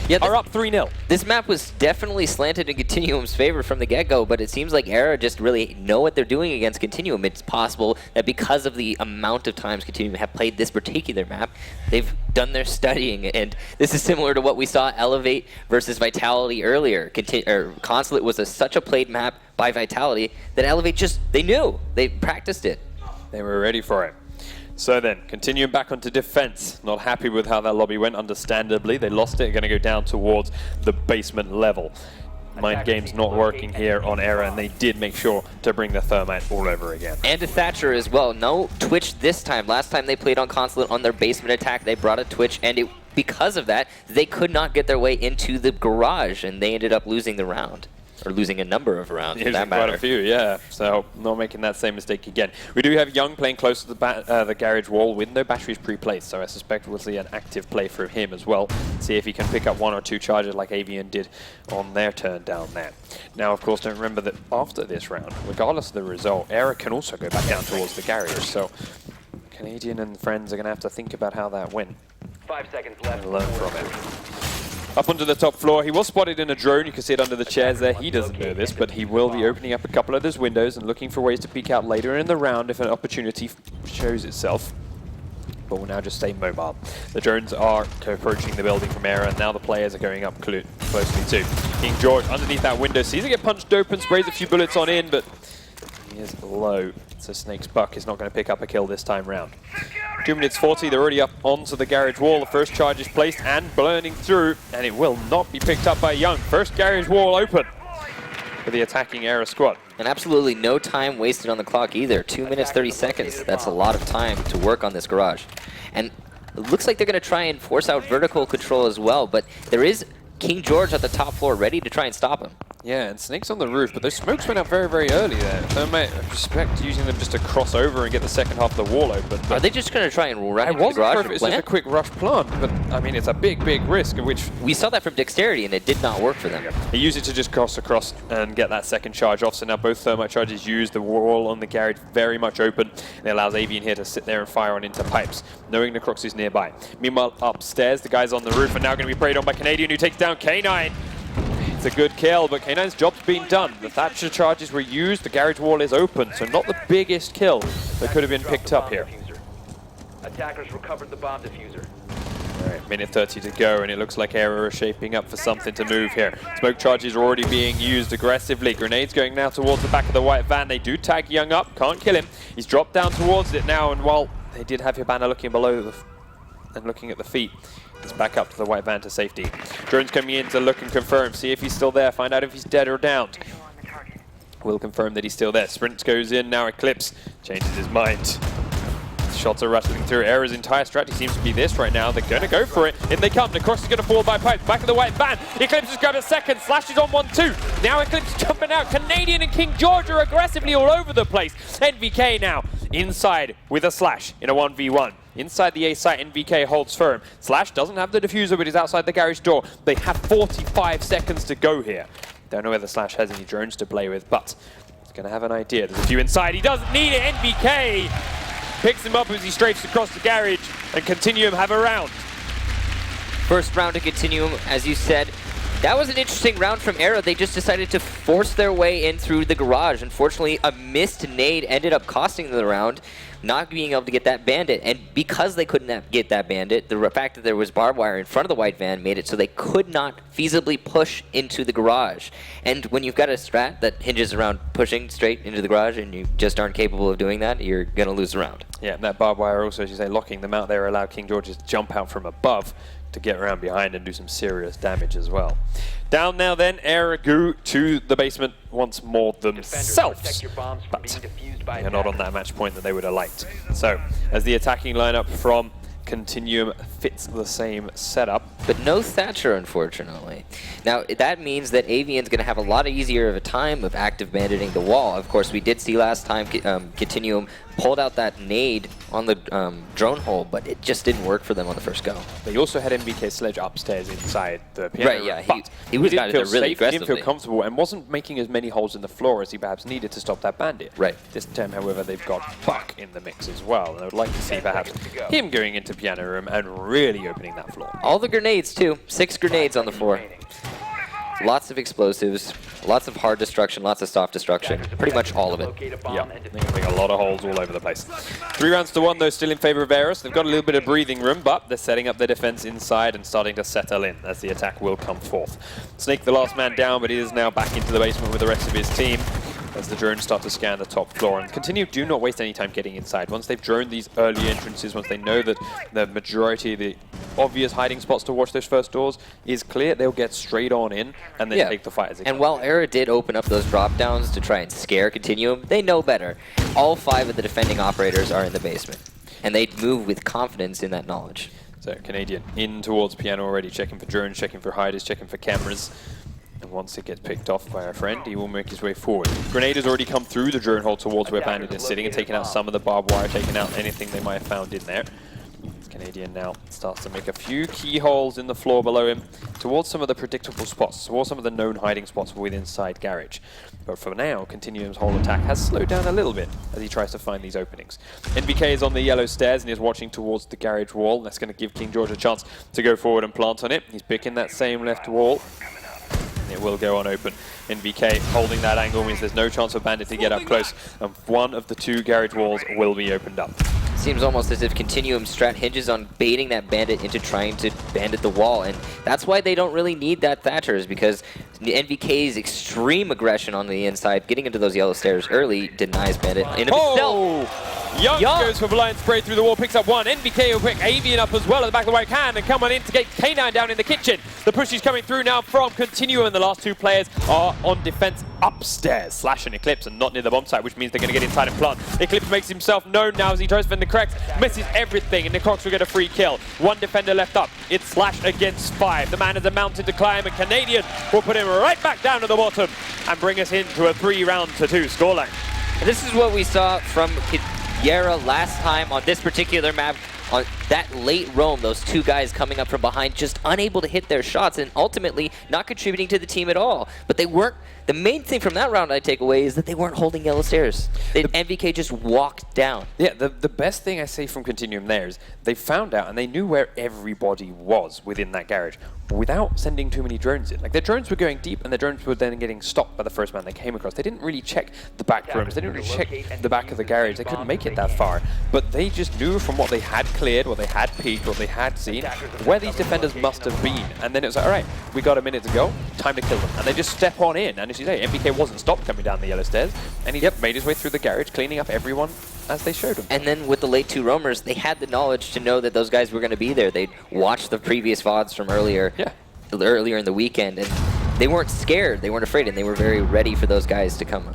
Yeah, are up 3-0. This map was definitely slanted in Continuum's favor from the get-go, but it seems like Era just really know what they're doing against Continuum. It's possible that because of the amount of times Continuum have played this particular map, they've done their studying, and this is similar to what we saw Elevate versus Vitality earlier. Consulate was such a played map by Vitality that Elevate just, they knew. They practiced it. They were ready for it. So then, continuing back onto defense. Not happy with how that lobby went, understandably. They lost it, going to go down towards the basement level. Mind game's not working here on Era, and they did make sure to bring the thermite all over again. And to Thatcher as well. No Twitch this time. Last time they played on Consulate on their basement attack, they brought a Twitch, and because of that, they could not get their way into the garage, and they ended up losing the round. Or losing a number of rounds, for that matter. Quite a few, yeah. So not making that same mistake again. We do have Young playing close to the garage wall with no batteries pre-placed, so I suspect we'll see an active play from him as well. See if he can pick up 1 or 2 charges like Avian did on their turn down there. Now, of course, don't remember that after this round, regardless of the result, Era can also go back down towards the garage. So Canadian and friends are going to have to think about how that went. 5 seconds left. And learn from it. Up onto the top floor, he was spotted in a drone. You can see it under the chairs there. He doesn't know this, but he will be opening up a couple of those windows and looking for ways to peek out later in the round if an opportunity shows itself. But we'll now just stay mobile. The drones are approaching the building from Era, and now the players are going up closely too. King George underneath that window sees it get punched open, sprays a few bullets on in, but he is low. So Snake's Buck is not going to pick up a kill this time round. 2 minutes 40, they're already up onto the garage wall. The first charge is placed and burning through, and it will not be picked up by Young. First garage wall open for the attacking Era squad. And absolutely no time wasted on the clock either. 2 minutes, 30 seconds. That's a lot of time to work on this garage. And it looks like they're going to try and force out vertical control as well, but there is King George at the top floor ready to try and stop him. Yeah, and Snake's on the roof, but those smokes went out very, very early there. So I might expect using them just to cross over and get the second half of the wall open. Are they just going to try and run into the garage? I wasn't sure if it's just a quick rush plant, but I mean, it's a big, big risk, which... We saw that from Dexterity, and it did not work for them. He used it to just cross across and get that second charge off, so now both thermite charges used, the wall on the garage very much open, and it allows Avian here to sit there and fire on into pipes, knowing Necrox is nearby. Meanwhile, upstairs, the guys on the roof are now going to be preyed on by Canadian, who takes down K9. It's a good kill, but K9's job's been done. The Thatcher charges were used, the garage wall is open, so not the biggest kill that could have been picked up here. Attackers recovered the bomb diffuser. Alright, minute 30 to go, and it looks like Era are shaping up for something to move here. Smoke charges are already being used aggressively. Grenades going now towards the back of the white van. They do tag Young up, can't kill him. He's dropped down towards it now, and while they did have Hibana looking below and looking at the feet, he's back up to the white van to safety. Drone's coming in to look and confirm, see if he's still there, find out if he's dead or downed. We'll confirm that he's still there. Sprint goes in, now Eclipse changes his mind. Shots are rattling through. Era's entire strategy seems to be this right now. They're going to go for it. In they come. Necrox is going to fall by pipe. Back of the white van. Eclipse has grabbed a second. Slash is on 1-2. Now Eclipse jumping out. Canadian and King George are aggressively all over the place. NVK now inside with a Slash in a 1v1. Inside the A site, NVK holds firm. Slash doesn't have the diffuser, but he's outside the garage door. They have 45 seconds to go here. Don't know whether Slash has any drones to play with, but he's going to have an idea. There's a few inside. He doesn't need it. NVK picks him up as he strafes across the garage, and Continuum have a round. First round to Continuum, as you said. That was an interesting round from Era. They just decided to force their way in through the garage. Unfortunately, a missed nade ended up costing them the round, not being able to get that bandit. And because they couldn't get that bandit, the fact that there was barbed wire in front of the white van made it so they could not feasibly push into the garage. And when you've got a strat that hinges around pushing straight into the garage and you just aren't capable of doing that, you're going to lose the round. Yeah, that barbed wire also, as you say, locking them out there allowed King George to jump out from above to get around behind and do some serious damage as well. Down now then, Eragu to the basement once more themselves, but they are not on that match point that they would have liked. So, as the attacking lineup from Continuum fits the same setup. But no Thatcher, unfortunately. Now, that means that Avian's going to have a lot easier of a time of active banditing the wall. Of course, we did see last time Continuum pulled out that nade on the drone hole, but it just didn't work for them on the first go. They also had NBK Sledge upstairs inside the piano room, yeah, but he was didn't feel really safe, aggressively. didn't feel comfortable, and wasn't making as many holes in the floor as he perhaps needed to stop that bandit. Right. This time, however, they've got Buck in the mix as well, and I would like to see perhaps him going into piano room and really opening that floor. All the grenades, too. 6 grenades on the floor. Lots of explosives, lots of hard destruction, lots of soft destruction, pretty much all of it. Yeah, they're going to make a lot of holes all over the place. 3 rounds to 1, though, still in favor of Eros. They've got a little bit of breathing room, but they're setting up their defense inside and starting to settle in as the attack will come forth. Snake, the last man down, but he is now back into the basement with the rest of his team as the drones start to scan the top floor. And Continue do not waste any time getting inside. Once they've droned these early entrances, once they know that the majority of the obvious hiding spots to watch those first doors is clear, they'll get straight on in and then take the fight as they And while Era did open up those drop downs to try and scare Continuum, they know better. All 5 of the defending operators are in the basement, and they move with confidence in that knowledge. So Canadian in towards piano already, checking for drones, checking for hiders, checking for cameras. And once it gets picked off by our friend, he will make his way forward. Grenade has already come through the drone hole towards where Bandit is sitting and taken out some of the barbed wire, taking out anything they might have found in there. Canadian now starts to make a few keyholes in the floor below him towards some of the predictable spots, towards some of the known hiding spots within inside garage. But for now, Continuum's whole attack has slowed down a little bit as he tries to find these openings. NBK is on the yellow stairs and is watching towards the garage wall. That's going to give King George a chance to go forward and plant on it. He's picking that same left wall. It will go on open. NBK holding that angle means there's no chance for Bandit to get up close, and one of the two garage walls will be opened up. Seems almost as if Continuum strat hinges on baiting that Bandit into trying to bandit the wall, and that's why they don't really need that Thatcher, is because NVK's extreme aggression on the inside, getting into those yellow stairs early, denies Bandit in itself. Young goes for blind spray through the wall, picks up one. NBK will pick Avian up as well at the back of the right hand and come on in to get K9 down in the kitchen. The push is coming through now from Continuum, and the last two players are on defense upstairs. Slash and Eclipse and not near the bomb site, which means they're going to get inside and plant. Eclipse makes himself known now as he tries to defend the cracks, misses everything, and the Crocs will get a free kill. One defender left up. It's Slash against 5. The man has a mountain to climb, and Canadian will put him right back down to the bottom and bring us into a 3-round-2 scoreline. This is what we saw from Yara last time on this particular map. On that late roam, those two guys coming up from behind, just unable to hit their shots and ultimately not contributing to the team at all. But they weren't. The main thing from that round I take away is that they weren't holding yellow stairs. NVK just walked down. Yeah, the best thing I say from Continuum there is they found out and they knew where everybody was within that garage without sending too many drones in. Like, their drones were going deep and their drones were then getting stopped by the first man they came across. They didn't really check the back rooms. They didn't really check the back of the garage. They couldn't make it that far. But they just knew from what they had cleared, what they had peeked, what they had seen, where these defenders must have been. And then it was like, all right, we got a minute to go, time to kill them. And they just step on in. And as you say, MBK wasn't stopped coming down the yellow stairs, and he made his way through the garage, cleaning up everyone as they showed him. And then with the late two roamers, they had the knowledge to know that those guys were going to be there. They'd watched the previous VODs from earlier in the weekend, and they weren't scared, they weren't afraid, and they were very ready for those guys to come.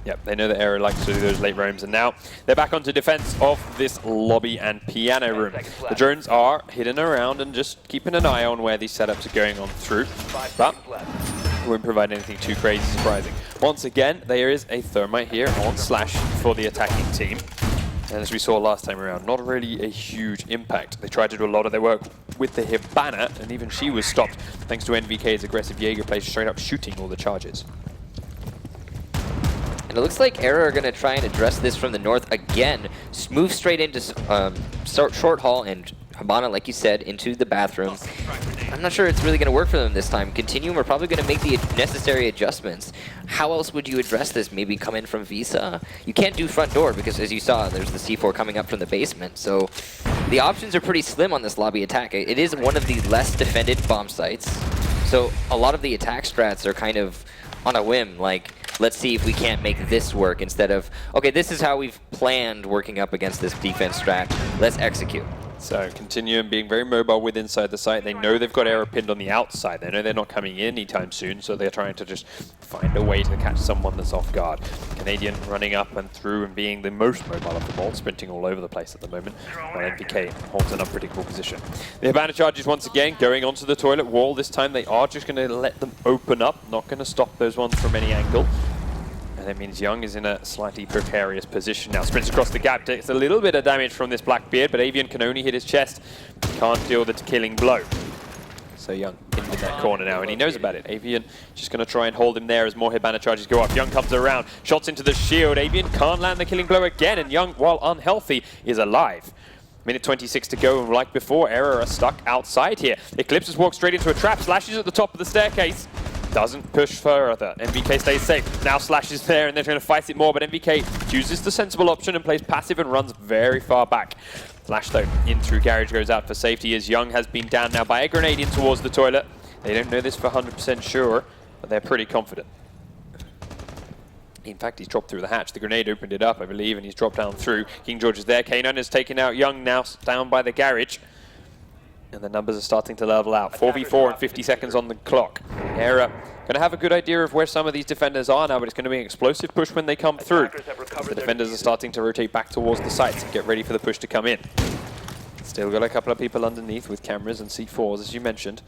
Yep, they know that Era likes to do those late roams, and now they're back onto defense of this lobby and piano room. The drones are hidden around and just keeping an eye on where these setups are going on through, but won't provide anything too crazy surprising. Once again, there is a thermite here on Slash for the attacking team. And as we saw last time around, not really a huge impact. They tried to do a lot of their work with the Hibana, and even she was stopped thanks to NVK's aggressive Jaeger play, straight up shooting all the charges. And it looks like Era are going to try and address this from the north again. Move straight into short hall and Hibana, like you said, into the bathroom. I'm not sure it's really going to work for them this time. Continuum are probably going to make the necessary adjustments. How else would you address this? Maybe come in from Visa? You can't do front door because, as you saw, there's the C4 coming up from the basement. So the options are pretty slim on this lobby attack. It is one of the less defended bomb sites. So a lot of the attack strats are kind of on a whim, like, let's see if we can't make this work, instead of, okay, this is how we've planned working up against this defense strat. Let's execute. So Continuum being very mobile with inside the site. They know they've got Era pinned on the outside. They know they're not coming in anytime soon, so they're trying to just find a way to catch someone that's off guard. Canadian running up and through and being the most mobile of them all, sprinting all over the place at the moment, while NVK holds an unpredictable position. The Hibana charges once again going onto the toilet wall. This time they are just going to let them open up, not going to stop those ones from any angle. That means Young is in a slightly precarious position now. Sprints across the gap, takes a little bit of damage from this Blackbeard, but Avian can only hit his chest. Can't deal the killing blow. So Young in that corner now, and he knows about it. Avian just going to try and hold him there as more Hibana charges go up. Young comes around, shots into the shield. Avian can't land the killing blow again, and Young, while unhealthy, is alive. Minute 26 to go, and like before, Era are stuck outside here. Eclipse has walked straight into a trap, Slashes at the top of the staircase. Doesn't push further. NVK stays safe. Now Slash is there and they're trying to fight it more, but NVK chooses the sensible option and plays passive and runs very far back. Slash, though, in through garage, goes out for safety as Young has been down now by a grenade in towards the toilet. They don't know this for 100% sure, but they're pretty confident. In fact, he's dropped through the hatch. The grenade opened it up, I believe, and he's dropped down through. King George is there. K9 has taken out Young now down by the garage. And the numbers are starting to level out. 4v4 and 50 seconds on the clock. Era going to have a good idea of where some of these defenders are now, but it's going to be an explosive push when they come through. The defenders are starting to rotate back towards the sites and get ready for the push to come in. Still got a couple of people underneath with cameras and C4s, as you mentioned.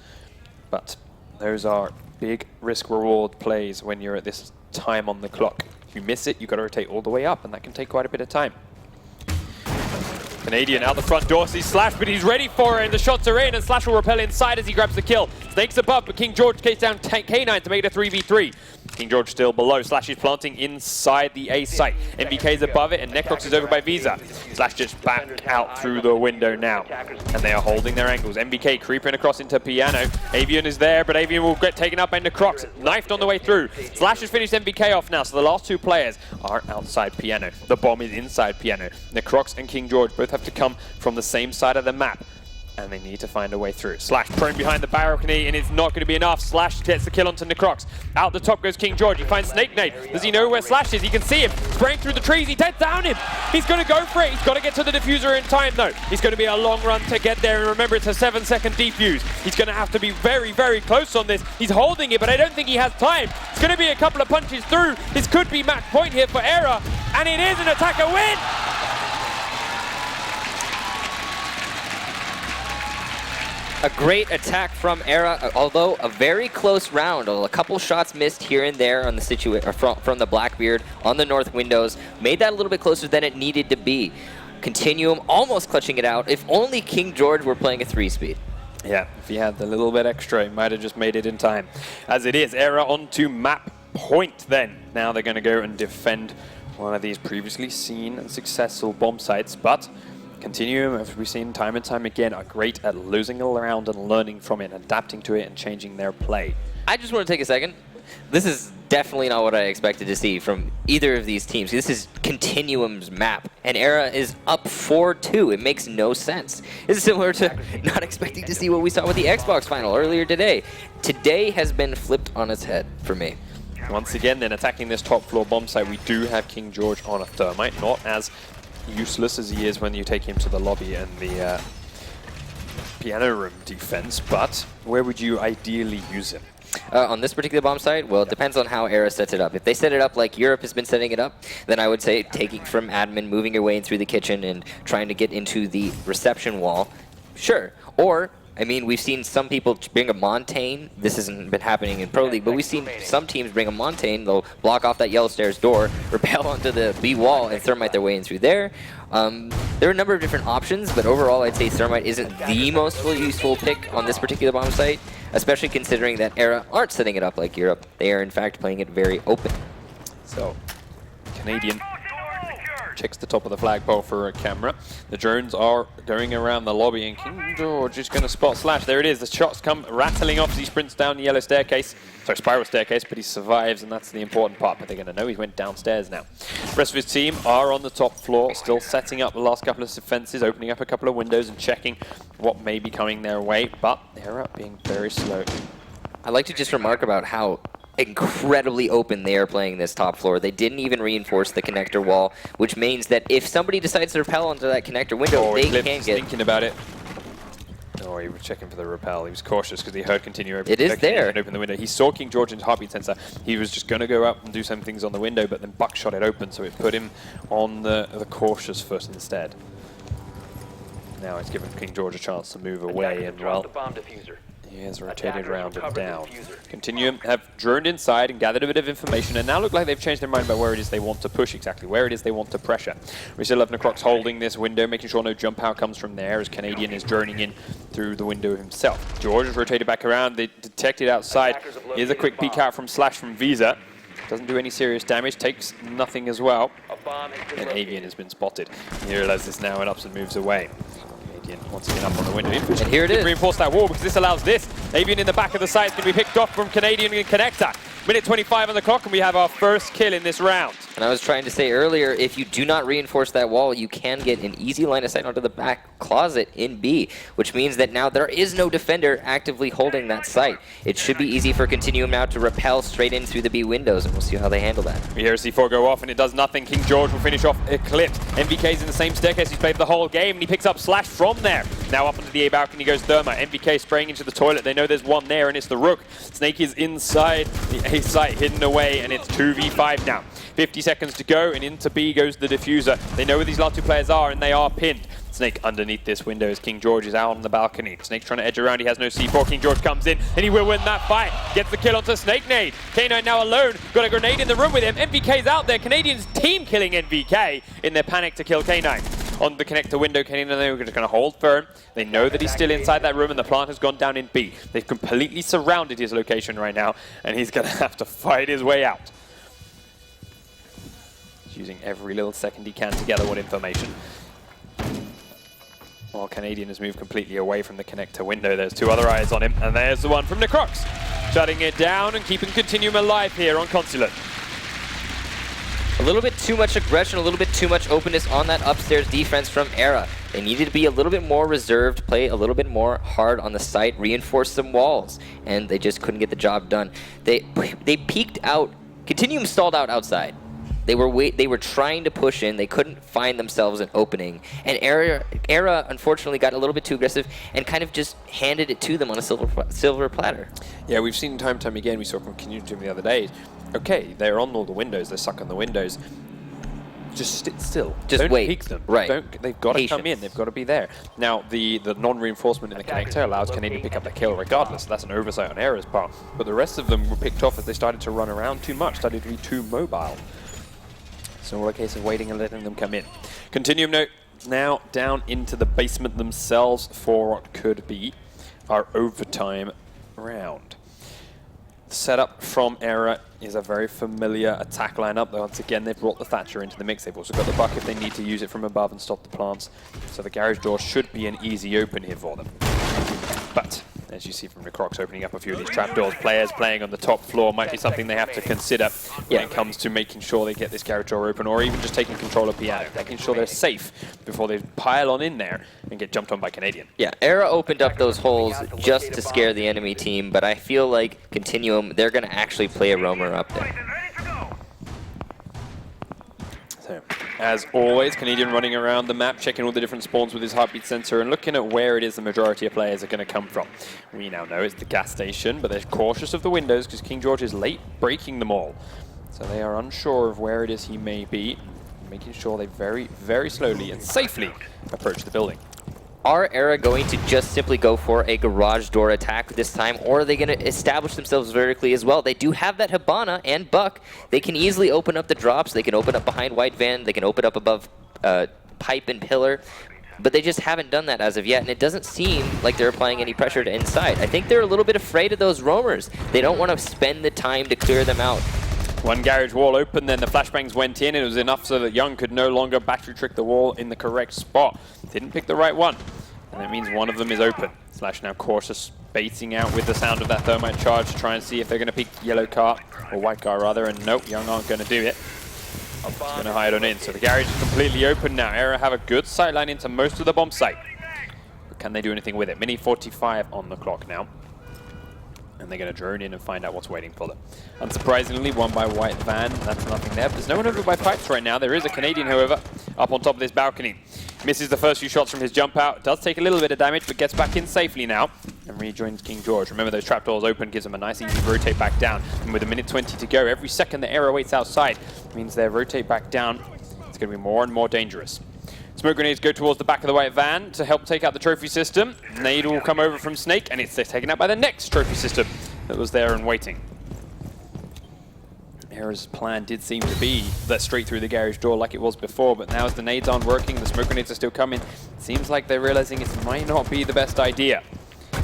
But those are big risk-reward plays when you're at this time on the clock. If you miss it, you've got to rotate all the way up, and that can take quite a bit of time. Canadian out the front door, sees Slash, but he's ready for it, and the shots are in, and Slash will repel inside as he grabs the kill. Snake's above, but King George takes down K9 to make it a 3v3. King George still below. Slash is planting inside the A site. MBK's above it, and Necrox is over by Visa. Slash just back out through the window now, and they are holding their angles. MBK creeping across into Piano. Avian is there, but Avian will get taken up by Necrox. Knifed on the way through. Slash has finished MBK off now, so the last two players are outside Piano. The bomb is inside Piano. Necrox and King George both have to come from the same side of the map, and they need to find a way through. Slash prone behind the barrel, and it's not going to be enough. Slash gets the kill onto Necrox. Out the top goes King George. He finds Snake Nade. Does he know where Slash is? He can see him. Spraying through the trees. He dead down him. He's going to go for it. He's got to get to the diffuser in time, though. He's going to be a long run to get there. And remember, it's a 7-second defuse. He's going to have to be very, very close on this. He's holding it, but I don't think he has time. It's going to be a couple of punches through. This could be match point here for Era. And it is an attacker win. A great attack from Era, although a very close round. A couple shots missed here and there on the from the Blackbeard on the north windows. Made that a little bit closer than it needed to be. Continuum almost clutching it out. If only King George were playing a 3-speed. Yeah, if he had the little bit extra, he might have just made it in time. As it is, Era onto map point then. Now they're going to go and defend one of these previously seen and successful bomb sites, but Continuum, as we've seen time and time again, are great at losing a round and learning from it, adapting to it and changing their play. I just want to take a second. This is definitely not what I expected to see from either of these teams. This is Continuum's map, and Era is up 4-2. It makes no sense. This is similar to not expecting to see what we saw with the Xbox final earlier today. Today has been flipped on its head for me. Once again, then attacking this top floor bomb site, we do have King George on a thermite, not as useless as he is when you take him to the lobby and the piano room defense, but where would you ideally use him? On this particular bomb site, well, it depends on how Era sets it up. If they set it up like Europe has been setting it up, then I would say taking from admin, moving your way in through the kitchen and trying to get into the reception wall, sure. Or, I mean, we've seen some people bring a Montaigne. This hasn't been happening in Pro League, but we've seen some teams bring a Montaigne. They'll block off that yellow stairs door, rappel onto the B wall, and thermite their way in through there. There are a number of different options, but overall, I'd say thermite isn't the most useful pick on this particular bomb site, especially considering that Era aren't setting it up like Europe. They are, in fact, playing it very open. So, Canadian checks the top of the flagpole for a camera. The drones are going around the lobby, and King George is going to spot Slash. There it is. The shots come rattling off as he sprints down the yellow staircase. Sorry, spiral staircase, but he survives, and that's the important part. But they're going to know he went downstairs now. The rest of his team are on the top floor, still setting up the last couple of defenses, opening up a couple of windows and checking what may be coming their way, but they're being very slow. I'd like to just remark about how incredibly open they are playing this top floor. They didn't even reinforce the connector wall, which means that if somebody decides to rappel onto that connector window, they can get... thinking about it. Oh, he was checking for the rappel. He was cautious because he heard Continuum open. It is there. Open the window. He saw King George into heartbeat sensor. He was just going to go up and do some things on the window, but then buckshot it open, so it put him on the cautious foot instead. Now it's given King George a chance to move away, and well, he has rotated around and down. Continuum have droned inside and gathered a bit of information, and now look like they've changed their mind about where it is they want to push exactly, where it is they want to pressure. We still have Necrox holding this window, making sure no jump out comes from there, as Canadian is droning in through the window himself. George has rotated back around. They detected outside. Here's a quick peek out from Slash from Visa. Doesn't do any serious damage, takes nothing as well. And Avian has been spotted. He realizes this now and ups and moves away. Once again up on the window. And here it is. Reinforce that wall because this allows this. Avian in the back of the site is going to be picked off from Canadian and Connector. Minute 25 on the clock, and we have our first kill in this round. And I was trying to say earlier, if you do not reinforce that wall, you can get an easy line of sight onto the back closet in B, which means that now there is no defender actively holding that site. It should be easy for Continuum now to rappel straight in through the B windows, and we'll see how they handle that. We hear a C4 go off, and it does nothing. King George will finish off Eclipse. MVK's in the same staircase he's played the whole game, and he picks up Slash from there. Now up onto the A balcony goes Therma. MVK spraying into the toilet. They know there's one there, and it's the Rook. Snake is inside the A site, hidden away, and it's 2v5 now. 50 seconds to go, and into B goes the Diffuser. They know where these last two players are, and they are pinned. Snake underneath this window as King George is out on the balcony. Snake's trying to edge around. He has no C4. King George comes in, and he will win that fight. Gets the kill onto Snake Nade. K9 now alone. Got a grenade in the room with him. MVK's out there. Canadians team killing MVK in their panic to kill K9. On the connector window, Canadian are just going to hold firm. They know that he's still inside that room, and the plant has gone down in B. They've completely surrounded his location right now, and he's going to have to fight his way out. He's using every little second he can to gather what information. While Canadian has moved completely away from the connector window, there's two other eyes on him, and there's the one from Necrox, shutting it down and keeping Continuum alive here on Consulate. A little bit too much aggression, a little bit too much openness on that upstairs defense from Era. They needed to be a little bit more reserved, play a little bit more hard on the site, reinforce some walls, and they just couldn't get the job done. They peeked out. Continuum stalled out outside. They were trying to push in. They couldn't find themselves an opening. And Era unfortunately got a little bit too aggressive and kind of just handed it to them on a silver platter. Yeah, we've seen time and time again. We saw from Continuum the other day. Okay, they're on all the windows. They're stuck on the windows. Just sit still. Just Don't wait. peek them. Right. They've got to come in. They've got to be there. Now, the non-reinforcement in the connector allows Canadian to pick up the kill regardless. That's an oversight on Era's part. But the rest of them were picked off as they started to run around too much, started to be too mobile. So all a case of waiting and letting them come in. Continuum now down into the basement themselves for what could be our overtime round. The setup from Era is a very familiar attack lineup. Once again, they've brought the Thatcher into the mix. They've also got the Buck if they need to use it from above and stop the plants. So the garage door should be an easy open here for them. But as you see from the Crocs opening up a few of these trapdoors, players playing on the top floor might be something they have to consider when it comes to making sure they get this garage door open, or even just taking control of piano, making sure they're safe before they pile on in there and get jumped on by Canadian. Yeah, Era opened up those holes just to scare the enemy team, but I feel like Continuum, they're going to actually play a roamer up there. So, as always, Canadian running around the map, checking all the different spawns with his heartbeat sensor and looking at where it is the majority of players are going to come from. We now know it's the gas station, but they're cautious of the windows because King George is late breaking them all. So they are unsure of where it is he may be, making sure they very, very slowly and safely approach the building. Are Era going to just simply go for a garage door attack this time, or are they going to establish themselves vertically as well? They do have that Hibana and Buck. They can easily open up the drops. They can open up behind White Van. They can open up above Pipe and Pillar. But they just haven't done that as of yet, and it doesn't seem like they're applying any pressure to inside. I think they're a little bit afraid of those roamers. They don't want to spend the time to clear them out. One garage wall open, then the flashbangs went in. It was enough so that Young could no longer battery trick the wall in the correct spot. Didn't pick the right one. And that means one of them is open. Slash now cautious, baiting out with the sound of that thermite charge to try and see if they're going to pick yellow car, or white car rather, and nope, Young aren't going to do it. He's going to hide on in. So the garage is completely open now. Era have a good sight line into most of the bomb site. But can they do anything with it? Minute 45 on the clock now. And they're going to drone in and find out what's waiting for them. Unsurprisingly, one by White Van. That's nothing there. There's no one over by Pipes right now. There is a Canadian, however, up on top of this balcony. Misses the first few shots from his jump out. Does take a little bit of damage, but gets back in safely now. And rejoins King George. Remember, those trapdoors open gives them a nice, easy rotate back down. And with a minute 20 to go, every second the Era waits outside means they rotate back down. It's going to be more and more dangerous. Smoke grenades go towards the back of the White Van to help take out the trophy system. Nade will come over from Snake, and it's taken out by the next trophy system that was there and waiting. Era's plan did seem to be that straight through the garage door like it was before, but now as the nades aren't working, the smoke grenades are still coming, it seems like they're realizing it might not be the best idea.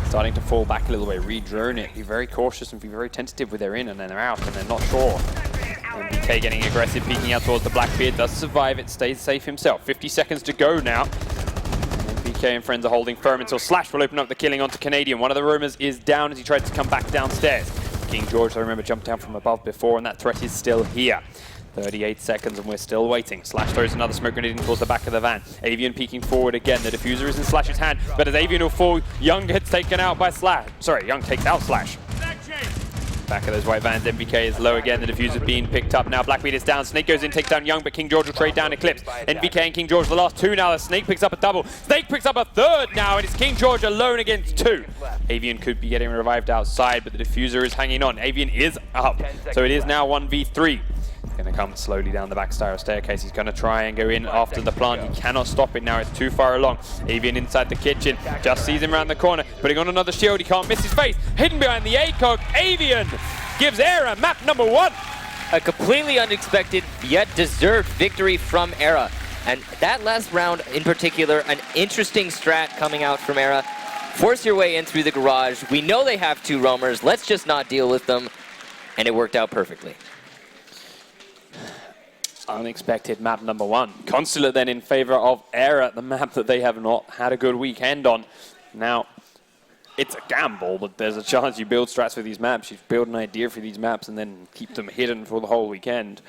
Starting to fall back a little bit, re-drone it, be very cautious and be very tentative with their in and then they're out and they're not sure. MBK getting aggressive, peeking out towards the Blackbeard, does survive it, stays safe himself. 50 seconds to go now. MBK and friends are holding firm until Slash will open up the killing onto Canadian. One of the roamers is down as he tries to come back downstairs. King George, I remember, jumped down from above before, and that threat is still here. 38 seconds, and we're still waiting. Slash throws another smoke grenade in towards the back of the van. Avian peeking forward again. The diffuser is in Slash's hand, but as Avian will fall, Young gets taken out by Slash. Sorry, Young takes out Slash. Back of those white vans, MVK is low again, the diffuser's being picked up now. Blackbeard is down, Snake goes in, takes down Young, but King George will trade down Eclipse. NVK and King George the last two now, Snake picks up a double. Snake picks up a third now, and it's King George alone against two. Avian could be getting revived outside, but the diffuser is hanging on. Avian is up, so it is now 1v3. Going to come slowly down the back spiral staircase. He's going to try and go in after the plant. He cannot stop it now. It's too far along. Avian inside the kitchen. Just sees him around the corner. Putting on another shield. He can't miss his face. Hidden behind the ACOG. Avian gives Era map number 1. A completely unexpected yet deserved victory from Era. And that last round in particular, an interesting strat coming out from Era. Force your way in through the garage. We know they have 2 roamers. Let's just not deal with them. And it worked out perfectly. Unexpected map number 1. Consulate then in favor of Era, the map that they have not had a good weekend on. Now, it's a gamble, but there's a chance you build strats for these maps. You build an idea for these maps and then keep them hidden for the whole weekend.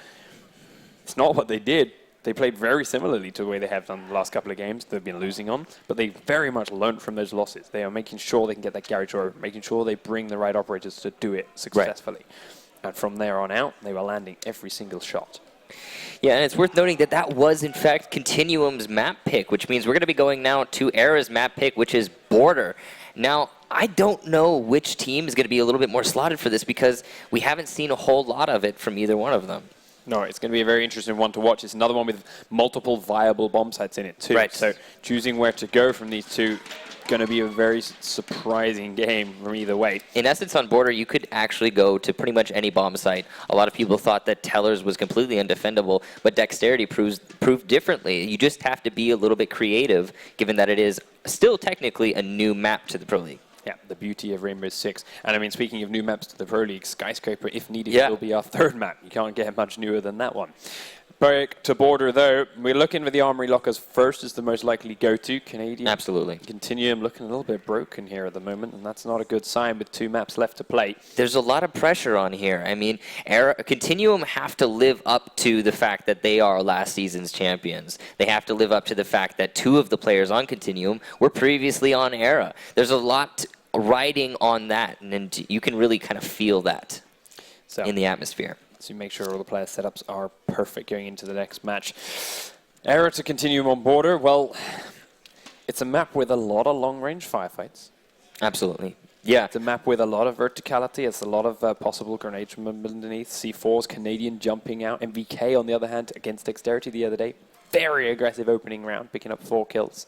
It's not what they did. They played very similarly to the way they have done the last couple of games they've been losing on, but they very much learned from those losses. They are making sure they can get that garage over, making sure they bring the right operators to do it successfully. Right. And from there on out, they were landing every single shot. Yeah, and it's worth noting that that was, in fact, Continuum's map pick, which means we're going to be going now to Era's map pick, which is Border. Now, I don't know which team is going to be a little bit more slotted for this because we haven't seen a whole lot of it from either one of them. No, it's going to be a very interesting one to watch. It's another one with multiple viable bomb sites in it, too. Right. So choosing where to go from these two going to be a very surprising game from either way. In essence, on Border, you could actually go to pretty much any bomb site. A lot of people thought that Tellers was completely undefendable, but Dexterity proved differently. You just have to be a little bit creative, given that it is still technically a new map to the Pro League. Yeah, the beauty of Rainbow Six. And I mean, speaking of new maps to the Pro League, Skyscraper, if needed, will be our 3rd map. You can't get much newer than that one. Back to Border, though, we're looking for the Armory Lockers first as the most likely go-to. Canadian. Absolutely. Continuum looking a little bit broken here at the moment, and that's not a good sign with 2 maps left to play. There's a lot of pressure on here. I mean, Continuum have to live up to the fact that they are last season's champions. They have to live up to the fact that 2 of the players on Continuum were previously on Era. There's a lot riding on that, and you can really kind of feel that in the atmosphere. To make sure all the player setups are perfect going into the next match. Era to Continuum on Border. Well, it's a map with a lot of long-range firefights. Absolutely. Yeah. It's a map with a lot of verticality. It's a lot of possible grenades from underneath. C4s, Canadian jumping out. MVK, on the other hand, against Dexterity the other day. Very aggressive opening round, picking up 4 kills.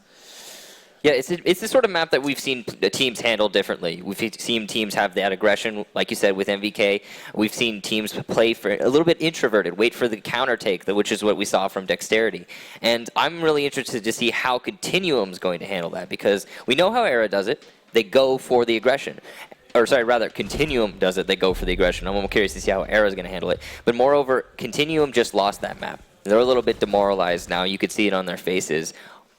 Yeah, it's the sort of map that we've seen the teams handle differently. We've seen teams have that aggression, like you said, with MVK. We've seen teams play for a little bit introverted, wait for the counter take, which is what we saw from Dexterity. And I'm really interested to see how Continuum's going to handle that, because we know how Era does it. They go for the aggression. Or sorry, rather, Continuum does it. They go for the aggression. I'm curious to see how Era's going to handle it. But moreover, Continuum just lost that map. They're a little bit demoralized now. You could see it on their faces.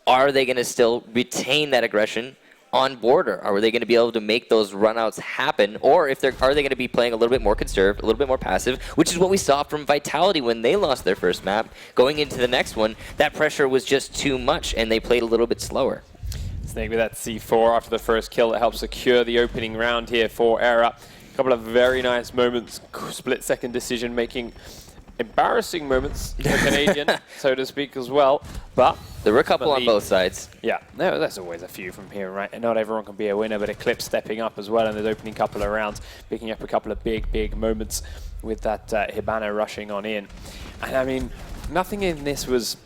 Are they going to still retain that aggression on Border? Are they going to be able to make those runouts happen? Or are they going to be playing a little bit more conserved, a little bit more passive, which is what we saw from Vitality when they lost their first map. Going into the next one, that pressure was just too much, and they played a little bit slower. Snake with that C4 after the first kill that helps secure the opening round here for Era. A couple of very nice moments, split-second decision-making. Embarrassing moments for Canadian, so to speak, as well. But there were a couple on both sides. Yeah, there's always a few from here, right? And not everyone can be a winner, but Eclipse stepping up as well in the opening couple of rounds, picking up a couple of big moments with that Hibana rushing on in. And I mean, nothing in this was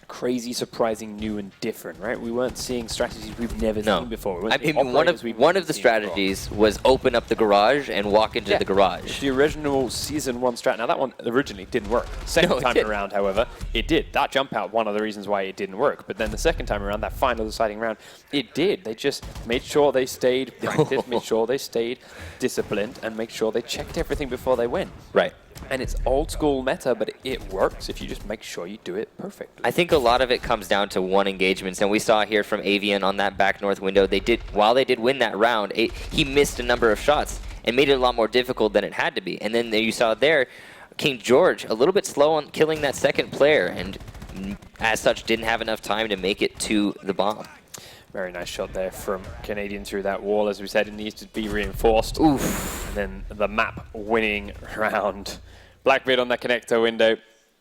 crazy, surprising, new and different, right? We weren't seeing strategies we've never seen before. I mean, one of the strategies was open up the garage and walk into the garage. It's the original Season 1 strat. Now, that one originally didn't work. Second time around, however, it did. That jump out, one of the reasons why it didn't work. But then the second time around, that final deciding round, it did. They just made sure they stayed practiced, made sure they stayed disciplined, and make sure they checked everything before they went. Right. And it's old school meta, but it works if you just make sure you do it perfectly. I think a lot of it comes down to one engagements, and we saw here from Avian on that back north window. While they did win that round, he missed a number of shots and made it a lot more difficult than it had to be. And then you saw there, King George a little bit slow on killing that second player, and as such didn't have enough time to make it to the bomb. Very nice shot there from Canadian through that wall. As we said, it needs to be reinforced. Oof. And then the map winning round. Blackbeard on that connector window.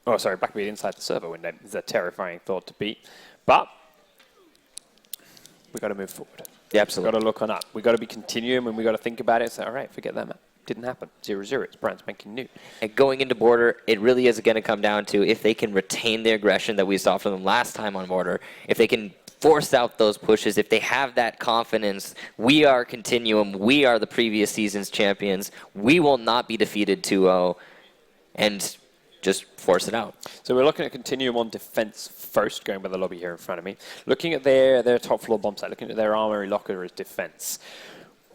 Oh, sorry, Blackbeard inside the server window is a terrifying thought to beat. But we've got to move forward. Yeah, absolutely. We've got to look on up. We've got to be continuum, and we've got to think about it. So, all right, forget that map. Didn't happen. 0-0. It's brand spanking new. And going into Border, it really is going to come down to if they can retain the aggression that we saw from them last time on Border, if they can force out those pushes, if they have that confidence, we are Continuum, we are the previous season's champions, we will not be defeated 2-0, and just force it out. So we're looking at Continuum on defense first, going by the lobby here in front of me. Looking at their top floor bomb site, looking at their armory locker as defense.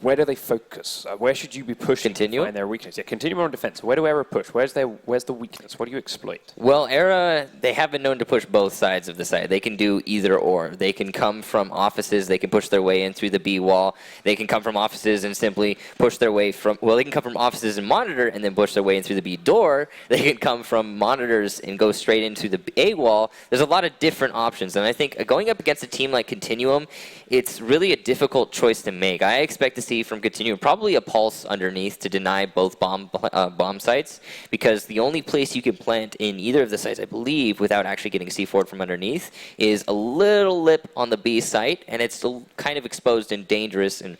Where do they focus? Where should you be pushing to find their weakness? Yeah, Continuum on defense. Where do Era push? Where's the weakness? What do you exploit? Well, Era, they have been known to push both sides of the site. They can do either or. They can come from offices. They can push their way in through the B wall. They can come from offices and simply push their way from, well, they can come from offices and monitor and then push their way in through the B door. They can come from monitors and go straight into the A wall. There's a lot of different options. And I think going up against a team like Continuum, it's really a difficult choice to make. I expect to see from Continuum probably a pulse underneath to deny both bomb sites, because the only place you can plant in either of the sites, I believe, without actually getting C4'd from underneath, is a little lip on the B site, and it's still kind of exposed and dangerous and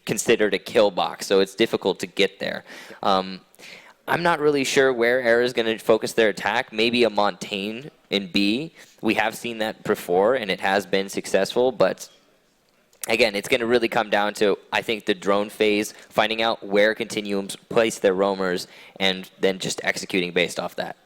considered a kill box, so it's difficult to get there. I'm not really sure where Era is going to focus their attack. Maybe a Montaigne in B. We have seen that before, and it has been successful, but again, it's going to really come down to, I think, the drone phase, finding out where Continuums place their roamers, and then just executing based off that.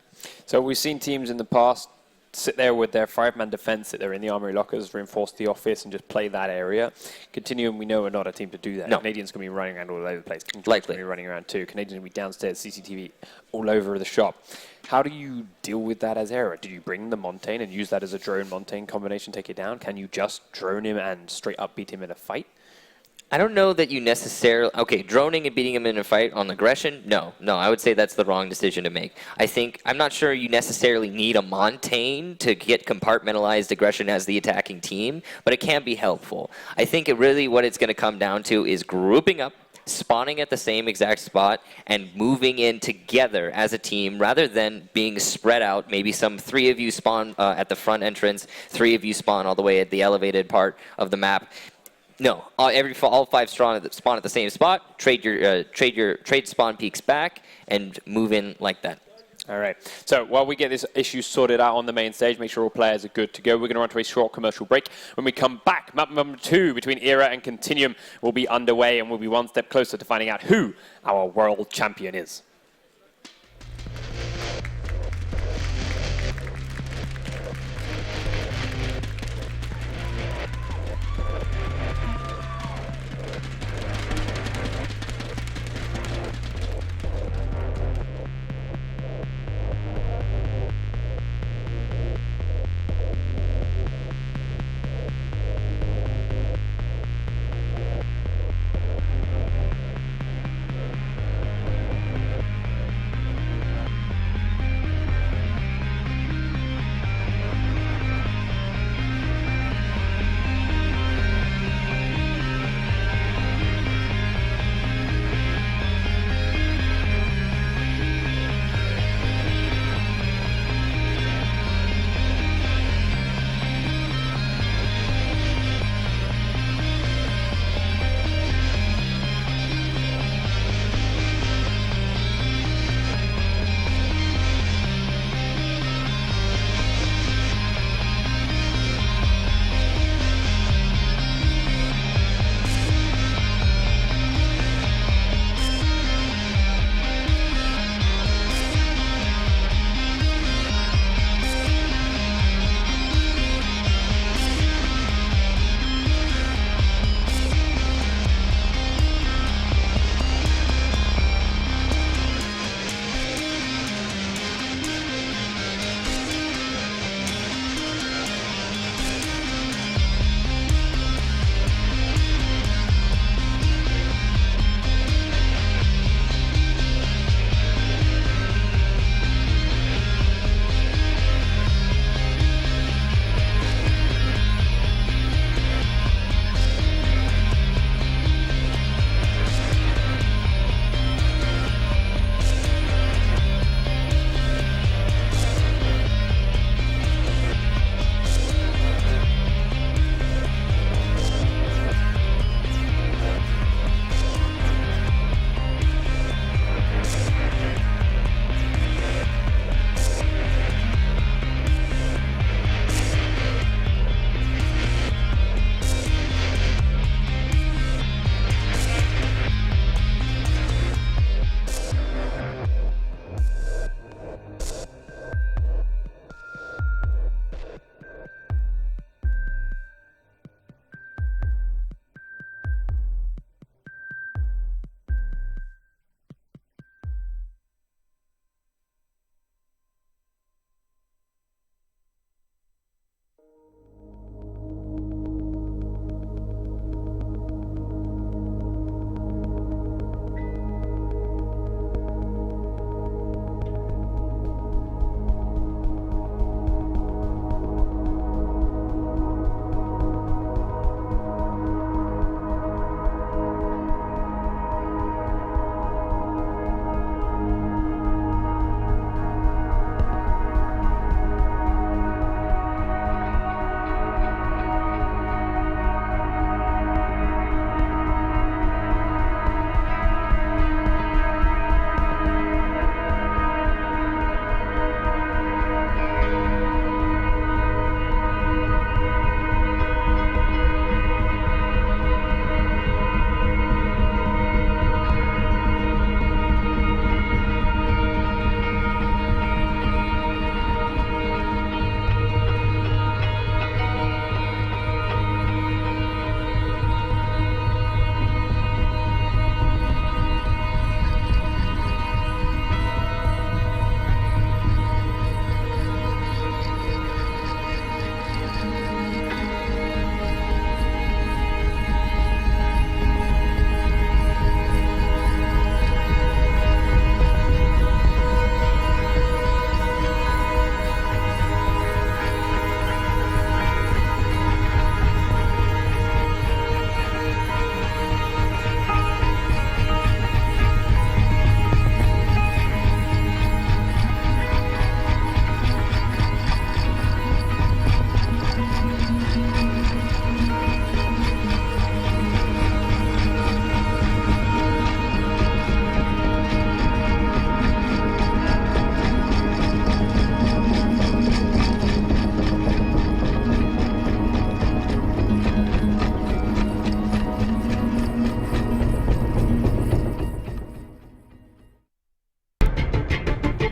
So we've seen teams in the past sit there with their 5-man defense, sit there in the armory lockers, reinforce the office, and just play that area. Continuum, we know, are not a team to do that. No. Canadians going to be running around all over the place. Likely. Going to be running around too. Canadians going to be downstairs, CCTV all over the shop. How do you deal with that as Era? Do you bring the Montaigne and use that as a drone-Montaigne combination, take it down? Can you just drone him and straight up beat him in a fight? I don't know that you necessarily... Okay, droning and beating him in a fight on aggression? No, I would say that's the wrong decision to make. I'm not sure you necessarily need a Montaigne to get compartmentalized aggression as the attacking team, but it can be helpful. I think what it's going to come down to is grouping up, spawning at the same exact spot, and moving in together as a team rather than being spread out. Maybe some 3 of you spawn at the front entrance, 3 of you spawn all the way at the elevated part of the map. No, all 5 spawn at the same spot. Trade spawn peaks back and move in like that. All right. So while we get this issue sorted out on the main stage, make sure all players are good to go. We're going to run to a short commercial break. When we come back, map number 2 between Era and Continuum will be underway, and we'll be one step closer to finding out who our world champion is.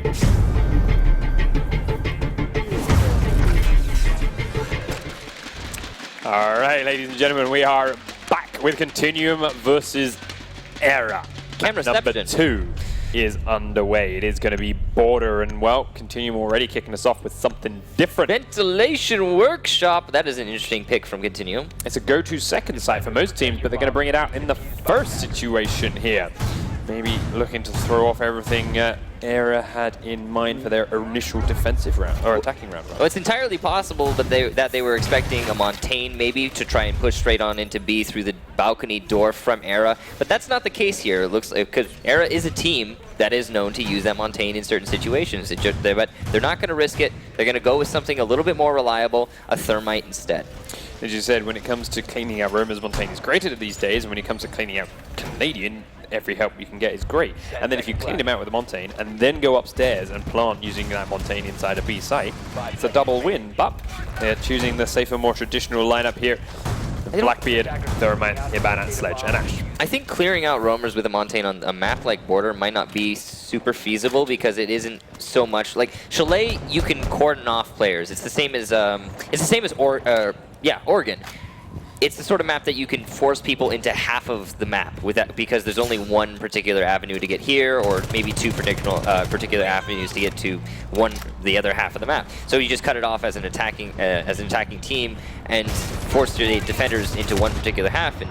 All right, ladies and gentlemen, we are back with Continuum versus Era. Camera Number 2 is underway. It is going to be Border, and well, Continuum already kicking us off with something different. Ventilation Workshop. That is an interesting pick from Continuum. It's a go-to second site for most teams, but they're going to bring it out in the first situation here. Maybe looking to throw off everything Era had in mind for their initial defensive round, or attacking round. Well, it's entirely possible that they were expecting a Montaigne maybe to try and push straight on into B through the balcony door from Era, but that's not the case here. It looks like, because Era is a team that is known to use that Montaigne in certain situations. But they're not going to risk it. They're going to go with something a little bit more reliable, a Thermite instead. As you said, when it comes to cleaning out Roma's Montaigne is great at it these days, and when it comes to cleaning out Canadian, every help you can get is great. And then if you clean them out with a Montaigne and then go upstairs and plant using that Montaigne inside a B site, it's a double win. But they're choosing the safer, more traditional lineup here. Blackbeard, Thermite, Hibana, and Sledge, and Ash. I think clearing out roamers with a Montaigne on a map like Border might not be super feasible because it isn't so much like Chalet. You can cordon off players. It's the same as Oregon. It's the sort of map that you can force people into half of the map with that, because there's only one particular avenue to get here, or maybe two particular avenues to get to the other half of the map. So you just cut it off as an attacking team and force the defenders into one particular half, and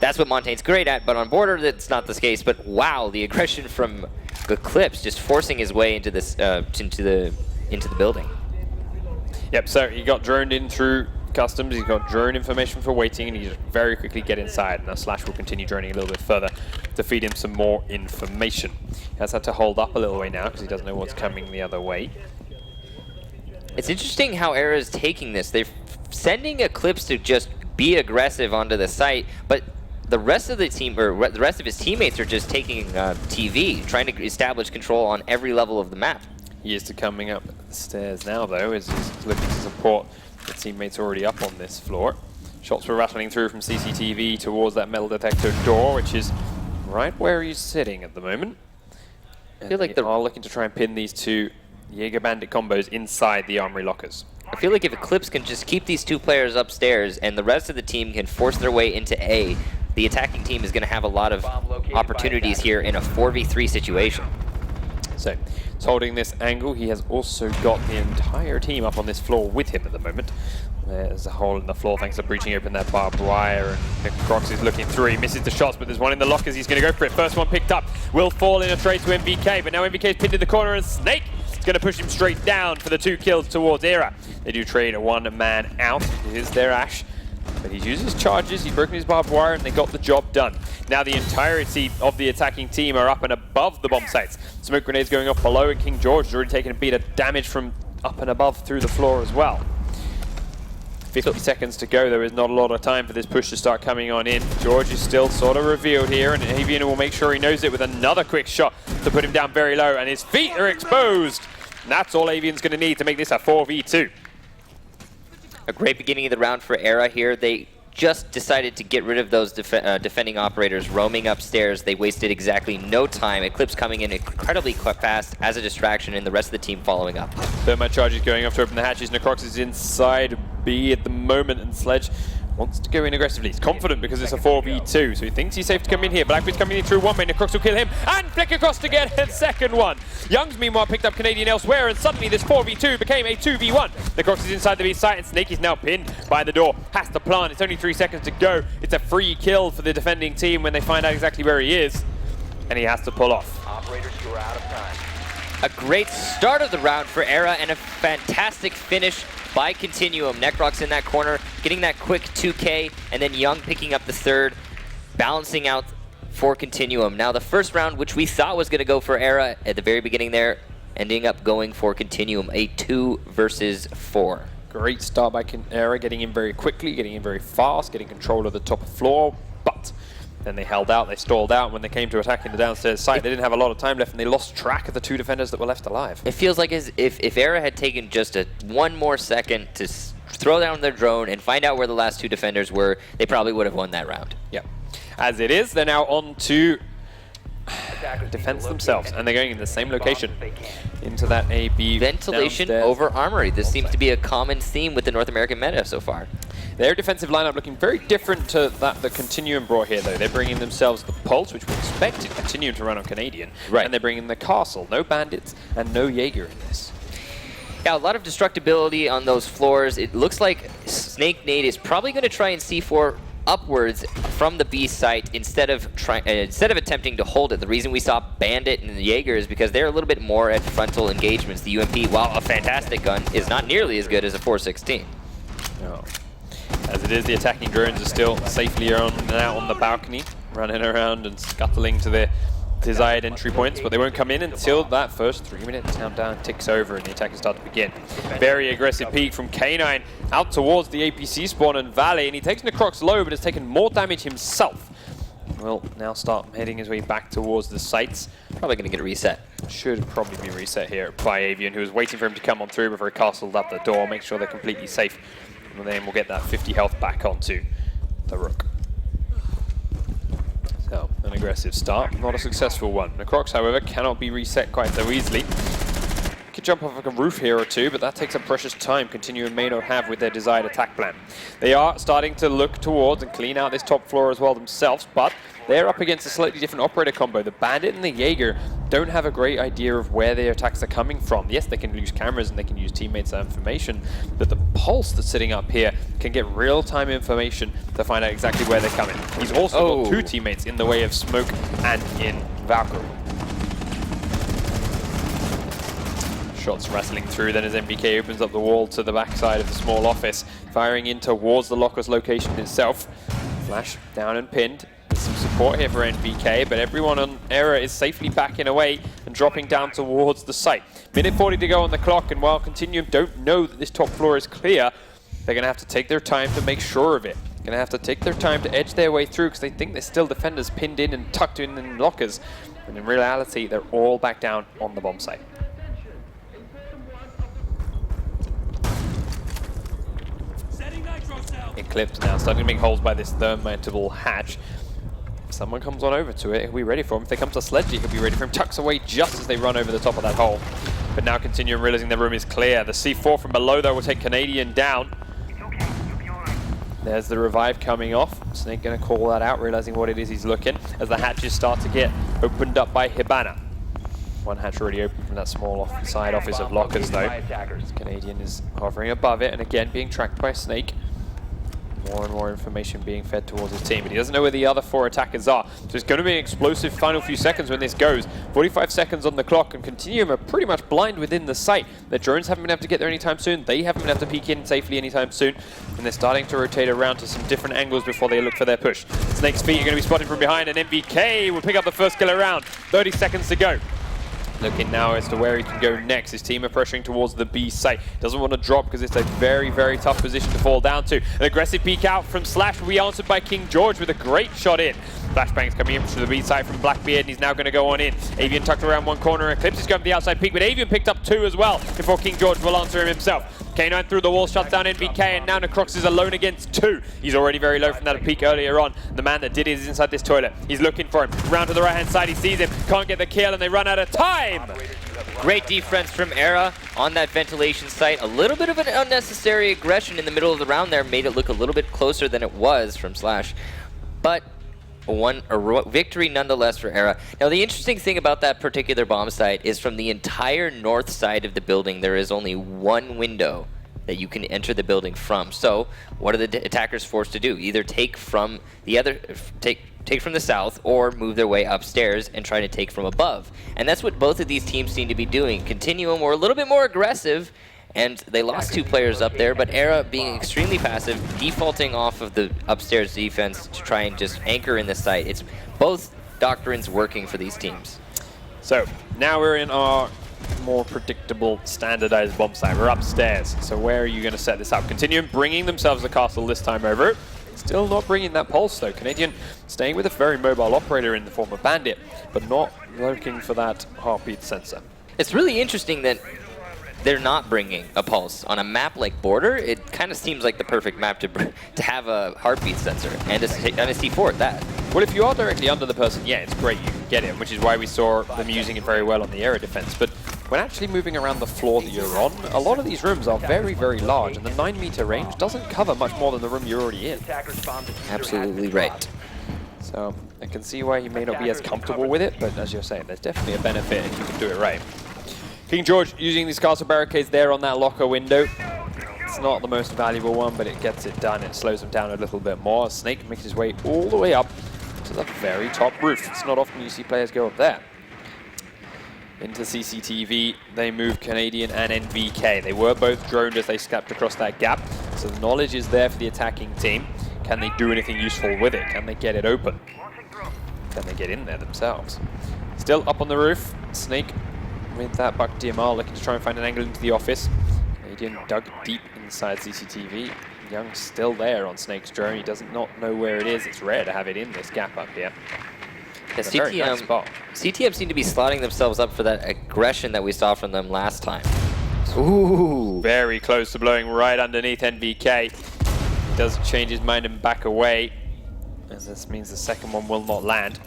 that's what Montaigne's great at. But on Border, that's not the case. But wow, the aggression from Eclipse just forcing his way into this into the building. Yep. So he got droned in through customs, he's got drone information for waiting, and he just very quickly get inside. Now Slash will continue droning a little bit further to feed him some more information. He has had to hold up a little way now because he doesn't know what's coming the other way. It's interesting how Era is taking this. They're sending Eclipse to just be aggressive onto the site, but the rest of the team, or the rest of his teammates, are just taking TV, trying to establish control on every level of the map. He is coming up the stairs now, though, as he's looking to support the teammates already up on this floor. Shots were rattling through from CCTV towards that metal detector door, which is right where he's sitting at the moment. I feel like they are looking to try and pin these two Jaeger Bandit combos inside the armory lockers. I feel like if Eclipse can just keep these two players upstairs and the rest of the team can force their way into A, the attacking team is going to have a lot of opportunities here in a 4v3 situation. So he's holding this angle. He has also got the entire team up on this floor with him at the moment. There's a hole in the floor thanks to breaching open that barbed wire, and Crocs is looking through. He misses the shots, but there's one in the lockers. He's going to go for it. First one picked up. Will fall in a trade to MVK, but now MVK is pinned in the corner, and Snake is going to push him straight down for the 2 kills towards Era. They do trade a 1-man out. Here's their Ash. But he uses charges, he's broken his barbed wire, and they got the job done. Now the entirety of the attacking team are up and above the bomb sites. Smoke grenades going off below, and King George has already taken a beat of damage from up and above through the floor as well. 50 seconds to go. There is not a lot of time for this push to start coming on in. George is still sort of revealed here, and Avian will make sure he knows it with another quick shot to put him down very low, and his feet are exposed. And that's all Avian's going to need to make this a 4v2. A great beginning of the round for Era here. They just decided to get rid of those defending operators roaming upstairs. They wasted exactly no time. Eclipse coming in incredibly fast as a distraction, and the rest of the team following up. Thermite charges going off to open the hatches. Necrox is inside B at the moment, and Sledge wants to go in aggressively. He's confident because it's a 4v2, so he thinks he's safe to come in here. Blackbeard's coming in through one way. Necrox will kill him and flick across to get a second one. Youngs, meanwhile, picked up Canadian elsewhere, and suddenly this 4v2 became a 2v1. Necrox is inside the B site, and Snake is now pinned by the door. Has to plant. It's only 3 seconds to go. It's a free kill for the defending team when they find out exactly where he is, and he has to pull off. Operators, you're out of time. A great start of the round for Era and a fantastic finish by Continuum. Necrox in that corner, getting that quick 2K, and then Young picking up the third, balancing out for Continuum. Now the first round, which we thought was going to go for Era at the very beginning there, ending up going for Continuum, a 2 versus 4. Great start by Era, getting in very quickly, getting in very fast, getting control of the top floor, but then they held out, they stalled out. When they came to attacking the downstairs site, they didn't have a lot of time left, and they lost track of the 2 defenders that were left alive. It feels like as if Era had taken just one more second to throw down their drone and find out where the last 2 defenders were, they probably would have won that round. Yeah. As it is, they're now on to defense themselves, and they're going in the same location. into that AB. Ventilation downstairs. over armory. This seems to be a common theme with the North American meta so far. Their defensive lineup looking very different to that the Continuum brought here, though. They're bringing themselves the Pulse, which we expected Continuum to run on Canadian. Right. And they're bringing the Castle. No Bandits and no Jaeger in this. Yeah, a lot of destructibility on those floors. It looks like Snake Nade is probably going to try and C4 upwards from the B site instead of attempting to hold it. The reason we saw Bandit and the Jaeger is because they're a little bit more at frontal engagements. The UMP, while a fantastic gun, is not nearly as good as a 416. No. As it is, the attacking drones are still safely on and out on the balcony, running around and scuttling to their desired entry points, but they won't come in until that first 3-minute countdown ticks over and the attackers start to begin. Very aggressive peek from K9 out towards the APC spawn and Valley, and he takes Necrox low, but has taken more damage himself. Will now start heading his way back towards the sites. Probably going to get a reset. Should probably be reset here by Avian, who was waiting for him to come on through before he castled up the door, make sure they're completely safe. And then we'll get that 50 health back onto the Rook. So, an aggressive start, not a successful one. Necrox, however, cannot be reset quite so easily. Could jump off like a roof here or two, but that takes up precious time Continuum may not have with their desired attack plan. They are starting to look towards and clean out this top floor as well themselves, but they're up against a slightly different operator combo. The Bandit and the Jaeger don't have a great idea of where their attacks are coming from. Yes, they can use cameras and they can use teammates' information, but the Pulse that's sitting up here can get real-time information to find out exactly where they're coming. He's also got two teammates in the way of Smoke and in Valkyrie. Shots wrestling through, then as MBK opens up the wall to the backside of the small office, firing in towards the locker's location itself. Flash down and pinned. There's some support here for NBK, but everyone on Era is safely backing away and dropping down towards the site. Minute 40 to go on the clock, and while Continuum don't know that this top floor is clear, they're going to have to take their time to make sure of it. Going to have to take their time to edge their way through because they think there's still defenders pinned in and tucked in lockers. And in reality, they're all back down on the bomb site. Eclipse now, starting to make holes by this thermitable hatch. If someone comes on over to it, he'll be ready for him. If they come to Sledgy, he'll be ready for him. Tucks away just as they run over the top of that hole. But now Continuum realizing the room is clear. The C4 from below, though, will take Canadian down. There's the revive coming off. Snake going to call that out, realizing what it is he's looking, as the hatches start to get opened up by Hibana. One hatch already open from that small side office of lockers, though. Canadian is hovering above it, and again being tracked by Snake. More and more information being fed towards his team, but he doesn't know where the other 4 attackers are. So it's going to be an explosive final few seconds when this goes. 45 seconds on the clock, and Continuum are pretty much blind within the site. The drones haven't been able to get there anytime soon. They haven't been able to peek in safely anytime soon. And they're starting to rotate around to some different angles before they look for their push. Snake's feet are going to be spotted from behind, and MBK will pick up the first kill around. 30 seconds to go. Looking now as to where he can go next. His team are pressuring towards the B site. Doesn't want to drop because it's a very, very tough position to fall down to. An aggressive peek out from Slash will be answered by King George with a great shot in. Flashbang's coming in to the B side from Blackbeard, and he's now going to go on in. Avian tucked around one corner. Eclipse is going to the outside peek, but Avian picked up 2 as well before King George will answer him himself. K9 through the wall, shuts down NBK, and now Necrox is alone against 2. He's already very low from that peek earlier on. The man that did it is inside this toilet. He's looking for him. Round to the right-hand side, he sees him. Can't get the kill, and they run out of time. Great defense from Era on that ventilation site. A little bit of an unnecessary aggression in the middle of the round there made it look a little bit closer than it was from Slash. But a victory nonetheless for Era. Now the interesting thing about that particular bomb site is from the entire north side of the building there is only one window that you can enter the building from. So what are the attackers forced to do? Either take from the from the south or move their way upstairs and try to take from above. And that's what both of these teams seem to be doing. Continuum were a little bit more aggressive, and they lost 2 players up there, but Era being extremely passive, defaulting off of the upstairs defense to try and just anchor in the site. It's both doctrines working for these teams. So now we're in our more predictable, standardized bomb site. We're upstairs. So where are you going to set this up? Continuum bringing themselves a castle this time over. Still not bringing that pulse though. Canadian staying with a very mobile operator in the form of Bandit, but not looking for that heartbeat sensor. It's really interesting that they're not bringing a pulse. On a map like Border, it kind of seems like the perfect map to have a heartbeat sensor and a C4 at that. Well, if you are directly under the person, yeah, it's great, you can get it, which is why we saw them using it very well on the Era defense. But when actually moving around the floor that you're on, a lot of these rooms are very, very large, and the 9-meter range doesn't cover much more than the room you're already in. Absolutely right. So I can see why he may not be as comfortable with it, but as you're saying, there's definitely a benefit if you can do it right. King George using these castle barricades there on that locker window. It's not the most valuable one, but it gets it done. It slows him down a little bit more. Snake makes his way all the way up to the very top roof. It's not often you see players go up there. Into CCTV, they move Canadian and NVK. They were both droned as they stepped across that gap, so the knowledge is there for the attacking team. Can they do anything useful with it? Can they get it open? Can they get in there themselves? Still up on the roof, Snake with that Buck DMR looking to try and find an angle into the office. Canadian dug deep inside CCTV. Young's still there on Snake's drone. He does not know where it is. It's rare to have it in this gap up here. Yeah, CTM seem to be slotting themselves up for that aggression that we saw from them last time. Ooh. Very close to blowing right underneath NVK. He does change his mind and back away, as this means the second one will not land.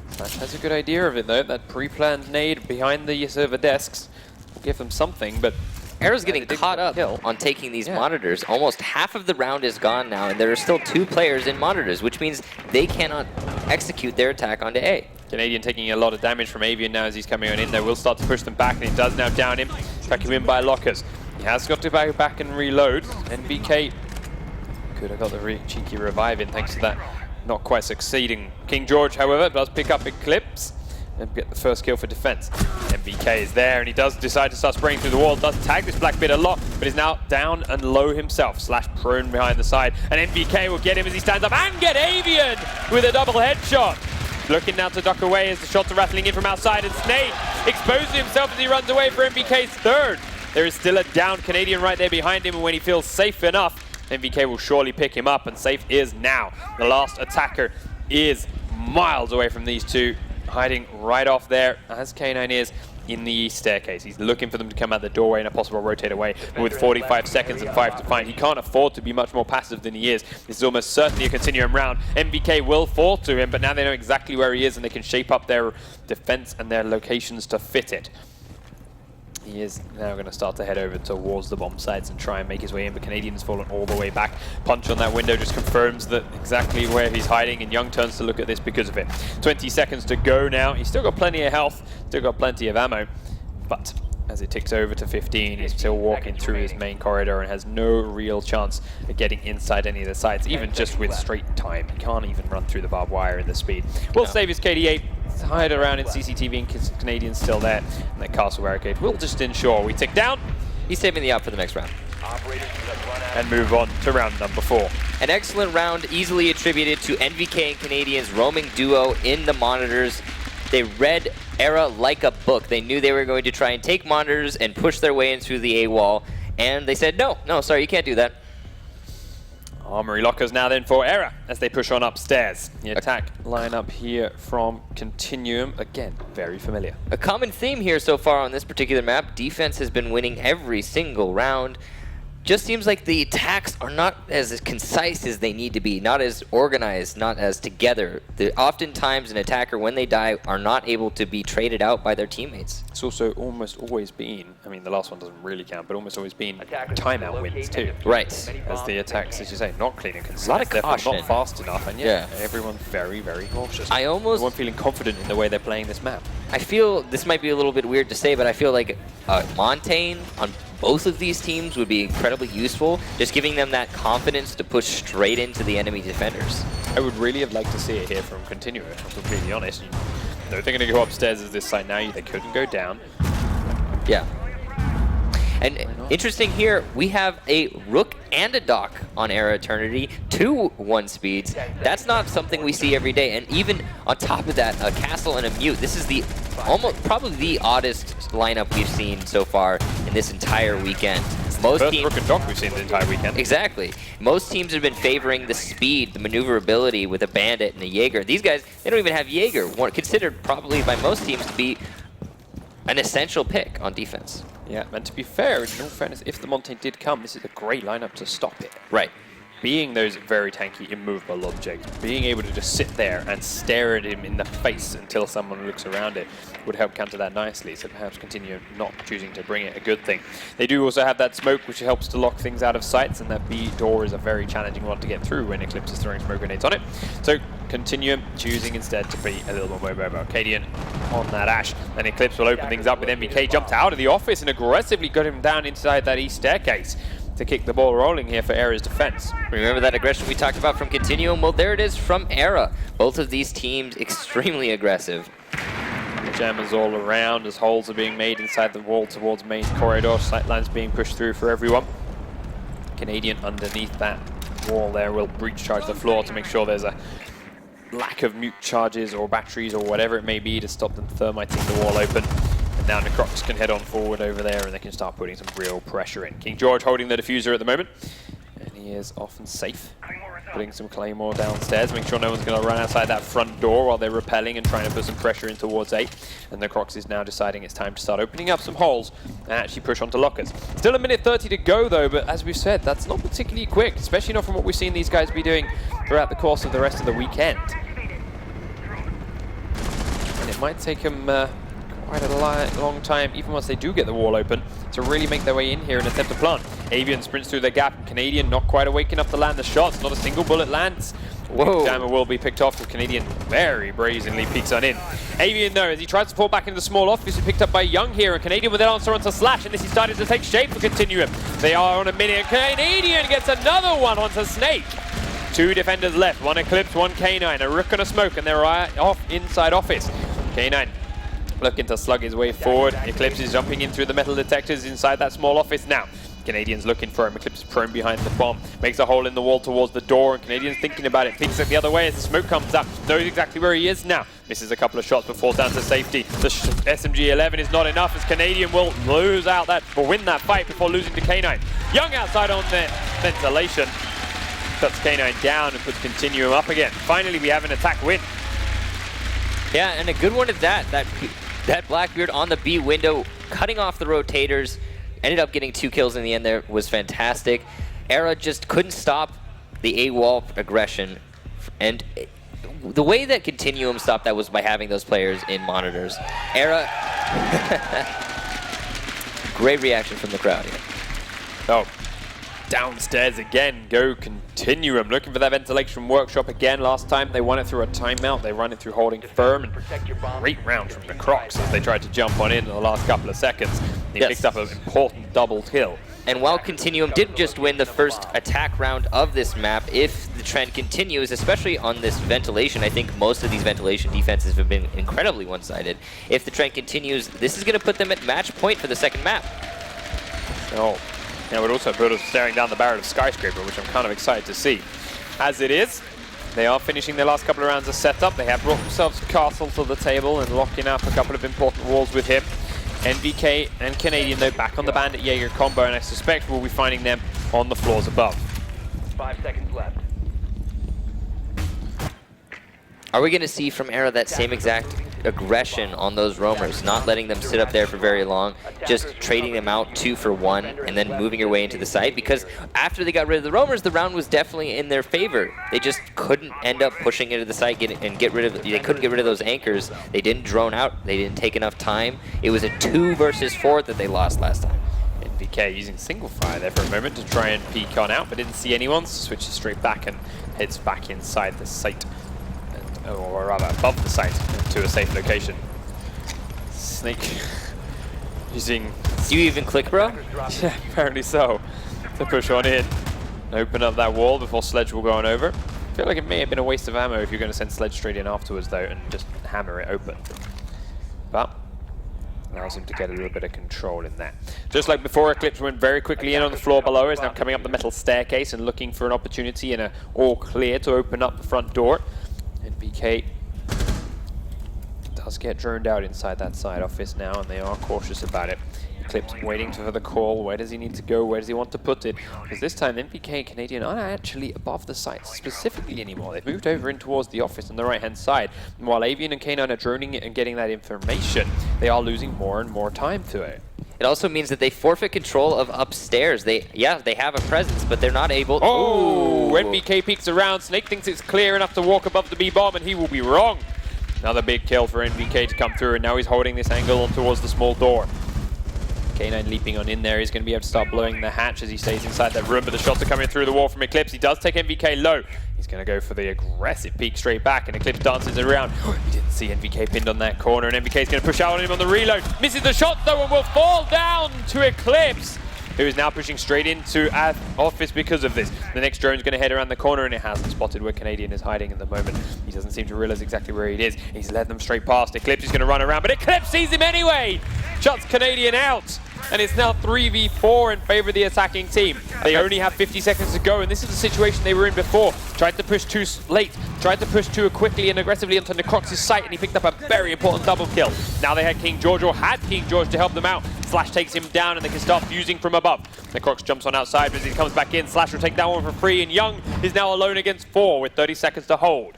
Flash has a good idea of it though. That pre-planned nade behind the server desks will give them something, but Era's getting caught up on taking these monitors. Almost half of the round is gone now, and there are still 2 players in monitors, which means they cannot execute their attack onto A. Canadian taking a lot of damage from Avian now as he's coming on in there. Will start to push them back, and he does now down him. Track him in by lockers. He has got to go back and reload. NVK could have got the cheeky revive in thanks to that not quite succeeding. King George, however, does pick up Eclipse and get the first kill for defense. MVK is there, and he does decide to start spraying through the wall. Does tag this Blackbeard a lot, but is now down and low himself. Slash prone behind the side, and MVK will get him as he stands up and get Avian with a double headshot. Looking now to duck away as the shots are rattling in from outside, and Snake exposes himself as he runs away for MVK's third. There is still a down Canadian right there behind him, and when he feels safe enough, MVK will surely pick him up, and safe is now. The last attacker is miles away from these two, hiding right off there, as K9 is in the staircase. He's looking for them to come out the doorway in a possible rotate away. But with 45 seconds and 5 to find, he can't afford to be much more passive than he is. This is almost certainly a continuum round. MVK will fall to him, but now they know exactly where he is, and they can shape up their defense and their locations to fit it. He is now going to start to head over towards the bomb sites and try and make his way in, but Canadian has fallen all the way back. Punch on that window just confirms that exactly where he's hiding, and Young turns to look at this because of it. 20 seconds to go now. He's still got plenty of health, still got plenty of ammo, but as it ticks over to 15, he's still walking through his main corridor and has no real chance of getting inside any of the sites, even just with straight time. He can't even run through the barbed wire in the speed. Will save his KD8. Hide around in CCTV, and Canadian's still there. And that castle barricade will just ensure we tick down. He's saving the out for the next round. And move on to round number 4. An excellent round, easily attributed to NVK and Canadian's roaming duo in the monitors. They read Era like a book. They knew they were going to try and take monitors and push their way in through the A wall. And they said, no, sorry, you can't do that. Armory lockers now then for Era as they push on upstairs. The attack lineup here from Continuum, again, very familiar. A common theme here so far on this particular map, defense has been winning every single round. Just seems like the attacks are not as concise as they need to be, not as organized, not as together. Oftentimes an attacker, when they die, are not able to be traded out by their teammates. It's also almost always been, I mean the last one doesn't really count, but almost always been timeout wins too. Right. As the attacks, as you say, not clean and concise. A lot of caution. Not fast enough, and everyone's very, very cautious. Everyone feeling confident in the way they're playing this map. I feel, this might be a little bit weird to say, but I feel like Montaigne on both of these teams would be incredibly useful, just giving them that confidence to push straight into the enemy defenders. I would really have liked to see it here from Continuum, if I'm completely honest. They're going to go upstairs as this side now. They couldn't go down. Yeah. And interesting here, we have a Rook and a Dock on Era Eternity, 2 1 speeds. That's not something we see every day. And even on top of that, a Castle and a Mute. This is the probably the oddest lineup we've seen so far in this entire weekend. Most First teams, Rook and Dock we've seen the entire weekend. Exactly. Most teams have been favoring the speed, the maneuverability with a Bandit and a Jaeger. These guys, they don't even have Jaeger, considered probably by most teams to be an essential pick on defense. Yeah, and to be fair, in all fairness, if the Montaigne did come, this is a great lineup to stop it. Right. being those very tanky, immovable objects, being able to just sit there and stare at him in the face until someone looks around it would help counter that nicely. So perhaps Continuum not choosing to bring it a good thing. They do also have that smoke, which helps to lock things out of sights, and that B door is a very challenging one to get through when Eclipse is throwing smoke grenades on it. So Continuum choosing instead to be a little more mobile. Cadian on that Ash, and Eclipse will open things up with MVK jumped out of the office and aggressively got him down inside that east staircase to kick the ball rolling here for Era's defense. Remember that aggression we talked about from Continuum? Well, there it is from Era. Both of these teams extremely aggressive. Jammers all around as holes are being made inside the wall towards main corridor. Sightlines being pushed through for everyone. Canadian underneath that wall there will breach charge the floor to make sure there's a lack of mute charges or batteries or whatever it may be to stop them thermiting the wall open. And now Necrox can head on forward over there and they can start putting some real pressure in. King George holding the diffuser at the moment. And he is often safe. Putting some Claymore downstairs, make sure no one's going to run outside that front door while they're repelling and trying to put some pressure in towards A. And Necrox is now deciding it's time to start opening up some holes and actually push onto lockers. Still a minute 30 to go though, but as we've said, that's not particularly quick, especially not from what we've seen these guys be doing throughout the course of the rest of the weekend. And it might take them quite a long time, even once they do get the wall open, to really make their way in here and attempt to plant. Avian sprints through the gap, and Canadian not quite awake enough to land the shots. Not a single bullet lands. Whoa. Jammer will be picked off, with Canadian very brazenly peeks on in. Avian though, as he tries to pull back into the small office, is picked up by Young here, and Canadian with an answer onto Slash, and this is starting to take shape for Continuum. They are on a minute, and Canadian gets another one onto Snake. Two defenders left, one Eclipse, one K9, a Rook and a Smoke, and they're off inside office. K9 looking to slug his way forward. Eclipse is jumping in through the metal detectors inside that small office now. Canadian's looking for him. Eclipse is prone behind the bomb. Makes a hole in the wall towards the door, and Canadian's thinking about it. Peeks it the other way as the smoke comes up. Knows exactly where he is now. Misses a couple of shots but falls down to safety. The SMG-11 is not enough as Canadian will lose out that, or win that fight before losing to K9. Young outside on the ventilation. Cuts K9 down and puts Continuum up again. Finally, we have an attack win. Yeah, and a good one at that. That Blackbeard on the B window, cutting off the rotators, ended up getting 2 kills in the end there, was fantastic. Era just couldn't stop the A-wall aggression. And the way that Continuum stopped that was by having those players in monitors. Era, great reaction from the crowd here. Oh, downstairs again, go Continuum. Looking for that ventilation workshop again. Last time they won it through a timeout. They run it through holding firm. And great round from the Crocs as they tried to jump on in the last couple of seconds. He picked up an important double kill. And while Continuum did just win the first attack round of this map, if the trend continues, especially on this ventilation, I think most of these ventilation defenses have been incredibly one-sided. If the trend continues, this is going to put them at match point for the second map. Oh. Now would also put us staring down the barrel of Skyscraper, which I'm kind of excited to see. As it is, they are finishing their last couple of rounds of setup. They have brought themselves Castle to the table and locking up a couple of important walls with him. NVK and Canadian, though, back on the Bandit Jaeger combo, and I suspect we'll be finding them on the floors above. 5 seconds left. Are we going to see from Era that same exact aggression on those roamers, not letting them sit up there for very long, just trading them out 2 for 1, and then moving your way into the site? Because after they got rid of the roamers, the round was definitely in their favor. They just couldn't end up pushing into the site they couldn't get rid of those anchors. They didn't drone out. They didn't take enough time. It was a 2 versus 4 that they lost last time. NVK using single fire there for a moment to try and peek on out, but didn't see anyone, so switches straight back and heads back inside the site. Or rather above the site to a safe location. Snake using... Do you even click, bro? Yeah, apparently so. To push on in. Open up that wall before Sledge will go on over. I feel like it may have been a waste of ammo if you're going to send Sledge straight in afterwards though and just hammer it open. But allows him to get a little bit of control in that. Just like before, Eclipse went very quickly in on the floor below, is now coming up the metal staircase and looking for an opportunity in a all clear to open up the front door. And BK does get droned out inside that side office now, and they are cautious about it. Eclipse waiting for the call. Where does he need to go? Where does he want to put it? Because this time NPK and Canadian aren't actually above the site specifically anymore. They've moved over in towards the office on the right-hand side. And while Avian and K9 are droning it and getting that information, they are losing more and more time to it. It also means that they forfeit control of upstairs. They have a presence, but they're not able. Oh, NBK peeks around. Snake thinks it's clear enough to walk above the B bomb, and he will be wrong. Another big kill for NBK to come through, and now he's holding this angle on towards the small door. K9 leaping on in there. He's going to be able to start blowing the hatch as he stays inside that room, but the shots are coming through the wall from Eclipse. He does take NVK low. He's going to go for the aggressive peek straight back, and Eclipse dances around. He didn't see NVK pinned on that corner, and NVK is going to push out on him on the reload. Misses the shot though, and will fall down to Eclipse, who is now pushing straight into office because of this. The next drone's going to head around the corner, and it hasn't spotted where Canadian is hiding at the moment. He doesn't seem to realize exactly where he is. He's led them straight past. Eclipse is going to run around, but Eclipse sees him anyway! Shuts Canadian out, and it's now 3v4 in favor of the attacking team. They only have 50 seconds to go, and this is the situation they were in before. Tried to push too late, tried to push too quickly and aggressively onto Necrox's sight, and he picked up a very important double kill. Now they had King George, or had King George, to help them out. Slash takes him down, and they can start fusing from above. Necrox jumps on outside, but as he comes back in, Slash will take that one for free, and Young is now alone against 4 with 30 seconds to hold.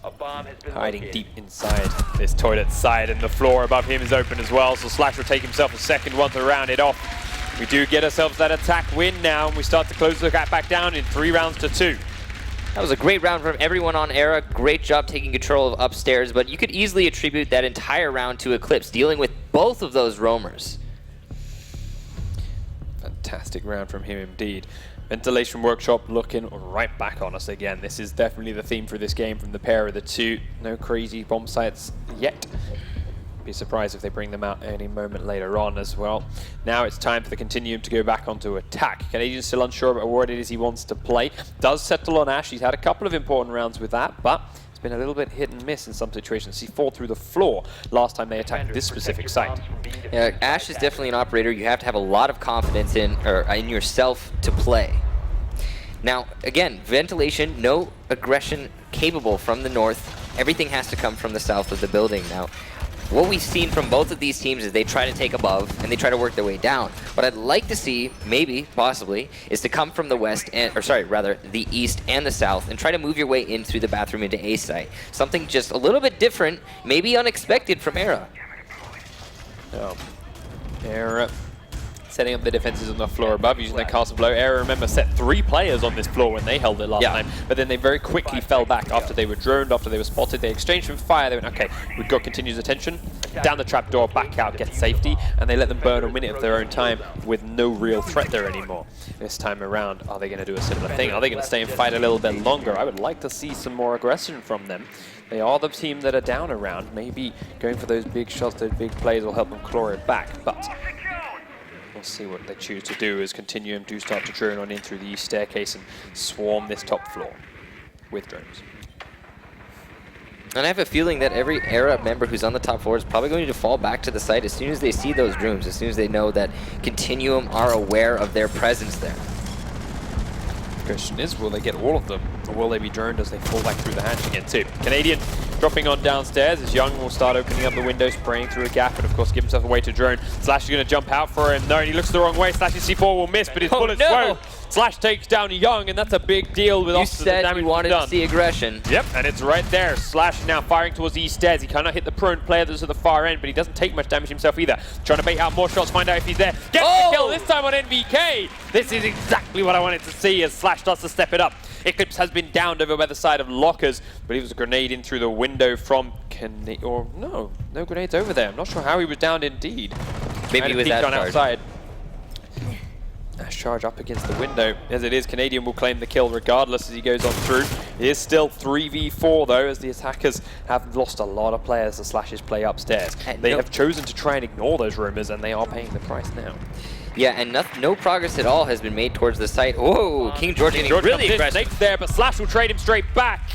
A bomb has been Hiding located. deep inside this toilet side, and the floor above him is open as well, so Slash will take himself a second one to round it off. We do get ourselves that attack win now, and we start to close the gap back down in 3 rounds to 2. That was a great round from everyone on Era. Great job taking control of upstairs, but you could easily attribute that entire round to Eclipse, dealing with both of those roamers. Fantastic round from him indeed. Ventilation Workshop looking right back on us again. This is definitely the theme for this game from the pair of the two. No crazy bomb sites yet. Be surprised if they bring them out any moment later on as well. Now it's time for the Continuum to go back onto attack. Canadian's still unsure about what it is he wants to play. Does settle on Ash. He's had a couple of important rounds with that, but it's been a little bit hit and miss in some situations. He fought through the floor last time they attacked this specific site. Yeah, Ash is definitely an operator you have to have a lot of confidence in yourself to play. Now, again, ventilation, no aggression capable from the north. Everything has to come from the south of the building now. What we've seen from both of these teams is they try to take above and they try to work their way down. What I'd like to see, maybe, possibly, is to come from the west, the east and the south, and try to move your way in through the bathroom into A site. Something just a little bit different, maybe unexpected from Era. Era setting up the defenses on the floor above, using their castle blow. Era, remember, set 3 players on this floor when they held it last time, but then they very quickly fell back after they were droned, after they were spotted. They exchanged from fire. They went, okay, we've got continuous attention, down the trapdoor, back out, get safety, and they let them burn a minute of their own time with no real threat there anymore. This time around, are they going to do a similar thing? Are they going to stay and fight a little bit longer? I would like to see some more aggression from them. They are the team that are down around. Maybe going for those big shots, those big plays will help them claw it back, but we'll see what they choose to do as Continuum do start to drone on in through the east staircase and swarm this top floor with drones. And I have a feeling that every Era member who's on the top floor is probably going to fall back to the site as soon as they see those rooms, as soon as they know that Continuum are aware of their presence there. The question is, will they get all of them, or will they be droned as they fall back through the hatch again too? Canadian dropping on downstairs as Young will start opening up the window, spraying through a gap, and of course give himself a way to drone. Slash is going to jump out for him. No, and he looks the wrong way. Slash's C4 will miss, but his bullets won't. Slash takes down Young, and that's a big deal with you said you wanted to see aggression. Yep, and it's right there. Slash now firing towards the east stairs. He cannot hit the prone player that's at the far end, but he doesn't take much damage himself either. Trying to bait out more shots, find out if he's there. Gets the kill this time on NVK. This is exactly what I wanted to see as Slash starts to step it up. Eclipse has been downed over by the side of lockers, but he was a grenade in through the window from no grenades over there. I'm not sure how he was downed indeed. Maybe he was that outside. Ash charge up against the window. As it is, Canadian will claim the kill regardless as he goes on through. It is still 3v4 though, as the attackers have lost a lot of players as Slashes play upstairs. They have chosen to try and ignore those rumors, and they are paying the price now. Yeah, and no progress at all has been made towards the site. Whoa, King George getting really aggressive. Snake's there, but Slash will trade him straight back.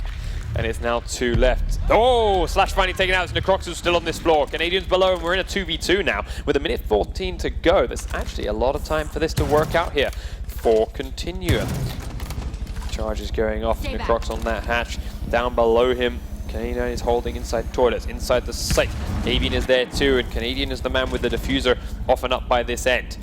And it's now 2 left. Oh, Slash finally taken out as Necrox is still on this floor. Canadians below, and we're in a 2v2 now with 1:14 to go. There's actually a lot of time for this to work out here for Continuum. Charge is going off. Necrox on that hatch. Down below him, Canadian is holding inside toilets, inside the site. Avian is there too, and Canadian is the man with the diffuser off and up by this end.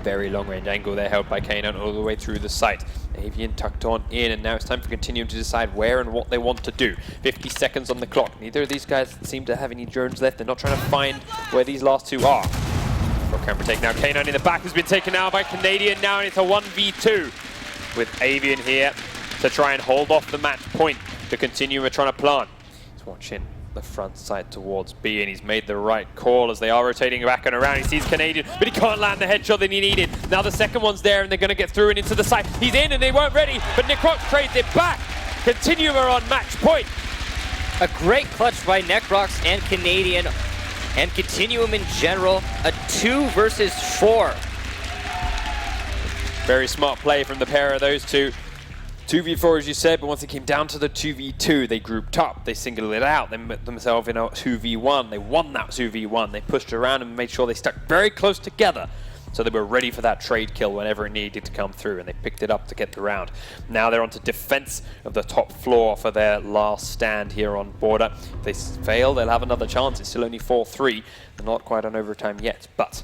Very long range angle there held by K9 all the way through the site. Avian tucked on in, and now it's time for Continuum to decide where and what they want to do. 50 seconds on the clock. Neither of these guys seem to have any drones left. They're not trying to find where these last two are. Got camera take now. K9 in the back has been taken out by Canadian now, and it's a 1v2 with Avian here to try and hold off the match point to continue with trying to plant. He's watching the front side towards B, and he's made the right call as they are rotating back and around. He sees Canadian, but he can't land the headshot that he needed. Now the second one's there, and they're going to get through and into the side. He's in, and they weren't ready, but Necrox trades it back. Continuum are on match point. A great clutch by Necrox and Canadian, and Continuum in general, a 2 versus 4. Very smart play from the pair of those two. 2v4 as you said, but once it came down to the 2v2, they grouped up, they singled it out, they met themselves in a 2v1, they won that 2v1, they pushed around and made sure they stuck very close together. So they were ready for that trade kill whenever it needed to come through, and they picked it up to get the round. Now they're on to defense of the top floor for their last stand here on border. If they fail, they'll have another chance. It's still only 4-3, not quite on overtime yet, but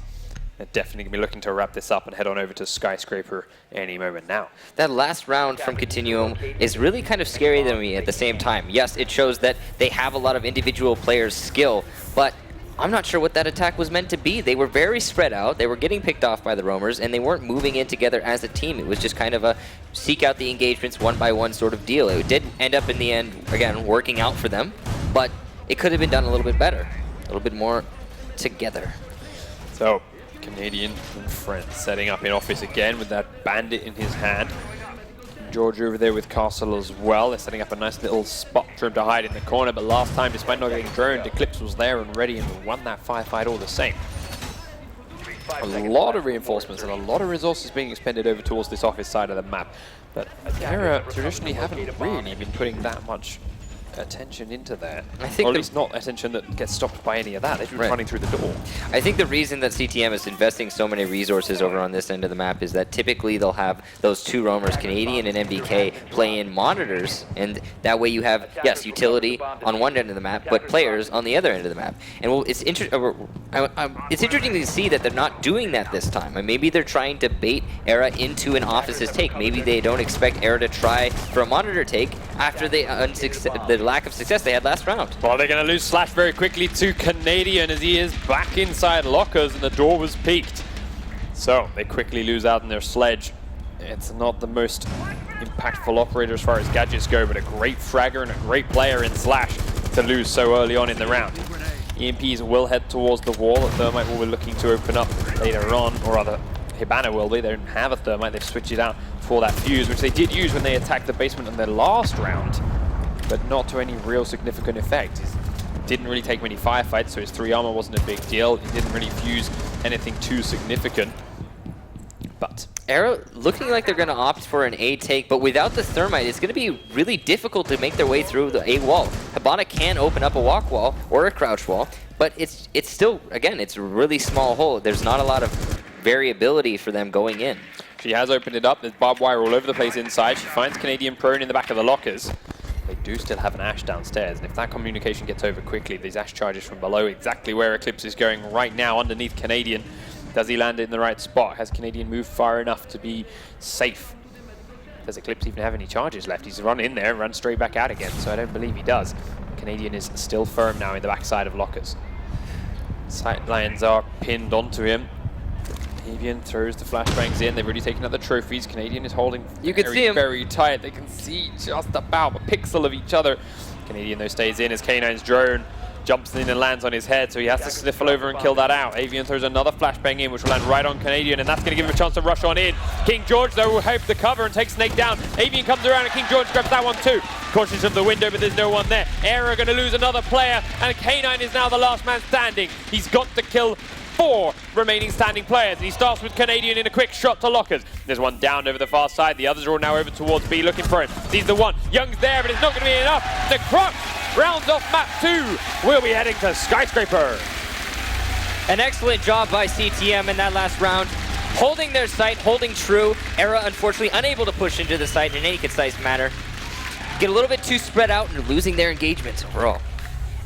they're definitely going to be looking to wrap this up and head on over to Skyscraper any moment now. That last round from Continuum is really kind of scary to me at the same time. Yes, it shows that they have a lot of individual players' skill, but I'm not sure what that attack was meant to be. They were very spread out, they were getting picked off by the roamers, and they weren't moving in together as a team. It was just kind of a seek out the engagements one by one sort of deal. It did end up in the end, again, working out for them, but it could have been done a little bit better, a little bit more together. So, Canadian and friends setting up in office again with that bandit in his hand. George over there with Castle as well. They're setting up a nice little spot for him to hide in the corner, but last time, despite not getting droned, Eclipse was there and ready and won that firefight all the same. A lot of reinforcements and a lot of resources being expended over towards this office side of the map, but Terra traditionally haven't really been putting that much attention into that, or at least not attention that gets stopped by any of that. They've been running through the door. I think the reason that CTM is investing so many resources over on this end of the map is that typically they'll have those two roamers, Canadian and MBK, play in monitors, and that way you have, yes, utility on one end of the map, but players on the other end of the map. And well, it's interesting to see that they're not doing that this time. And maybe they're trying to bait Era into an office's take. Maybe they don't expect Era to try for a monitor take after the lack of success they had last round. Well, they're going to lose Slash very quickly to Canadian as he is back inside lockers and the door was peaked. So they quickly lose out in their sledge. It's not the most impactful operator as far as gadgets go, but a great fragger and a great player in Slash to lose so early on in the round. EMPs will head towards the wall that Thermite will be looking to open up later on, or rather Hibana will be. They don't have a Thermite, they've switched it out for that fuse, which they did use when they attacked the basement in their last round, but not to any real significant effect. He didn't really take many firefights, so his 3 armor wasn't a big deal. He didn't really fuse anything too significant. But Era looking like they're going to opt for an A take, but without the Thermite, it's going to be really difficult to make their way through the A wall. Hibana can open up a walk wall or a crouch wall, but it's still, again, it's a really small hole. There's not a lot of variability for them going in. She has opened it up. There's barbed wire all over the place inside. She finds Canadian prone in the back of the lockers. They do still have an Ash downstairs, and if that communication gets over quickly, these Ash charges from below, exactly where Eclipse is going right now, underneath Canadian. Does he land it in the right spot? Has Canadian moved far enough to be safe? Does Eclipse even have any charges left? He's run in there and run straight back out again, so I don't believe he does. Canadian is still firm now in the backside of lockers. Sight lines are pinned onto him. Avian throws the flashbangs in. They've already taken out the trophies. Canadian is holding very tight. They can see just about a pixel of each other. Canadian, though, stays in as K9's drone jumps in and lands on his head, so he has to sniffle over and kill that out. Avian throws another flashbang in, which will land right on Canadian, and that's going to give him a chance to rush on in. King George, though, will hope the cover and take Snake down. Avian comes around, and King George grabs that one too. Cautious of the window, but there's no one there. Era going to lose another player, and K9 is now the last man standing. He's got to kill 4 remaining standing players, and he starts with Canadian in a quick shot to lockers. There's one down over the far side. The others are all now over towards B looking for him. Sees the one. Young's there, but it's not going to be enough. The Croc rounds off map 2. We'll be heading to Skyscraper. An excellent job by CTM in that last round. Holding their site, holding true. Era, unfortunately, unable to push into the site in any concise manner. Get a little bit too spread out and losing their engagements overall.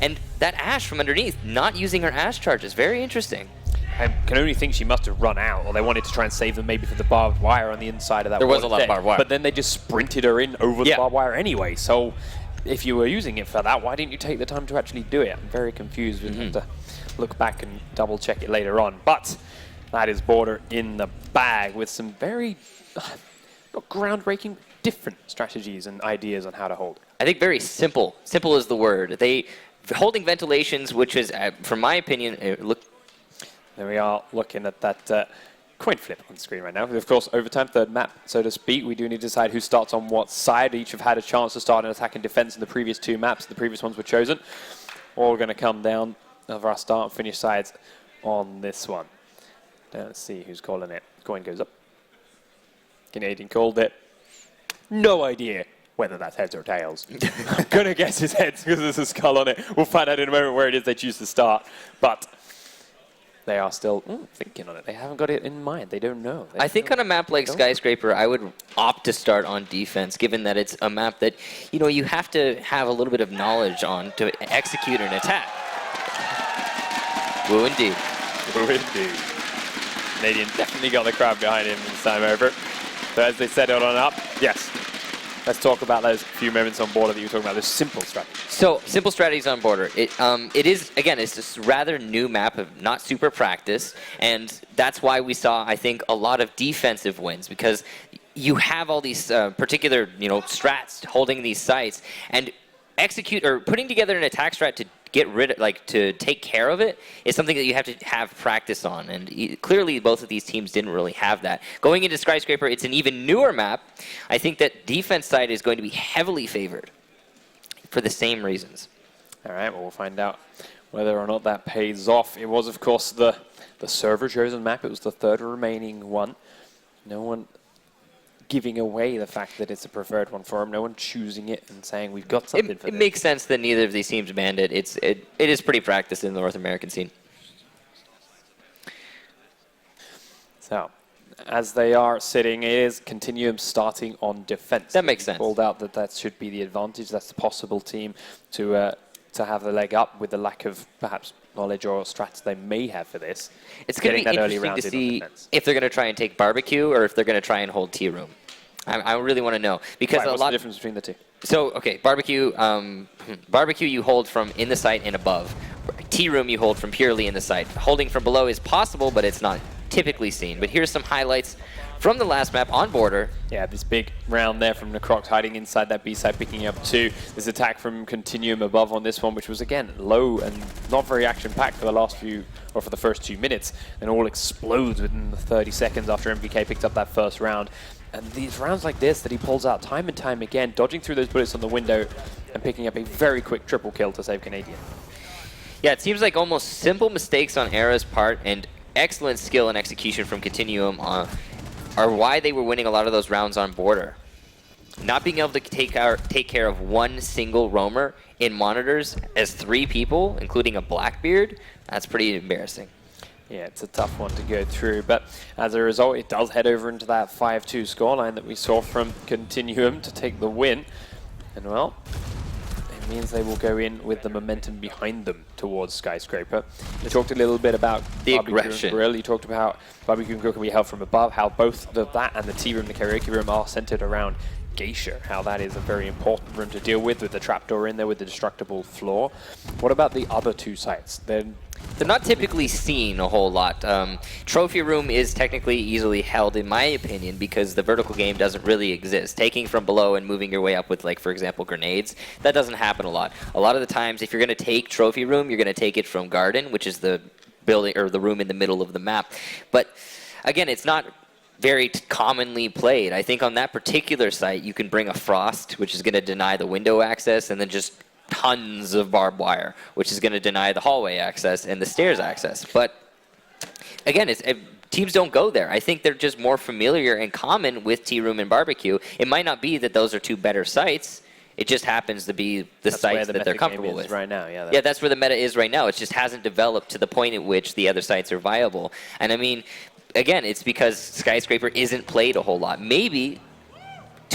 And that Ash from underneath, not using her Ash charges. Very interesting. I can only think she must have run out, or they wanted to try and save them maybe for the barbed wire on the inside of that. There was a lot of barbed wire. But then they just sprinted her in over the barbed wire anyway. So if you were using it for that, why didn't you take the time to actually do it? I'm very confused. We'll have to look back and double check it later on. But That is Border in the bag with some very, not groundbreaking, different strategies and ideas on how to hold. I think very simple. Simple is the word. Holding ventilations, which is, from my opinion, look. There we are looking at that coin flip on the screen right now. Of course, overtime, third map, so to speak. We do need to decide who starts on what side. Each have had a chance to start an attack and defense in the previous 2 maps. The previous ones were chosen. All going to come down of our start and finish sides on this one. Let's see who's calling it. Coin goes up. Canadian called it. No idea whether that's heads or tails. I'm going to guess it's heads because there's a skull on it. We'll find out in a moment where it is they choose to start. But they are still thinking on it. They haven't got it in mind. They don't know. I think on a map like Skyscraper, I would opt to start on defense, given that it's a map that, you know, you have to have a little bit of knowledge on to execute an attack. Woo indeed. Woo indeed. Canadian definitely got the crowd behind him this time over. So as they set it on up, yes. Let's talk about those few moments on Border that you were talking about, those simple strategies. So, simple strategies on Border. It is, again, it's this rather new map of not super practice, and that's why we saw, I think, a lot of defensive wins, because you have all these particular, you know, strats holding these sites, and putting together an attack strat to get rid of, like, to take care of it is something that you have to have practice on, and clearly both of these teams didn't really have that. Going into Skyscraper, it's an even newer map. I think that defense side is going to be heavily favored for the same reasons. All right, well, we'll find out whether or not that pays off. It was, of course, the server chosen map. It was the third remaining one. No one giving away the fact that it's a preferred one for him. No one choosing it and saying we've got something for this. It makes sense that neither of these teams banned it. It is pretty practiced in the North American scene. So, as they are sitting, it is Continuum starting on defense. That makes sense. Called out that should be the advantage. That's the possible team to have the leg up with the lack of perhaps knowledge or strats they may have for this. It's going to be interesting to see if they're going to try and take Barbecue or if they're going to try and hold T-Room. I really want to know, because what's the difference between the two? So, okay, Barbecue you hold from in the site and above. T-Room you hold from purely in the site. Holding from below is possible, but it's not typically seen. But here's some highlights from the last map on Border. Yeah, this big round there from Necrox hiding inside that B side, picking up 2. This attack from Continuum above on this one, which was again low and not very action-packed for the first 2 minutes, and all explodes within the 30 seconds after MVK picked up that first round. And these rounds like this that he pulls out time and time again, dodging through those bullets on the window and picking up a very quick triple kill to save Canadian. Yeah, it seems like almost simple mistakes on Era's part and excellent skill and execution from Continuum are why they were winning a lot of those rounds on Border. Not being able to take care of one single roamer in monitors as 3 people, including a Blackbeard, that's pretty embarrassing. Yeah, it's a tough one to go through, but as a result, it does head over into that 5-2 scoreline that we saw from Continuum to take the win. And well, it means they will go in with the momentum behind them towards Skyscraper. You talked a little bit about the Barbecue aggression. And Grill. You talked about how Barbecue and Grill can be held from above, how both that and the tea room, the karaoke room, are centered around Geisha, how that is a very important room to deal with the trapdoor in there with the destructible floor. What about the other 2 sites? They're not typically seen a whole lot. Trophy room is technically easily held, in my opinion, because the vertical game doesn't really exist. Taking from below and moving your way up with, like, for example, grenades, that doesn't happen a lot. A lot of the times, if you're going to take trophy room, you're going to take it from garden, which is the building or the room in the middle of the map. But again, it's not very commonly played. I think on that particular site, you can bring a frost, which is going to deny the window access, and then just tons of barbed wire, which is going to deny the hallway access and the stairs access. But again, teams don't go there. I think they're just more familiar and common with Tea Room and Barbecue. It might not be that those are 2 better sites. It just happens to be the sites that they're comfortable with right now. Yeah, that's where the meta is right now. It just hasn't developed to the point at which the other sites are viable. And I mean, again, it's because Skyscraper isn't played a whole lot. Maybe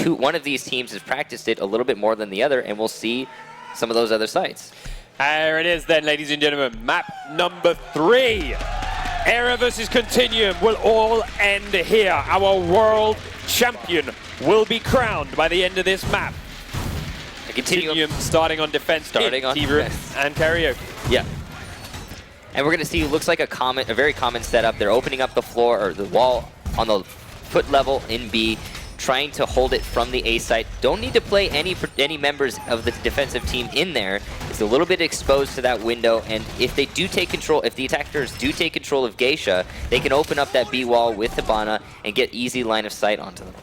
one of these teams has practiced it a little bit more than the other, and we'll see some of those other sites. There it is then, ladies and gentlemen. Map number 3. Era versus Continuum will all end here. Our world champion will be crowned by the end of this map. Continuum starting on defense. Starting on T-Room defense. and karaoke. Yeah. And we're going to see, looks like a very common setup. They're opening up the floor, or the wall on the foot level in B, trying to hold it from the A site. Don't need to play any members of the defensive team in there. It's a little bit exposed to that window, and if they do take control, if the attackers do take control of Geisha, they can open up that B wall with Hibana and get easy line of sight onto them.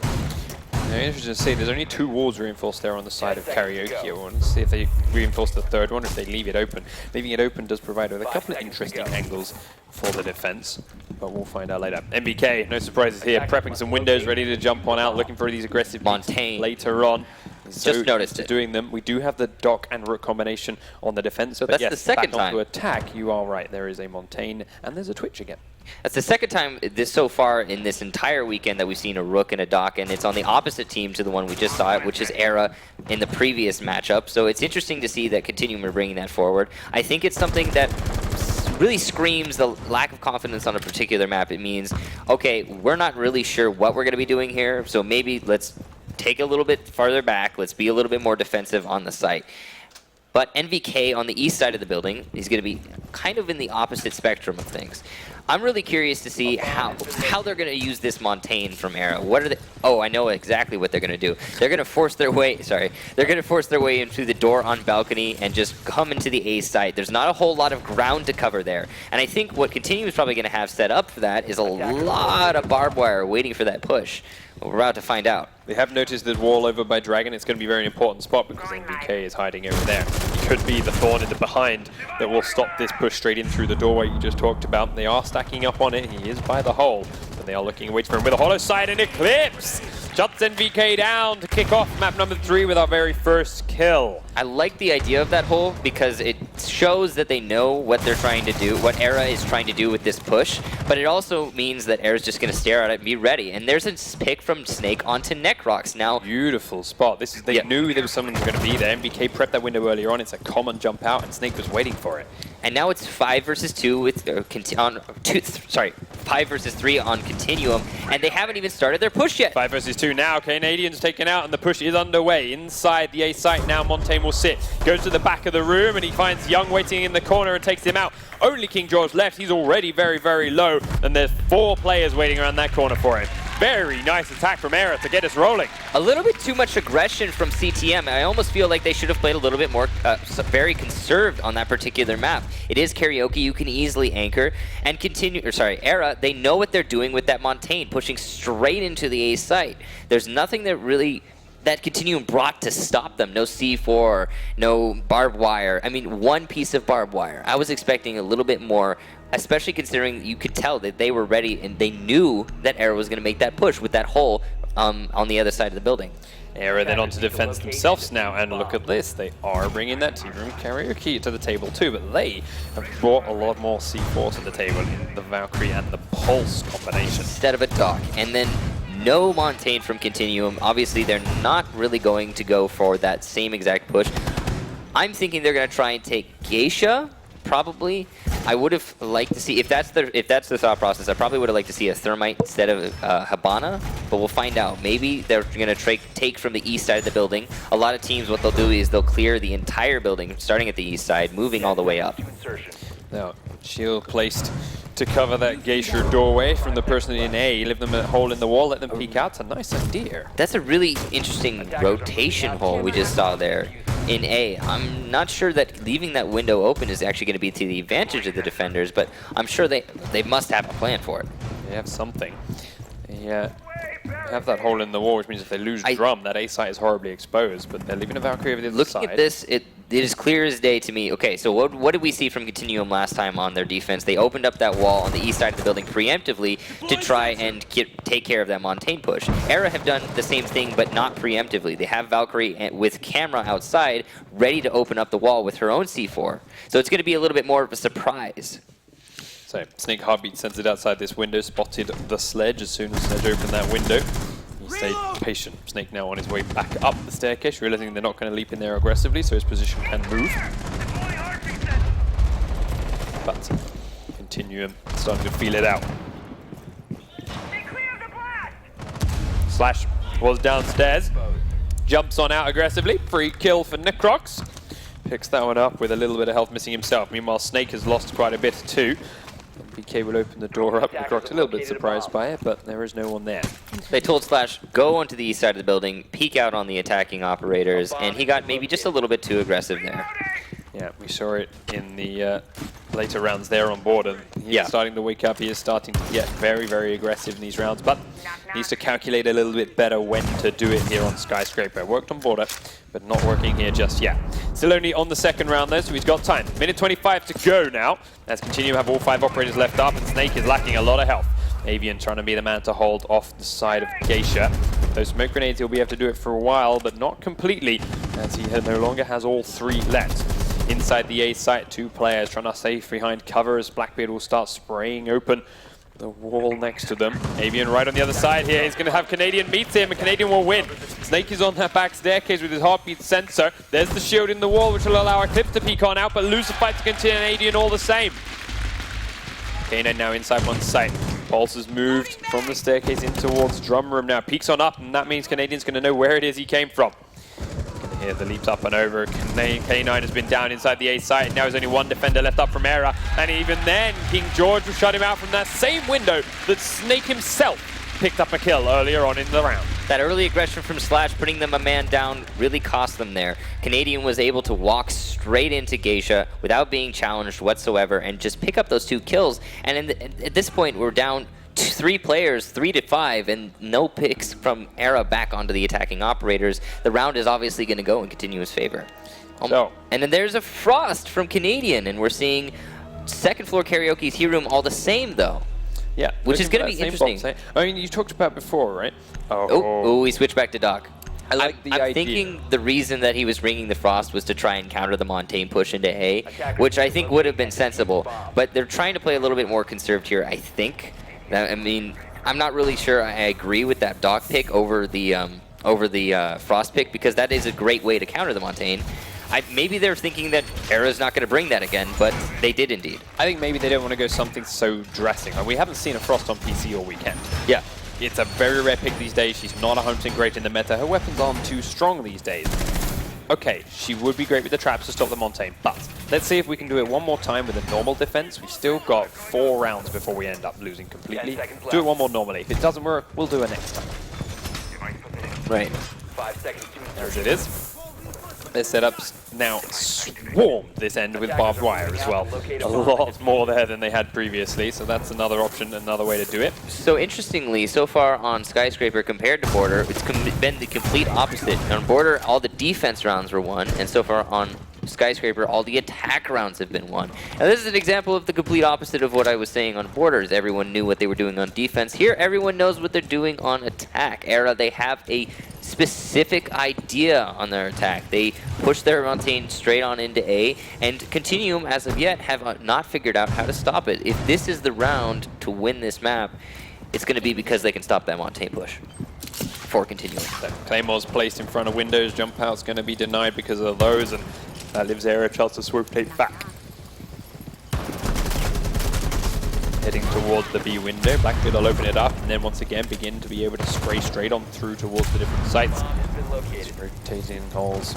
Very interesting to see. There's only 2 walls reinforced there on the side of Karaoke. I want to see if they reinforce the third one, if they leave it open. Leaving it open does provide with a couple of interesting angles for the defense, but we'll find out later. MBK, no surprises here, prepping some windows, ready to jump on out, looking for these aggressive Montaigne later on. Just noticed it. Doing them. We do have the Dock and Rook combination on the defense, So but that's yes, the second back onto time. attack, you are right. There is a Montaigne, and there's a Twitch again. That's the second time so far in this entire weekend that we've seen a Rook and a Dock, and it's on the opposite team to the one we just saw, which is Era in the previous matchup. So it's interesting to see that Continuum are bringing that forward. I think it's something that really screams the lack of confidence on a particular map. It means, okay, we're not really sure what we're going to be doing here, so maybe let's take a little bit farther back. Let's be a little bit more defensive on the site. But NVK on the east side of the building is going to be kind of in the opposite spectrum of things. I'm really curious to see how they're going to use this Montaigne from Era. What are they? Oh, I know exactly what they're going to do. They're going to force their way. Sorry, they're going to force their way into the door on balcony and just come into the A site. There's not a whole lot of ground to cover there, and I think what Continuum is probably going to have set up for that is a lot of barbed wire waiting for that push. We're about to find out. They have noticed the wall over by Dragon. It's going to be a very important spot because NVK is hiding over there. It could be the thorn in the behind that will stop this push straight in through the doorway you just talked about. They are stacking up on it. He is by the hole, but they are looking and waiting for him with a hollow side and Eclipse. Shuts NVK down to kick off map number 3 with our very first kill. I like the idea of that hole because it shows that they know what they're trying to do, what Era is trying to do with this push, but it also means that Era's just going to stare at it and be ready. And there's a pick from Snake onto Necrox. Now, beautiful spot. They knew there was someone going to be there. MBK prepped that window earlier on. It's a common jump out, and Snake was waiting for it. And now it's 5 versus 2 with 5 versus 3 on Continuum, and they haven't even started their push yet. 5 versus 2 now. Canadian's taken out, and the push is underway. Inside the A site now, Montaigne will sit. Goes to the back of the room, and he finds Young waiting in the corner and takes him out. Only King George left. He's already very, very low, and there's 4 players waiting around that corner for him. Very nice attack from Era to get us rolling. A little bit too much aggression from CTM. I almost feel like they should have played a little bit more very conserved on that particular map. It is Karaoke, you can easily anchor and Era, they know what they're doing with that Montaigne, pushing straight into the A site. There's nothing that Continuum brought to stop them. No C4, no barbed wire. I mean, one piece of barbed wire. I was expecting a little bit more, especially considering you could tell that they were ready and they knew that Era was going to make that push with that hole on the other side of the building. Era then onto defense themselves now, and look at this. They are bringing that Team Room Karaoke to the table too, but they have brought a lot more C4 to the table in the Valkyrie and the Pulse combination. Instead of a Dock. And then no Montaigne from Continuum. Obviously, they're not really going to go for that same exact push. I'm thinking they're going to try and take Geisha, probably. I would have liked to see, if that's the thought process, I probably would have liked to see a Thermite instead of Hibana, but we'll find out. Maybe they're going to take from the east side of the building. A lot of teams, what they'll do is they'll clear the entire building, starting at the east side, moving all the way up. Now, shield placed to cover that Geisha doorway from the person in A. Leave them a hole in the wall, let them peek out. It's a nice idea. That's a really interesting rotation hole we just saw there in A. I'm not sure that leaving that window open is actually going to be to the advantage of the defenders, but I'm sure they must have a plan for it. They have something. They have that hole in the wall, which means if they lose drum, that A site is horribly exposed, but they're leaving a Valkyrie over the other side. Looking at this, it is clear as day to me. Okay, so what did we see from Continuum last time on their defense? They opened up that wall on the east side of the building preemptively to try and take care of that Montaigne push. Era have done the same thing, but not preemptively. They have Valkyrie with camera outside, ready to open up the wall with her own C4. So it's going to be a little bit more of a surprise. So Snake Heartbeat sends it outside this window, spotted the sledge as soon as Sledge opened that window. He stayed patient. Snake now on his way back up the staircase, realizing they're not going to leap in there aggressively, so his position can move. But Continuum starting to feel it out. Slash was downstairs, jumps on out aggressively, free kill for Necrox. picks that one up with a little bit of health missing himself. Meanwhile, Snake has lost quite a bit too. BK will open the door up. Grok's a little bit surprised by it, but there is no one there. They told Slash, go onto the east side of the building, peek out on the attacking operators, and he got maybe just a little bit too aggressive there. Yeah, we saw it in the later rounds there on board, and he's starting to wake up. He is starting to get very, very aggressive in these rounds, but needs to calculate a little bit better when to do it here on Skyscraper. Worked on border, but not working here just yet. Still only on the second round though, so he's got time. Minute 25 to go now. Let's continue to have all 5 operators left up, and Snake is lacking a lot of health. Avian trying to be the man to hold off the side of Geisha. Those smoke grenades, he'll be able to do it for a while, but not completely, as he no longer has all 3 left. Inside the A site, 2 players trying to safe behind cover as Blackbeard will start spraying open the wall next to them. Avian right on the other side here. He's going to have Canadian meet him, and Canadian will win. Snake is on that back staircase with his heartbeat sensor. There's the shield in the wall, which will allow Eclipse to peek on out, but lose the fight to Canadian all the same. K9 now inside one site. Pulse has moved from the staircase in towards drum room now. Peeks on up, and that means Canadian's going to know where it is he came from. Here the leaps up and over. K9 has been down inside the A site, and now there's only 1 defender left up from Era, and even then King George will shut him out from that same window that Snake himself picked up a kill earlier on in the round. That early aggression from Slash, putting them a man down, really cost them there. Canadian was able to walk straight into Geisha without being challenged whatsoever and just pick up those 2 kills, and at this point we're down 3 players, 3 to 5, and no picks from Era back onto the attacking operators. The round is obviously going to go in continuous favor. And then there's a Frost from Canadian, and we're seeing second floor karaoke's Heat Room all the same though. Yeah, which is going to be interesting. I mean, you talked about before, right? Oh, he switched back to Doc. I like the idea. I'm thinking the reason that he was ringing the Frost was to try and counter the Montaigne push into A, which I think would have been sensible. But they're trying to play a little bit more conserved here, I think. I mean, I'm not really sure I agree with that Doc pick over the Frost pick, because that is a great way to counter the Montaigne. Maybe they're thinking that Era's not going to bring that again, but they did indeed. I think maybe they don't want to go something so drastic. Like, we haven't seen a Frost on PC all weekend. Yeah. It's a very rare pick these days. She's not 100% great in the meta. Her weapons aren't too strong these days. Okay, she would be great with the traps to stop the Montaigne, but let's see if we can do it one more time with a normal defense. We've still got 4 rounds before we end up losing completely. Do it one more normally. If it doesn't work, we'll do it next time. Right. 5 seconds to There it is. Their setups now swarm this end with barbed wire as well. A lot more there than they had previously, so that's another option, another way to do it. So interestingly, so far on Skyscraper compared to Border, it's been the complete opposite. On Border, all the defense rounds were won, and so far on Skyscraper, all the attack rounds have been won. Now this is an example of the complete opposite of what I was saying on Borders. Everyone knew what they were doing on defense. Here, everyone knows what they're doing on attack. Era, they have a specific idea on their attack. They push their Montaigne straight on into A, and Continuum, as of yet, have not figured out how to stop it. If this is the round to win this map, it's going to be because they can stop that Montaigne push for Continuum. Claymore's placed in front of windows. Jump out's going to be denied because of those, and that leaves Era chance to swoop tape back. Heading towards the B window. Blackbeard will open it up and then once again begin to be able to spray straight on through towards the different sites. These rotating holes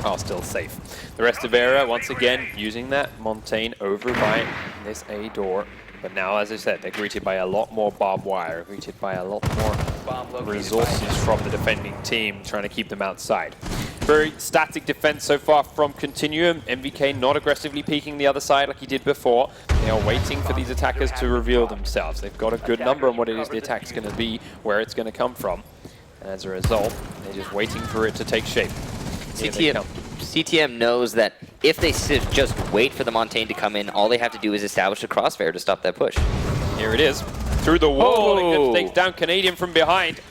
are still safe. The rest of Era, once again, using that Montaigne over by this A door. But now, as I said, they're greeted by a lot more barbed wire, greeted by a lot more resources from the defending team, trying to keep them outside. Very static defense so far from Continuum. MVK not aggressively peeking the other side like he did before. They are waiting for these attackers to reveal themselves. They've got a good number on what it is the attack's going to be, where it's going to come from. And as a result, they're just waiting for it to take shape. CTM knows that if they just wait for the Montaigne to come in, all they have to do is establish a crossfire to stop that push. Here it is. Through the wall, it takes down Canadian from behind.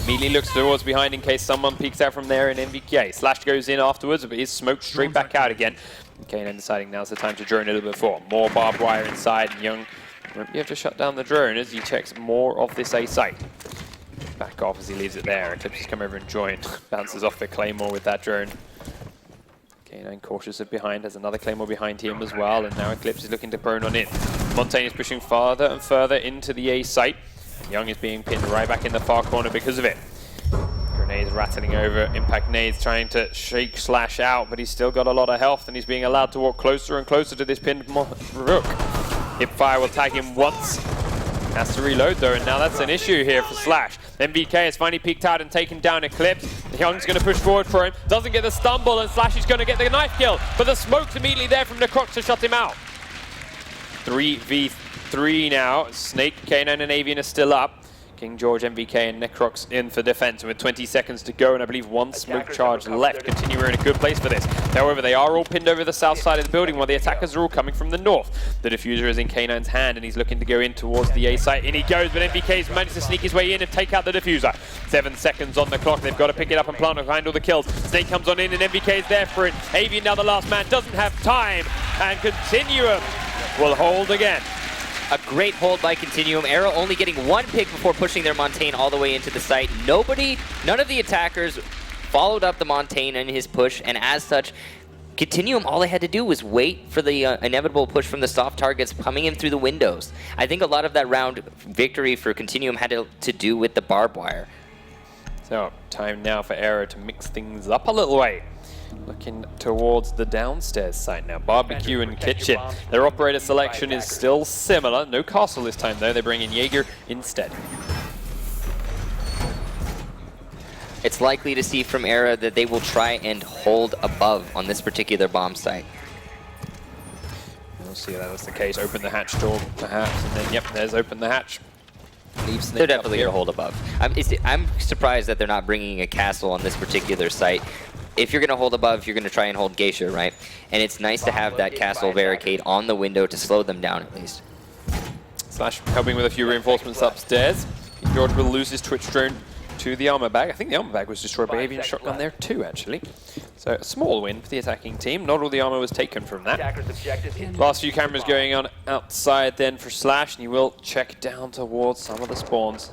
Immediately looks towards behind in case someone peeks out from there in MVK. Slash goes in afterwards, but he's smoked straight back out again. K9 deciding now's the time to drone a little bit more. More barbed wire inside, and Young won't be able to shut down the drone as he checks more of this A site. Back off as he leaves it there. Eclipse has come over and joined. Bounces off the Claymore with that drone. K9 cautious of behind, has another Claymore behind him as well, and now Eclipse is looking to prone on in. Montaigne is pushing farther and further into the A site. And Young is being pinned right back in the far corner because of it. Grenades rattling over impact nades, trying to shake Slash out, but he's still got a lot of health, and he's being allowed to walk closer and closer to this pinned Rook. Hipfire will tag him once. Has to reload though, and now that's an issue here for Slash. MVK has finally peeked out and taken down Eclipse. Young's going to push forward for him, doesn't get the stumble, and Slash is going to get the knife kill, but the smoke's immediately there from Necrox to shut him out. 3v3 now. Snake, K9 and Avian are still up. King George, MVK and Necrox in for defense with 20 seconds to go, and I believe one smoke charge left. Continue, we're in a good place for this. However, they are all pinned over the south side of the building while the attackers are all coming from the north. The diffuser is in K9's hand and he's looking to go in towards the A site. In he goes, but MVK's managed to sneak his way in and take out the diffuser. 7 seconds on the clock. They've got to pick it up and plant behind all the kills. Snake comes on in and MVK is there for it. Avian, now the last man, doesn't have time, and Continuum will hold again. A great hold by Continuum. Arrow only getting one pick before pushing their Montaigne all the way into the site. None of the attackers followed up the Montaigne and his push, and as such, Continuum, all they had to do was wait for the inevitable push from the soft targets coming in through the windows. I think a lot of that round victory for Continuum had to do with the barbed wire. So, time now for Arrow to mix things up a little way. Looking towards the downstairs site now. Barbecue and kitchen. Their operator selection is still similar. No castle this time though. They bring in Jaeger instead. It's likely to see from Era that they will try and hold above on this particular bomb site. We'll see if that's the case. Open the hatch door perhaps, and then yep, there's open the hatch. They're definitely going to hold above. I'm surprised that they're not bringing a castle on this particular site. If you're going to hold above, you're going to try and hold Geisha, right? And it's nice to have that castle barricade on the window to slow them down at least. Slash helping with a few reinforcements upstairs. George will lose his Twitch drone to the armor bag. I think the armor bag was destroyed by Avian shotgun there too, actually. So a small win for the attacking team. Not all the armor was taken from that. Last few cameras going on outside then for Slash, and he will check down towards some of the spawns.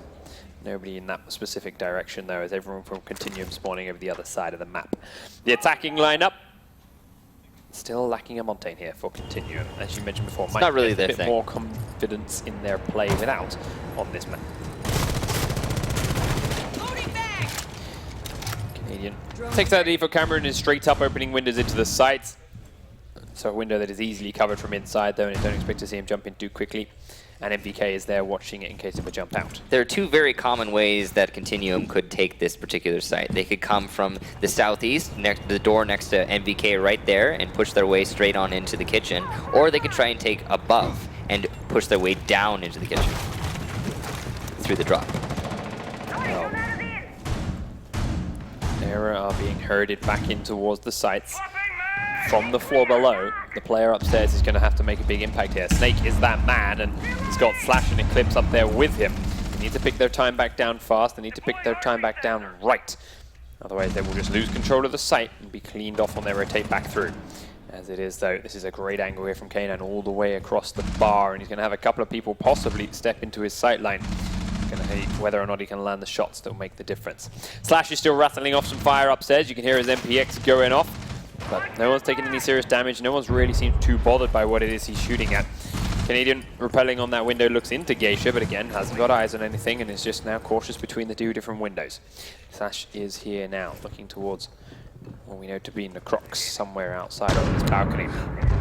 Nobody in that specific direction though, as everyone from Continuum spawning over the other side of the map. The attacking lineup still lacking a Montaigne here for Continuum. As you mentioned before, might not really get a their bit more confidence in their play without on this map. Canadian takes out the default camera and is straight up opening windows into the sites. So a window that is easily covered from inside though, and I don't expect to see him jump in too quickly. And MVK is there watching it in case it would jump out. There are two very common ways that Continuum could take this particular site. They could come from the southeast, the door next to MVK right there, and push their way straight on into the kitchen. Or they could try and take above and push their way down into the kitchen through the drop. Era are being herded back in towards the sites. From the floor below, the player upstairs is going to have to make a big impact here. Snake is that man, and he's got Slash and Eclipse up there with him. They need to pick their time back down fast. They need to pick their time back down right. Otherwise, they will just lose control of the site and be cleaned off on their rotate back through. As it is, though, this is a great angle here from K9 all the way across the bar, and he's going to have a couple of people possibly step into his sight line. Going to hate whether or not he can land the shots that will make the difference. Slash is still rattling off some fire upstairs. You can hear his MPX going off. But no one's taking any serious damage. No one's really seemed too bothered by what it is he's shooting at. Canadian repelling on that window looks into Geisha, but again, hasn't got eyes on anything and is just now cautious between the two different windows. Slash is here now, looking towards what we know to be Necrox, somewhere outside on this balcony.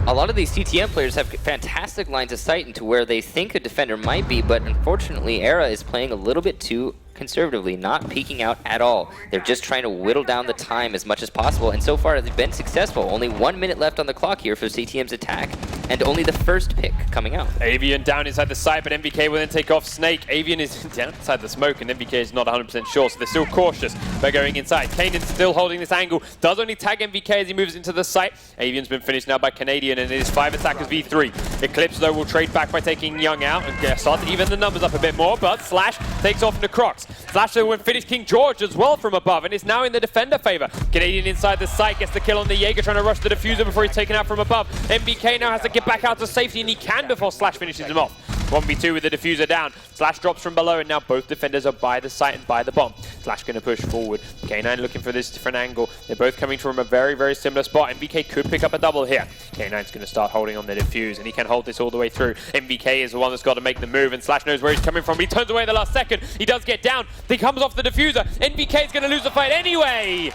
A lot of these CTM players have fantastic lines of sight into where they think a defender might be, but unfortunately, Era is playing a little bit too conservatively, not peeking out at all. They're just trying to whittle down the time as much as possible, and so far they've been successful. Only 1 minute left on the clock here for CTM's attack, and only the first pick coming out. Avian down inside the site, but MVK will then take off Snake. Avian is down inside the smoke, and MVK is not 100% sure, so they're still cautious by going inside. Kanan's still holding this angle, does only tag MVK as he moves into the site. Avian's been finished now by Canadian, and it is 5 attackers v3. Eclipse, though, will trade back by taking Young out, and start to even the numbers up a bit more, but Slash takes off Necrox. Slash though will finish King George as well from above, and is now in the defender favor. Canadian inside the site gets the kill on the Jaeger, trying to rush the diffuser before he's taken out from above. MVK now has to get back out to safety, and he can before Slash finishes him off. 1v2 with the diffuser down. Slash drops from below, and now both defenders are by the site and by the bomb. Slash going to push forward. K9 looking for this different angle. They're both coming from a very, very similar spot. MVK could pick up a double here. K9's going to start holding on the diffuse, and he can hold this all the way through. MVK is the one that's got to make the move, and Slash knows where he's coming from. He turns away the last second. He does get down. He comes off the diffuser. MVK is going to lose the fight anyway.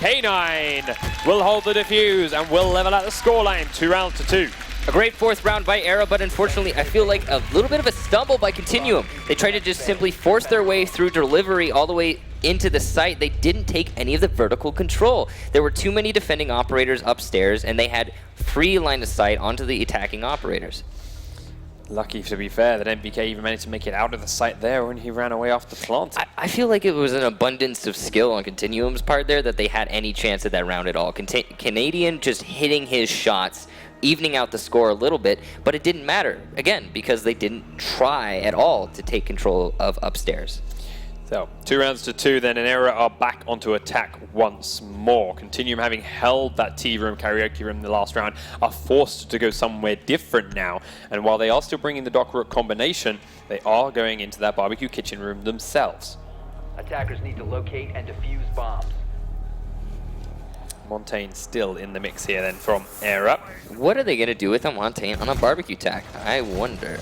K9 will hold the diffuse and will level out the scoreline 2-2. A great fourth round by Era, but unfortunately I feel like a little bit of a stumble by Continuum. They tried to just simply force their way through delivery all the way into the site. They didn't take any of the vertical control. There were too many defending operators upstairs, and they had free line of sight onto the attacking operators. Lucky, to be fair, that MVK even managed to make it out of the site there when he ran away off the plant. I feel like it was an abundance of skill on Continuum's part there that they had any chance at that round at all. Canadian just hitting his shots, evening out the score a little bit, but it didn't matter, again, because they didn't try at all to take control of upstairs. So, 2-2 then, and Era are back onto attack once more. Continuum, having held that tea room, karaoke room in the last round, are forced to go somewhere different now. And while they are still bringing the dock rook combination, they are going into that barbecue kitchen room themselves. Attackers need to locate and defuse bombs. Montaigne still in the mix here then from Era. What are they going to do with a Montaigne on a barbecue tack? I wonder.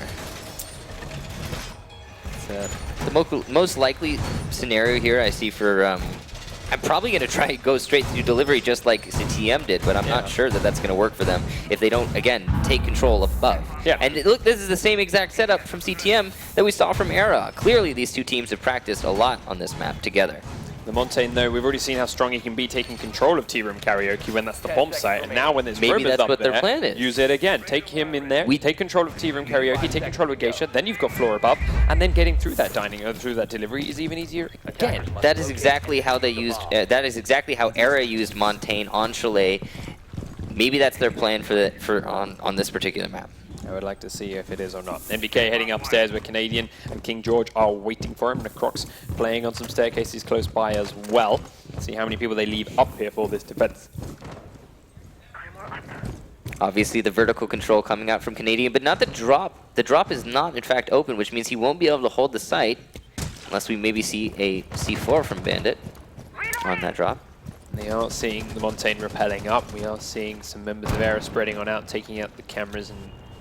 The most likely scenario here I see for, I'm probably going to try go straight through delivery just like CTM did, but I'm not sure that that's going to work for them if they don't, again, take control above. Yeah. And look, this is the same exact setup from CTM that we saw from Era. Clearly, these two teams have practiced a lot on this map together. The Montaigne, though, we've already seen how strong he can be taking control of Tea Room Karaoke when that's the bomb site, and now when there's maybe roamers that's up what there, their plan is. Use it again. Take him in there. We take control of Tea Room Karaoke, take control of Geisha, then you've got floor above, and then getting through that dining or through that delivery is even easier again. That is exactly how they used. That is exactly how Era used Montaigne on Chalet. Maybe that's their plan on this particular map. I would like to see if it is or not. MVK heading upstairs with Canadian and King George are waiting for him. Necrox playing on some staircases close by as well. Let's see how many people they leave up here for this defense. Obviously the vertical control coming out from Canadian, but not the drop. The drop is not in fact open, which means he won't be able to hold the site unless we maybe see a C4 from Bandit on that drop. They are seeing the Montaigne rappelling up. We are seeing some members of Era spreading on out, taking out the cameras and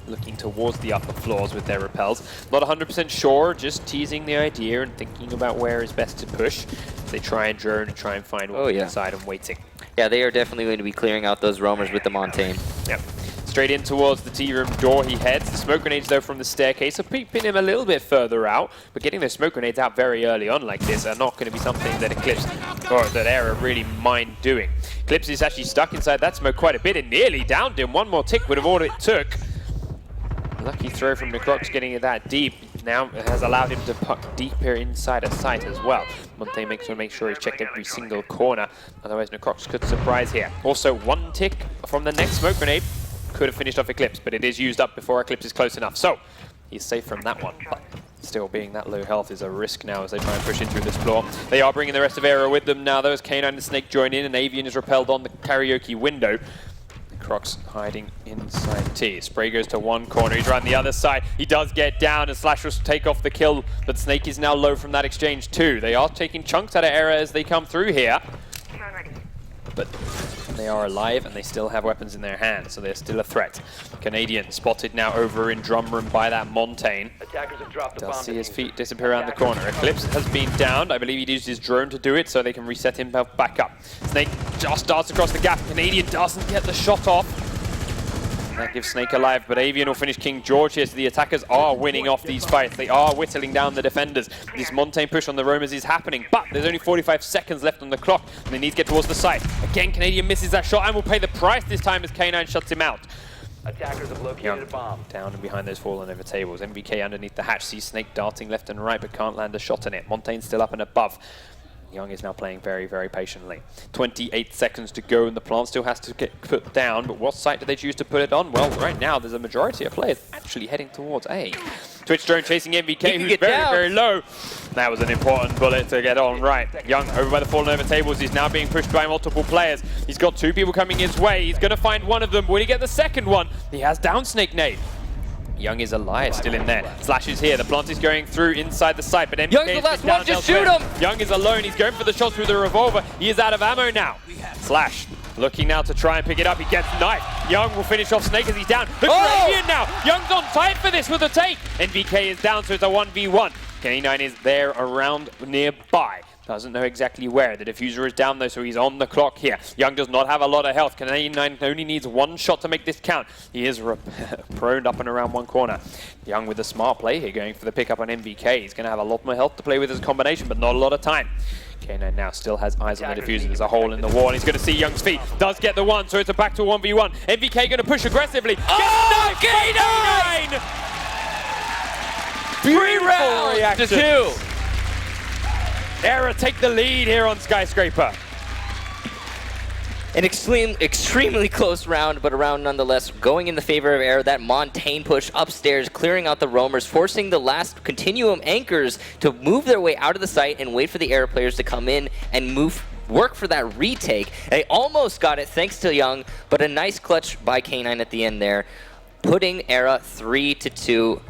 looking towards the upper floors with their rappels. Not 100% sure, just teasing the idea and thinking about where is best to push. They try and drone and try and find what's inside and waiting. Yeah, they are definitely going to be clearing out those roamers with the Montaigne. Yep. Straight in towards the tea room door he heads. The smoke grenades, though, from the staircase are peeping him a little bit further out, but getting those smoke grenades out very early on like this are not going to be something that Eclipse or that Era really mind doing. Eclipse is actually stuck inside that smoke quite a bit and nearly downed him. One more tick would have all it took. Lucky throw from Necrox getting it that deep. Now it has allowed him to puck deeper inside a site as well. Montaigne makes to make sure he's checked every single corner. Otherwise, Necrox could surprise here. Also, one tick from the next smoke grenade could have finished off Eclipse, but it is used up before Eclipse is close enough. So he's safe from that one. But still, being that low health is a risk now as they try and push in through this floor. They are bringing the rest of Era with them now, though, as K9 and Snake join in, and Avian is repelled on the karaoke window. Crocs hiding inside T. Spray goes to one corner, he's around the other side. He does get down and Slash will take off the kill, but Snake is now low from that exchange too. They are taking chunks out of Era as they come through here. But they are alive and they still have weapons in their hands, so they're still a threat. Canadian spotted now over in drum room by that Montaigne. Does see his feet disappear around the corner. Eclipse has been downed. I believe he used his drone to do it so they can reset him back up. Snake just darts across the gap. Canadian doesn't get the shot off. That gives Snake alive, but Avian will finish King George here, so the attackers are winning off these fights. They are whittling down the defenders. This Montaigne push on the roamers is happening, but there's only 45 seconds left on the clock, and they need to get towards the site. Again, Canadian misses that shot and will pay the price this time as K9 shuts him out. Attackers have located a bomb. Down and behind those fallen over tables. MVK underneath the hatch, sees Snake darting left and right, but can't land a shot on it. Montaigne's still up and above. Young is now playing very, very patiently. 28 seconds to go and the plant still has to get put down, but what site do they choose to put it on? Well, right now there's a majority of players actually heading towards A. Twitch drone chasing MVK, who's very, very low. That was an important bullet to get on right. Young over by the fallen over tables. He's now being pushed by multiple players. He's got two people coming his way. He's going to find one of them. Will he get the second one? He has down Snake Nate. Young is alive, still in there. Slash is here. The plant is going through inside the site, but MBK Young's the last one. Just shoot him. Young is alone. He's going for the shots through the revolver. He is out of ammo now. Slash looking now to try and pick it up. He gets knifed. Young will finish off Snake as he's down. The Gradient now. Young's on tight for this with a take. NVK is down, so it's a 1v1. K9 is there around nearby. Doesn't know exactly where. The diffuser is down though, so he's on the clock here. Young does not have a lot of health. K9 only needs one shot to make this count. He is prone up and around one corner. Young with a smart play here, going for the pickup on MVK. He's going to have a lot more health to play with his combination, but not a lot of time. K9 now still has eyes on the diffuser. There's a hole in the wall. He's going to see Young's feet. Does get the one, so it's a back to 1v1. MVK going to push aggressively. Oh, K9! Beautiful round to 2. Era take the lead here on Skyscraper. An extremely close round, but a round nonetheless going in the favor of Era. That Montaigne push upstairs, clearing out the roamers, forcing the last Continuum anchors to move their way out of the site and wait for the Era players to come in and work for that retake. They almost got it thanks to Young, but a nice clutch by K9 at the end there, putting Era 3-2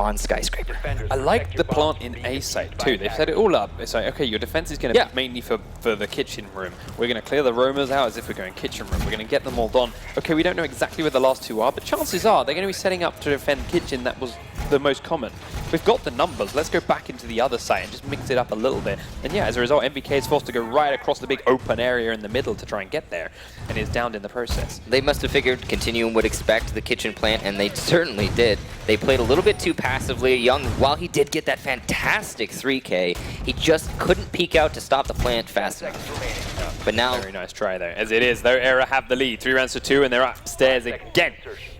on Skyscraper. I like the plant in A site too. They've set it all up. It's like, okay, your defense is going to be mainly for the kitchen room. We're going to clear the roamers out as if we're going kitchen room. We're going to get them all done. Okay, we don't know exactly where the last two are, but chances are they're going to be setting up to defend kitchen. That was the most common. We've got the numbers. Let's go back into the other site and just mix it up a little bit. And yeah, as a result, MVK is forced to go right across the big open area in the middle to try and get there, and is downed in the process. They must have figured Continuum would expect the kitchen plant, and they certainly did. They played a little bit too passively. Young, while he did get that fantastic 3K, he just couldn't peek out to stop the plant fast enough. But now... Very nice try there. As it is, though, Era have the lead. 3 rounds to 2, and they're upstairs again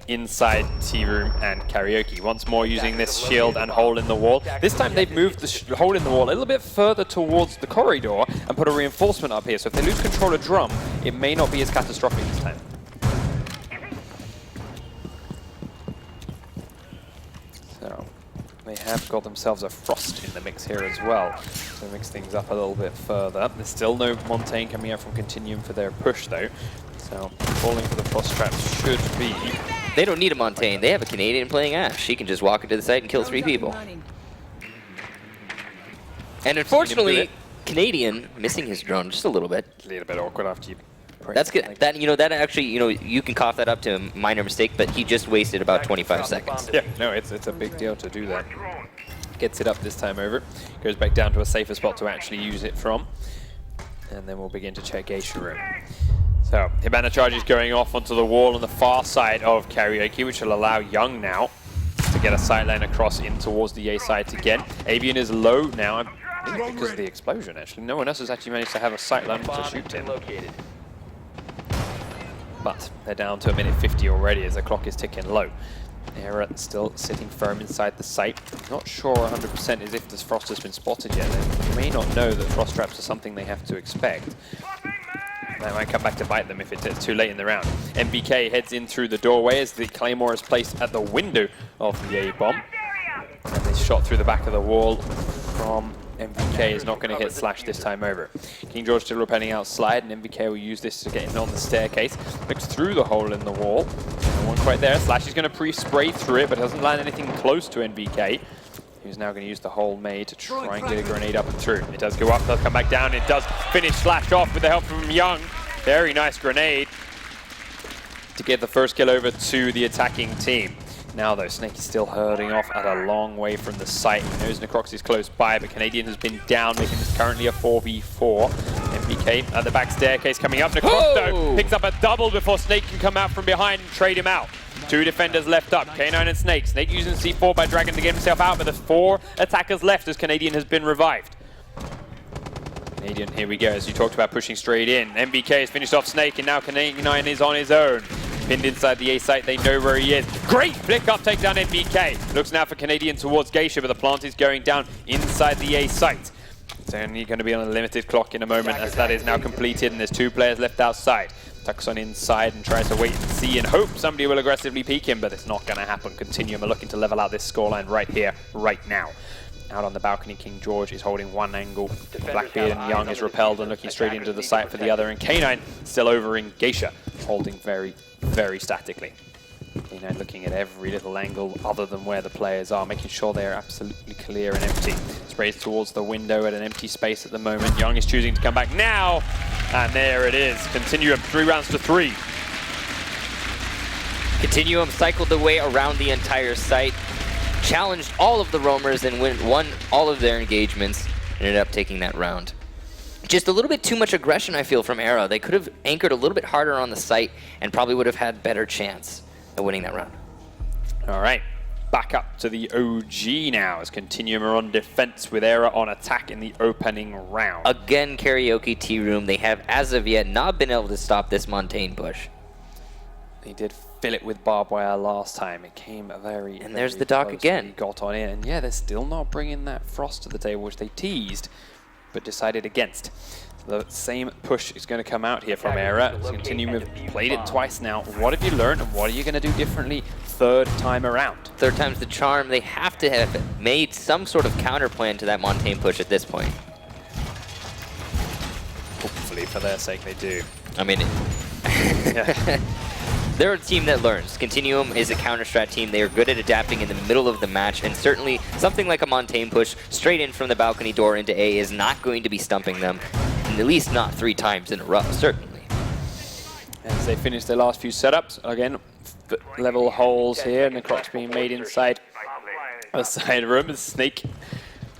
inside Tea Room and Karaoke. Once more using this shield and hole in the wall. This time they've moved the hole in the wall a little bit further towards the corridor and put a reinforcement up here. So if they lose control of drum, it may not be as catastrophic this time. So they have got themselves a Frost in the mix here as well, to mix things up a little bit further. There's still no Montaigne coming out from Continuum for their push though, so falling for the Frost traps should be... They don't need a Montaigne, they have a Canadian playing Ash. She can just walk into the site and kill 3 people. And unfortunately, Canadian missing his drone just a little bit. A little bit awkward after you... That's good. That that actually, you can cough that up to a minor mistake, but he just wasted about 25 seconds. Yeah, no, it's a big deal to do that. Gets it up this time over. Goes back down to a safer spot to actually use it from. And then we'll begin to check Geisha room. So, Hibana charge is going off onto the wall on the far side of Karaoke, which will allow Young now to get a sideline across in towards the A site again. Avian is low now, I think because of the explosion actually. No one else has actually managed to have a sightline to shoot in. But they're down to 1:50 already as the clock is ticking low. Era still sitting firm inside the site. Not sure 100% as if this Frost has been spotted yet. They may not know that Frost traps are something they have to expect. That might come back to bite them if it's too late in the round. MBK heads in through the doorway as the Claymore is placed at the window of the A-bomb. And this shot through the back of the wall from MVK is not going to hit Slash this time over. King George still repelling out slide, and MVK will use this to get in on the staircase. Looks through the hole in the wall. No one quite there. Slash is going to pre-spray through it, but doesn't land anything close to MVK. He's now going to use the hole made to try and get a grenade up and through. It does go up, does come back down. It does finish Slash off with the help from Young. Very nice grenade to get the first kill over to the attacking team. Now though, Snake is still herding off at a long way from the site. He knows Necrox is close by, but Canadian has been down, making this currently a 4v4. MBK at the back staircase coming up. Necrox though picks up a double before Snake can come out from behind and trade him out. 2 defenders left up, K9 and Snake. Snake using C4 by Dragon to get himself out, but there's 4 attackers left as Canadian has been revived. Canadian, here we go, as you talked about, pushing straight in. MBK has finished off Snake, and now K9 is on his own. Pinned inside the A site, they know where he is. Great flick up, take down MBK. Looks now for Canadian towards Geisha, but the plant is going down inside the A site. It's only going to be on a limited clock in a moment, as that is now completed, and there's 2 players left outside. Tucks on inside and tries to wait and see and hope somebody will aggressively peek him, but it's not going to happen. Continuum are looking to level out this scoreline right here, right now. Out on the balcony, King George is holding one angle. Blackbeard and Young is repelled and looking straight into the site for the other, and K9 still over in Geisha, holding very, very statically. Looking at every little angle other than where the players are, making sure they're absolutely clear and empty. Sprays towards the window at an empty space at the moment. Young is choosing to come back now, and there it is. Continuum, 3 rounds to 3. Continuum cycled the way around the entire site, challenged all of the roamers and won all of their engagements, and ended up taking that round. Just a little bit too much aggression, I feel, from Era. They could have anchored a little bit harder on the site and probably would have had better chance of winning that round. All right, back up to the OG now as Continuum are on defense with Era on attack in the opening round. Again, Karaoke Tea Room. They have, as of yet, not been able to stop this Montaigne push. They did fill it with barbed wire last time. It came very, and there's the dock again. Got on in, and yeah, they're still not bringing that frost to the table, which they teased, but decided against. The same push is going to come out here from Era. Continuum have played it twice now. What have you learned, and what are you going to do differently third time around? Third time's the charm. They have to have made some sort of counter plan to that Montaigne push at this point. Hopefully, for their sake, they do. I mean, they're a team that learns. Continuum is a counter-strat team. They are good at adapting in the middle of the match, and certainly something like a Montaigne push straight in from the balcony door into A is not going to be stumping them, and at least not 3 times in a row, certainly. As they finish their last few setups, again, level holes here, and the clock's being made inside a side room. Snake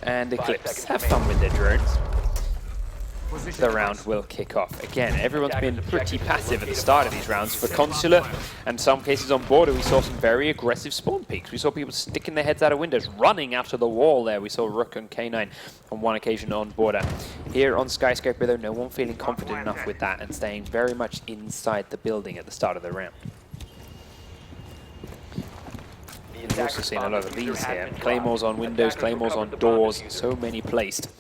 and Eclipse have fun with their drones. The round will kick off. Again, everyone's been pretty passive at the start of these rounds. For Consulate, and some cases on Border, we saw some very aggressive spawn peaks. We saw people sticking their heads out of windows, running out of the wall there. We saw Rook and K9 on one occasion on Border. Here on Skyscraper, though, no one feeling confident enough with that and staying very much inside the building at the start of the round. We've also seen a lot of these here. Claymores on windows, Claymores on doors, so many placed.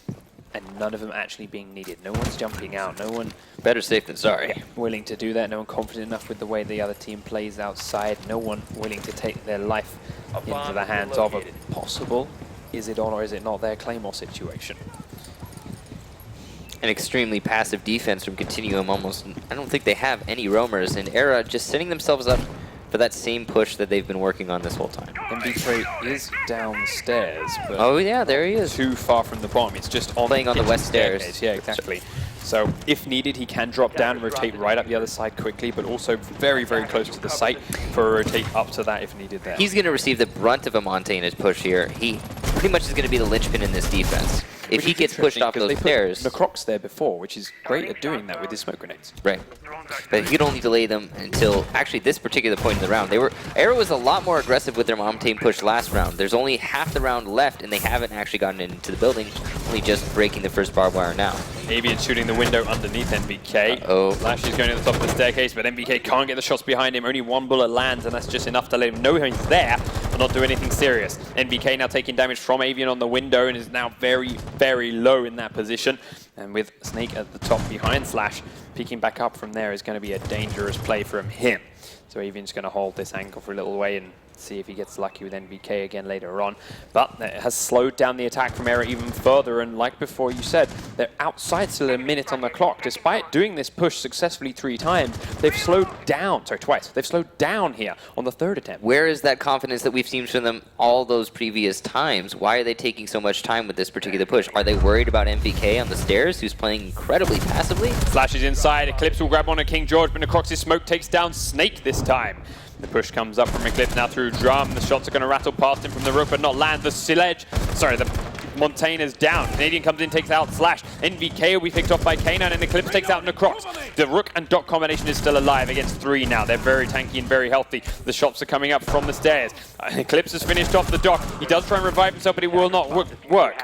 And none of them actually being needed. No one's jumping out. No one... Better safe than sorry. Willing to do that. No one confident enough with the way the other team plays outside. No one willing to take their life into the hands of a possible, is it on or is it not, their Claymore situation. An extremely passive defense from Continuum. Almost, I don't think they have any roamers. And Era just setting themselves up for that same push that they've been working on this whole time. MBK is downstairs, but oh yeah, there he is. Too far from the bomb. It's just on playing on the west stairs. Yeah, exactly. So if needed, he can drop down and rotate right up the other side quickly, but also very, very close to the site for a rotate up to that if needed there. He's going to receive the brunt of a Montaigne push here. He pretty much is going to be the linchpin in this defense. If he gets pushed off those stairs... The Crocs there before, which is great at doing that with his smoke grenades. Right. But he could only delay them until actually this particular point in the round. Era was a lot more aggressive with their Montaigne push last round. There's only half the round left, and they haven't actually gotten into the building, only just breaking the first barbed wire now. Avian shooting the window underneath MBK. Flash is going to the top of the staircase, but MBK can't get the shots behind him. Only one bullet lands, and that's just enough to let him know he's there, but not do anything serious. MBK now taking damage from Avian on the window and is now very, very low in that position. And with Snake at the top behind Slash, peeking back up from there is going to be a dangerous play from him. So Avian's going to hold this angle for a little way and see if he gets lucky with NBK again later on. But it has slowed down the attack from Era even further, and like before you said, they're outside still a minute on the clock. Despite doing this push successfully 3 times, they've slowed down, sorry, twice. They've slowed down here on the 3rd attempt. Where is that confidence that we've seen from them all those previous times? Why are they taking so much time with this particular push? Are they worried about MBK on the stairs, who's playing incredibly passively? Flash is inside, Eclipse will grab on to King George, but Necrox's smoke takes down Snake this time. The push comes up from Eclipse now through Drum. The shots are going to rattle past him from the roof but not land. The Montaigne is down. Canadian comes in, takes out Slash. NVK will be picked off by K9 and Eclipse takes out Necrox. The Rook and Doc combination is still alive against 3 now. They're very tanky and very healthy. The shots are coming up from the stairs. Eclipse has finished off the Doc. He does try and revive himself, but it will not work.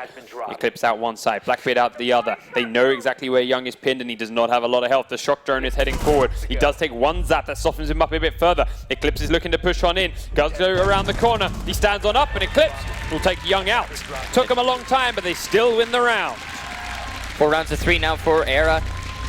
Eclipse out one side, Blackbeard out the other. They know exactly where Young is pinned and he does not have a lot of health. The shock drone is heading forward. He does take one zap that softens him up a bit further. Eclipse is looking to push on in. Does go around the corner. He stands on up and Eclipse will take Young out. Took him a long time, but they still win the round. 4 rounds to 3 now for Era.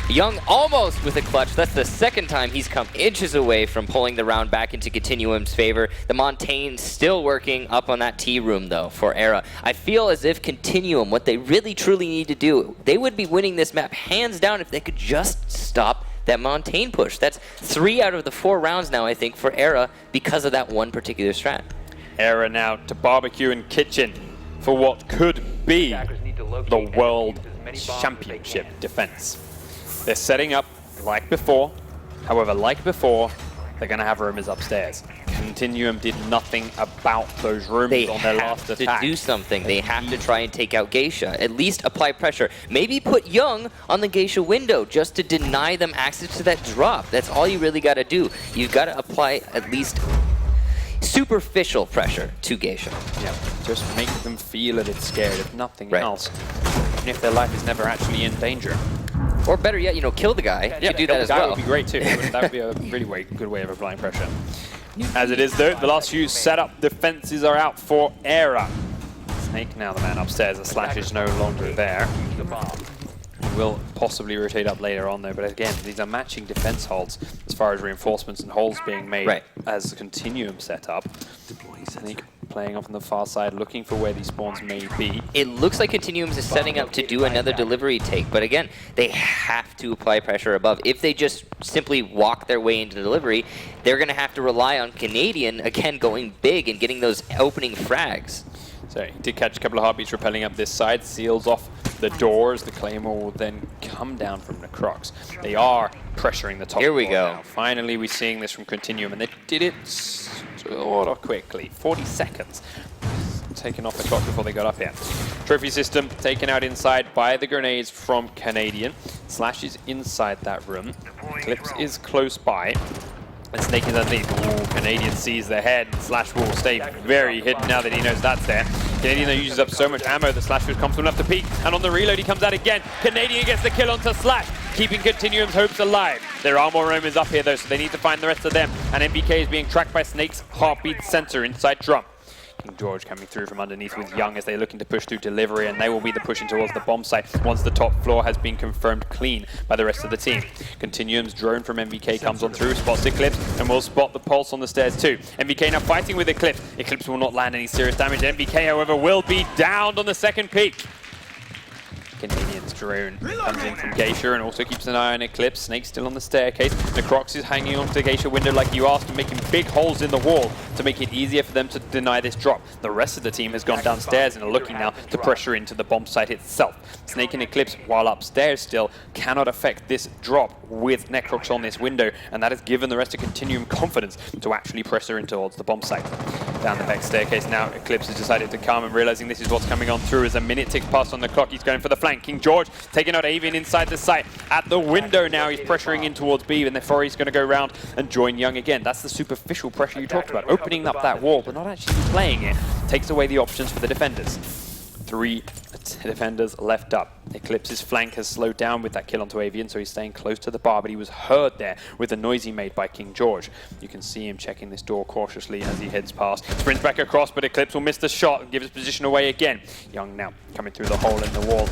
Young almost with a clutch. That's the second time he's come inches away from pulling the round back into Continuum's favor. The Montaigne still working up on that T room though for Era. I feel as if Continuum, what they really truly need to do, they would be winning this map hands down if they could just stop that Montaigne push. That's 3 out of the 4 rounds now, I think, for Era because of that one particular strat. Era now to barbecue and kitchen for what could be the World Championship defense. They're setting up like before. However, like before, they're going to have roomers upstairs. Continuum did nothing about those rooms on their last attack. They have to do something. They have to try and take out Geisha. At least apply pressure. Maybe put Young on the Geisha window just to deny them access to that drop. That's all you really got to do. You've got to apply at least superficial pressure to Geisha. Yeah, just make them feel a bit scared, if nothing else. Even if their life is never actually in danger. Or better yet, kill the guy. You could do that as well. That would be great too. That would be a really good way of applying pressure. As it is though, the last few setup defenses are out for Era. Snake now the man upstairs. The slash is no longer there. He will possibly rotate up later on though, but again, these are matching defense holds as far as reinforcements and holds being made as a Continuum setup. Snake playing off on the far side, looking for where these spawns may be. It looks like Continuums is setting up to do another delivery take, but again, they have to apply pressure above. If they just simply walk their way into delivery, they're going to have to rely on Canadian, again, going big and getting those opening frags. So he did catch a couple of heartbeats rappelling up this side, seals off the doors. The Claymore will then come down from the Crocs. They are pressuring the top. Here we go. Now. Finally, we're seeing this from Continuum, and they did it sort of quickly. 40 seconds. Taken off the clock before they got up here. Trophy system taken out inside by the grenades from Canadian. Slash is inside that room. Eclipse is close by. And Snake is underneath. Ooh, Canadian sees the head. Slash will stay very hidden now that he knows that's there. Canadian though uses up so much ammo that Slash was comfortable enough to peek. And on the reload he comes out again. Canadian gets the kill onto Slash, keeping Continuum's hopes alive. There are more roamers up here though, so they need to find the rest of them. And MBK is being tracked by Snake's heartbeat sensor inside drum. King George coming through from underneath with Young as they're looking to push through delivery, and they will be the pushing towards the bomb site once the top floor has been confirmed clean by the rest of the team. Continuum's drone from MVK comes on through, spots Eclipse, and will spot the pulse on the stairs too. MVK now fighting with Eclipse. Eclipse will not land any serious damage. MVK, however, will be downed on the second peak. Canadian's drone comes in from Geisha and also keeps an eye on Eclipse. Snake still on the staircase. Necrox is hanging onto the Geisha window like you asked, and making big holes in the wall to make it easier for them to deny this drop. The rest of the team has gone downstairs and are looking now to pressure into the bomb site itself. Snake and Eclipse, while upstairs still, cannot affect this drop with Necrox on this window, and that has given the rest of Continuum confidence to actually pressure in towards the bomb site. Down the back staircase now, Eclipse has decided to come, and realizing this is what's coming on through as a minute ticks past on the clock. He's going for the flank. King George taking out Avian inside the site. At the window now, he's pressuring in towards B, and therefore he's going to go round and join Young again. That's the superficial pressure you talked about, opening up that wall, but not actually playing it. Takes away the options for the defenders. 3 defenders left up. Eclipse's flank has slowed down with that kill onto Avian, so he's staying close to the bar, but he was heard there with the noise he made by King George. You can see him checking this door cautiously as he heads past. Sprints back across, but Eclipse will miss the shot and give his position away again. Young now coming through the hole in the wall.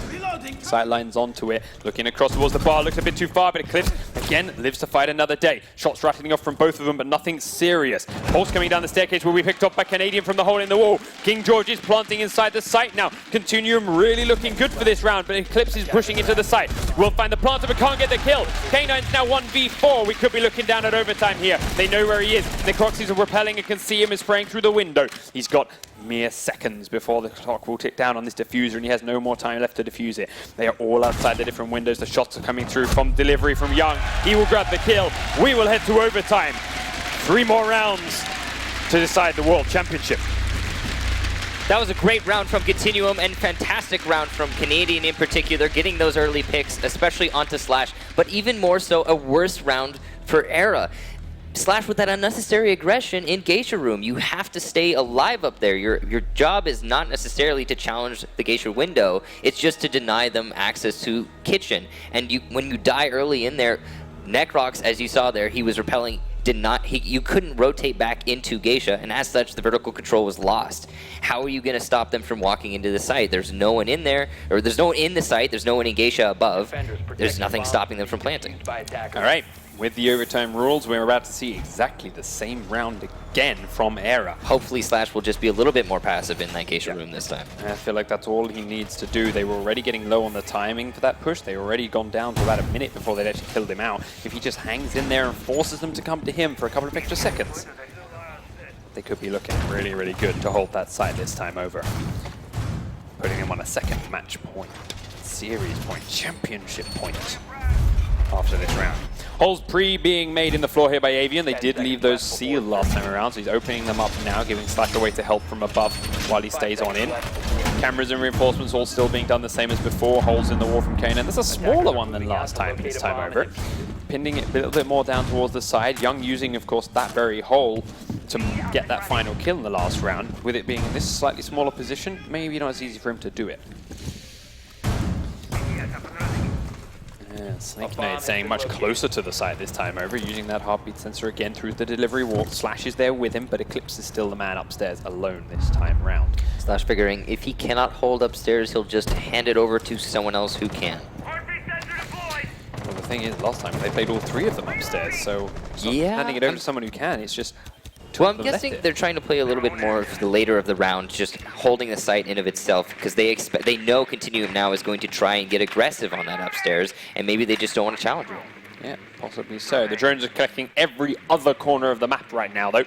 Sightlines onto it, looking across towards the bar, looks a bit too far, but Eclipse again lives to fight another day. Shots rattling off from both of them, but nothing serious. Pulse coming down the staircase will be picked up by Canadian from the hole in the wall. King George is planting inside the site now. Continuum really looking good for this round, but Eclipse is pushing into the site. We'll find the planter, but can't get the kill. K9's now 1v4. We could be looking down at overtime here. They know where he is. Necroxys are repelling and can see him as spraying through the window. He's got mere seconds before the clock will tick down on this diffuser, and he has no more time left to defuse it. They are all outside the different windows. The shots are coming through from delivery from Young. He will grab the kill. We will head to overtime. 3 more rounds to decide the World Championship. That was a great round from Continuum, and fantastic round from Canadian in particular, getting those early picks, especially onto Slash, but even more so a worse round for Era. Slash with that unnecessary aggression in Geisha room. You have to stay alive up there. Your job is not necessarily to challenge the Geisha window, it's just to deny them access to kitchen. And when you die early in there, Necrox, as you saw there, he was repelling. You couldn't rotate back into Geisha, and as such, the vertical control was lost. How are you going to stop them from walking into the site? There's no one in there, or there's no one in the site, there's no one in Geisha above. There's nothing stopping them from planting. All right, with the overtime rules, we're about to see exactly the same round again from Era. Hopefully Slash will just be a little bit more passive in that geisha room this time. I feel like that's all he needs to do. They were already getting low on the timing for that push. They already gone down to about a minute before they'd actually killed him out. If he just hangs in there and forces them to come to him for a couple of extra seconds, they could be looking really, really good to hold that side this time over. Putting him on a second match point, series point, championship point after this round. Holes being made in the floor here by Avian. They did leave those sealed last time around, so he's opening them up now, giving Slash a way to help from above while he stays on in. Cameras and reinforcements all still being done the same as before. Holes in the wall from Kanan. There's a smaller one than last time, this time over. Pinning it a little bit more down towards the side. Young using, of course, that very hole to get that final kill in the last round. With it being in this slightly smaller position, maybe not as easy for him to do it. Yeah, Snake Nade staying much closer to the side this time over, using that heartbeat sensor again through the delivery wall. Slash is there with him, but Eclipse is still the man upstairs alone this time round. Slash figuring if he cannot hold upstairs, he'll just hand it over to someone else who can. Well, the thing is, last time they played all three of them upstairs, so handing it over to someone who can, it's just... Well, I'm guessing they're trying to play a little bit more of the later of the round, just holding the site in of itself, because they know Continuum now is going to try and get aggressive on that upstairs, and maybe they just don't want to challenge him. Yeah, possibly so. The drones are collecting every other corner of the map right now, though,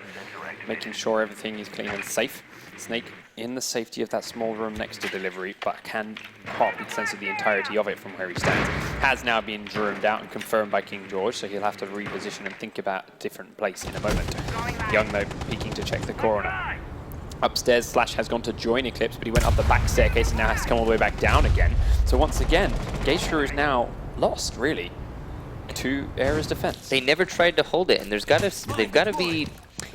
making sure everything is clean and safe. Snake in the safety of that small room next to delivery, but can heartbeat sensor the entirety of it from where he stands. Has now been droned out and confirmed by King George, so he'll have to reposition and think about a different place in a moment. Young, though, peeking to check the corner. Upstairs, Slash has gone to join Eclipse, but he went up the back staircase and now has to come all the way back down again. So once again, Geisha is now lost, really, to Era's defense. They never tried to hold it, and they've got to be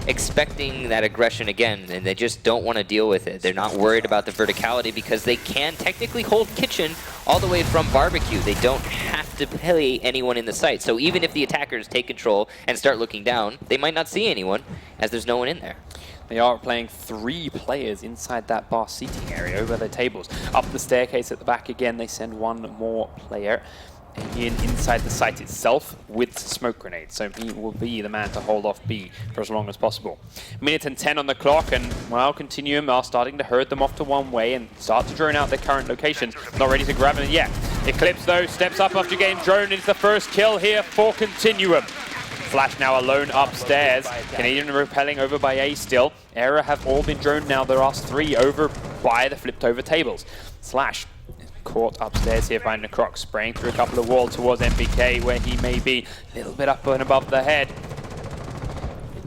expecting that aggression again, and they just don't want to deal with it. They're not worried about the verticality because they can technically hold Kitchen all the way from Barbecue. They don't have to play anyone in the site. So even if the attackers take control and start looking down, they might not see anyone as there's no one in there. They are playing 3 players inside that bar seating area over their tables. Up the staircase at the back again, they send one more player inside the site itself with smoke grenades, so he will be the man to hold off B for as long as possible. Minute and 10 on the clock, and well, Continuum are starting to herd them off to one way and start to drone out their current locations. Not ready to grab them yet. Eclipse, though, steps up after getting drone. It's the first kill here for Continuum. Flash now alone upstairs. Canadian repelling over by A still. Era have all been droned now. The last 3 over by the flipped over tables. Slash caught upstairs here by Necroc, spraying through a couple of walls towards MBK, where he may be a little bit up and above the head.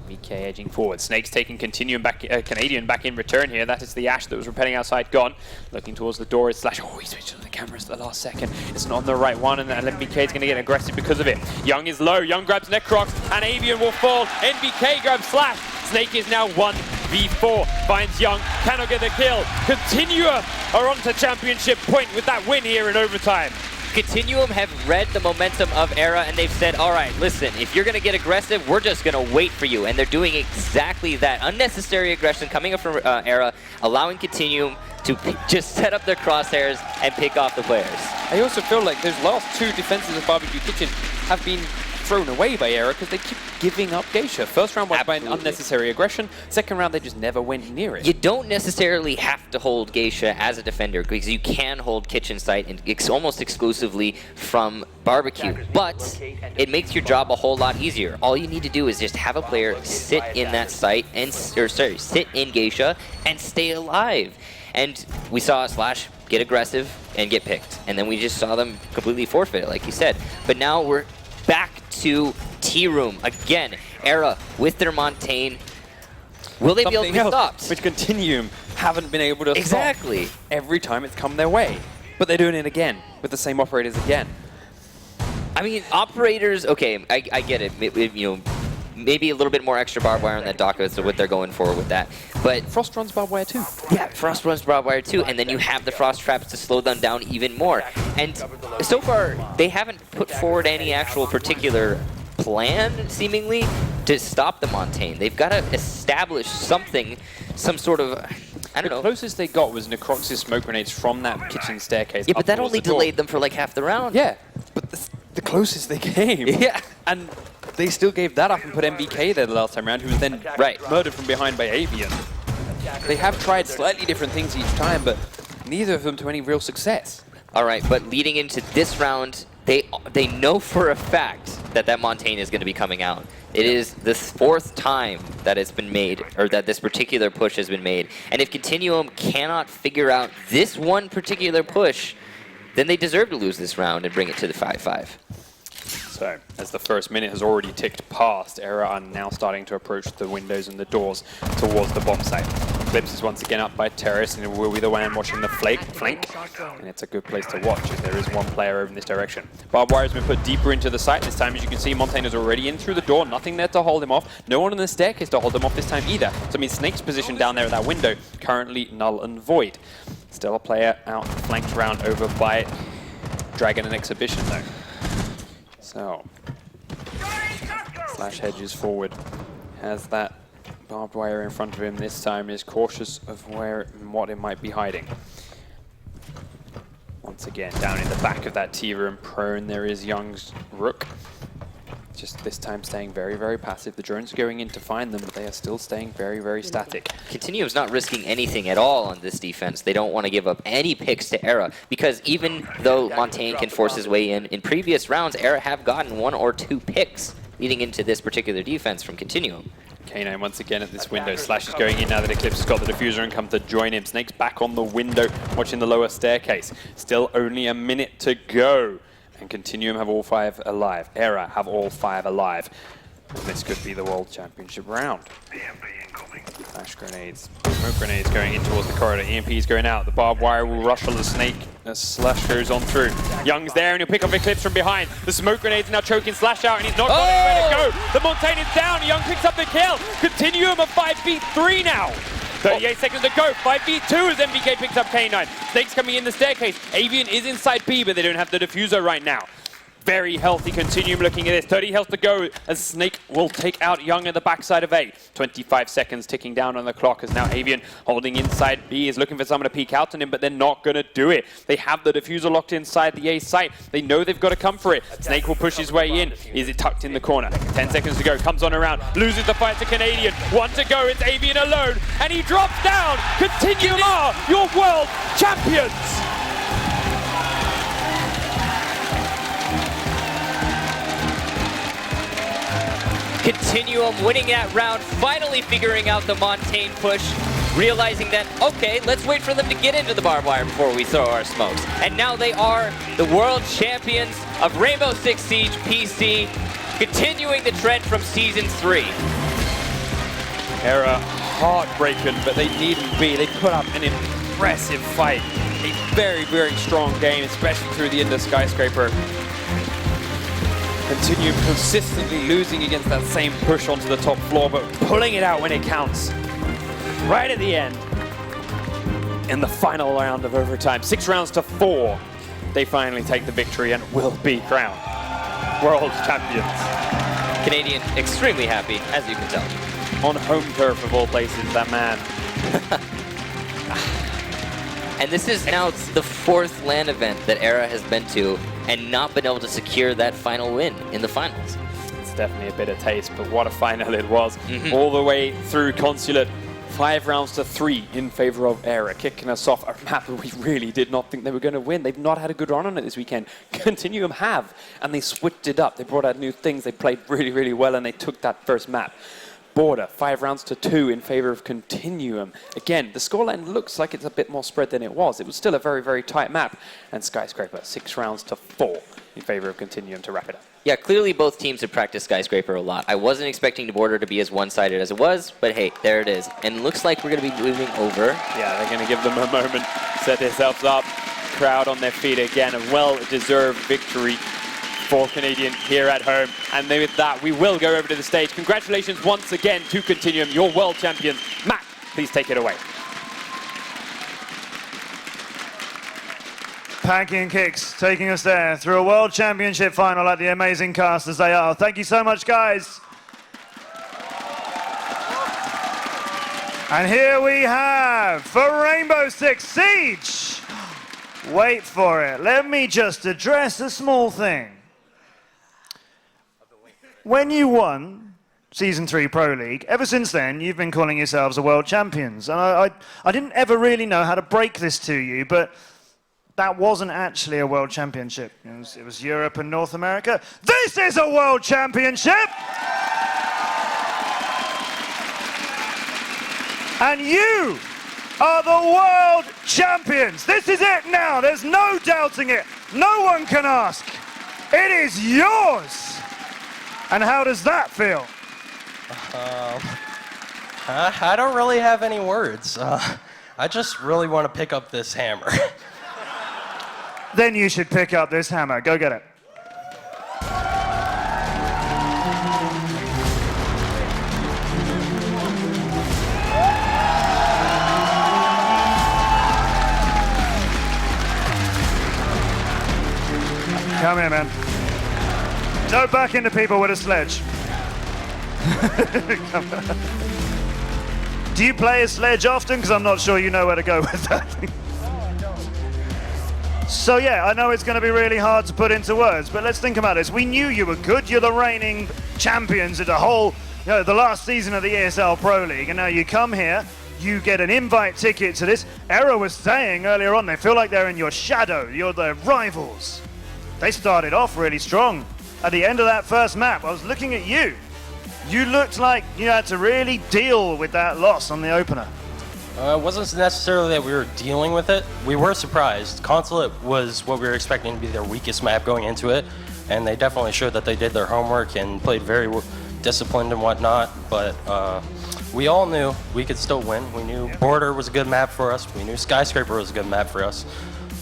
MBK edging forward. Snake's taking Continuum back, Canadian back in return here. That is the Ash that was repelling outside gone. Looking towards the door is Slash. Oh, he switched on the cameras at the last second. It's not on the right one, and MBK is going to get aggressive because of it. Young is low. Young grabs Necroc, and Avian will fall. MBK grabs Slash. Snake is now 1v4. Finds Young, cannot get the kill. Continuum are on to championship point with that win here in overtime. Continuum have read the momentum of Era, and they've said, all right, listen, if you're going to get aggressive, we're just going to wait for you. And they're doing exactly that. Unnecessary aggression coming up from Era, allowing Continuum to just set up their crosshairs and pick off the players. I also feel like those last 2 defenses of Barbecue Kitchen have been thrown away by Era because they keep giving up Geisha. First round was by an unnecessary aggression. Second round, they just never went near it. You don't necessarily have to hold Geisha as a defender because you can hold Kitchen Site and almost exclusively from Barbecue, but it makes your job a whole lot easier. All you need to do is just have a player sit in that site and, sit in Geisha and stay alive. And we saw Slash get aggressive and get picked, and then we just saw them completely forfeit it, like you said. But now we're back to T-Room again. Era with their Montaigne. Will they be able to be stopped? Which Continuum haven't been able to exactly stop every time it's come their way. But they're doing it again with the same operators again. I mean, operators, okay, I get it. You know, maybe a little bit more extra barbed wire on that dock is what they're going for with that. But Frost runs barbed wire too. Yeah, Frost runs barbed wire too, and then you have the Frost traps to slow them down even more. And so far, they haven't put forward any actual particular plan, seemingly, to stop the Montaigne. They've got to establish something, some sort of, I don't know. The closest they got was Necrox's smoke grenades from that kitchen staircase. Yeah, but that only delayed them for like half the round. Yeah, but the closest they came. Yeah. And they still gave that up and put MBK there the last time around, who was then murdered from behind by Avian. They have tried slightly different things each time, but neither of them to any real success. All right, but leading into this round, they know for a fact that Montaigne is going to be coming out. It is the 4th time that it's been made, or that this particular push has been made. And if Continuum cannot figure out this one particular push, then they deserve to lose this round and bring it to the 5-5. So, as the first minute has already ticked past, Era are now starting to approach the windows and the doors towards the bomb site. Eclipse is once again up by Terrace, and it will be the one watching the flank. And it's a good place to watch, as there is one player over in this direction. Barbed wire has been put deeper into the site. This time, as you can see, Montaigne is already in through the door. Nothing there to hold him off. No one on the staircase to hold him off this time either. So, I mean, Snake's position down there at that window, currently null and void. Still a player out flanked around over by Dragon and Exhibition, though. So, Slash hedges forward, has that barbed wire in front of him this time, is cautious of where and what it might be hiding. Once again, down in the back of that T-room, prone, there is Young's Rook. Just this time staying very, very passive. The drones are going in to find them, but they are still staying very, very static. Continuum's not risking anything at all on this defense. They don't want to give up any picks to Era, because even though Montaigne can force his way in previous rounds, Era have gotten 1 or 2 picks leading into this particular defense from Continuum. K9 once again at this window. Slash is going in now that Eclipse has got the diffuser and come to join him. Snake's back on the window, watching the lower staircase. Still only a minute to go. And Continuum have all 5 alive. Era have all 5 alive. And this could be the World Championship round. Flash grenades, smoke grenades going in towards the corridor. EMP's going out. The barbed wire will rush on the Snake as Slash goes on through. Young's there and he'll pick up Eclipse from behind. The smoke grenades are now choking Slash out and he's not got anywhere to go. The Montaigne is down. Young picks up the kill. Continuum of 5v3 now. 38 seconds to go. 5v2 as MBK picks up K9. Snake's coming in the staircase. Avian is inside B, but they don't have the diffuser right now. Very healthy Continuum looking at this. 30 health to go as Snake will take out Young at the backside of A. 25 seconds ticking down on the clock as now Avian holding inside B is looking for someone to peek out on him, but they're not going to do it. They have the diffuser locked inside the A site. They know they've got to come for it. Snake will push his way in. Is it tucked in the corner? 10 seconds to go. Comes on around. Loses the fight to Canadian. 1 to go. It's Avian alone. And he drops down. Continuum are your world champions. Continuum winning that round, finally figuring out the Montaigne push, realizing that, okay, let's wait for them to get into the barbed wire before we throw our smokes. And now they are the world champions of Rainbow Six Siege PC, continuing the trend from Season 3. Era heartbreaking, but they needn't be. They put up an impressive fight. A very, very strong game, especially through the end of Skyscraper. Continuum consistently losing against that same push onto the top floor, but pulling it out when it counts. Right at the end. In the final round of overtime. 6 rounds to 4. They finally take the victory and will be crowned world champions. Canadian extremely happy, as you can tell. On home turf of all places, that man. And this is now the 4th LAN event that Era has been to and not been able to secure that final win in the finals. It's definitely a bitter taste, but what a final it was. All the way through Consulate, 5 rounds to 3 in favor of Era, kicking us off a map that we really did not think they were going to win. They've not had a good run on it this weekend. Continuum have, and they switched it up. They brought out new things. They played really, really well, and they took that first map. Border, 5 rounds to 2 in favor of Continuum. Again, the scoreline looks like it's a bit more spread than it was. It was still a very, very tight map. And Skyscraper, 6 rounds to 4 in favor of Continuum to wrap it up. Yeah, clearly both teams have practiced Skyscraper a lot. I wasn't expecting the Border to be as one-sided as it was, but hey, there it is. And looks like we're going to be moving over. Yeah, they're going to give them a moment, set themselves up. Crowd on their feet again, a well-deserved victory for Canadian here at home. And with that, we will go over to the stage. Congratulations once again to Continuum, your world champions. Matt, please take it away. Packing Kicks taking us there through a World Championship final like the amazing cast as they are. Thank you so much, guys. And here we have, for Rainbow Six Siege, wait for it, let me just address a small thing. when you won Season 3 Pro League, ever since then, you've been calling yourselves the world champions. And I didn't ever really know how to break this to you, but that wasn't actually a world championship. It was Europe and North America. This is a world championship! And you are the world champions. This is it now. There's no doubting it. No one can ask. It is yours. And how does that feel? I don't really have any words. I just really want to pick up this hammer. Then you should pick up this hammer. Go get it. Come here, man. Don't back into people with a sledge. Do you play a sledge often? Because I'm not sure you know where to go with that. So yeah, I know it's going to be really hard to put into words, but let's think about this. We knew you were good. You're the reigning champions of the whole, the last season of the ESL Pro League, and now you come here, you get an invite ticket to this. Era was saying earlier on, they feel like they're in your shadow. You're their rivals. They started off really strong. At the end of that first map, I was looking at you. You looked like you had to really deal with that loss on the opener. It wasn't necessarily that we were dealing with it. We were surprised. Consulate was what we were expecting to be their weakest map going into it, and they definitely showed that they did their homework and played very disciplined and whatnot, but we all knew we could still win. We knew Border was a good map for us. We knew Skyscraper was a good map for us.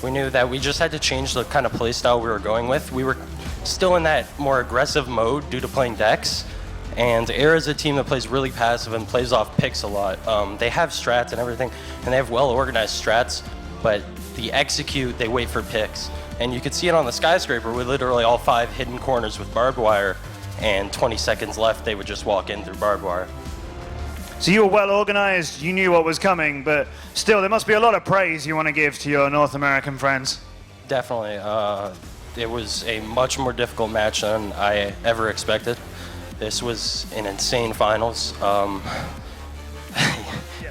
We knew that we just had to change the kind of play style we were going with. We were still in that more aggressive mode due to playing decks. And Air is a team that plays really passive and plays off picks a lot. They have strats and everything, and they have well-organized strats, but the execute, they wait for picks. And you could see it on the Skyscraper with literally all 5 hidden corners with barbed wire, and 20 seconds left, they would just walk in through barbed wire. So you were well organized, you knew what was coming, but still, there must be a lot of praise you want to give to your North American friends. Definitely. It was a much more difficult match than I ever expected. This was an insane finals.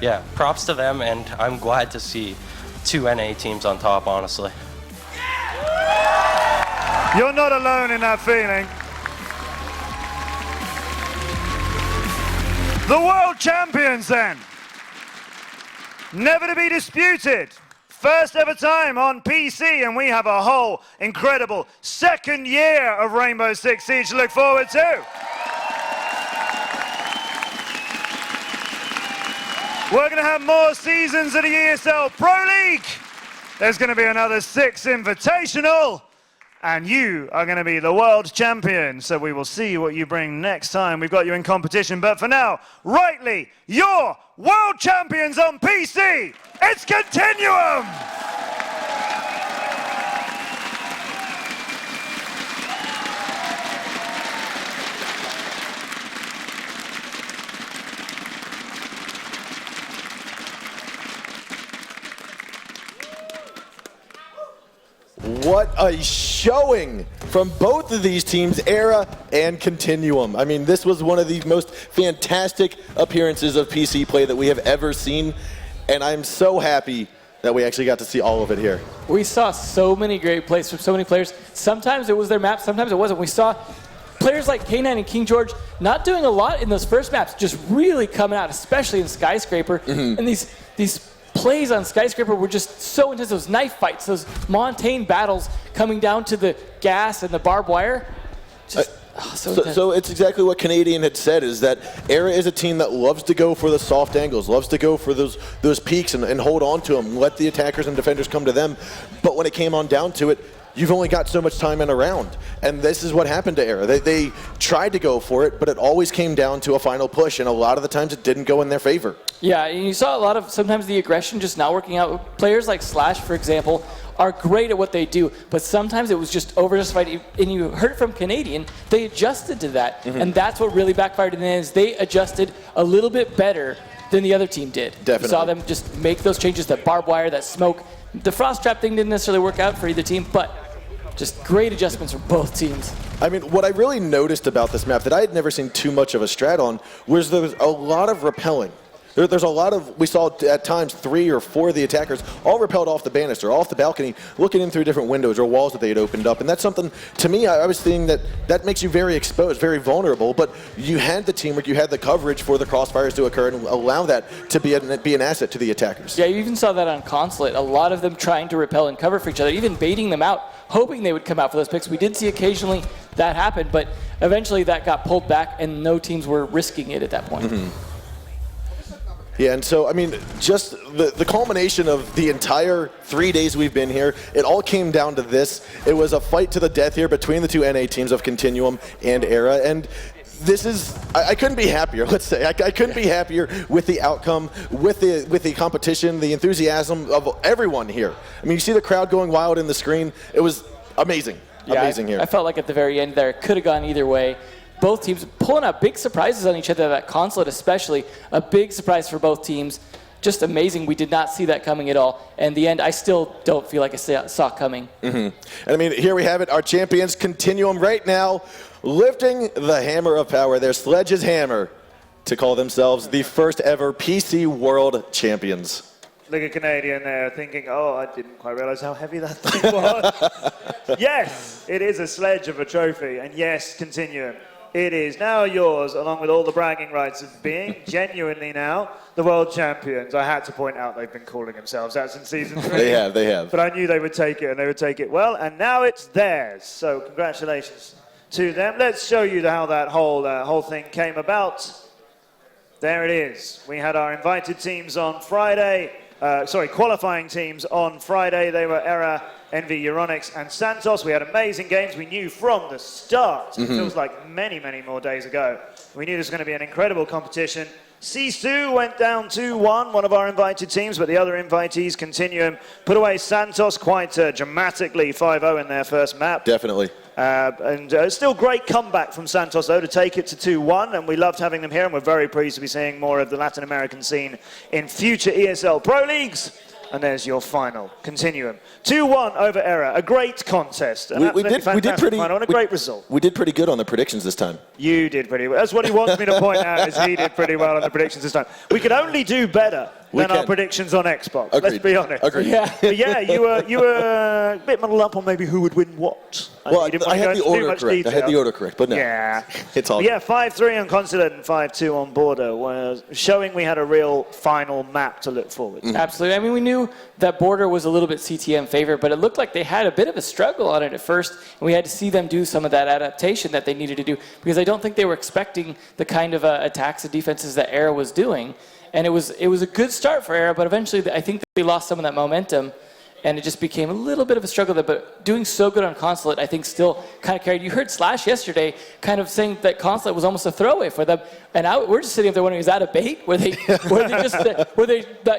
Yeah, props to them, and I'm glad to see 2 NA teams on top, honestly. You're not alone in that feeling. The world champions then. Never to be disputed. First ever time on PC, and we have a whole incredible second year of Rainbow Six Siege to look forward to. We're going to have more seasons of the ESL Pro League. There's going to be another 6 Invitational. And you are going to be the world champion. So we will see what you bring next time. We've got you in competition. But for now, rightly, you're world champions on PC. It's Continuum. What a showing from both of these teams, Era and Continuum. I mean, this was one of the most fantastic appearances of PC play that we have ever seen, and I'm so happy that we actually got to see all of it here. We saw so many great plays from so many players. Sometimes it was their map, sometimes it wasn't. We saw players like K9 and King George not doing a lot in those first maps, just really coming out, especially in Skyscraper. And these plays on Skyscraper were just so intense. Those knife fights, those Montaigne battles coming down to the gas and the barbed wire. Just, so it's exactly what Canadian had said, is that Era is a team that loves to go for the soft angles, loves to go for those peaks and hold on to them, let the attackers and defenders come to them. But when it came on down to it, you've only got so much time in a round. And this is what happened to Era. They tried to go for it, but it always came down to a final push, and a lot of the times it didn't go in their favor. Yeah, and you saw a lot of sometimes the aggression just not working out. Players like Slash, for example, are great at what they do, but sometimes it was just over-justified. And you heard it from Canadian, they adjusted to that, and that's what really backfired. And then is they adjusted a little bit better than the other team did. Definitely. You saw them just make those changes, that barbed wire, that smoke. The frost trap thing didn't necessarily work out for either team, but Just great adjustments from both teams. I mean, what I really noticed about this map that I had never seen too much of a strat on was there was a lot of repelling. There's a lot of, we saw at times 3 or 4 of the attackers all repelled off the banister, off the balcony, looking in through different windows or walls that they had opened up. And that's something, to me, I was thinking that makes you very exposed, very vulnerable, but you had the teamwork, you had the coverage for the crossfires to occur and allow that to be an asset to the attackers. Yeah, you even saw that on Consulate. A lot of them trying to repel and cover for each other, even baiting them out, hoping they would come out for those picks. We did see occasionally that happen, but eventually that got pulled back and no teams were risking it at that point. Mm-hmm. Yeah, and so, I mean, just the culmination of the entire 3 days we've been here, it all came down to this. It was a fight to the death here between the two NA teams of Continuum and ERA, and this is, I couldn't be happier, let's say. I couldn't be happier with the outcome, with the competition, the enthusiasm of everyone here. I mean, you see the crowd going wild in the screen. It was amazing, amazing here. I felt like at the very end there, it could have gone either way. Both teams pulling out big surprises on each other, that Consulate especially, a big surprise for both teams. Just amazing. We did not see that coming at all. And the end, I still don't feel like I saw coming. Mm-hmm. And I mean, here we have it, our champions Continuum right now, lifting the hammer of power, their Sledge's hammer, to call themselves the first ever PC World Champions. Look at Canadian there thinking, oh, I didn't quite realize how heavy that thing was. Yes, it is a sledge of a trophy. And yes, Continuum. It is now yours, along with all the bragging rights of being genuinely now the world champions. I had to point out they've been calling themselves that since season 3. They have. But I knew they would take it, and they would take it well, and now it's theirs. So congratulations to them. Let's show you how that whole thing came about. There it is. We had our invited teams on Friday. Qualifying teams on Friday. They were ERA, Envy, Euronics, and Santos. We had amazing games. We knew from the start, it feels like many, many more days ago, we knew this was going to be an incredible competition. Sisu went down 2-1, one of our invited teams, but the other invitees, Continuum, put away Santos quite dramatically, 5-0 in their first map. Definitely. Still great comeback from Santos, though, to take it to 2-1, and we loved having them here, and we're very pleased to be seeing more of the Latin American scene in future ESL Pro Leagues. And there's your final, Continuum. 2-1 over ERA, a great contest, We did pretty final, and a great result. We did pretty good on the predictions this time. You did pretty well. That's what he wants me to point out, is he did pretty well on the predictions this time. We could only do better than our predictions on Xbox. Agreed. Let's be honest. Agreed. Yeah, but yeah, you were a bit muddled up on maybe who would win what. Well, I had the order correct. I had the order correct, but no. Yeah. It's all good. Yeah, 5-3 on Consulate and 5-2 on Border, showing we had a real final map to look forward to. Absolutely. I mean, we knew that Border was a little bit CTM favored, but it looked like they had a bit of a struggle on it at first, and we had to see them do some of that adaptation that they needed to do, because I don't think they were expecting the kind of attacks and defenses that ERA was doing. And it was a good start for ERA, but eventually I think they lost some of that momentum, and it just became a little bit of a struggle there. But doing so good on Consulate, I think, still kind of carried. You heard Slash yesterday kind of saying that Consulate was almost a throwaway for them, and we're just sitting up there wondering, is that a bait? Were they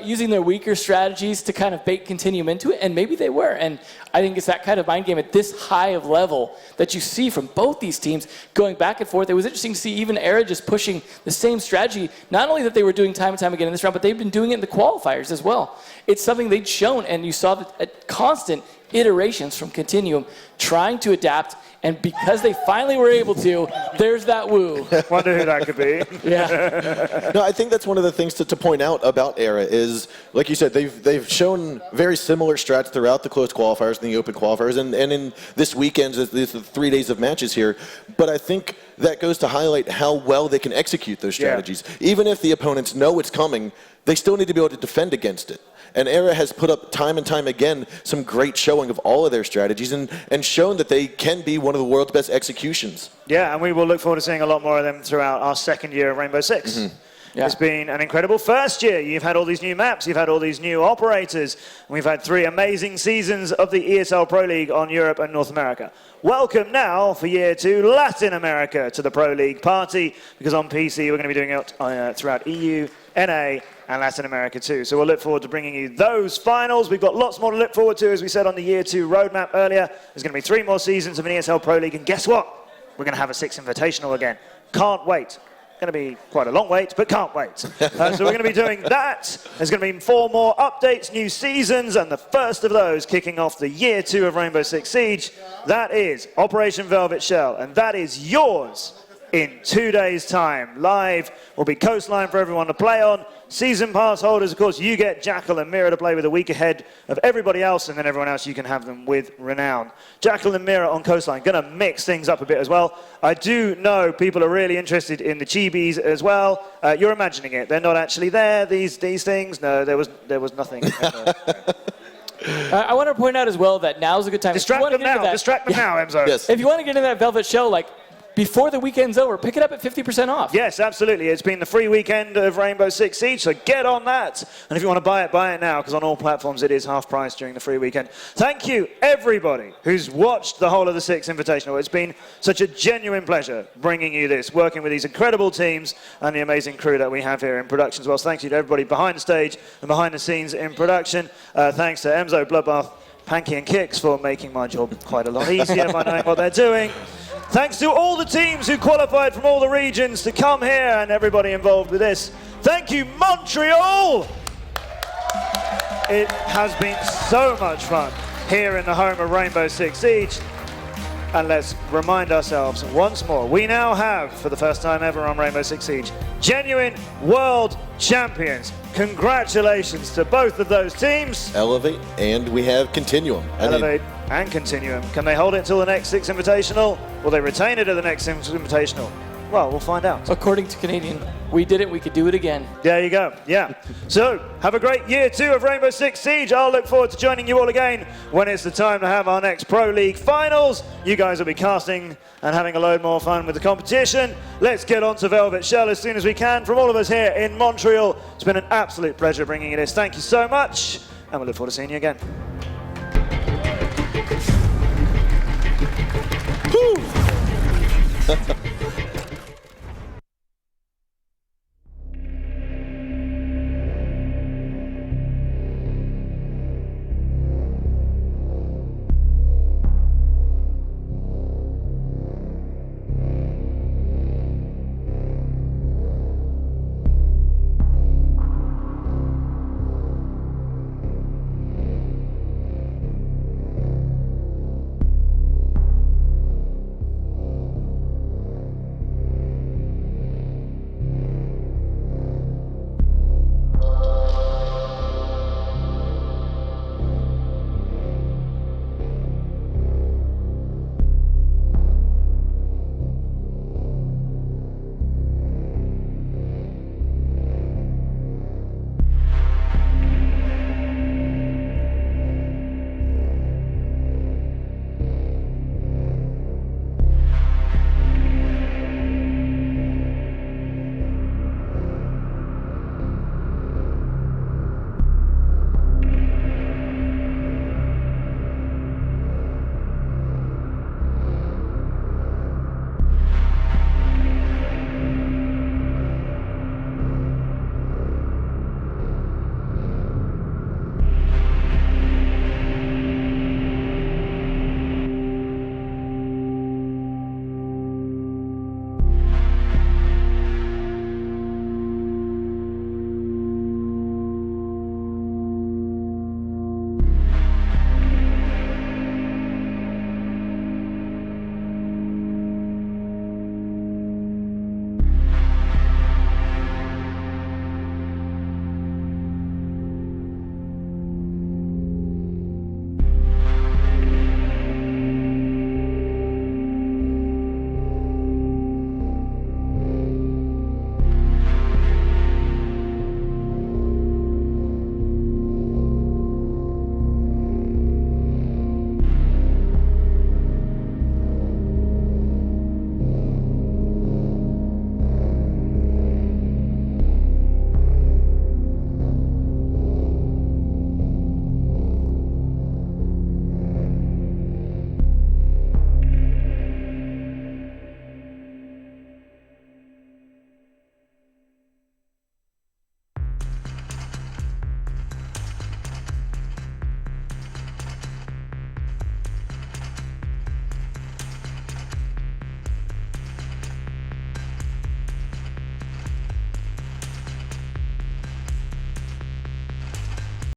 using their weaker strategies to kind of bait Continuum into it? And maybe they were. And I think it's that kind of mind game at this high of level that you see from both these teams going back and forth. It was interesting to see even ERA just pushing the same strategy. Not only that they were doing time and time again in this round, but they've been doing it in the qualifiers as well. It's something they'd shown, and you saw that constant iterations from Continuum trying to adapt, and because they finally were able to, there's that woo. Wonder who that could be. Yeah. No, I think that's one of the things to point out about ERA is, like you said, they've shown very similar strats throughout the closed qualifiers and the open qualifiers, and in this weekend, the 3 days of matches here. But I think that goes to highlight how well they can execute those strategies. Yeah. Even if the opponents know it's coming, they still need to be able to defend against it. And ERA has put up time and time again some great showing of all of their strategies and shown that they can be one of the world's best executions. Yeah, and we will look forward to seeing a lot more of them throughout our second year of Rainbow Six. Mm-hmm. Yeah. It's been an incredible first year. You've had all these new maps, you've had all these new operators. We've had 3 amazing seasons of the ESL Pro League on Europe and North America. Welcome now for year 2, Latin America to the Pro League party, because on PC we're going to be doing it throughout EU, NA, and Latin America too. So we'll look forward to bringing you those finals. We've got lots more to look forward to, as we said on the year 2 roadmap earlier. There's going to be 3 more seasons of an ESL Pro League, and guess what? We're going to have a 6th Invitational again. Can't wait. Going to be quite a long wait, but can't wait. So we're going to be doing that. There's going to be 4 more updates, new seasons, and the first of those kicking off the year 2 of Rainbow Six Siege. That is Operation Velvet Shell, and that is yours in 2 days' time. Live will be Coastline for everyone to play on. Season pass holders, of course, you get Jackal and Mira to play with a week ahead of everybody else, and then everyone else, you can have them with Renown. Jackal and Mira on Coastline, going to mix things up a bit as well. I do know people are really interested in the chibis as well. You're imagining it. They're not actually there, these things. No, there was nothing. I want to point out as well that now's a good time. Distract them now, Emzo. Yes. If you want to get into that Velvet Shell, like, before the weekend's over, pick it up at 50% off. Yes, absolutely. It's been the free weekend of Rainbow Six Siege, so get on that. And if you want to buy it now, because on all platforms it is half price during the free weekend. Thank you, everybody who's watched the whole of the Six Invitational. It's been such a genuine pleasure bringing you this, working with these incredible teams and the amazing crew that we have here in production as well. So thank you to everybody behind the stage and behind the scenes in production. Thanks to Emzo, Bloodbath, Panky and Kicks for making my job quite a lot easier by knowing what they're doing. Thanks to all the teams who qualified from all the regions to come here and everybody involved with this. Thank you, Montreal! It has been so much fun here in the home of Rainbow Six Siege. And let's remind ourselves once more, we now have, for the first time ever on Rainbow Six Siege, genuine world champions. Congratulations to both of those teams. Elevate, and we have Continuum. Elevate and Continuum. Can they hold it till the next Six Invitational? Will they retain it at the next Six Invitational? Well, we'll find out. According to Canadian, we did it, we could do it again. There you go, yeah. So, have a great year 2 of Rainbow Six Siege. I'll look forward to joining you all again when it's the time to have our next Pro League Finals. You guys will be casting and having a load more fun with the competition. Let's get on to Velvet Shell as soon as we can. From all of us here in Montreal, it's been an absolute pleasure bringing you this. Thank you so much, and we look forward to seeing you again. Woo!